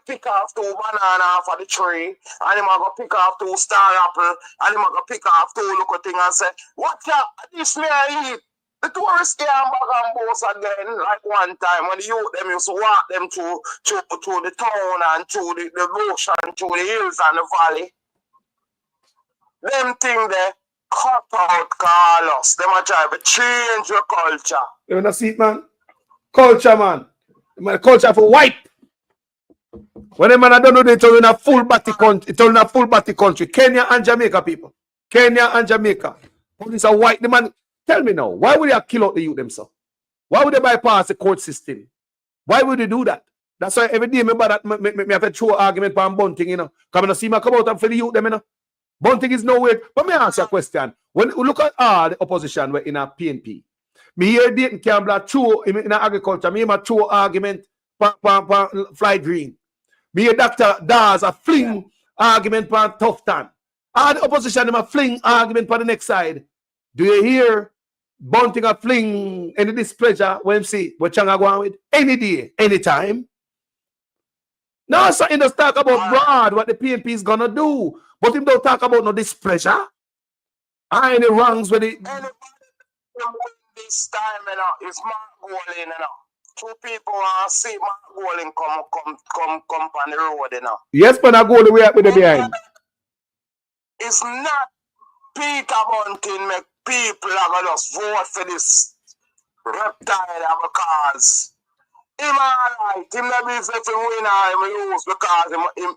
pick off 2 banana off of the tree and him go pick off 2 star apple and him go pick off 2 little thing and say, watch out, this may I eat. The tourists came back and boast again like one time when the youth them used to walk them through the town and through the bush and through the hills and the valley. Them thing they cut out Carlos. Them a try to change your culture. You wanna see it, man? Culture, man. Man, culture for wipe. When the man don't know they turn in a full batty country, Kenya and Jamaica, people. Kenya and Jamaica. Police are white. The man, tell me now, why would they kill out the youth themselves? Why would they bypass the court system? Why would they do that? That's why every day remember that me have to throw argument for Bunting, you know. Come and see me come out and for the youth them, you know. Bunting is nowhere. But me answer a question. When we look at all the opposition we're in a PNP, me hear Dayton Campbell throw in agriculture, me hear my throw argument for Fly Green. Me hear Dr. Dawes a fling argument for Tufton. All the opposition them a fling argument for the next side. Do you hear Bunting a fling any displeasure when you see what Changa go on with? Any day, anytime. Now something to talk about broad what the PNP is gonna do. But him don't talk about no displeasure. Any wrongs with it. This time, you know, it's Mark Golding, you know. 2 people see Mark Golding come on the road, you know. Yes, but I go the way up with the behind. It's not Peter Bunting make people are gonna just vote for this reptile because him alright. Him not be if him win or him lose because him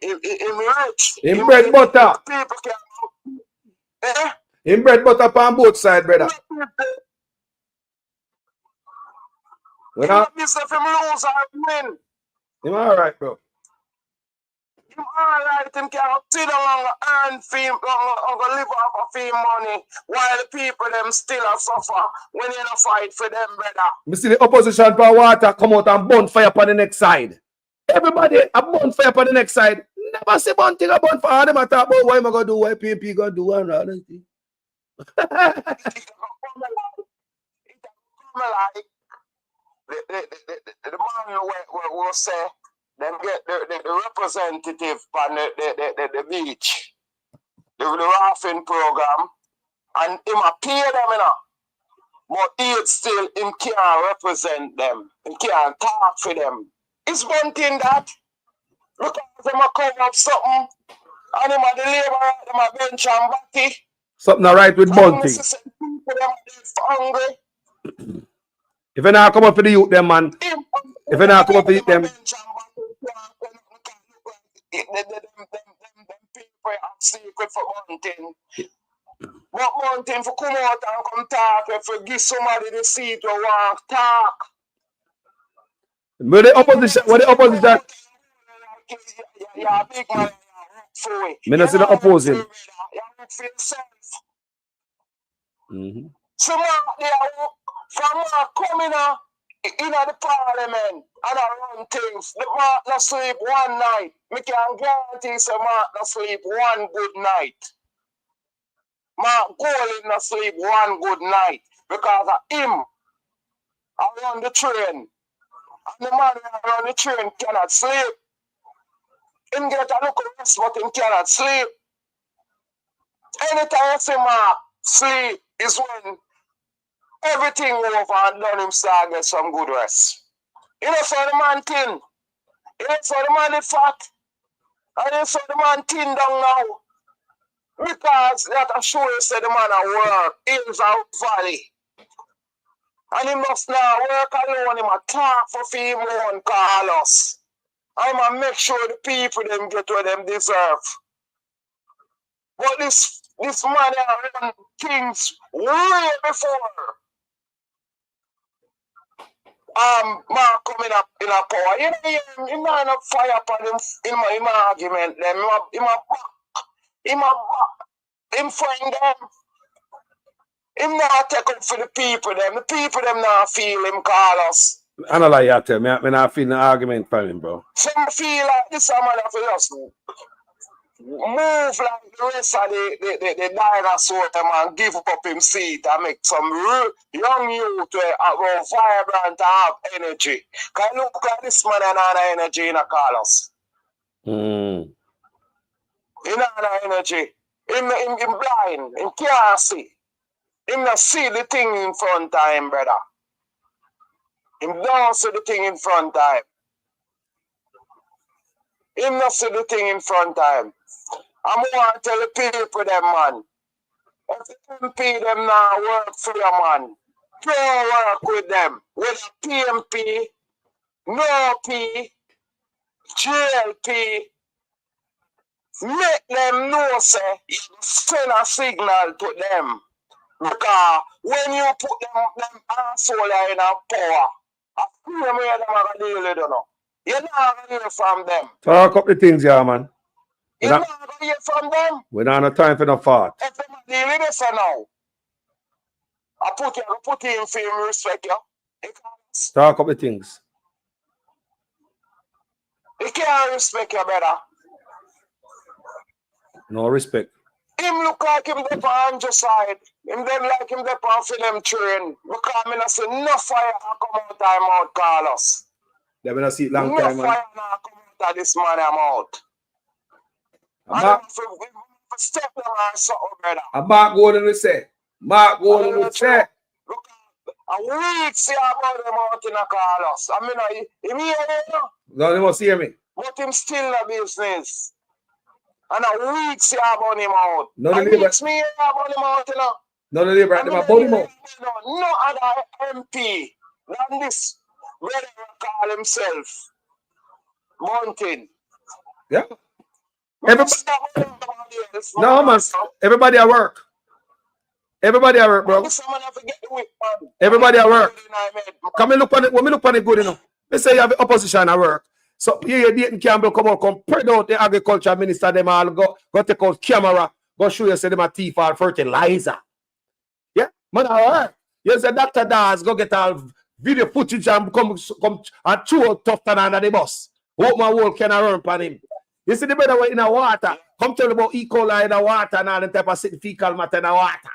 rich. Him bread butter. People can Him bread butter on both sides, brother. When I business him lose or win. him all right, bro. Him alright, him can sit down and earn fee, live off of fee money while the people them still a suffer when you not fight for them, brother. Me see the opposition for water come out and burn fire upon the next side. Everybody a burn fire upon the next side. Never say one thing about for all them a talk about what am I gonna do, what PMP gonna do and all that thing. The man will say them get the representative on the beach, the rafting program, and him a pay them, you know. But he still him can't represent them. He can't talk for them. It's one thing that look at them a cover up something, and him a the labor, them a bench and batty. Something not right with Bunty. If you not come up for the youth, them man. If you not come up for the youth, them. Them people have secret for Bunting. But Bunting for come out and come talk, if you give somebody the seat to walk, talk. But the opposition, what the opposition? Yeah, big man, for it. Me not see the opposing. You work for yourself. So they are from coming in the parliament and I run things. The man not sleep one night. Me can guarantee say man not sleep one good night. Man Golden not sleep one good night because of him. I run the train. And the man who run the train cannot sleep. Him get a look at rest, but him cannot sleep. Anytime I say man sleep is when everything over and done him start get some good rest. You know so the man thin. You know so the man is fat. And you know so the man thin down now. Because that assure you say the man at work, hills out valley. And he must now work alone, he must talk for him own Carlos. I must make sure the people them get what them deserve. But this man run things way before man coming up in a power. You know, he not enough fire upon him in my argument. Them him find them. Him not take up for the people them. The people them not feel him, Carlos. I don't like that. Me not feel the argument for him, bro. Some feel like this man have to just move like the rest of the dinosaur them and give up him seat and make some young youth vibrant and have energy. Can you look at this man and have energy in a Carlos? He not have energy. Him blind. Him can't see. Him not see the thing in front of him, brother. Him don't see the thing in front of him. Him not see the thing in front of him. I'm going to tell the people them, man. If the MP them now work for you, man, don't work with them. With a PMP, no P, JLP, make them know, say, you send a signal to them. Because when you put them asshole in a power, I feel them them are going to deal with you. You're not going to hear from them. Talk up the things, yeah, man. You're not going to hear from them. We don't have time for no fart. If them are dealing with you now, I put you in for him respect you. Talk up the things. He can't respect you, brother. No respect. Him look like him there on your side. Him them like him there on for them train. Because I not see no fire come out of my mouth, Carlos. They will not see it long no time, man. No fire now come out of this man mouth. Step them on something, brother. And Mark Gordon will say. Mark Gordon will say. Look, a week see about them out in a Carlos. I mean, him hear you? No, they must hear me. But him still a business. And a week see about him out. No, the Labor. Me hear about him out, you know. No, the Labour, them about him out. No other MP than this brother call himself Mountain. Yeah. Everybody, no, man. Everybody at work. Everybody at work, bro. Everybody at work. Come and look on it. When me look on it good enough. They say you have the opposition at work. So here Dayton Campbell come out, come spread out the agriculture minister, them all go take out camera, go show you say them a thief or fertilizer. Yeah, man, all right. You say Dr. Daz go get all video footage and come and chew out tough than under the bus. Hope my whole can run upon him. You see the better way in the water. Come tell about E. coli in the water and all the type of fecal matter in the water.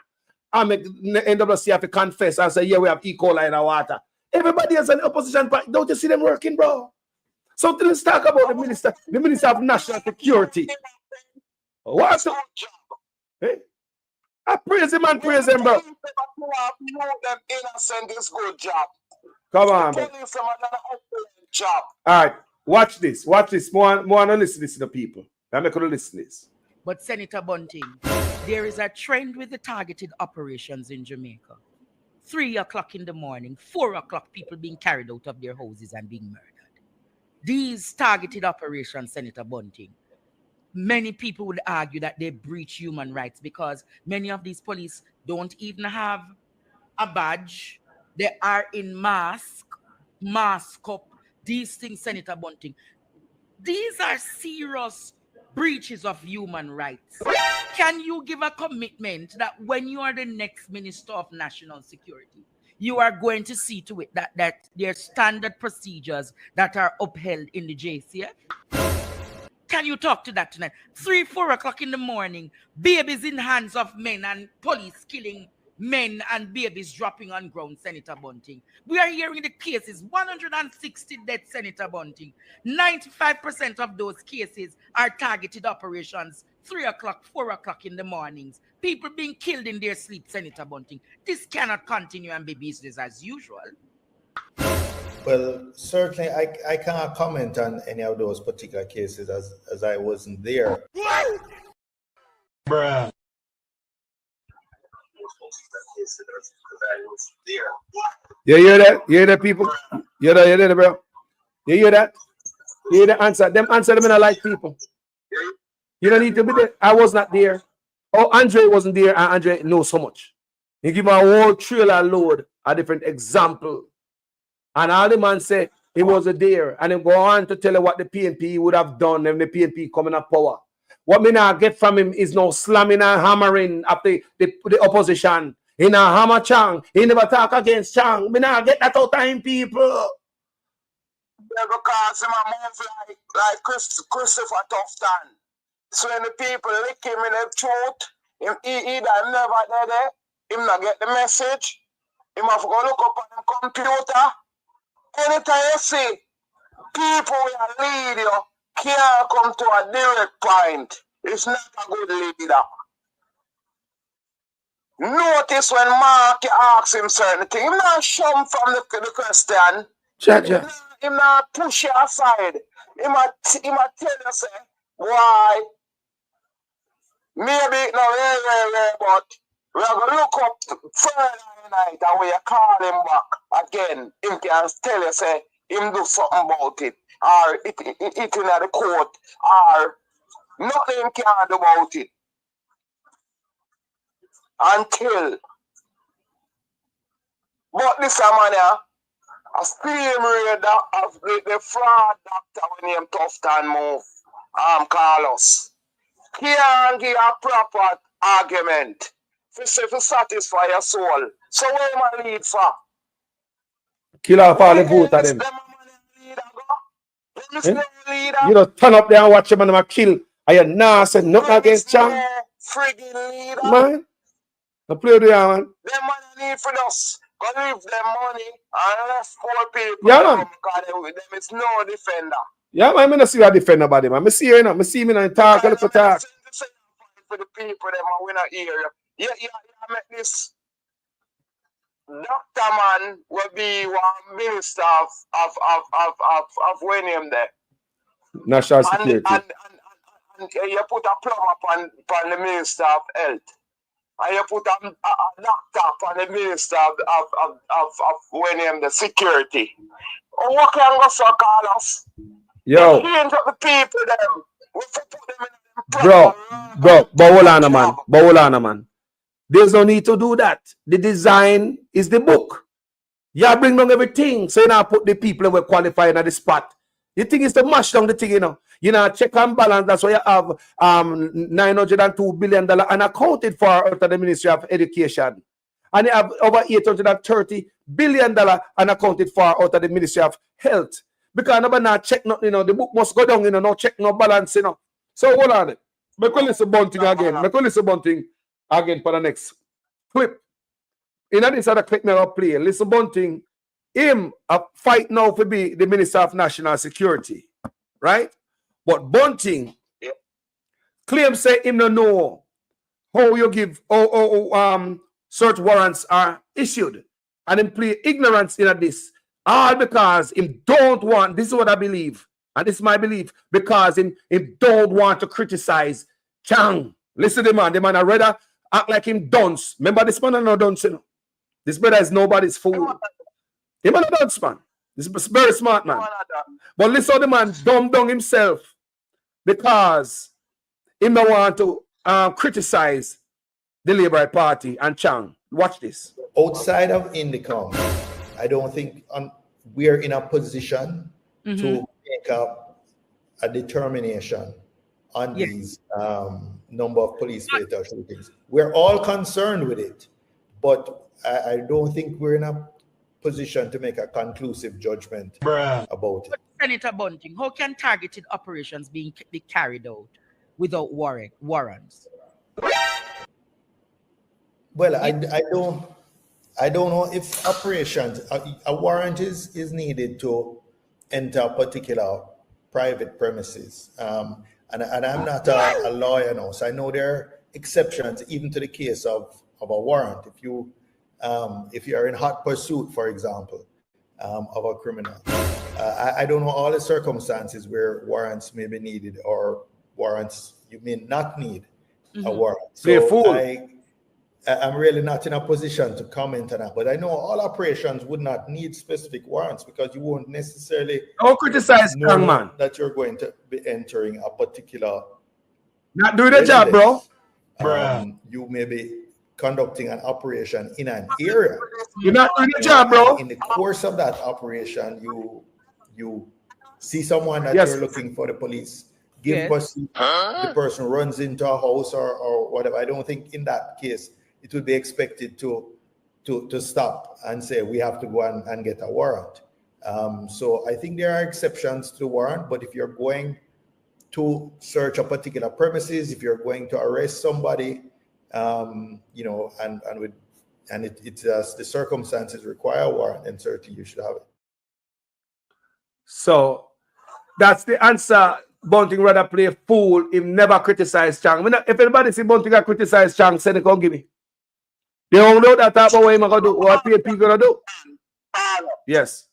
I make NWC have to confess and say, yeah, we have E. coli in the water. Everybody has an opposition party. Don't you see them working, bro? So let's talk about the Minister of National Security. What? Hey? I praise him and praise him, bro. Come on, bro. All right, watch this. Watch this. More to listen to the people. I'm not going to listen to this. But Senator Bunting, there is a trend with the targeted operations in Jamaica. 3 o'clock in the morning, 4 o'clock, people being carried out of their houses and being murdered. These targeted operations, Senator Bunting, many people would argue that they breach human rights because many of these police don't even have a badge. They are in mask up. These things, Senator Bunting, these are serious breaches of human rights. Can you give a commitment that when you are the next Minister of National Security, you are going to see to it that there are standard procedures that are upheld in the JCF? Can you talk to that tonight? 3, 4 o'clock in the morning, babies in hands of men and police killing men and babies dropping on ground, Senator Bunting. We are hearing the cases, 160 deaths, Senator Bunting. 95% of those cases are targeted operations, 3 o'clock, 4 o'clock in the mornings. People being killed in their sleep, Senator Bunting. This cannot continue and be business as usual. Well, certainly I can't comment on any of those particular cases as I wasn't there. Bruh. You hear that? You hear that, people? You hear that, bro? You hear that? You hear the answer? Them answer them in a like people. You don't need to be there. I was not there. Oh, Andre wasn't there, and Andre knows so much. He give my whole trailer load a different example. And all the man say he wasn't there. And he go on to tell you what the PNP would have done if the PNP coming up power. What me now get from him is no slamming and hammering up the opposition. He now hammer Chang. He never talk against Chang. Me now get that out of him, people. Because him a move like Christopher Tufton. So when the people lick him in the throat, he either never there, him not get the message. Him have to go look up on the computer. Anytime you see people will lead you, can't come to a direct point. It's not a good leader. Notice when Mark asks him certain things, him not shun from the question. Him not push you aside. Him a tell you, say, why? Maybe no, but we are going to look up further tonight and we call him back again. Him can tell you, say, him do something about it. Or it in the court. Or nothing him can do about it. Until. But this man here, a steam raider of the fraud doctor when him Tufton move. Carlos. Can't give a proper argument to satisfy your soul. So what am I lead for? Kill off all the vote of them. You know, turn up there and watch them and them kill. Are you nah say nothing against Chang? Friggin' leader. Man, I play with you, man. Them man need for us. Go leave them money and left poor people. Yeah, man. Because them is no defender. Yeah, man, I don't see a defender about them. I see you, I see me and talk, a little talk. For the people, them we not hear you. Yeah, make this doctor man will be one minister of when him there. National Security. And you put a plumb upon the Minister of Health. And you put a doctor upon the Minister of when him the Security. Oh, what can go so call us? Yo. Change up the people them. We put them in Bro, but hold on, man. There's no need to do that. The design is the book. You bring down everything. So you now put the people who are qualified at the spot. The thing is to mash down the thing, you know. You know, check and balance. That's why you have $902 billion unaccounted for out of the Ministry of Education. And you have over $830 billion unaccounted for out of the Ministry of Health. Because nobody not check nothing, you know. The book must go down, you know, no check, no balance, you know. So hold on. Make we listen bunting again. Make we listen bunting again for the next clip. In this other clip me I'll play. Listen bunting. Him a fight now to be the Minister of National Security. Right? But bunting claim say him no know how you give search warrants are issued. And him play ignorance in this. All because him don't want, this is what I believe, and this is my belief, because him don't want to criticize Chang. Listen to the man rather act like him dunce. Remember this man is no dunce, you know? This brother is nobody's fool. Him a dunce, man. This is a very smart man. But listen to the man dumb down himself because he don't want to criticize the Labourite Party and Chang. Watch this. Outside of Indicom, I don't think we are in a position to make up a determination on these number of police fatal shootings. We're all concerned with it, but I don't think we're in a position to make a conclusive judgment about it. Senator Bunting, how can targeted operations be carried out without warrants? Well, I don't know if operations, a warrant is needed to enter a particular private premises. And I'm not a lawyer now, so I know there are exceptions even to the case of a warrant. If you are in hot pursuit, for example, of a criminal. I don't know all the circumstances where warrants may be needed or warrants you may not need a warrant. So I'm really not in a position to comment on that, but I know all operations would not need specific warrants because you won't necessarily criticize know man that you're going to be entering a particular not doing the job, bro. You may be conducting an operation in an area. You're not doing the job, bro. In the course of that operation, you see someone that you're looking for the police. Give pursuit. The person runs into a house or whatever. I don't think in that case it would be expected to stop and say we have to go and get a warrant. So I think there are exceptions to the warrant, but if you're going to search a particular premises, if you're going to arrest somebody, you know, and it's the circumstances require a warrant, and certainly you should have it. So that's the answer. Bunting rather play a fool if never criticize Chang. If anybody see Bunting criticize Chang, say they come give me. They don't know that type of way I'm gonna do. What people gonna do? Yes.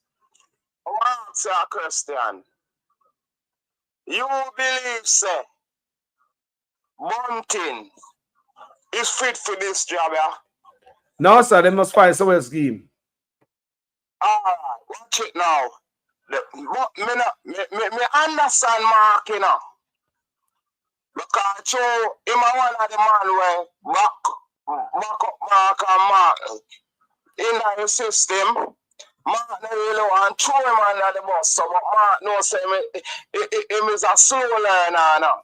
I want to answer a question. You believe, say, Bunting is fit for this job, yeah? No, sir, they must find someone else scheme. Alright, watch it now. Me understand Mark, you know. Because so him one of the man where back up Mark and Mark in the system. Mark no really want to throw him under the bus, so but Mark knows him is a slow learner now.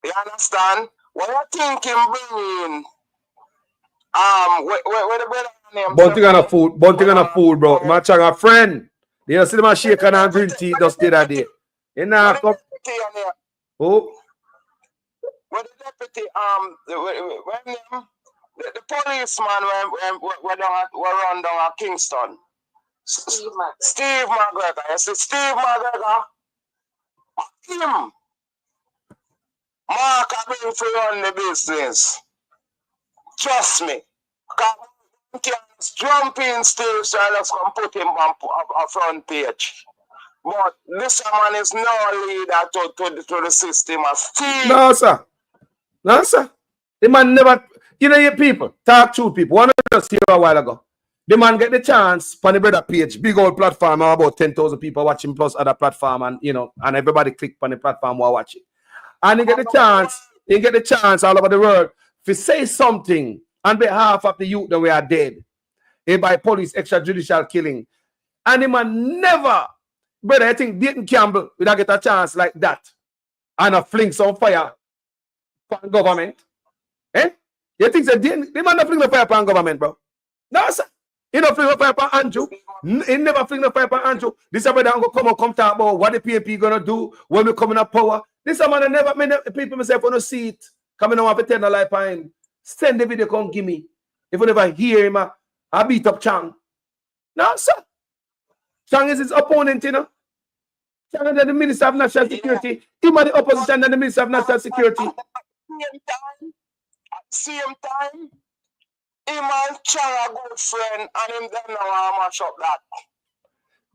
You understand? What you think him bringing? Where the brother name? Bunting on a fool, bro. My Chang a friend. You see them shaking and green tea just the other day. You know, come. Oh. When the deputy, the policeman were run down at Kingston. Steve McGregor. You see, Steve McGregor. Him. Mark have been for run the business. Trust me. He can jump in Steve so I just come put him on a front page. But this man is no leader to the system as Steve. No, sir. No, sir. The man never, you know, your people, talk to people. One of us here a while ago. The man get the chance on the brother page, big old platform, about 10,000 people watching plus other platform, and you know, and everybody click on the platform while watching. And he get the chance all over the world to say something on behalf of the youth that we are dead by police extrajudicial killing. And the man never, brother, I think Dayton Campbell would get a chance like that and a fling some fire upon government. Eh? You think that the man not fling the fire upon government, bro? No, sir. He not fling the fire upon Andrew. He never fling the fire upon Andrew. This is brother come talk about what the PNP gonna do when we come in power. This is man never many people myself on a seat. Coming on with 10 life behind. Send the video, come give me. If you never hear him, I beat up Chang. No, sir. Chang is his opponent, you know. Chang is the Minister of National Security. Him are the opposition and the Minister of National Security. Same time, him and Chang a good friend, and him them now a mash up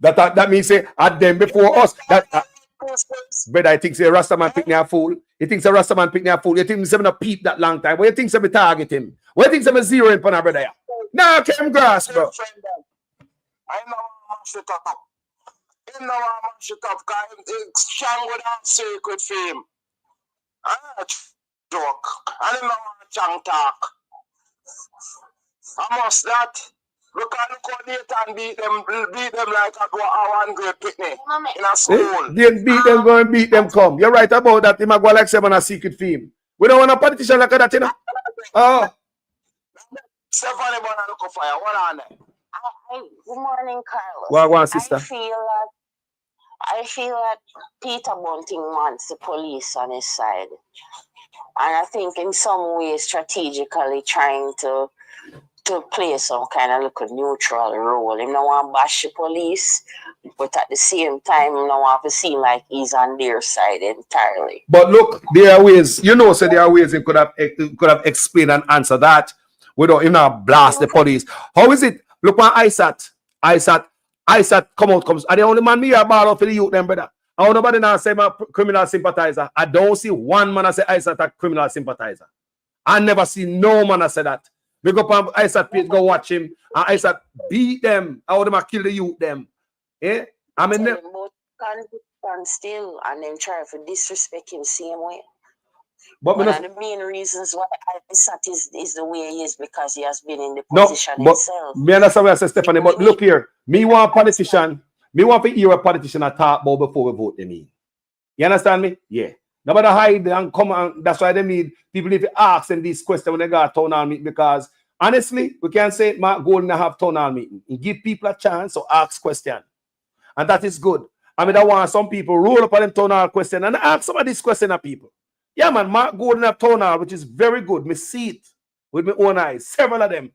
that. That means say at them before us. That brother, I think say Rastaman pick me a fool. He thinks a Rastaman pick me a fool. You think me say me not peep that long time. What you think say me target him? What you think say me zero in upon a brother? Nah, came grass, bro. I know how much it up. Him know how much it up, because Chang would have secret for him. I joke. I don't know how Chang talk. I must that. Look how Nathan beat them like a one great picnic in a school. They beat them, go and beat them, come. You're right about that. They might go like seven a secret film. We don't want a politician like that, you know. Oh. Stephanie Bonner look fire. What on there? Good morning, Carlos. Well, go on, sister. I feel that Peter Bunting wants the police on his side. And I think in some ways strategically trying to play some kind of look neutral role. He don't want to bash the police, but at the same time, he don't want to seem like he's on their side entirely. But look, there are ways, you know, so there are ways he could have explained and answered that without him not blast the police. How is it? Look on ISAT comes. Are the only man me here ball for the youth, them brother. I don't nobody now say my criminal sympathizer. I don't see one man I say ISAT a criminal sympathizer. I never see no man I say that. We go on ISAT page, go watch him, and ISAT beat them. How them kill the youth them. Eh? I mean them. But still, and them try to disrespect him same way. But one of the main reasons why ISAT is the way he is because he has been in the position himself. Me understand what I say, Stephanie, but look here. Me want a politician. Me want to hear a politician I talk about before we vote them in. You understand me? Yeah. Nobody hide and come and that's why they need people need to ask them these questions when they got town hall meeting, because honestly, we can't say Mark Golden have town hall meeting. He give people a chance to ask questions. And that is good. I mean, I want some people roll up on them town hall question and ask some of these questions of people. Yeah, man, Mark Golden have town hall, which is very good. Me see it with my own eyes. Several of them.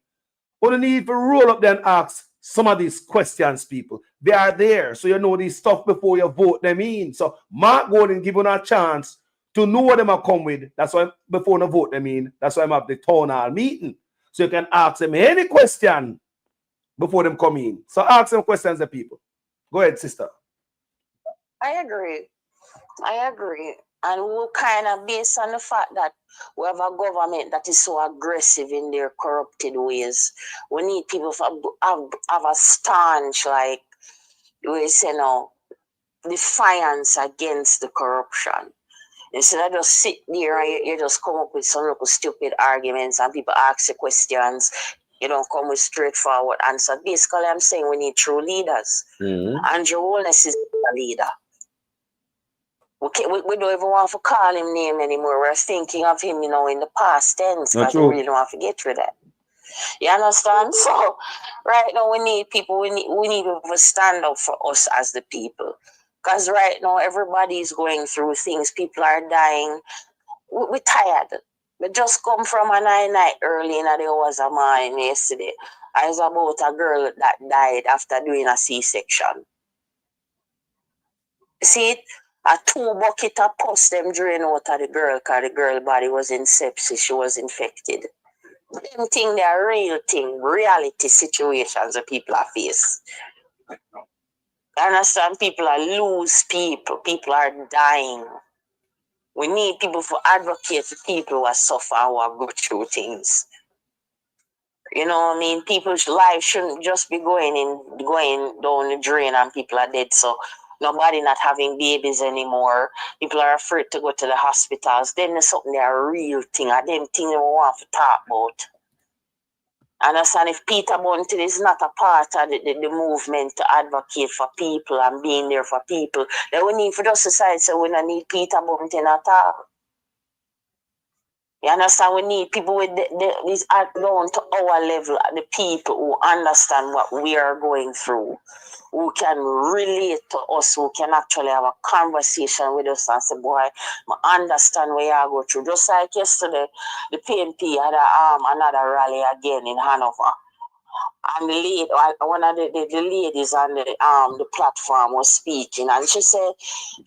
Only need to roll up there and ask some of these questions, people. They are there, so you know these stuff before you vote them in. So Mark Golden give you a chance to know what them are come with. That's why before you vote them in, that's why I'm at the town hall meeting. So you can ask them any question before them come in. So ask them questions, the people. Go ahead, sister. I agree. And we kind of based on the fact that we have a government that is so aggressive in their corrupted ways. We need people to have a staunch, like we say now, defiance against the corruption. Instead of just sit there and you just come up with some little stupid arguments and people ask you questions, you don't come with straightforward answer. Basically, I'm saying we need true leaders. Andrew Holness is a leader. We don't even want to call him name anymore. We're thinking of him, you know, in the past tense because we really don't want to get rid of that. You understand? So right now we need people, we need people to stand up for us as the people. Because right now everybody is going through things. People are dying. We're tired. We just come from a night early in the hours of mine yesterday. I was about a girl that died after doing a C-section. See it? A 2 bucket of pus them drain out of the girl because the girl body was in sepsis. She was infected. Them thing, they are real thing, reality situations that people are face. I understand people are lose people. People are dying. We need people to advocate for people who are suffering or go through things. You know what I mean? People's lives shouldn't just be going down the drain and people are dead. So Nobody not having babies anymore. People are afraid to go to the hospitals. Then there's something they are real thing. And them things they want to talk about. Understand, if Peter Bunting is not a part of the movement to advocate for people and being there for people, then we need for the society, so we don't need Peter Bunting at all. You understand? We need people with these down to our level, the people who understand what we are going through, who can relate to us, who can actually have a conversation with us and say, boy, I understand where you go through. Just like yesterday, the PNP had another rally again in Hanover. And one of the ladies on the platform was speaking, and she said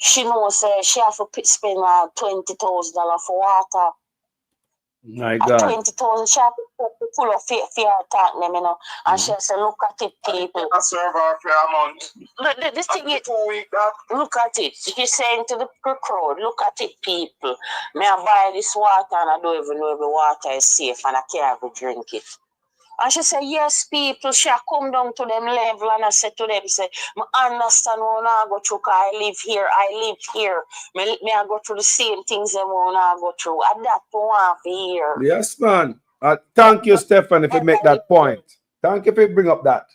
she knows she have to spend $20,000 for water. My God. 20,000 shop full of fear attack them, you know. And she said, look at it, people. I serve her for a month. This thing is, look at it. She's saying to the crowd, look at it, people. May I buy this water and I don't even know if the water is safe and I can't go drink it. And she said, yes, people, she come down to them level and I said to them, say, I understand when I go through, I live here. Me I go through the same things that when I go through. And that one here. Yes, man. Thank you, Stefan, if you make that point. Thank you if you bring up that.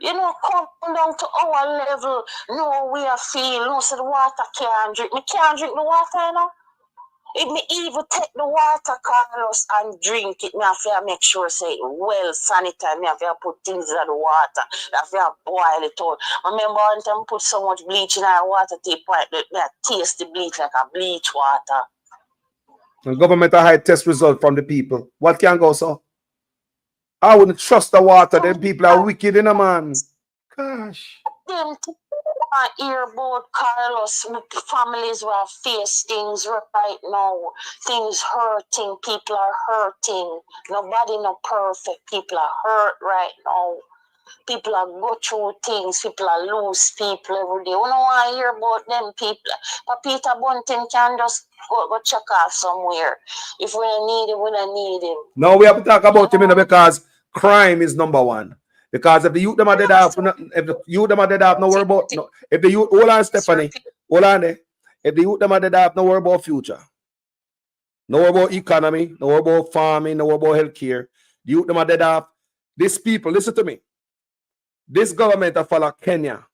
You know, come down to our level. No, we are feel. No, so the water can't drink. Me can't drink the water, you know. If me even take the water, Carlos, and drink it, me have to make sure say it well sanitized. Me have to put things in the water. Me have to boil it out. Remember one time put so much bleach in our water, take point that taste the bleach like a bleach water. The government a hide test result from the people. What can go so? I wouldn't trust the water. Them people are wicked, in a man. Gosh. Them I hear about Carlos, families who have faced things right now. Things hurting, people are hurting. Nobody not perfect. People are hurt right now. People are go through things. People are lose people every day. We don't want to hear about them people. But Peter Bunting can just go check off somewhere. If we don't need him, we don't need him. No, we have to talk about him, you know, because crime is number one. Because if the youth them are dead off, if the youth them are dead off, no worry about no. If the youth, hold on, Stephanie, hold on there. If the youth them are dead off, no worry about future. No worry about economy, no worry about farming, no worry about healthcare. The youth them are dead off. These people, listen to me. This government follow Kenya,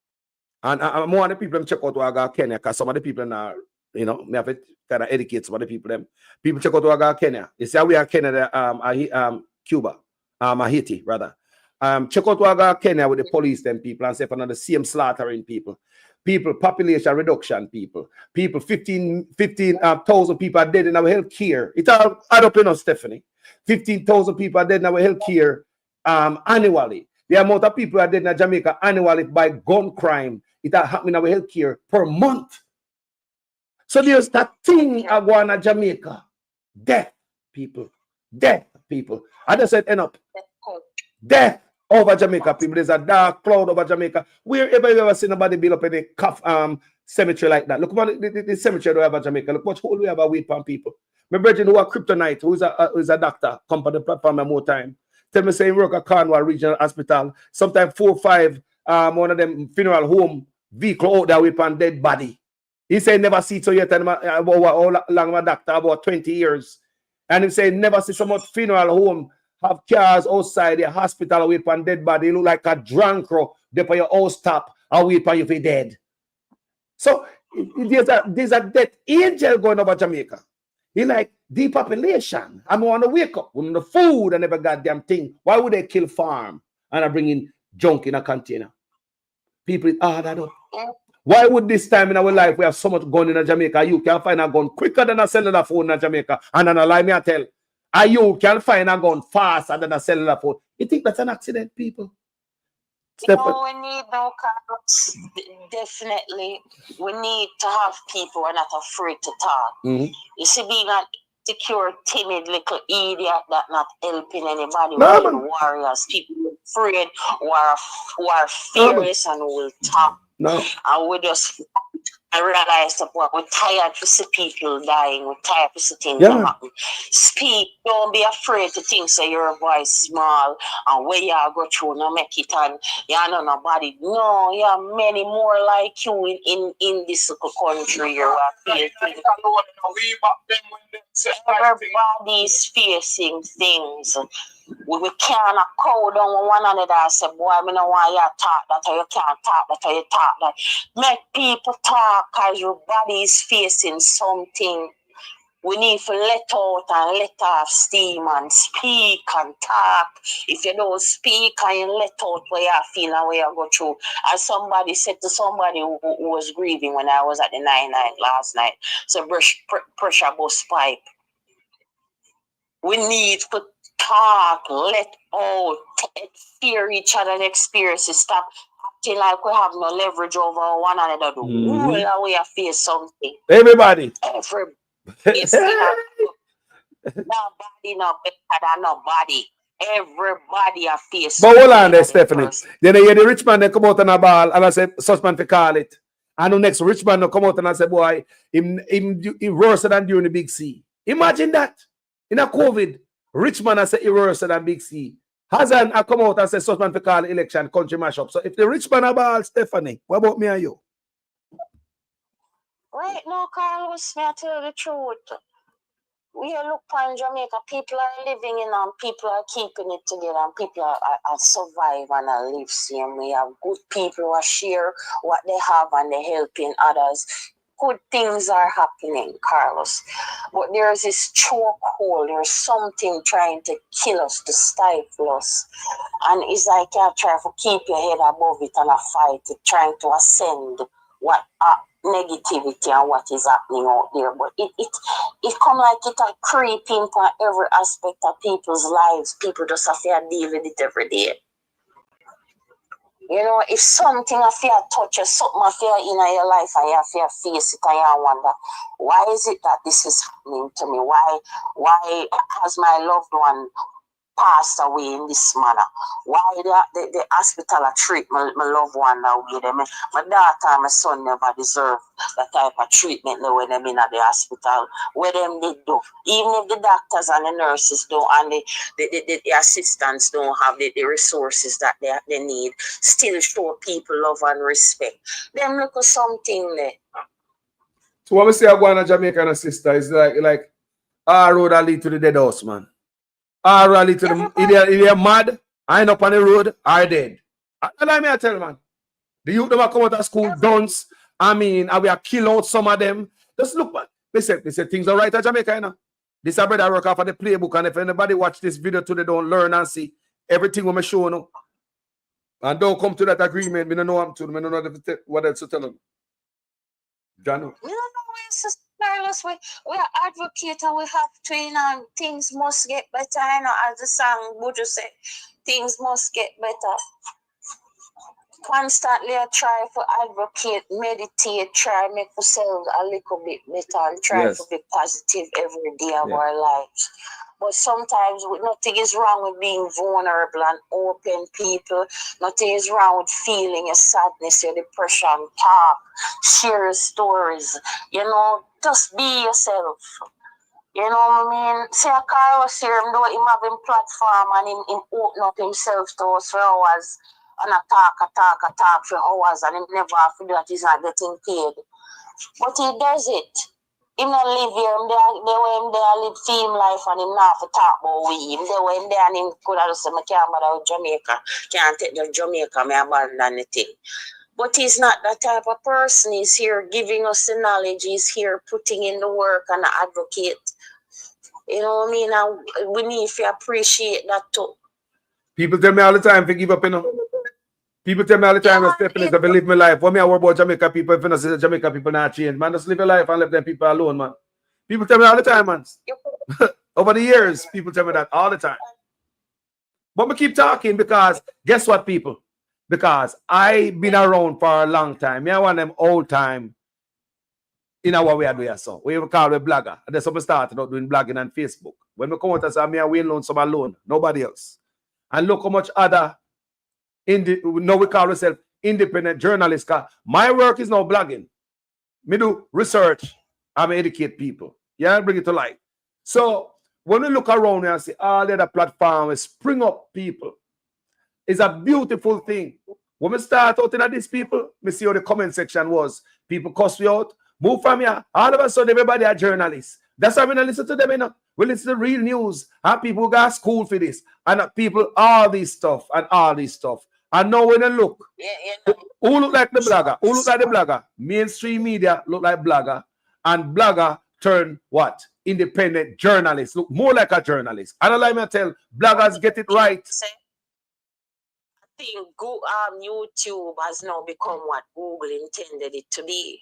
and more of the people them check out who I got Kenya, because some of the people now, you know, me have to kind of educate some of the people them. People check out who I got Kenya. You see how we are Kenya, Cuba, Haiti rather. Check out what I got Kenya with the police, them people, and say for the same slaughtering people. People, population reduction people. People, 15,000 people are dead in our health care. It all add up, you know, Stephanie. 15,000 people are dead in our health care annually. The amount of people are dead in Jamaica annually by gun crime, it all happen in our health care per month. So there's that thing I go on in Jamaica. Death, people. Death, people. I just said, end up. Death over Jamaica, people. There's a dark cloud over Jamaica. Wherever you ever seen nobody build up in a cemetery like that. Look about the cemetery we have in Jamaica. Look what hole we have a weed pan people. My brethren who are kryptonite, who is a doctor, come on the platform more time. Tell me say he work at Cornwall Regional Hospital. Sometimes 4 or 5 one of them funeral home vehicle out there with a dead body. He said never see it so yet about how long a doctor, about 20 years. And he said never see so much funeral home have cars outside the hospital wait for dead body. You look like a drunk crow. They for your house top and wait for you if you're dead. So there's a death angel going over Jamaica. He like depopulation. I want to wake up with the food and every goddamn thing. Why would they kill farm and I bring in junk in a container? People that up. Why would this time in our life we have so much gun in Jamaica? You can find a gun quicker than a cellular phone in Jamaica. And then lie me I tell. You can find a gun faster than a cellular phone. You think that's an accident, people? No, we need no cops. Definitely, we need to have people who are not afraid to talk. Mm-hmm. You see, being an insecure, timid little idiot that not helping anybody. No, Real warriors, people afraid, who are fearless and who will talk. No. And we just I realized that we're tired to see people dying, we're tired to see things happen. Speak, don't be afraid to think say your voice small and where you go through, no make it and you know nobody. No, you have many more like you in this country. You are everybody's facing things. We cannot call down one another and say, boy, I don't want you to talk that or you can't talk that or you talk that. Make people talk because your body is facing something. We need to let out and let off steam and speak and talk. If you don't speak and you let out what you feel and what you go through. As somebody said to somebody who was grieving when I was at the 9-9 last night, so pressure bust pipe. We need to talk, let out, fear each other's experiences, stop acting like we have no leverage over one another. We have face something. Everybody. Nobody no better than nobody. Everybody have face But something. hold on there, Stephanie. Then I hear the rich man they come out on a ball and I say, such man to call it. And the next rich man they come out and I say, boy, he worse than during the big C. Imagine that. In a COVID, rich man I say he worse than big C. Azan I come out and say, such man to call election, country mashup. So if the rich man a ball, Stephanie, what about me and you? Right now, Carlos, may I tell you the truth? We look on Jamaica, people are living in and people are keeping it together and people are survive and are live same. We have good people who are share what they have and they're helping others. Good things are happening, Carlos. But there's this chokehold, there's something trying to kill us, to stifle us. And it's like you try to keep your head above it and a fight it, trying to ascend what negativity and what is happening out there. But it come like it a creeping on every aspect of people's lives. People just have to deal with it every day. You know, if something of you touch you, something of you in your life and you have to face it and you wonder, why is it that this is happening to me? Why has my loved one passed away in this manner? Why the hospital treat my loved one that way? My daughter and my son never deserve that type of treatment when them in the hospital. What them they do? Even if the doctors and the nurses don't and the assistants don't have the resources that they need, still show people love and respect. Them look at something there. So what we say I go on a Jamaican sister is like our road that lead to the dead house, man. Or rally to them. If they're mad, I end up on the road, I dead. Let me tell you, man. The youth never come out of school, dunce. I mean, and we are kill out some of them. Just look, man. They say things are right at Jamaica, you know. This is brother work off of the playbook, and if anybody watch this video today, don't learn and see everything we show you. And don't come to that agreement. We don't know what to do. We don't know what else to tell them. John. Carlos, we are advocate and we have to, you know, things must get better, you know, as the song Buju said, things must get better. Constantly I try to advocate, meditate, try to make ourselves a little bit better and try to be positive every day of our lives. But sometimes nothing is wrong with being vulnerable and open people. Nothing is wrong with feeling your sadness, your depression, talk, share your stories. You know, just be yourself. You know what I mean? See, Carlos here, though him having platform and him open up himself to us for hours and a talk for hours and him never have to do that, he's not getting paid. But he does it. Him not live here, him there live team life and him not have to talk about we. Him there and him could have just said, I can't bother with Jamaica. Can't take the Jamaica, I abandon the thing. But he's not that type of person. He's here giving us the knowledge. He's here putting in the work and advocate. You know what I mean? And we need to appreciate that too. People tell me all the time to give up, you know. People tell me all the time, Stephanie, to live my life. What me I worry about Jamaica people, if you know, say Jamaica people not change, man, just live your life and let them people alone, man. People tell me all the time, man. Over the years, people tell me that all the time. But we keep talking because, guess what, people? Because I've been around for a long time. I want them old time, you know what we are doing, so. We call it blogger. And that's how we started out doing blogging on Facebook. When we come out and say, me and we alone, some alone, nobody else. And look how much other, now we call ourselves independent journalists. My work is now blogging. Me do research. I educate people. Yeah, bring it to light. So when we look around and see all the other platforms spring up people, it's a beautiful thing. When we start out in these people, we see how the comment section was. People cuss you out. Move from here. All of a sudden, everybody are journalists. That's why we don't listen to them, you know. We listen to real news. And people got school for this. And people, all this stuff and all this stuff. And now when they look, who look like the blogger? Who look like the blogger? Mainstream media look like blogger. And blogger turn what? Independent journalist. Look more like a journalist. And let me tell, bloggers get it right. I think YouTube has now become what Google intended it to be.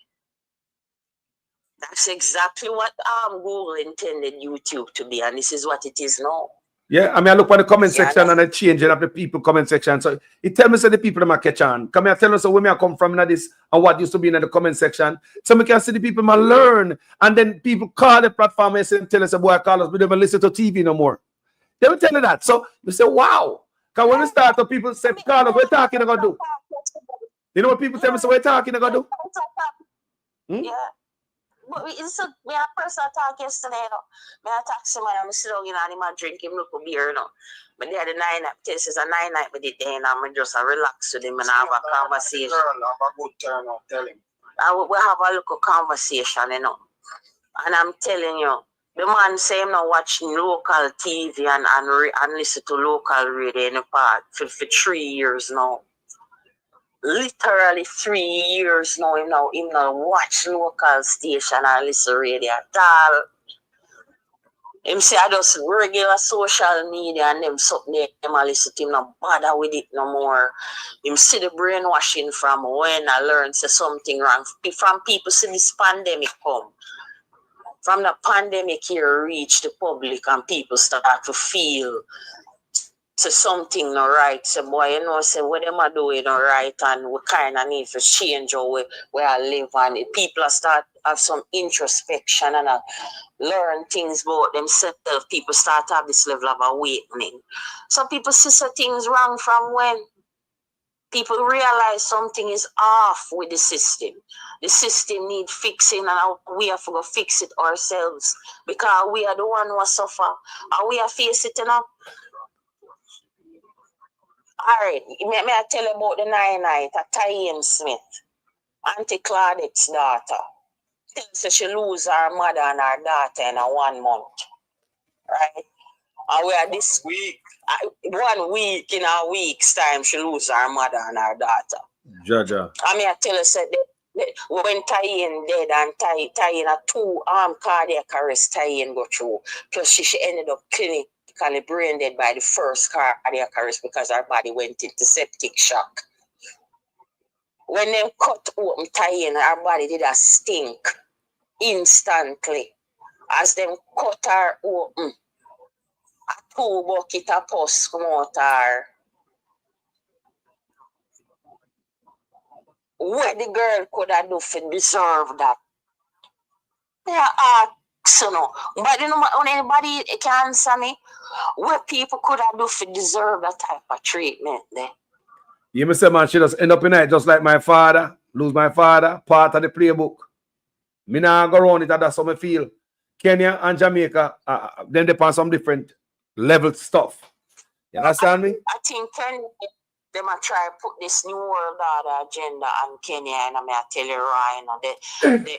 That's exactly what Google intended YouTube to be, and this is what it is now. Yeah, I mean, I look at the comment section and the changing of the people comment section. So it tells me that the people that catch on. Come here, tell us where I come from in this and what used to be in the comment section. So we can see the people man learn, and then people call the platform and say, tell us, boy, call us, we don't listen to TV no more. They will tell you that. So we say, wow. Because when we start, the people say, call us, we're talking about do. You know what people tell me? So we're talking about do. Yeah. But it's a person talk yesterday, you know. Me a taxi man, I'm sitting down, you know, and I'm drinking look of beer, you know. But they had a 9-night test, it's a 9-night with it there, and I'm just relax with him and have a conversation. Have a good turn out, tell him. We have a little conversation, you know. And I'm telling you, the man say him now watching local TV and listen to local radio in the park for 3 years now. Literally 3 years now, him now watch local station and listen radio at all. Him say I just regular social media and them something them I listen to him not bother with it no more. Him see the brainwashing from when I learned say something wrong. From people see this pandemic come. From the pandemic here reach the public and people start to feel so something not right. So boy, you know, say what them are doing not right, and we kind of need to change how we I live, and people start have some introspection and learn things about themselves. People start to have this level of awakening. Some people see some things wrong from when people realize something is off with the system. The system need fixing, and we have to go fix it ourselves because we are the one who suffer and we are face it, you know. All right, may I tell you about the 9-night at Thieves Smith, Auntie Claudette's daughter. Tells her she lose her mother and her daughter in 1 month, right? And we are this week, 1 week in a week's time, she lose her mother and her daughter. Jaja. I mean, I tell her, said when Tayin dead and Tayin a 2 arm cardiac arrest Tayin go through, plus she ended up clinically brain dead by the first cardiac arrest because her body went into septic shock. When they cut open Tayin, her body did a stink instantly. As them cut her open, a 2 bucket of pus come out her. What the girl could have done to deserve that? Yeah, so no. But you know, when anybody can answer me, what people could have done to deserve that type of treatment there? You may say, man, she just end up in it just like my father, lose my father, part of the playbook. Me now go around it, and that's how I feel. Kenya and Jamaica, then they pass some different level stuff. You understand me? I think Kenya, they might try to put this new world order agenda on Kenya, and I may tell you right, you know,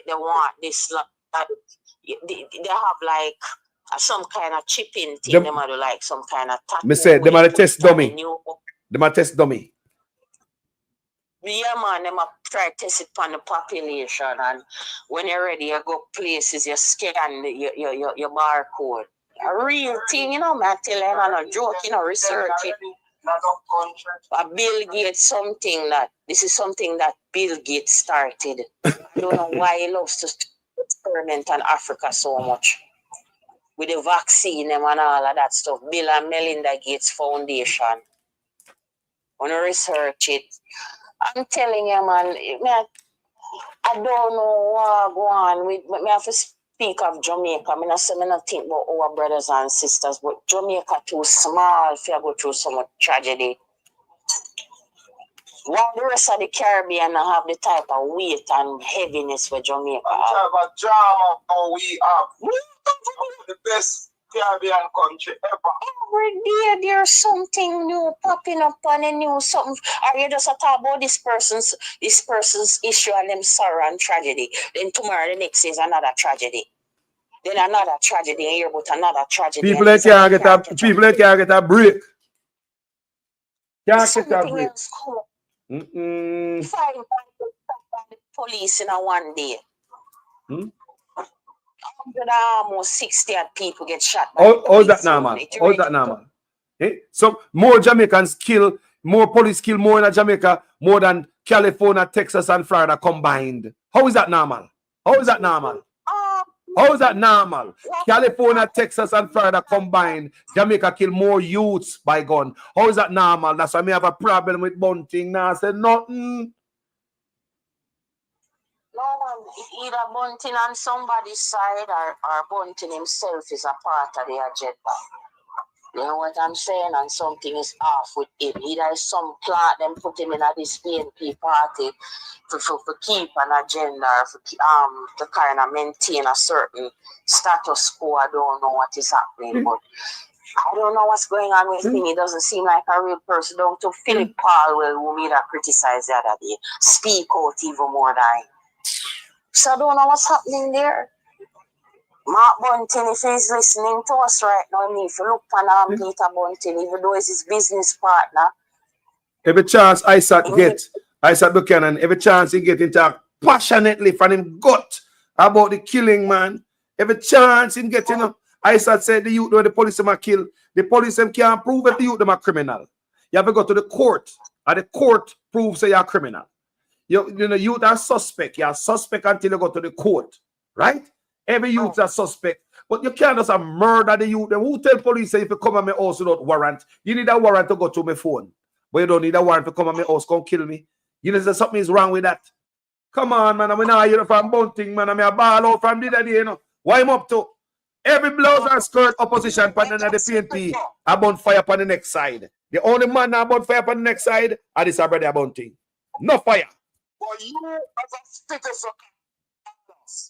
they want this, they have like some kind of chipping thing, they might do like some kind of tattoo. Me say, they might test dummy. They might test dummy. Yeah, man, they might try to test it on the population, and when you're ready, you go places, you scan your barcode. A real thing, you know, man, tell you, I'm not joke, you know, research it. Bill Gates something that, this is something that Bill Gates started. I don't know why he loves to experiment on Africa so much. With the vaccine and all of that stuff. Bill and Melinda Gates Foundation. When you research it, I'm telling you, man, I don't know what go on with, but I have to speak of Jamaica. I not think about our brothers and sisters, but Jamaica too small if you go through so much tragedy. While the rest of the Caribbean have the type of weight and heaviness for Jamaica. Type of drama how we have. The best Caribbean country ever. Every day there's something new popping up on the news. Something, or you just talk about this person's issue and them sorrow and tragedy. Then tomorrow the next is another tragedy. Then another tragedy, and you're about another tragedy. People that can't get a break. Can't get a break. Five police in a one day. Almost 60 people get shot. How's that normal? How's that normal? So more Jamaicans kill, more police kill more in Jamaica, more than California, Texas, and Florida combined. How is that normal? How is that normal? How is that normal? California, Texas, and Florida combined, Jamaica kill more youths by gun. How is that normal? That's why I have a problem with bunting. Now I said nothing. No, either Bunting on somebody's side or Bunting himself is a part of the agenda. You know what I'm saying? And something is off with him. Either some plot them put him in a this PNP party for keep an agenda or for, to kind of maintain a certain status quo. I don't know what is happening, but I don't know what's going on with him. He doesn't seem like a real person. Down to Philip Palwell, who made a criticize the other day, speak out even more than him. So I don't know what's happening there. Mark Bunting, if he's listening to us right now, I mean, if you look on Peter Bunting, even though he's his business partner. Every chance Isaac Buchanan, every chance he get into passionately from him gut about the killing, man. Every chance he get, you know, Isaac said the youth where the police them kill, the police them can't prove that the youth them are criminal. You have to go to the court, and the court proves that you're a criminal. You know, youth are suspect. You're suspect until you go to the court, right? Every youth is suspect. But you can't just murder the youth. Who tell police if you come at my house without warrant? You need a warrant to go to my phone. But you don't need a warrant to come at my house, come kill me. You know that something is wrong with that. Come on, man. I'm not here from Bunting, man. I'm a ball out from the day, you know. Why I'm up to? Every blouse and skirt opposition partner the PNP about fire upon the next side. The only man about fire upon the next side are this brother Bunting. No fire. But you, as a citizen,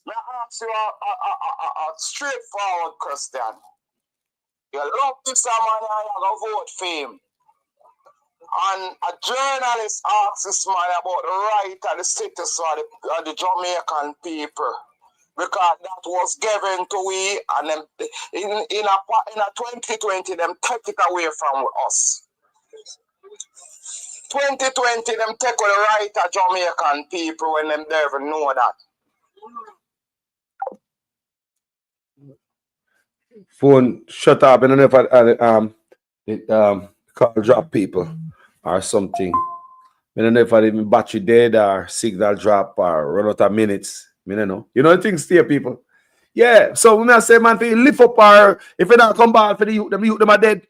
I ask you a straightforward question. You love this man and you go vote for him. And a journalist asks this man about the right and the status of the Jamaican people. Because that was given to we, and them, in a 2020, them take it away from us. 2020, them take the right of Jamaican people when them never know that. Phone shut up and call drop people or something. I don't know if I even battery dead or signal drop or run out of minutes. I don't know. You know the things there, people. Yeah. So when I say, man, if you lift up or if you don't come back for the youth, them are dead.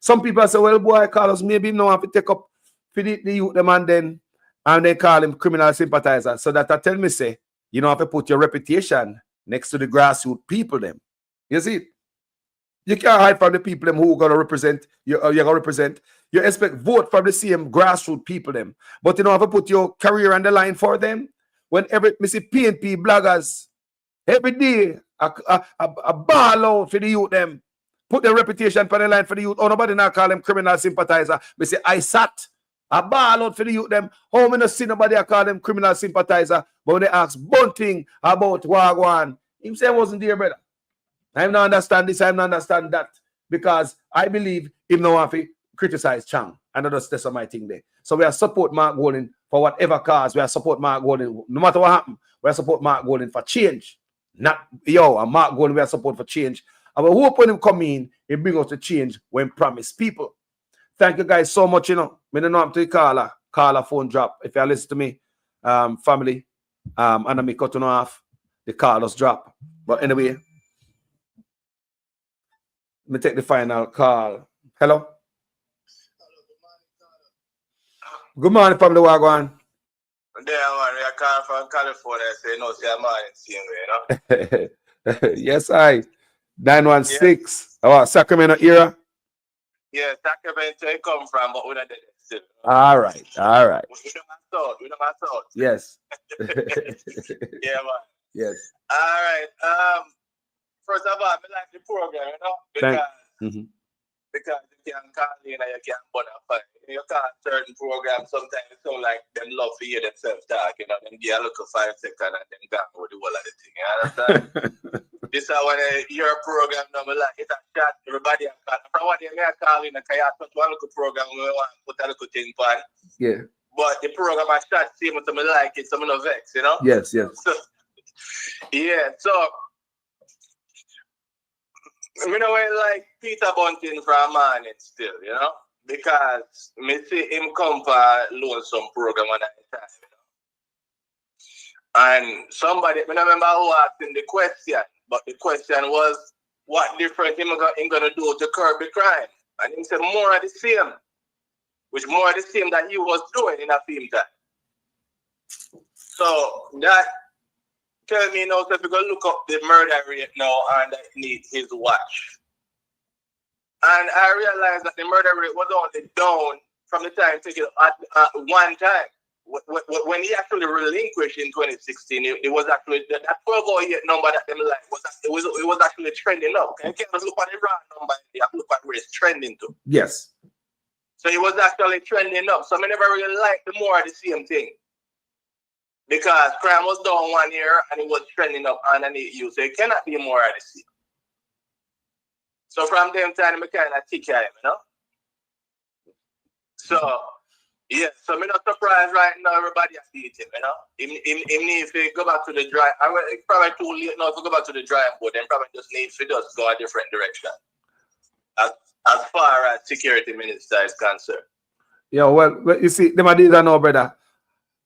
Some people say, well, boy, Carlos, maybe no have to take up for the youth them and they call him criminal sympathizer. So that I tell me, say, you don't have to put your reputation next to the grassroots people them. You see? You can't hide from the people them who are gonna represent you're gonna represent. You expect vote from the same grassroots people them, but you don't have to put your career on the line for them. Whenever me see PNP bloggers every day a ball out for the youth them, put their reputation on the line for the youth. Oh, nobody now call them criminal sympathizer. Me say I sat a ball out for the youth them. How many see nobody call them criminal sympathizer? But when they ask Bunting about Wagwan, he say I wasn't there, brother. I don't understand this, I don't understand that. Because I believe him no have to criticize Chang. And that's my thing there. So we are support Mark Golding for whatever cause. We are support Mark Golding. No matter what happens, we are support Mark Golding for change. Not and Mark Golding, we are support for change. And we hope when him come in, he bring us the change when promised people. Thank you guys so much, you know. I don't know to call a phone drop. If you listen to me, family, and I'm cutting off, the call us drop. But anyway, let me take the final call. Hello? Good morning, family Wagwan. There, man, we are calling from California, so you know, see a man in same way, you know? Yes, I. 916. Yeah. Sacramento era. Yeah, Sacramento come from, but we don't do it still. All right. All right. We don't have thought. We don't have thought. Yes. Yeah, man. Yes. All right. First of all, I like the program, you know, because you can call in and you can bonafide. You can't certain programs sometimes it sound like them love to hear themselves talk, you know, them get a look for 5 seconds and then gone with the whole of the thing. You understand? This is when your program number like it's a chat, everybody a call. From what they may call in a kayak one little program we want to put a little thing for. Yeah. But the program I shot same with some like it, some no vex, you know? Yes, yes. So, yeah, so you know, I like Peter Bunting from morning still, you know, because me see him come for lonesome program at that time, you know. And somebody, I remember who asked him the question, but the question was, what different him gonna do to curb the crime? And he said more of the same, which more of the same that he was doing in a film time. So that tell me now, so if you go look up the murder rate now and that needs his watch. And I realized that the murder rate was only down from the time taken at one time. When he actually relinquished in 2016, it was actually that 1208 number that them like it was actually trending up. You can't just look at the raw number, you have to look at where it's trending to. Yes. So it was actually trending up. So I never really liked the more of the same thing. Because crime was down 1 year and it was trending up underneath you. So it cannot be more of the same. So from them time, I kind of tick at him, you know? So, yeah, so I'm not surprised right now everybody has beat him, you know? Him need to go back to the drive. It's probably too late now to go back to the drive, but then probably just need to just go a different direction. As far as security minister is concerned. Yeah, well, you see, them are these are no, brother.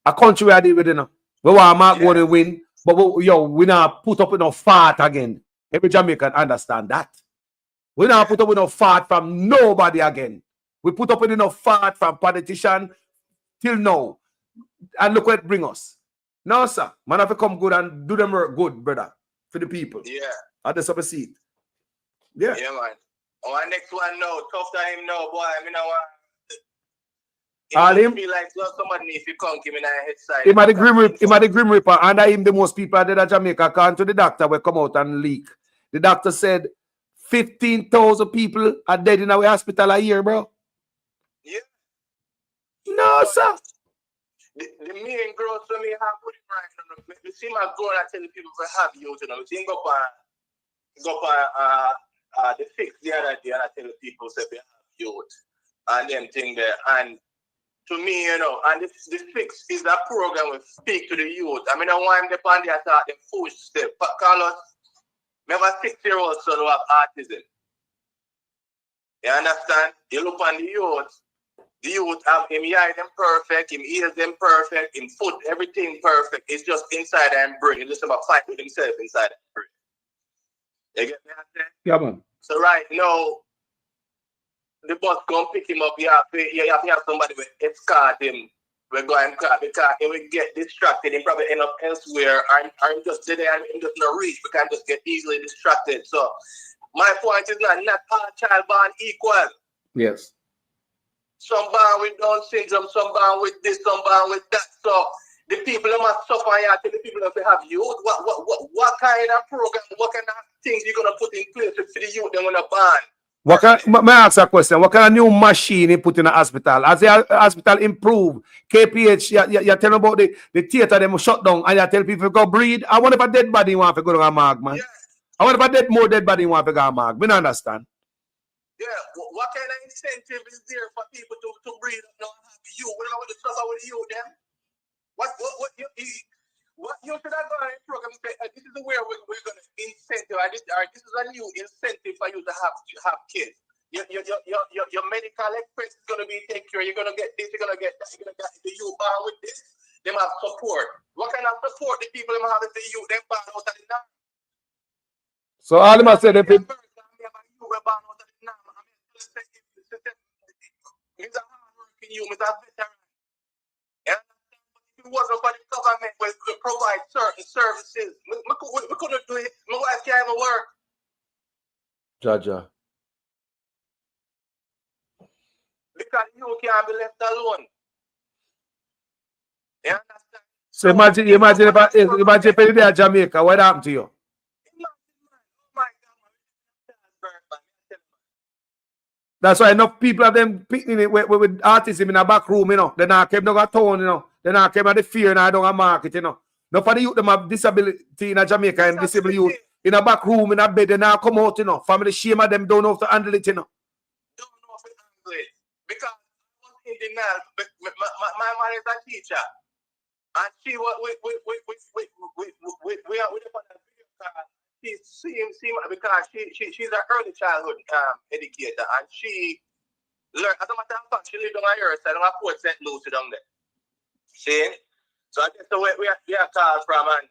A country we are dealing with, you know. We want Mark going to win, but we not put up enough fart again. Every Jamaican understand that. We not put up enough fart from nobody again. We put up enough fart from politician till now. And look what it bring us. No, sir. Man have to come good and do them work good, brother. For the people. Yeah. At the upper seat. Yeah. Yeah, man. Oh, our next one now. Tough time now, boy. I mean, I want him feel like somebody needs to come give me that head side. Him at the Grim Reaper, and him the most people that Jamaica according to the doctor will come out and leak. The doctor said 15,000 people are dead in our hospital a year, bro. Yeah. No, sir. The main growth for me have put it right now. You see my goal I tell the people to have you know. You go by the fix the other day and I tell the people say they have youth and them thing there. And to me, you know, and the fix is a program we speak to the youth. I mean, I want them on there start them push step. Carlos, I have a 6-year-old son who have autism. You understand? You look on the youth have him eye them perfect, him ears them perfect, him foot, everything perfect. It's just inside and brain. It's just about fight with himself inside and brain. You get me? Yeah, man. So right now, the bus come pick him up. You have to have somebody to escort him. We're going car because he will get distracted. He probably end up elsewhere. I'm just there and him just not reach. We can just get easily distracted. So my point is not all child born equal. Yes. Some born with Down syndrome, some born with this, some born with that. So the people who must suffer here, the people who have youth, what kind of program, what kind of things you're gonna put in place for the youth they wanna ban? What can, may I ask a question? What kind of new machine he put in the hospital? As the hospital improve, KPH, you tell about the theater them shut down and you tell people to go breathe. I wonder if a dead body want to go to a mark, man. Yeah. I wonder if more dead body want to go to a mark. We don't understand. Yeah, what kind of incentive is there for people to breathe up now and have you? We don't know what the trouble with you then. What you should have done in the program say, this is where we're going to incentivize this, or this is a new incentive for you to have kids. Your medical expense is going to be taken care. You're going to get this, you're going to get that, you're going to get the youth born with this. They have support. What kind of support the people them have the youth them born out of the norm? So all of them said if it If it wasn't for the government, we could provide certain services. We couldn't do it. My wife can't even work. Jaja. can't be left alone. You understand? So imagine if you're there in Jamaica, what happened to you? That's why enough people have them picking it with autism in a back room, you know. They not came down a town, you know. They not came at the fear and I don't have market, you know. Enough of the youth them have disability in a Jamaica and disabled youth in a back room in a bed, they not come out, you know. Family shame of them don't know how to handle it, you know. Don't know how to handle it. Because I was in denial. My mother is a teacher. And she was we are with the because she's an early childhood educator and she learned, as a matter of fact, she lived on her side on a Port St. Lucie down there. See? So I guess the way we are called from and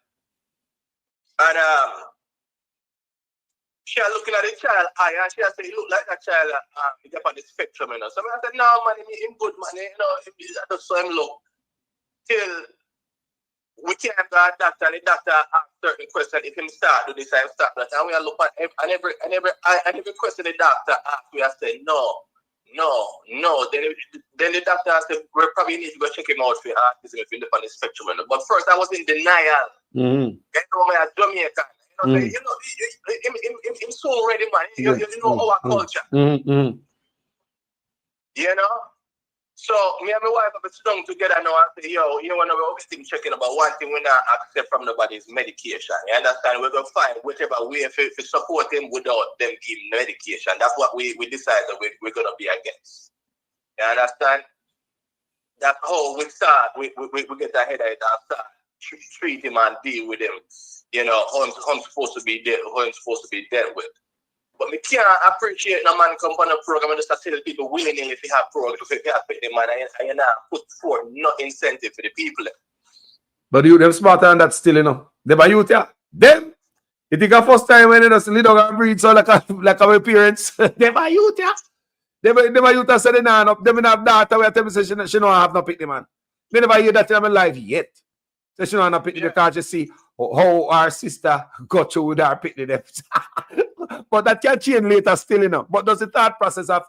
she was looking at the child eye and she said, "You look like that child is up on the spectrum, you know." So I said, "No, man, him good, man, you know, I just saw him look." Till we came to a doctor and the doctor asked certain questions. If him start do this, I start that. And we are looking at every question the doctor asked, we are saying no. Then the doctor said, we probably need to go check him out for autism if he's on the spectrum. But first I was in denial. You know, I'm a Jamaican. You know, him so ready, man. You know our culture. You know? So, me and my wife have sit down together now and say, yo, you know, when we're always checking about one thing we not accept from nobody is medication. You understand? We're going to find whichever way to support him without them giving medication. That's what we decide that we're going to be against. You understand? That's how we start. We get ahead of it and start treat him and deal with him. You know, how I'm supposed to be dealt with. But me can't appreciate no man come on a program and just tell people willingly if you have program, if you have the man and you not put forth no incentive for the people. But you them smarter than that still, you know. Them are youth, yeah. Them. You think a first time when they just lead down and breed so like our parents. Them are youth, yeah. Them are youth that say they nah up. Them have daughter where tell me say she don't have no pick the man. Me never hear that in my life yet. So she don't have no pick because you see how our sister got through with her pick them. But that can change later still, you know. But does the thought process of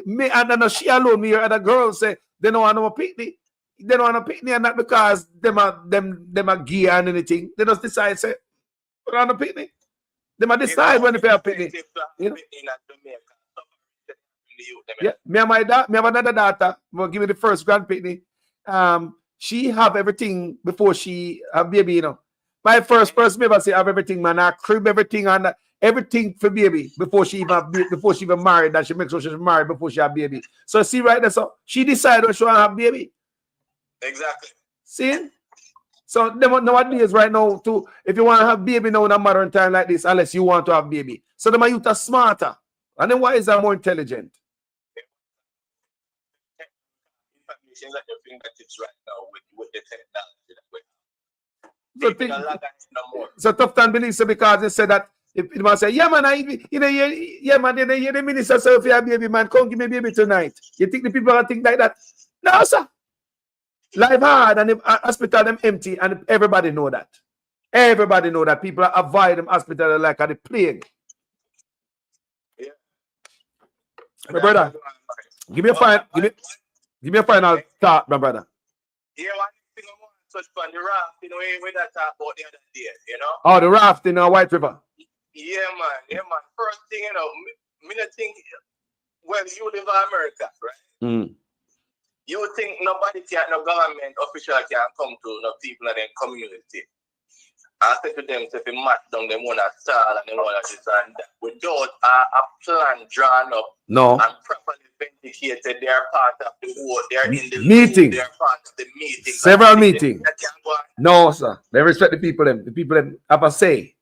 me and then she alone, me or other girls say they don't want no picnic. They don't want to picnic and not because them are gear and anything. They just decide say we don't want to picnic. They might decide when they pay a picnic. You know? Yeah, me and my dad, me have another daughter. Will give me the first grand picnic. She have everything before she have baby, you know. My first person ever say have everything, man. I crib everything and everything for baby before she even married. That she makes sure she's married before she have baby. So see right there, so she decided when she want to have baby. Exactly. See? So nowadays right now too, if you want to have baby now in a modern time like this, unless you want to have baby. So the youth are smarter. And then why is that more intelligent? Information at your fingertips right now with the technology that we have. So tough time believe so because they said that if you must say, yeah man, then the minister say if you have baby man, come give me baby tonight. You think the people are think like that? No, sir. Life hard and the hospital them empty and everybody know that. Everybody know that people avoid them hospital like the plague. Yeah. My brother, give me a final thought, my brother. Yeah, one thing I want to touch on the raft, you know, we that talk about the other day, you know? Oh, the raft in White River. Yeah, man. First thing, you know, me not think, well, you live in America, right? You think nobody no government official can come to no people in their community. I said to them, if you match down them one stall and them one this and that, without a plan drawn up and properly vindicated, they are part of the vote, they are in the meeting. They are part of the meeting. Several meetings. No, sir. They respect the people. The people have a say.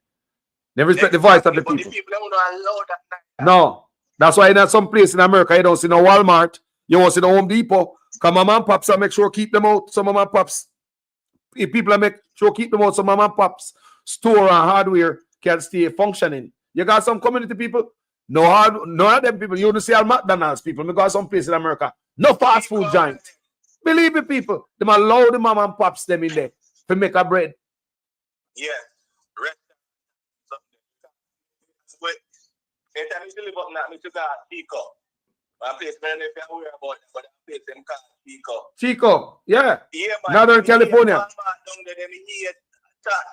They respect the voice of the people. The people don't allow that. No. That's why in some place in America, you don't see no Walmart. You won't see no Home Depot. Come mom and pops and make sure keep them out. Some mom and pops. If people make sure keep them out, some mom and pops store and hardware can stay functioning. You got some community people. No of them people. You don't see all McDonald's people. We got some place in America. No fast food giant. Believe me, people. Them allow the mom and pops them in there to make a bread. Yeah. But anytime you live up now, you got pick up. One place, I don't know if you're aware about that, but that place them called Chico. Chico, yeah. Yeah, man. Northern California. Down there, them hate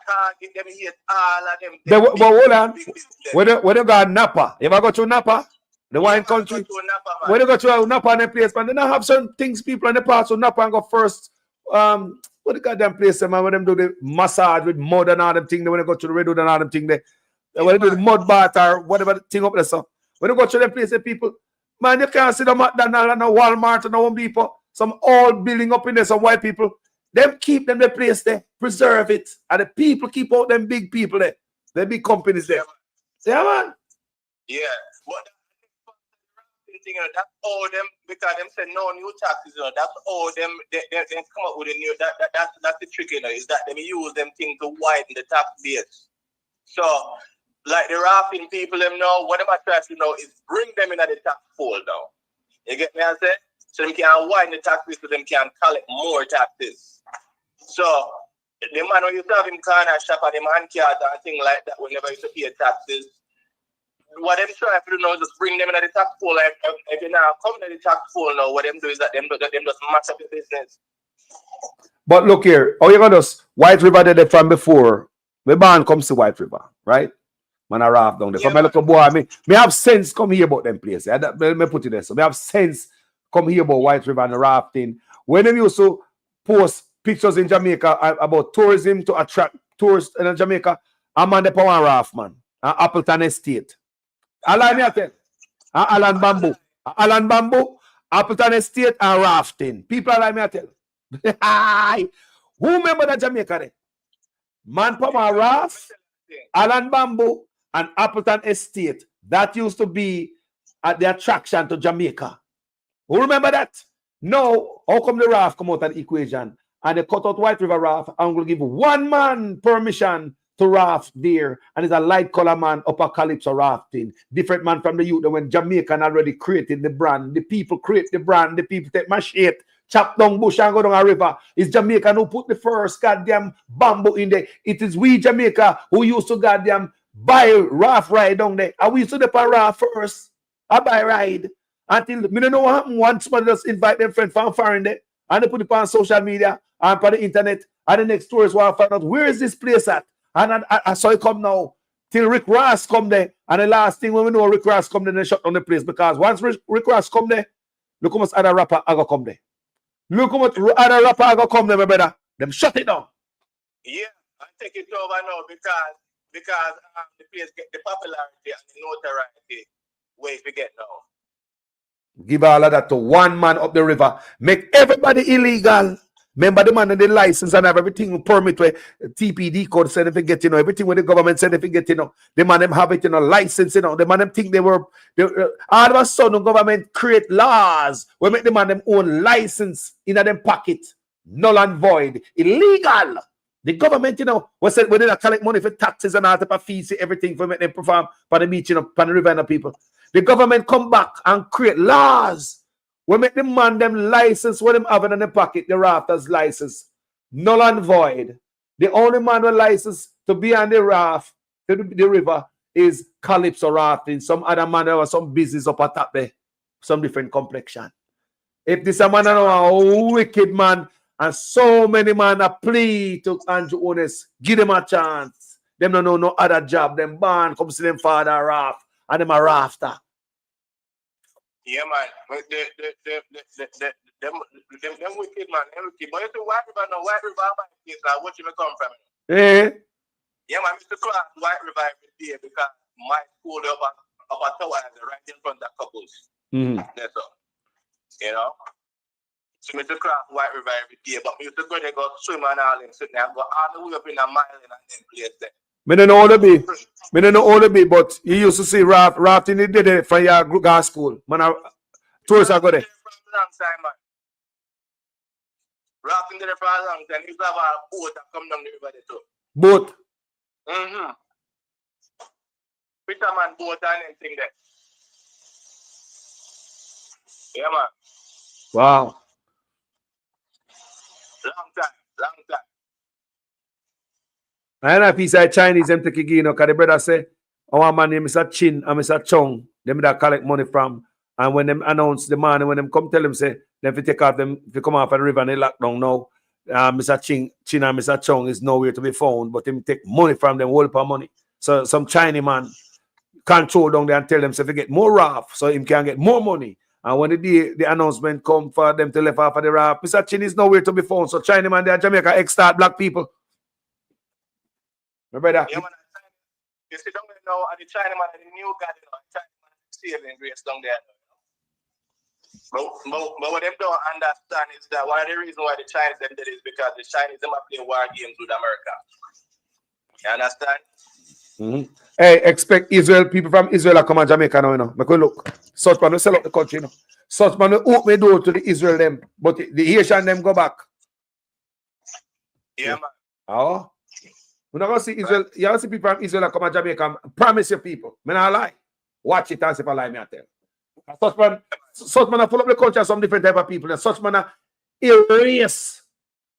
Target, them hate all of them. But hold on. Where they got Napa? You ever go to Napa? The wine country. When you go to Napa and the place, man, they not have certain things people in the past so Napa and go first. What the goddamn place, man, when them do the massage with mud and all them thing, when they go to the redwood and all them thing, when they do the mud bath or whatever thing up there, so when you go to them place, people, man, you can't see them McDonald's and the Walmart and the Home Depot, some old building up in there, some white people, them keep them the place there, preserve it, and the people keep out them big people there, the big companies there. Yeah, man. Yeah, but thing, that's all them, because them say no new taxes, that's all them, they come up with a new, that's the trick, is that them use them things to widen the tax base. So, like the rafting people, them know, what them are trying to know is bring them into the tax fold now. You get me, I say? So them can widen the tax base so them can collect more taxes. So, the man when you have him corner shop and them hand cards and things like that whenever you pay taxes, what them try to do now is just bring them into the tax pool. If you now come to the tax pool now, what them do is that them just mash up the business. But look here, how you gonna just White River did it from before. My band comes to White River, right? Man, I raft down there. Yeah, for my little boy, me have sense come here about them places. Let me put it there. So me have sense come here about White River and the rafting. When them used to post pictures in Jamaica about tourism to attract tourists in Jamaica, I'm on the power raft, man. Appleton Estate. Allow me to tell. Alan Bamboo, Appleton Estate and rafting. People allow me to tell. Who remember that Jamaica there? Man Power Raft, Alan Bamboo, and Appleton Estate. That used to be at the attraction to Jamaica. Who remember that? No. How come the raft come out of the equation? And they cut out White River Raft and will give one man permission to raft there, and it's a light color man upper calypso rafting. Different man from the youth. When Jamaican already created the brand, the people create the brand, the people take my shit, chop down bush and go down a river. It's Jamaican who put the first goddamn bamboo in there. It is we Jamaica who used to goddamn buy raft ride down there. And we used to do a raft first. I buy ride. Until me don't know what happened. Once somebody just invite them friend from foreign there, and they put it on social media and on the internet, and the next tourists want to find out where is this place at. And I saw it come now till Rick Ross come there. And the last thing when we know Rick Ross come there, they shut down the place. Because once Rick Ross come there, look how much other rapper are going to come there. Look how much other rapper are going to come there, my brother. Them shut it down. Yeah, I take it over now because the place get the popularity and the notoriety where we get now. Give all of that to one man up the river. Make everybody illegal. Remember the man and the license and have everything permit where TPD code said if you get, everything where the government said if you get, the man them have it, license, the man them think they were, all of a sudden the government create laws where make the man them own license in them pocket, null and void, illegal. The government, was said when they collect money for taxes and all type of fees, everything for make them perform for the beach, for the river and the people. The government come back and create laws. We make the man them license what them having in the pocket, the rafters license. Null and void. The only man with license to be on the raft, to the river, is Calypso rafting. Some other man have some business up at top there. Some different complexion. If this a man a wicked man, and so many man a plea to Andrew Honest, give them a chance. Them don't know no other job. Them born, come see them father raft, and them a rafter. Yeah, man. Them wicked, man. Them wicked. But you see, White River, no, White River, is like what you come from. Yeah, man. Mr. Clark, White River every day because my school up a tower right in front of couples. That's all. So Mr. Clark, White River every day. But we used to go there, go swim and all, and sitting there, go all the way up in a mile and then place there. Me don't know all the be, but you used to see rafting in there from your girls' school. Man, tourists are go there. Rafting there for a long time. You used to have a boat that come down the river there too. Boat? Fisherman boat and anything there. Yeah, man. Wow. Long time. I know a piece of Chinese them take again, because the brother say, our man name is Chin and Mr. Chong, them that collect money from And when them announce the morning, when them come tell them, say, then if you take off them, if you come off of the river and they lock down now, Mr. Chin and Mr. Chong is nowhere to be found, but him take money from them, whole heap of money. So some Chinese man control down there and tell them, so if you get more raft, so him can get more money. And when the announcement come for them to left off of the raft, Mr. Chin is nowhere to be found. So China man there, Jamaica extort black people. My brother. Yeah, man, you see down there now, and the China man, the new guy, you know, China man saving grace down there. But what them don't understand is that one of the reasons why the Chinese them did is because the Chinese them are playing war games with America. You understand? Mm-hmm. Hey, expect Israel, people from Israel to come to Jamaica now, you know. Because look, such man will sell out the country, you know. Such man will open the door to the Israel them, but the Haitian them go back. Yeah, man. Oh. We're not going to see Israel. You don't see people from Israel come to Jamaica. Promise your people. I'm not lie. Watch it and see if I lie, me I tell. Such man full of the culture of some different type of people. And such man erase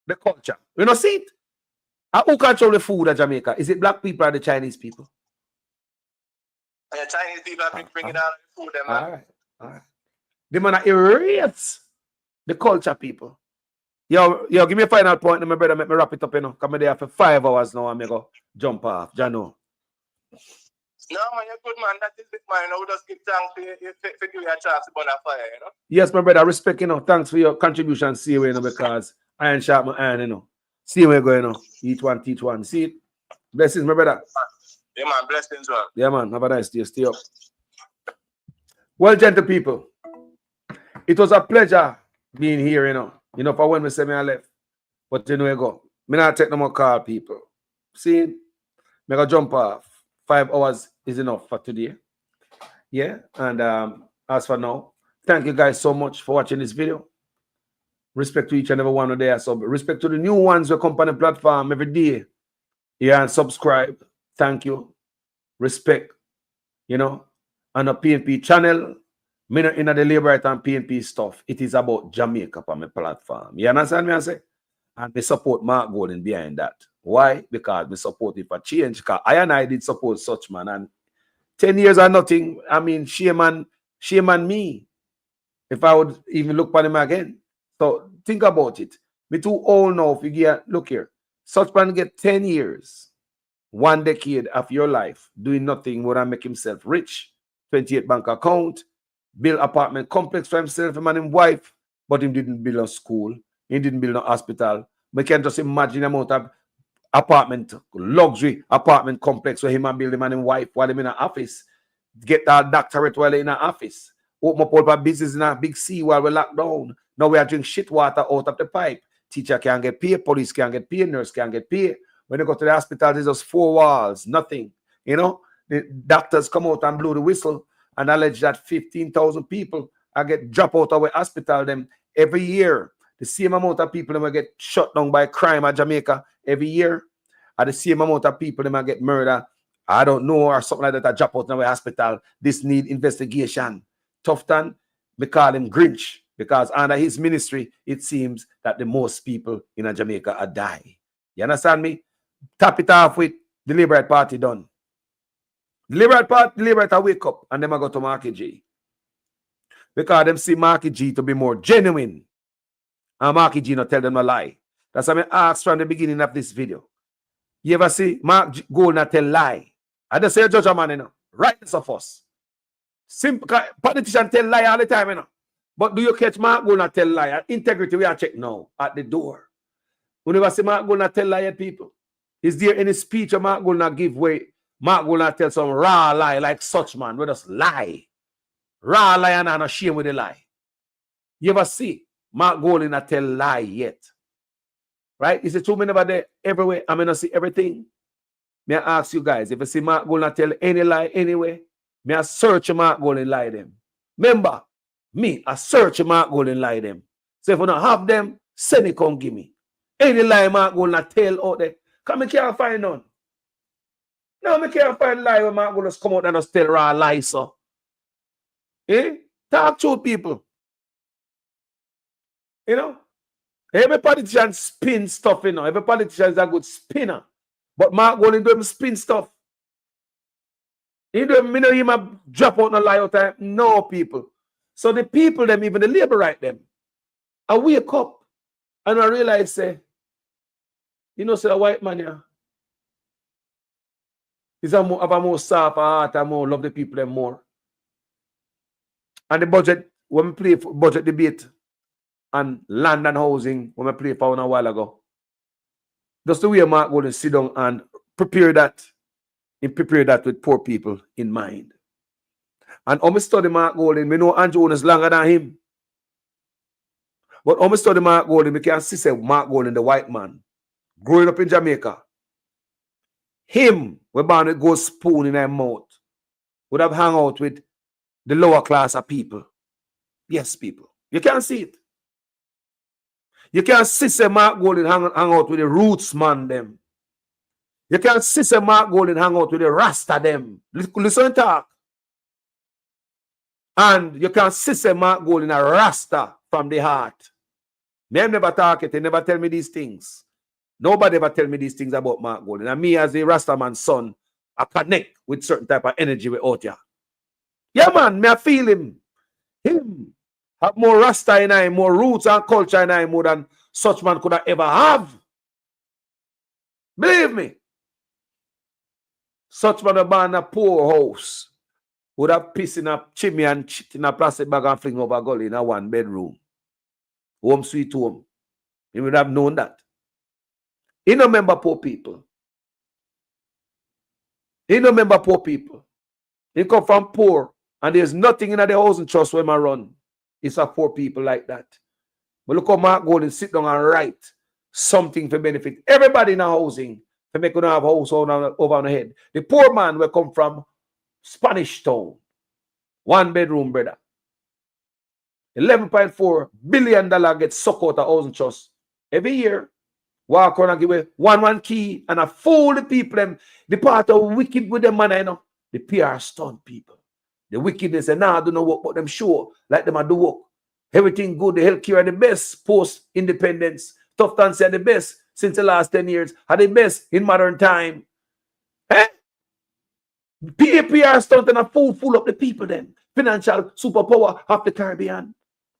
the culture. You know, see it? And who control the food at Jamaica? Is it black people or the Chinese people? And the Chinese people are bringing down the food, them, man. All right. They man erase the culture, people. Yo, give me a final point, my brother. Make me wrap it up, you know. Come there for 5 hours now and me go jump off. Jano. No, man, you're good, man. That is it, man. You know, we just give thanks for give you a chance to burn a fire, you know. Yes, my brother. Respect, you know. Thanks for your contribution. See you, you know, because iron sharp my iron, you know. See where you go, you know. Each one, teach one. See it? Blessings, my brother. Yeah, man. Blessings, man. Yeah, man. Have a nice day. Stay up. Well, gentle people, it was a pleasure being here, you know. You know, for when we say me I left. But you know, you go. Me not take no more call, people. See? Me go jump off. 5 hours is enough for today. Yeah. And as for now, thank you guys so much for watching this video. Respect to each and every one of there. So respect to the new ones who come on the platform every day. Yeah, and subscribe. Thank you. Respect. You know, on the PNP channel. Me not in the Labourite and PNP stuff. It is about Jamaica on my platform. You understand me I say? And we support Mark Gordon behind that. Why? Because we support it for change. Because I did support such man. And 10 years are nothing. I mean, shame on me. If I would even look at him again. So think about it. Me too old now. If you get, look here. Such man get 10 years. 1 decade of your life doing nothing more than make himself rich. 28 bank account. Build apartment complex for himself, him and his wife, but he didn't build a school. He didn't build a hospital. We can just imagine the amount of apartment, luxury apartment complex where him and build him and his wife while him in an office. Get that doctorate while in an office. Open up all our business in a big sea while we're locked down. Now we are drinking shit water out of the pipe. Teacher can't get paid, police can't get paid, nurse can't get paid. When they go to the hospital, there's just 4 walls, nothing. You know, the doctors come out and blow the whistle and allege that 15,000 people get dropped out of the hospital them every year. The same amount of people that get shut down by crime at Jamaica every year. And the same amount of people that get murdered, I don't know, or something like that, that drop out of the hospital. This need investigation. Tufton, we call him Grinch, because under his ministry, it seems that the most people in Jamaica are die. You understand me? Tap it off with the Labourite Party done. The Labourite wake up and them go to Marky G. Because them see Marky G to be more genuine. And Marky G not tell them a lie. That's why I asked from the beginning of this video. You ever see Mark go not tell lie? I just say a judge a man, you know. Rightness of us. Simple politicians tell lie all the time, you know. But do you catch Mark go not tell lie? Integrity we are check now at the door. We never see Mark go not tell lie at people. Is there any speech or Mark go not give way? Mark will not tell some raw lie like such man. We just lie. Raw lie and I'm not ashamed with the lie. You ever see Mark Golding not tell lie yet? Right? Is it too many about there everywhere? I mean, I see everything. May I ask you guys, if you see Mark Golding not tell any lie anyway, may I search Mark Golding lie them? Remember, me, I search Mark Golding lie them. So if you don't have them, send it, come give me. Any lie Mark Golding not tell out there, come and can't find none. No, I can't find lie when Mark will just come out and just tell raw lies, so. Eh? Talk to people. You know? Every politician spin stuff, you know. Every politician is a good spinner. But Mark Golding do him spin stuff. He do him, you know, him a drop out no lie out time. No, people. So the people, them, even the Labourite them, I wake up and I realize, say, you know, say a white man here, he's have a more soft heart and more love the people them more. And the budget, when we play for budget debate and land and housing, when we play for one a while ago, that's the way Mark Golden sit down and prepare that with poor people in mind. And when we study Mark Golden, we know Andrew is longer than him. But when we study Mark Golden, we can see say Mark Golden, the white man, growing up in Jamaica, him, we born with gold spoon in his mouth, would have hung out with the lower class of people. Yes, people. You can't see it. You can't see say Mark Golden hang out with the roots man them. You can't see say Mark Golden hang out with the Rasta them. Listen and talk. And you can't see say Mark Golden a Rasta from the heart. Them never talk it. They never tell me these things. Nobody ever tell me these things about Mark Golden. And me as a Rasta man's son, I connect with certain type of energy with out here. Yeah, man, me I feel him. Him have more Rasta in him, more roots and culture in him more than such man could have ever have. Believe me. Such man have born in a poor house. Would have pissed in a chimney and shit in a plastic bag and fling over gully in a one bedroom. Home sweet home. He would have known that. He don't remember poor people. He don't remember poor people. He come from poor. And there's nothing in the housing trust when I run. It's for poor people like that. But look how Mark Golden sit down and write something for benefit everybody in the housing to make them have a house over on the head. The poor man will come from Spanish Town. 1 bedroom, brother. $11.4 billion gets sucked out of housing trust every year. Walk around and give away one key and a fool the people them. The part of wicked with them man, you know. The PR stunt people. The wickedness and now I don't know what but them sure like them I do work. Everything good, the healthcare are the best post-independence. Tough Tansi are the best since the last 10 years. Are the best in modern time. Eh? PR stunt and a fool up the people then. Financial superpower half the Caribbean.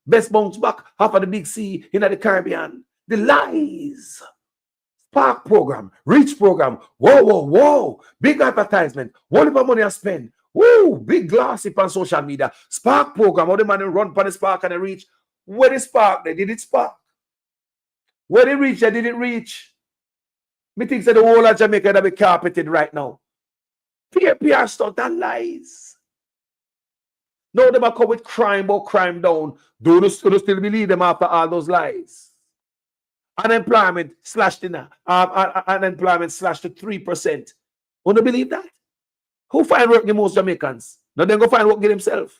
Best bounce back half of the big sea in the Caribbean. The lies. Spark program, Reach program. Whoa. Big advertisement. What if money I spend? Woo, big gossip on social media. Spark program. All the man run for the Spark and the Reach. Where the Spark? They did it spark. Where they reach, they didn't reach. Me think that the whole of Jamaica that be carpeted right now. PR stunt and lies. No, they come with crime or crime down. Do you still believe them after all those lies? Unemployment slashed to 3%. Want to believe that? Who find work the most Jamaicans? Now they go find work for themselves.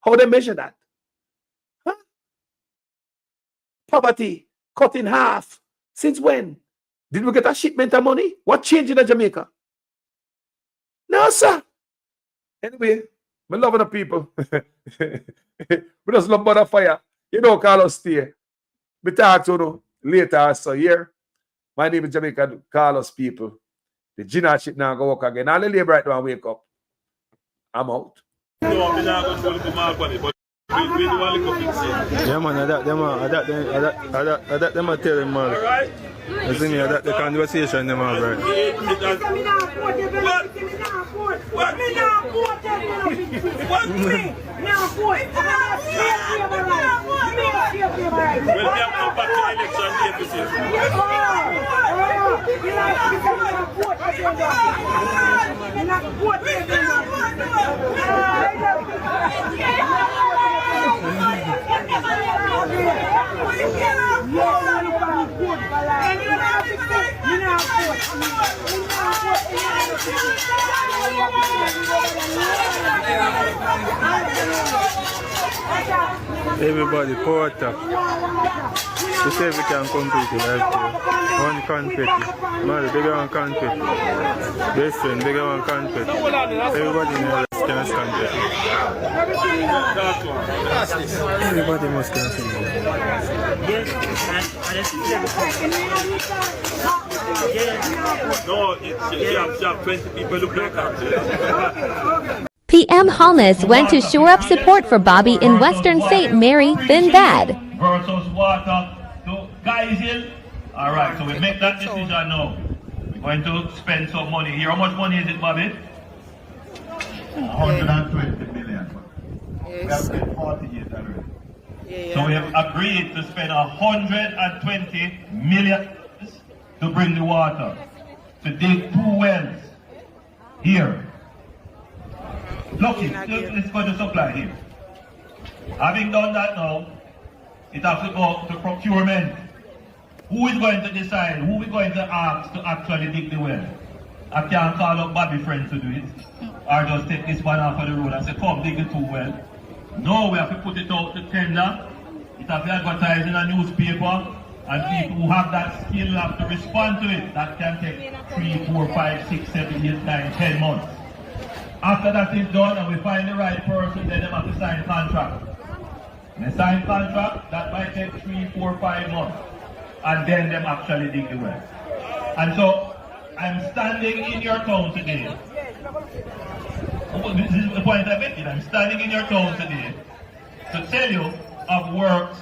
How they measure that? Huh? Poverty cut in half. Since when? Did we get a shipment of money? What changed in Jamaica? No, sir. Anyway, we love the people. We just love the fire. You know, Carlos stay. We talk to you later. So here, my name is Jamaica Carlos people. The Gina shit now go work again. All the labor right now wake up. I'm out. No, I'm not going to go to my body, but we do a little fix it. Yeah, man, I them I tell them, man. Alright? I think that the conversation them have, right? What? Everybody pour it up. To see if we can compete with that. One confetti. Man, bigger one confetti. Best friend, bigger one confetti. Everybody in here can confetti. Everybody must confetti. No, you have 20 people look like that. PM Holness went to shore up support for Bobby in Western St. Mary, Bad. Versus water to Guys Hill. All right, so we make that decision now. We're going to spend some money here. How much money is it, Bobby? 120 million. We have spent 48 already. So we have agreed to spend 120 million to bring the water, to dig 2 wells here. Look, let's go to supply here. Having done that now, it has to go to procurement. Who is going to decide? Who is going to ask to actually dig the well? I can't call up Bobby friends to do it. Or just take this man off of the road and say, come dig the 2 well. No, we have to put it out to tender. It has to be advertised in a newspaper. And people who have that skill have to respond to it. That can take 3, 4, 5, 6, 7, 8, 9, 10 months. After that is done and we find the right person, then they have to sign a contract. When they sign contract, that might take 3, 4, 5 months. And then them actually dig the well. And so, I'm standing in your town today. This is the point I'm making. I'm standing in your town today to tell you of works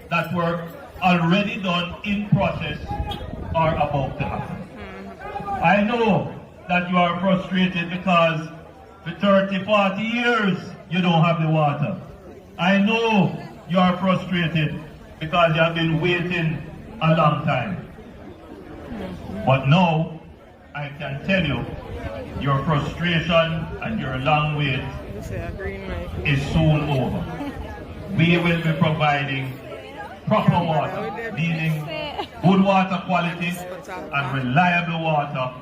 that were already done, in process, or about to happen. I know that you are frustrated because for 30, 40 years you don't have the water. I know you are frustrated because you have been waiting a long time. But now, I can tell you, your frustration and your long wait is soon over. We will be providing proper water, meaning good water quality and reliable water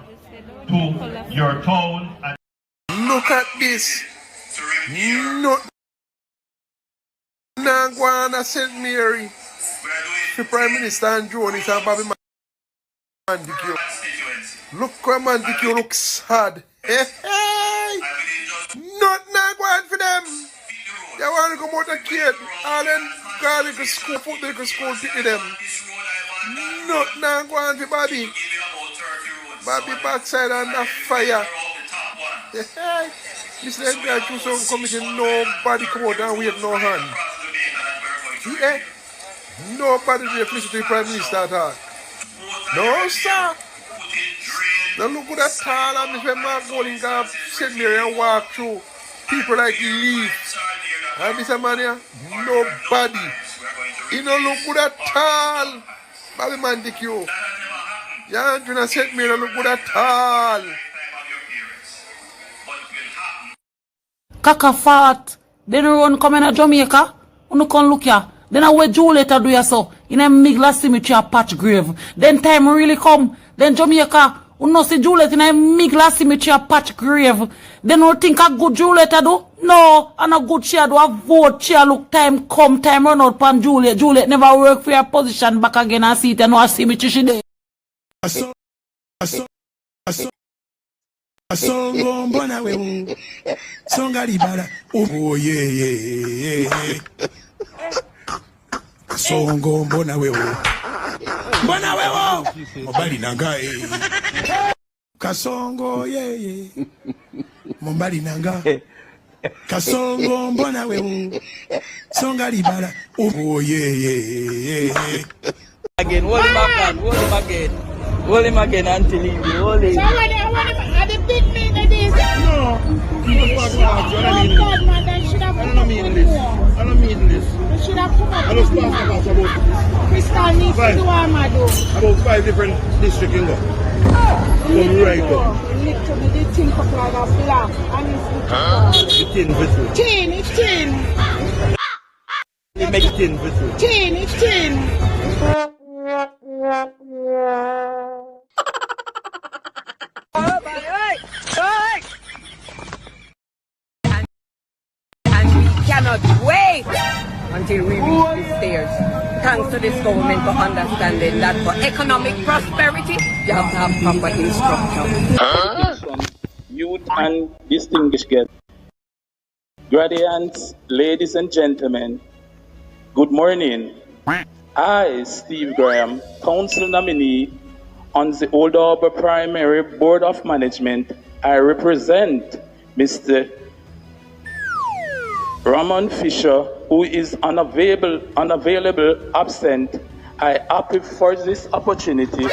to your town. And look at this. No, Nangwana St. Mary. The Prime Minister and Jones and Bobby Mandikyo. Look how Mandikyo looks sad. Hey, hey. Not Nangwan for them. They want to come out of kid. All them garlic school, football school, pick them. Not Nangwan for Bobby. Bobby backside on the fire. Hey, hey. This little guy to some commission, nobody come out and wave no hand. Yeah. Nobody will listen to the Prime Minister at all. No, sir. Now look at that tall and if a man going to St. Mary and walk through, people like leave. And this man here, nobody. You know, look at that tall. Bobby Mandikyo. Yeah, Andrew St. Mary, look at that tall. Kaka fat. Then run come in Jamaica. You can look here. Then I wait Juliet do ya so. In a Migla cemetery a patch grave. Then time really come. Then Jamaica. You know see Juliet in a Migla cemetery a patch grave. Then you think a good Juliet do? No. And a good chair do a vote chair look time come. Time run out pan Juliet. Juliet never work for your position back again and see it and no a cemetery she there. A song on Bonawe, song Alibara. Oh, yeah. A song on Bonawe, Mobali Nanga, Kasongo, yeah. Mobali Nanga, Kasongo Bonawe, song Alibara. Oh, yeah. Again, hold him again until he be holding. Somebody, are the big men that is? No. God, man, they should have come up with more. I don't mean this. They should have come up with more. Crystal needs to do what I do. About 5 different districts in go. Right go. Literally, they think of like a black. And it's it's tin. You make it tin for two. It's tin. And we cannot wait until we reach the stairs. Thanks to this government for understanding that for economic prosperity, you have to have proper instruction. Youth and distinguished guests, graduates, ladies and gentlemen, good morning. I, Steve Graham, council nominee on the Old Harbour Primary Board of Management, I represent Mr. Ramon Fisher, who is unavailable, absent, I happy for this opportunity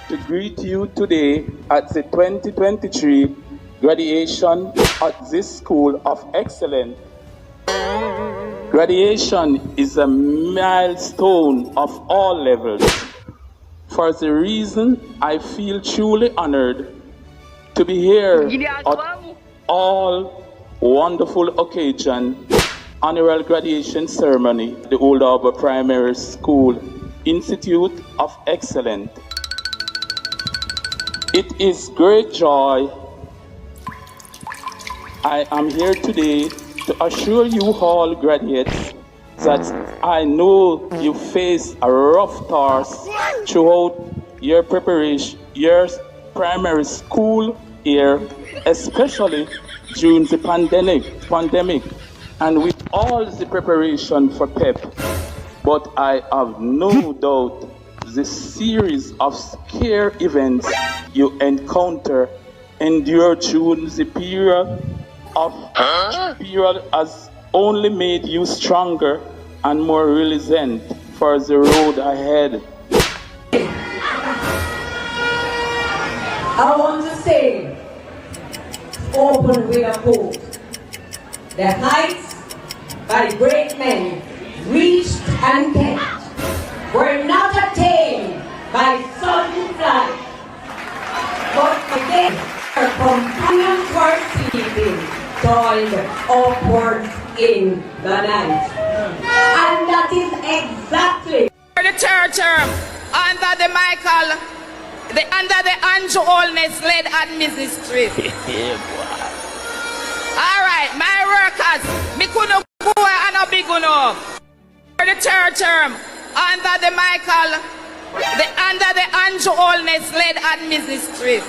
to greet you today at the 2023 graduation at this School of Excellence. Graduation is a milestone of all levels. For the reason I feel truly honored to be here at all wonderful occasion, annual graduation ceremony, the Old Harbour Primary School Institute of Excellence. It is great joy I am here today to assure you all graduates that I know you face a rough task throughout your preparation, your primary school year, especially during the pandemic, and with all the preparation for PEP. But I have no doubt the series of scare events you endure during the period has only made you stronger and more resilient for the road ahead. I want to say, open with a quote. The heights by great men reached and kept were not attained by sudden flight, but again our companions were sleeping, toiled upward in the night. And that is exactly the third term under the Andrew Holness led administration. All right, my workers, me couldn't go and a big enough. For the third term under the Andrew Holness led administration.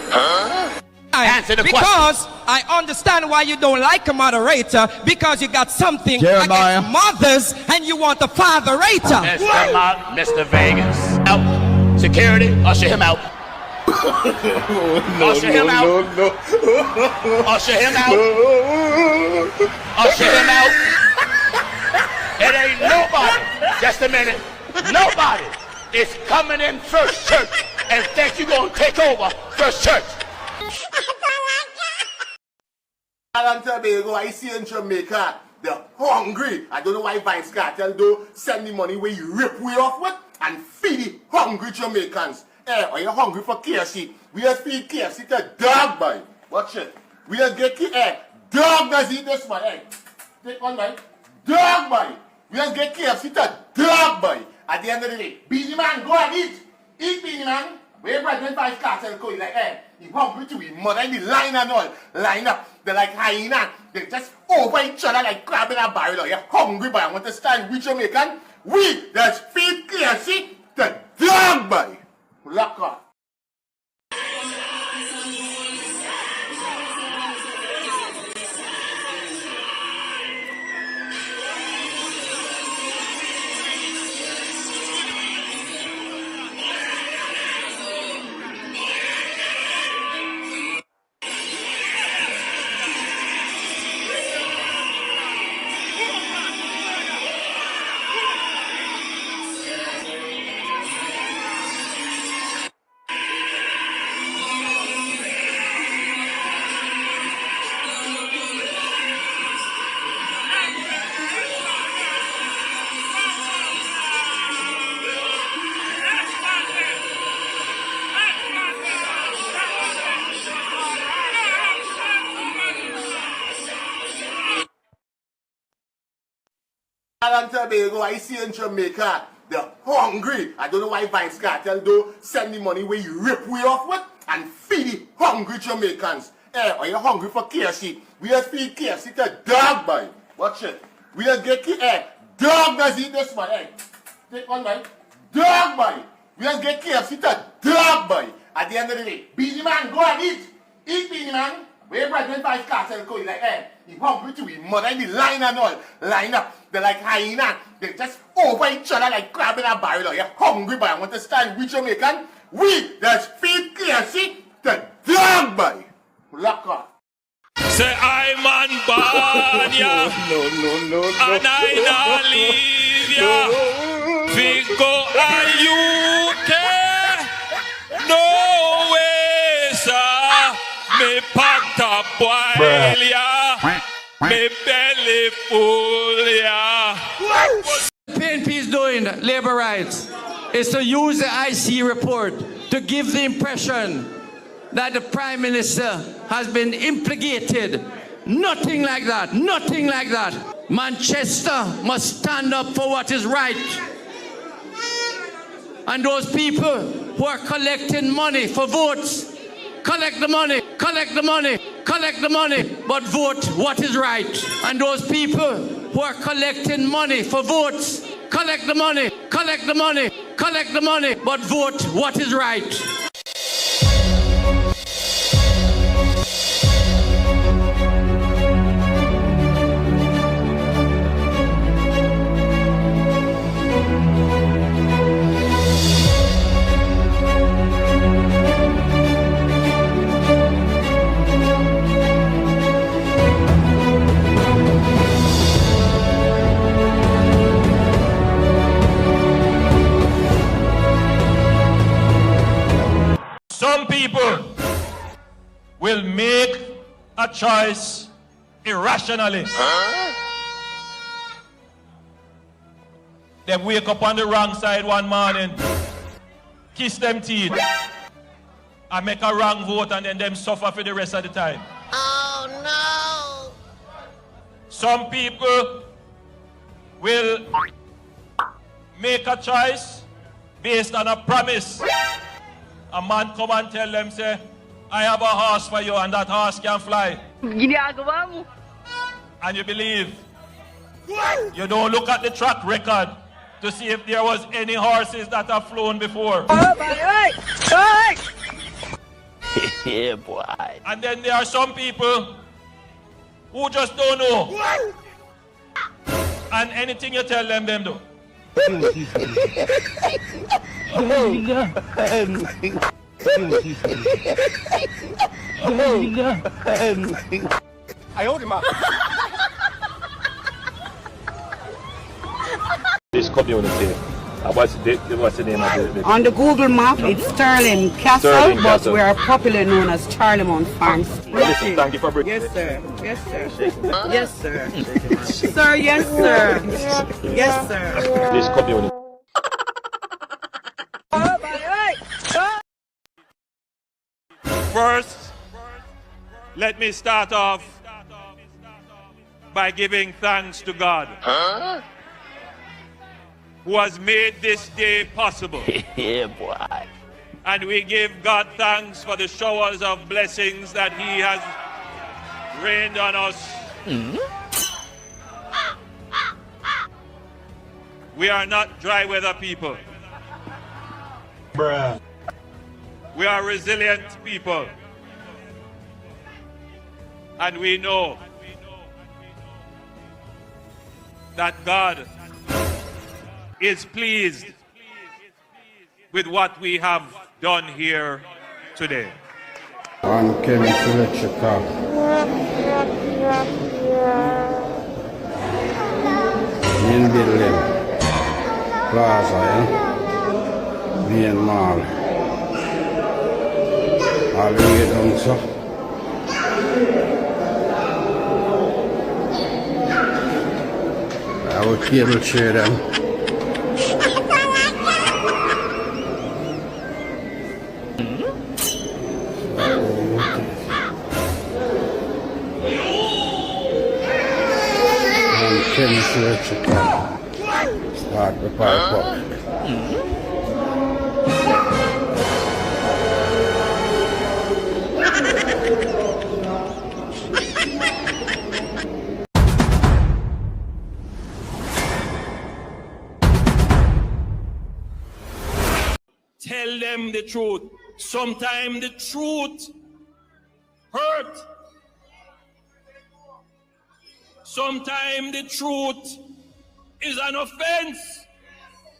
Answer the because question. I understand why you don't like a moderator, because you got something Jeremiah. Against mothers and you want a fatherator. Mr. Vegas. Out. Security, usher him out. Usher him out. Usher him out. Usher him out. It ain't nobody. Just a minute. Nobody is coming in First Church and think you're going to take over First Church. Alan Tobago, I see in Jamaica, they're hungry. I don't know why Vice Cartel do send the money where you rip we off with and feed the hungry Jamaicans. Are you hungry for KFC? We just feed KFC to dog, boy. Watch it. We just get dog does eat this one. Take one, boy. Dog, boy. We just get KFC to dog, boy. At the end of the day, Beanie Man, go and eat. Eat, Beanie Man. Where Brethren Vice Cartel go, like, he hungry to his mother in the line and all. Line up. They're like hyena. They just over each other like crab in a barrel. You're hungry, boy. I want to stand with Jamaican. We just feed KFC to dog, boy. Lock up. Alan Tobago, I see in Jamaica, they're hungry. I don't know why Vice Cartel do send the money where you rip we off with and feed the hungry Jamaicans. Are you hungry for KFC? We just feed KFC to dog, boy. Watch it. We just get dog does eat this one. Take one, boy. Dog, boy. We just get KFC to dog, boy. At the end of the day, Beanie Man, go and eat. Eat, Beanie Man. Where Brethren Vice Cartel go, like, he hungry to his mother in the line and all. Line up. They're like hyena. They just over each other like crab in a barrel. You're hungry, boy. I want to stand with Jamaican. We just feed KFC to dog, boy. Lock up. Say I'm on board, yeah. No. And I not leave, yeah. Fico and UK. No way, sir. Me pot up boil, yeah. Me belly full, yeah. What PNP is doing, Labourites, is to use the IC report to give the impression that the Prime Minister has been implicated. Nothing like that. Nothing like that. Manchester must stand up for what is right. And those people who are collecting money for votes, collect the money, collect the money, collect the money, but vote what is right. And those people who are collecting money for votes, collect the money, collect the money, collect the money, but vote what is right. Some people will make a choice irrationally. They wake up on the wrong side one morning, kiss them teeth, and make a wrong vote, and then them suffer for the rest of the time. Oh no! Some people will make a choice based on a promise. A man come and tell them, say, I have a horse for you and that horse can fly. And you believe. You don't look at the track record to see if there was any horses that have flown before. Yeah, boy. And then there are some people who just don't know. And anything you tell them, them do. I hold him up. This community, what's the name of it? On the Google map, it's Sterling Castle, Sterling but Castle. we are popularly known as Charlemont Farm. Listen, thank you for bringing Yes, sir. Yes, sir. Yes, sir. Sir, yes, sir. Yes, sir. this community. First, let me start off by giving thanks to God, who has made this day possible. Yeah, boy. And we give God thanks for the showers of blessings that He has rained on us. We are not dry weather people. Bruh. We are resilient people. And we know that God is pleased with what we have done here today. On Electrical. In building. Plaza, Main Mall. All the way down, so. Our cable tray them. Electrical. Start the pipe up. Tell them the truth. Sometimes the truth hurt. Sometimes the truth is an offense.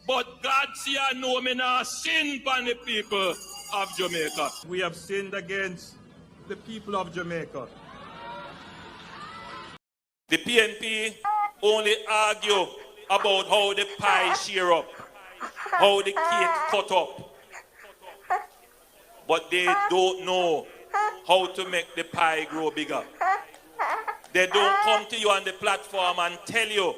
But God see and know me now sin upon the people of Jamaica. We have sinned against the people of Jamaica. The PNP only argue about how the pie share up, how the cake cut up. But they don't know how to make the pie grow bigger. They don't come to you on the platform and tell you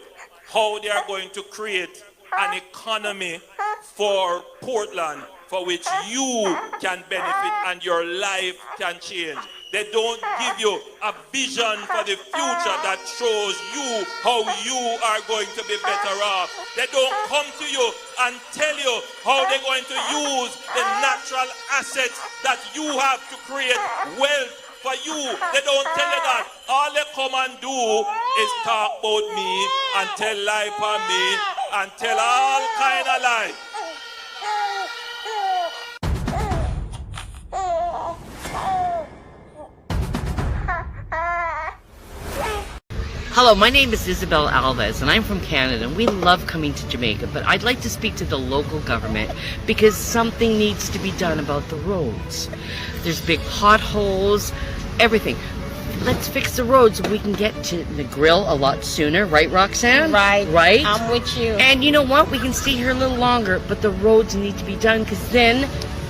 how they are going to create an economy for Portland for which you can benefit and your life can change. They don't give you a vision for the future that shows you how you are going to be better off. They don't come to you and tell you how they're going to use the natural assets that you have to create wealth for you. They don't tell you that. All they come and do is talk about me and tell lie for me and tell all kind of lies. Hello, my name is Isabel Alves and I'm from Canada and we love coming to Jamaica, but I'd like to speak to the local government because something needs to be done about the roads. There's big potholes, everything. Let's fix the roads so we can get to the grill a lot sooner, right, Roxanne? Right. Right? I'm with you. And you know what? We can stay here a little longer, but the roads need to be done because then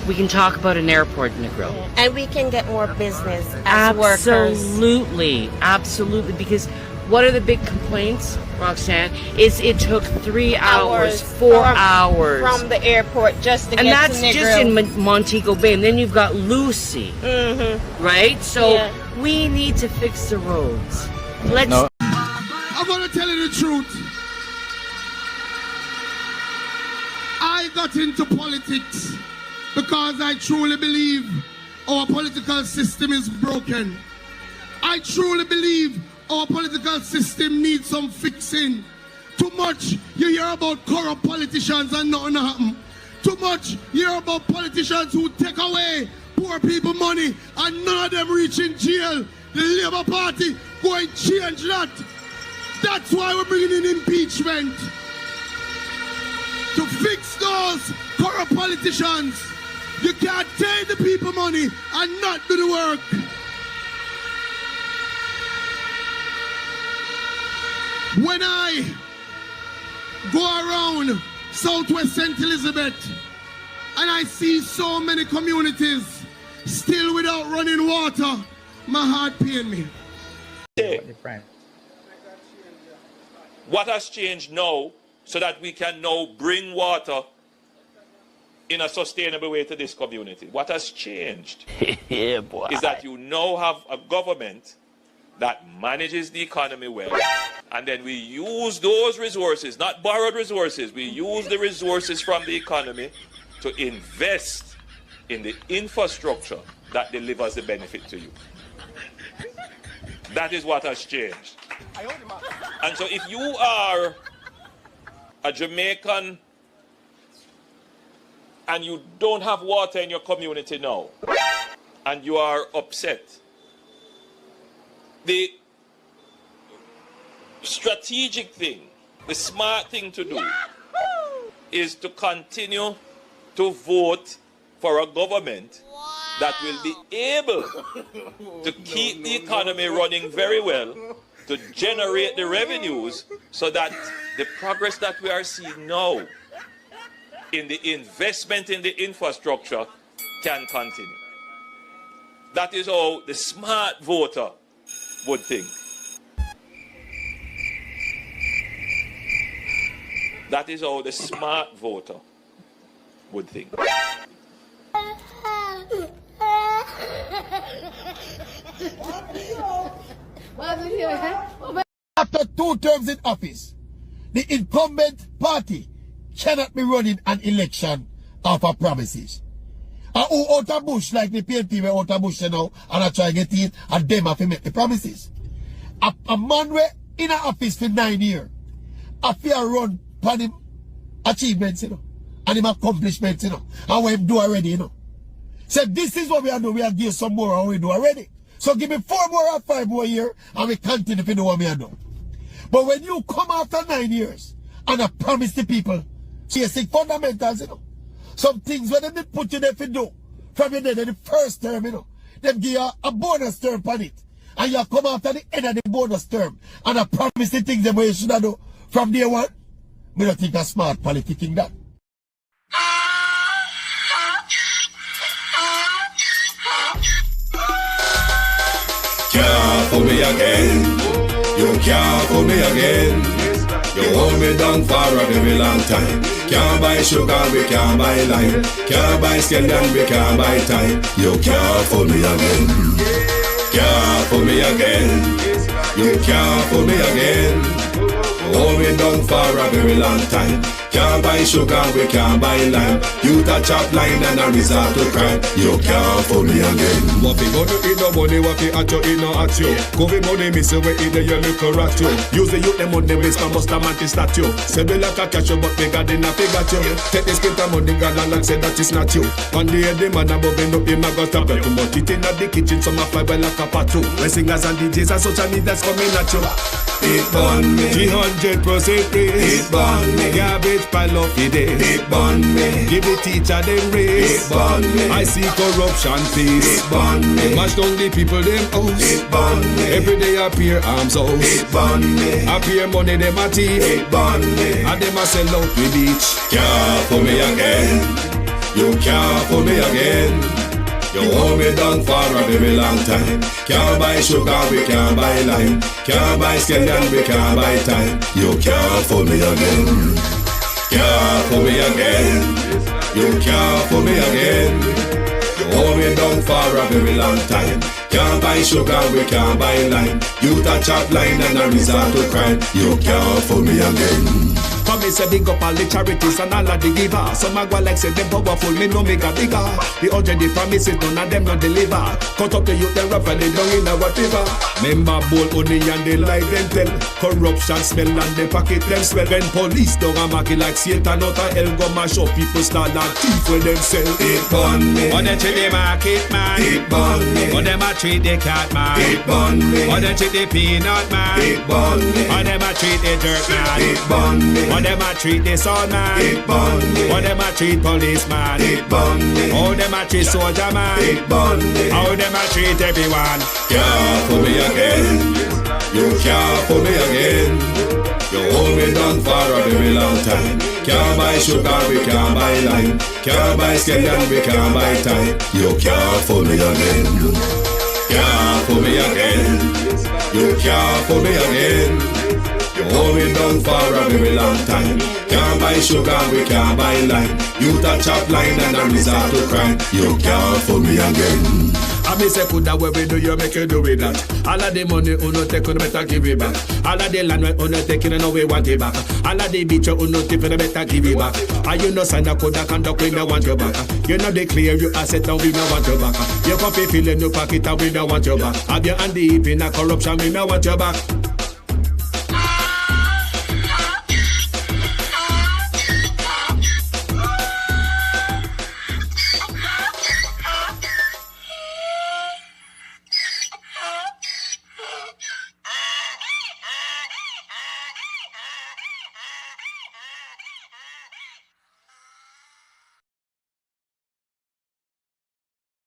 we can talk about an airport in the grill. And we can get more business as workers. Absolutely, absolutely, because what are the big complaints, Roxanne? Is it took 3 hours, 4 hours from the airport just to and get to that's Negro. just in Montego Bay, and then you've got Lucy, right? So we need to fix the roads. Let's. No. I'm gonna tell you the truth. I got into politics because I truly believe our political system is broken. I truly believe our political system needs some fixing. Too much you hear about corrupt politicians and nothing happen. Too much you hear about politicians who take away poor people money and none of them reach in jail. The Labour Party go and change that. That's why we're bringing in impeachment. To fix those corrupt politicians. You can't take the people money and not do the work. When I go around Southwest St. Elizabeth and I see so many communities still without running water, my heart pains me. What has changed now so that we can now bring water in a sustainable way to this community? What has changed is that you now have a government that manages the economy well, and then we use those resources, not borrowed resources, we use the resources from the economy to invest in the infrastructure that delivers the benefit to you. That is what has changed. And so if you are a Jamaican and you don't have water in your community now, and you are upset, the strategic thing, the smart thing to do is to continue to vote for a government that will be able to keep the economy running very well, to generate the revenues so that the progress that we are seeing now in the investment in the infrastructure can continue. That is how the smart voter would think. That is how the smart voter would think. After 2 terms in office, the incumbent party cannot be running an election off of promises. And who out of bush, like the PNP were out of bush now, and I try to get it, and them have to make the promises. A man were in an office for 9 years, a fear run for him achievements, you know, and him accomplishments, you know, and what him do already, you know. So this is what we are doing, we are give some more and we do already. So give me 4 more or 5 more years, and we continue to do what we are doing. But when you come after 9 years, and I promise the people, basic fundamentals, you know, some things when they put you there to do, from your day, the first term, you know, them give you a bonus term on it. and you come after the end of the bonus term and I promise the things the way you should have do from day one. Me don't think a smart politicking that. Can't fool me again. You can't fool me again. You hold me down for a very long time. Can't buy sugar, we can't buy lime. Can't buy scallion, we can't buy time. You can't fool me again. Can't fool me again. You can't fool me again. Hold me down for a very long time. Can't buy sugar, we can't buy lime. You touch up line and a resort to crime. You can't fool me again. What we gonna eat no money, what we at you, eat no at you. COVID money, miss away either you look or at you. Use the youth, the money, waste my must have mantis statue. Say we like a cash you, but we got enough, we got you. Take this script of money, God, and say that it's not you. One day the man above end up, him a got a belt. But it in at the kitchen, some a fly by like a patu. When singers and DJs and social media's coming at you. It burn me. 300% raise. It burn me. Garbage pile of the day. It burn me. Give the teacher them raise. It burn me. I see corruption face. It burn me. Mash down the people them house. It burn me. Every day appear arms out. It burn me. Appear money them a thief. It burn me. And them a sell out with each. Can't fool me again. You can't fool me again. You hold me down for a very long time. Can't buy sugar, we can't buy lime. Can't buy scallion, we can't buy time. You can't fool me again. Can't fool me again. You can't fool me again. You hold me down for a very long time. Can't buy sugar, we can't buy lime. You touch up line and a resort to crime. You can't fool me again. Come me say big up all the charities and all of the givers. Some a go like say them powerful, me no make a bigger. The already promises, none of them no deliver. Cut up the youth, them rough and they down in a whatever. Member bowl only and they lie them tell. Corruption smell and they pocket them swell. When police don't a market like Satan out of hell, go mash up people start like thief when them sell. It burn me. When they treat the market man. It burn me. When them a treat the cat man. It burn me. When they treat the peanut man. It burn me. When them a treat the dirt man. It burn me. When them a treat the sun man. It burn me. When them a treat policeman. It burn me. How them a treat soldier man. It burn me. How them a treat everyone. Can't fool me again. You can't fool me again. You hold me down for a very long time. Can't buy sugar, we can't buy lime. Can't buy scallion, we can't buy time. You can't fool me again. Can't fool me again. You can't fool me again. You hold me down for a very long time. Can't buy sugar, we can't buy lime. You touch up line and a resort to crime. You can't fool me again. I me say put that way we do, you make you do with that. All of the money uno take, you better give it back. All of the land we uno take, you know we want it back. All of the beach you uno tip, you better give it back. And you know sign a code that conduct, we no want you back. You know declare you asset and we no want you back. You coffee fill in your pocket and we no want you back. Have your hand deep in a corruption, we no want you back.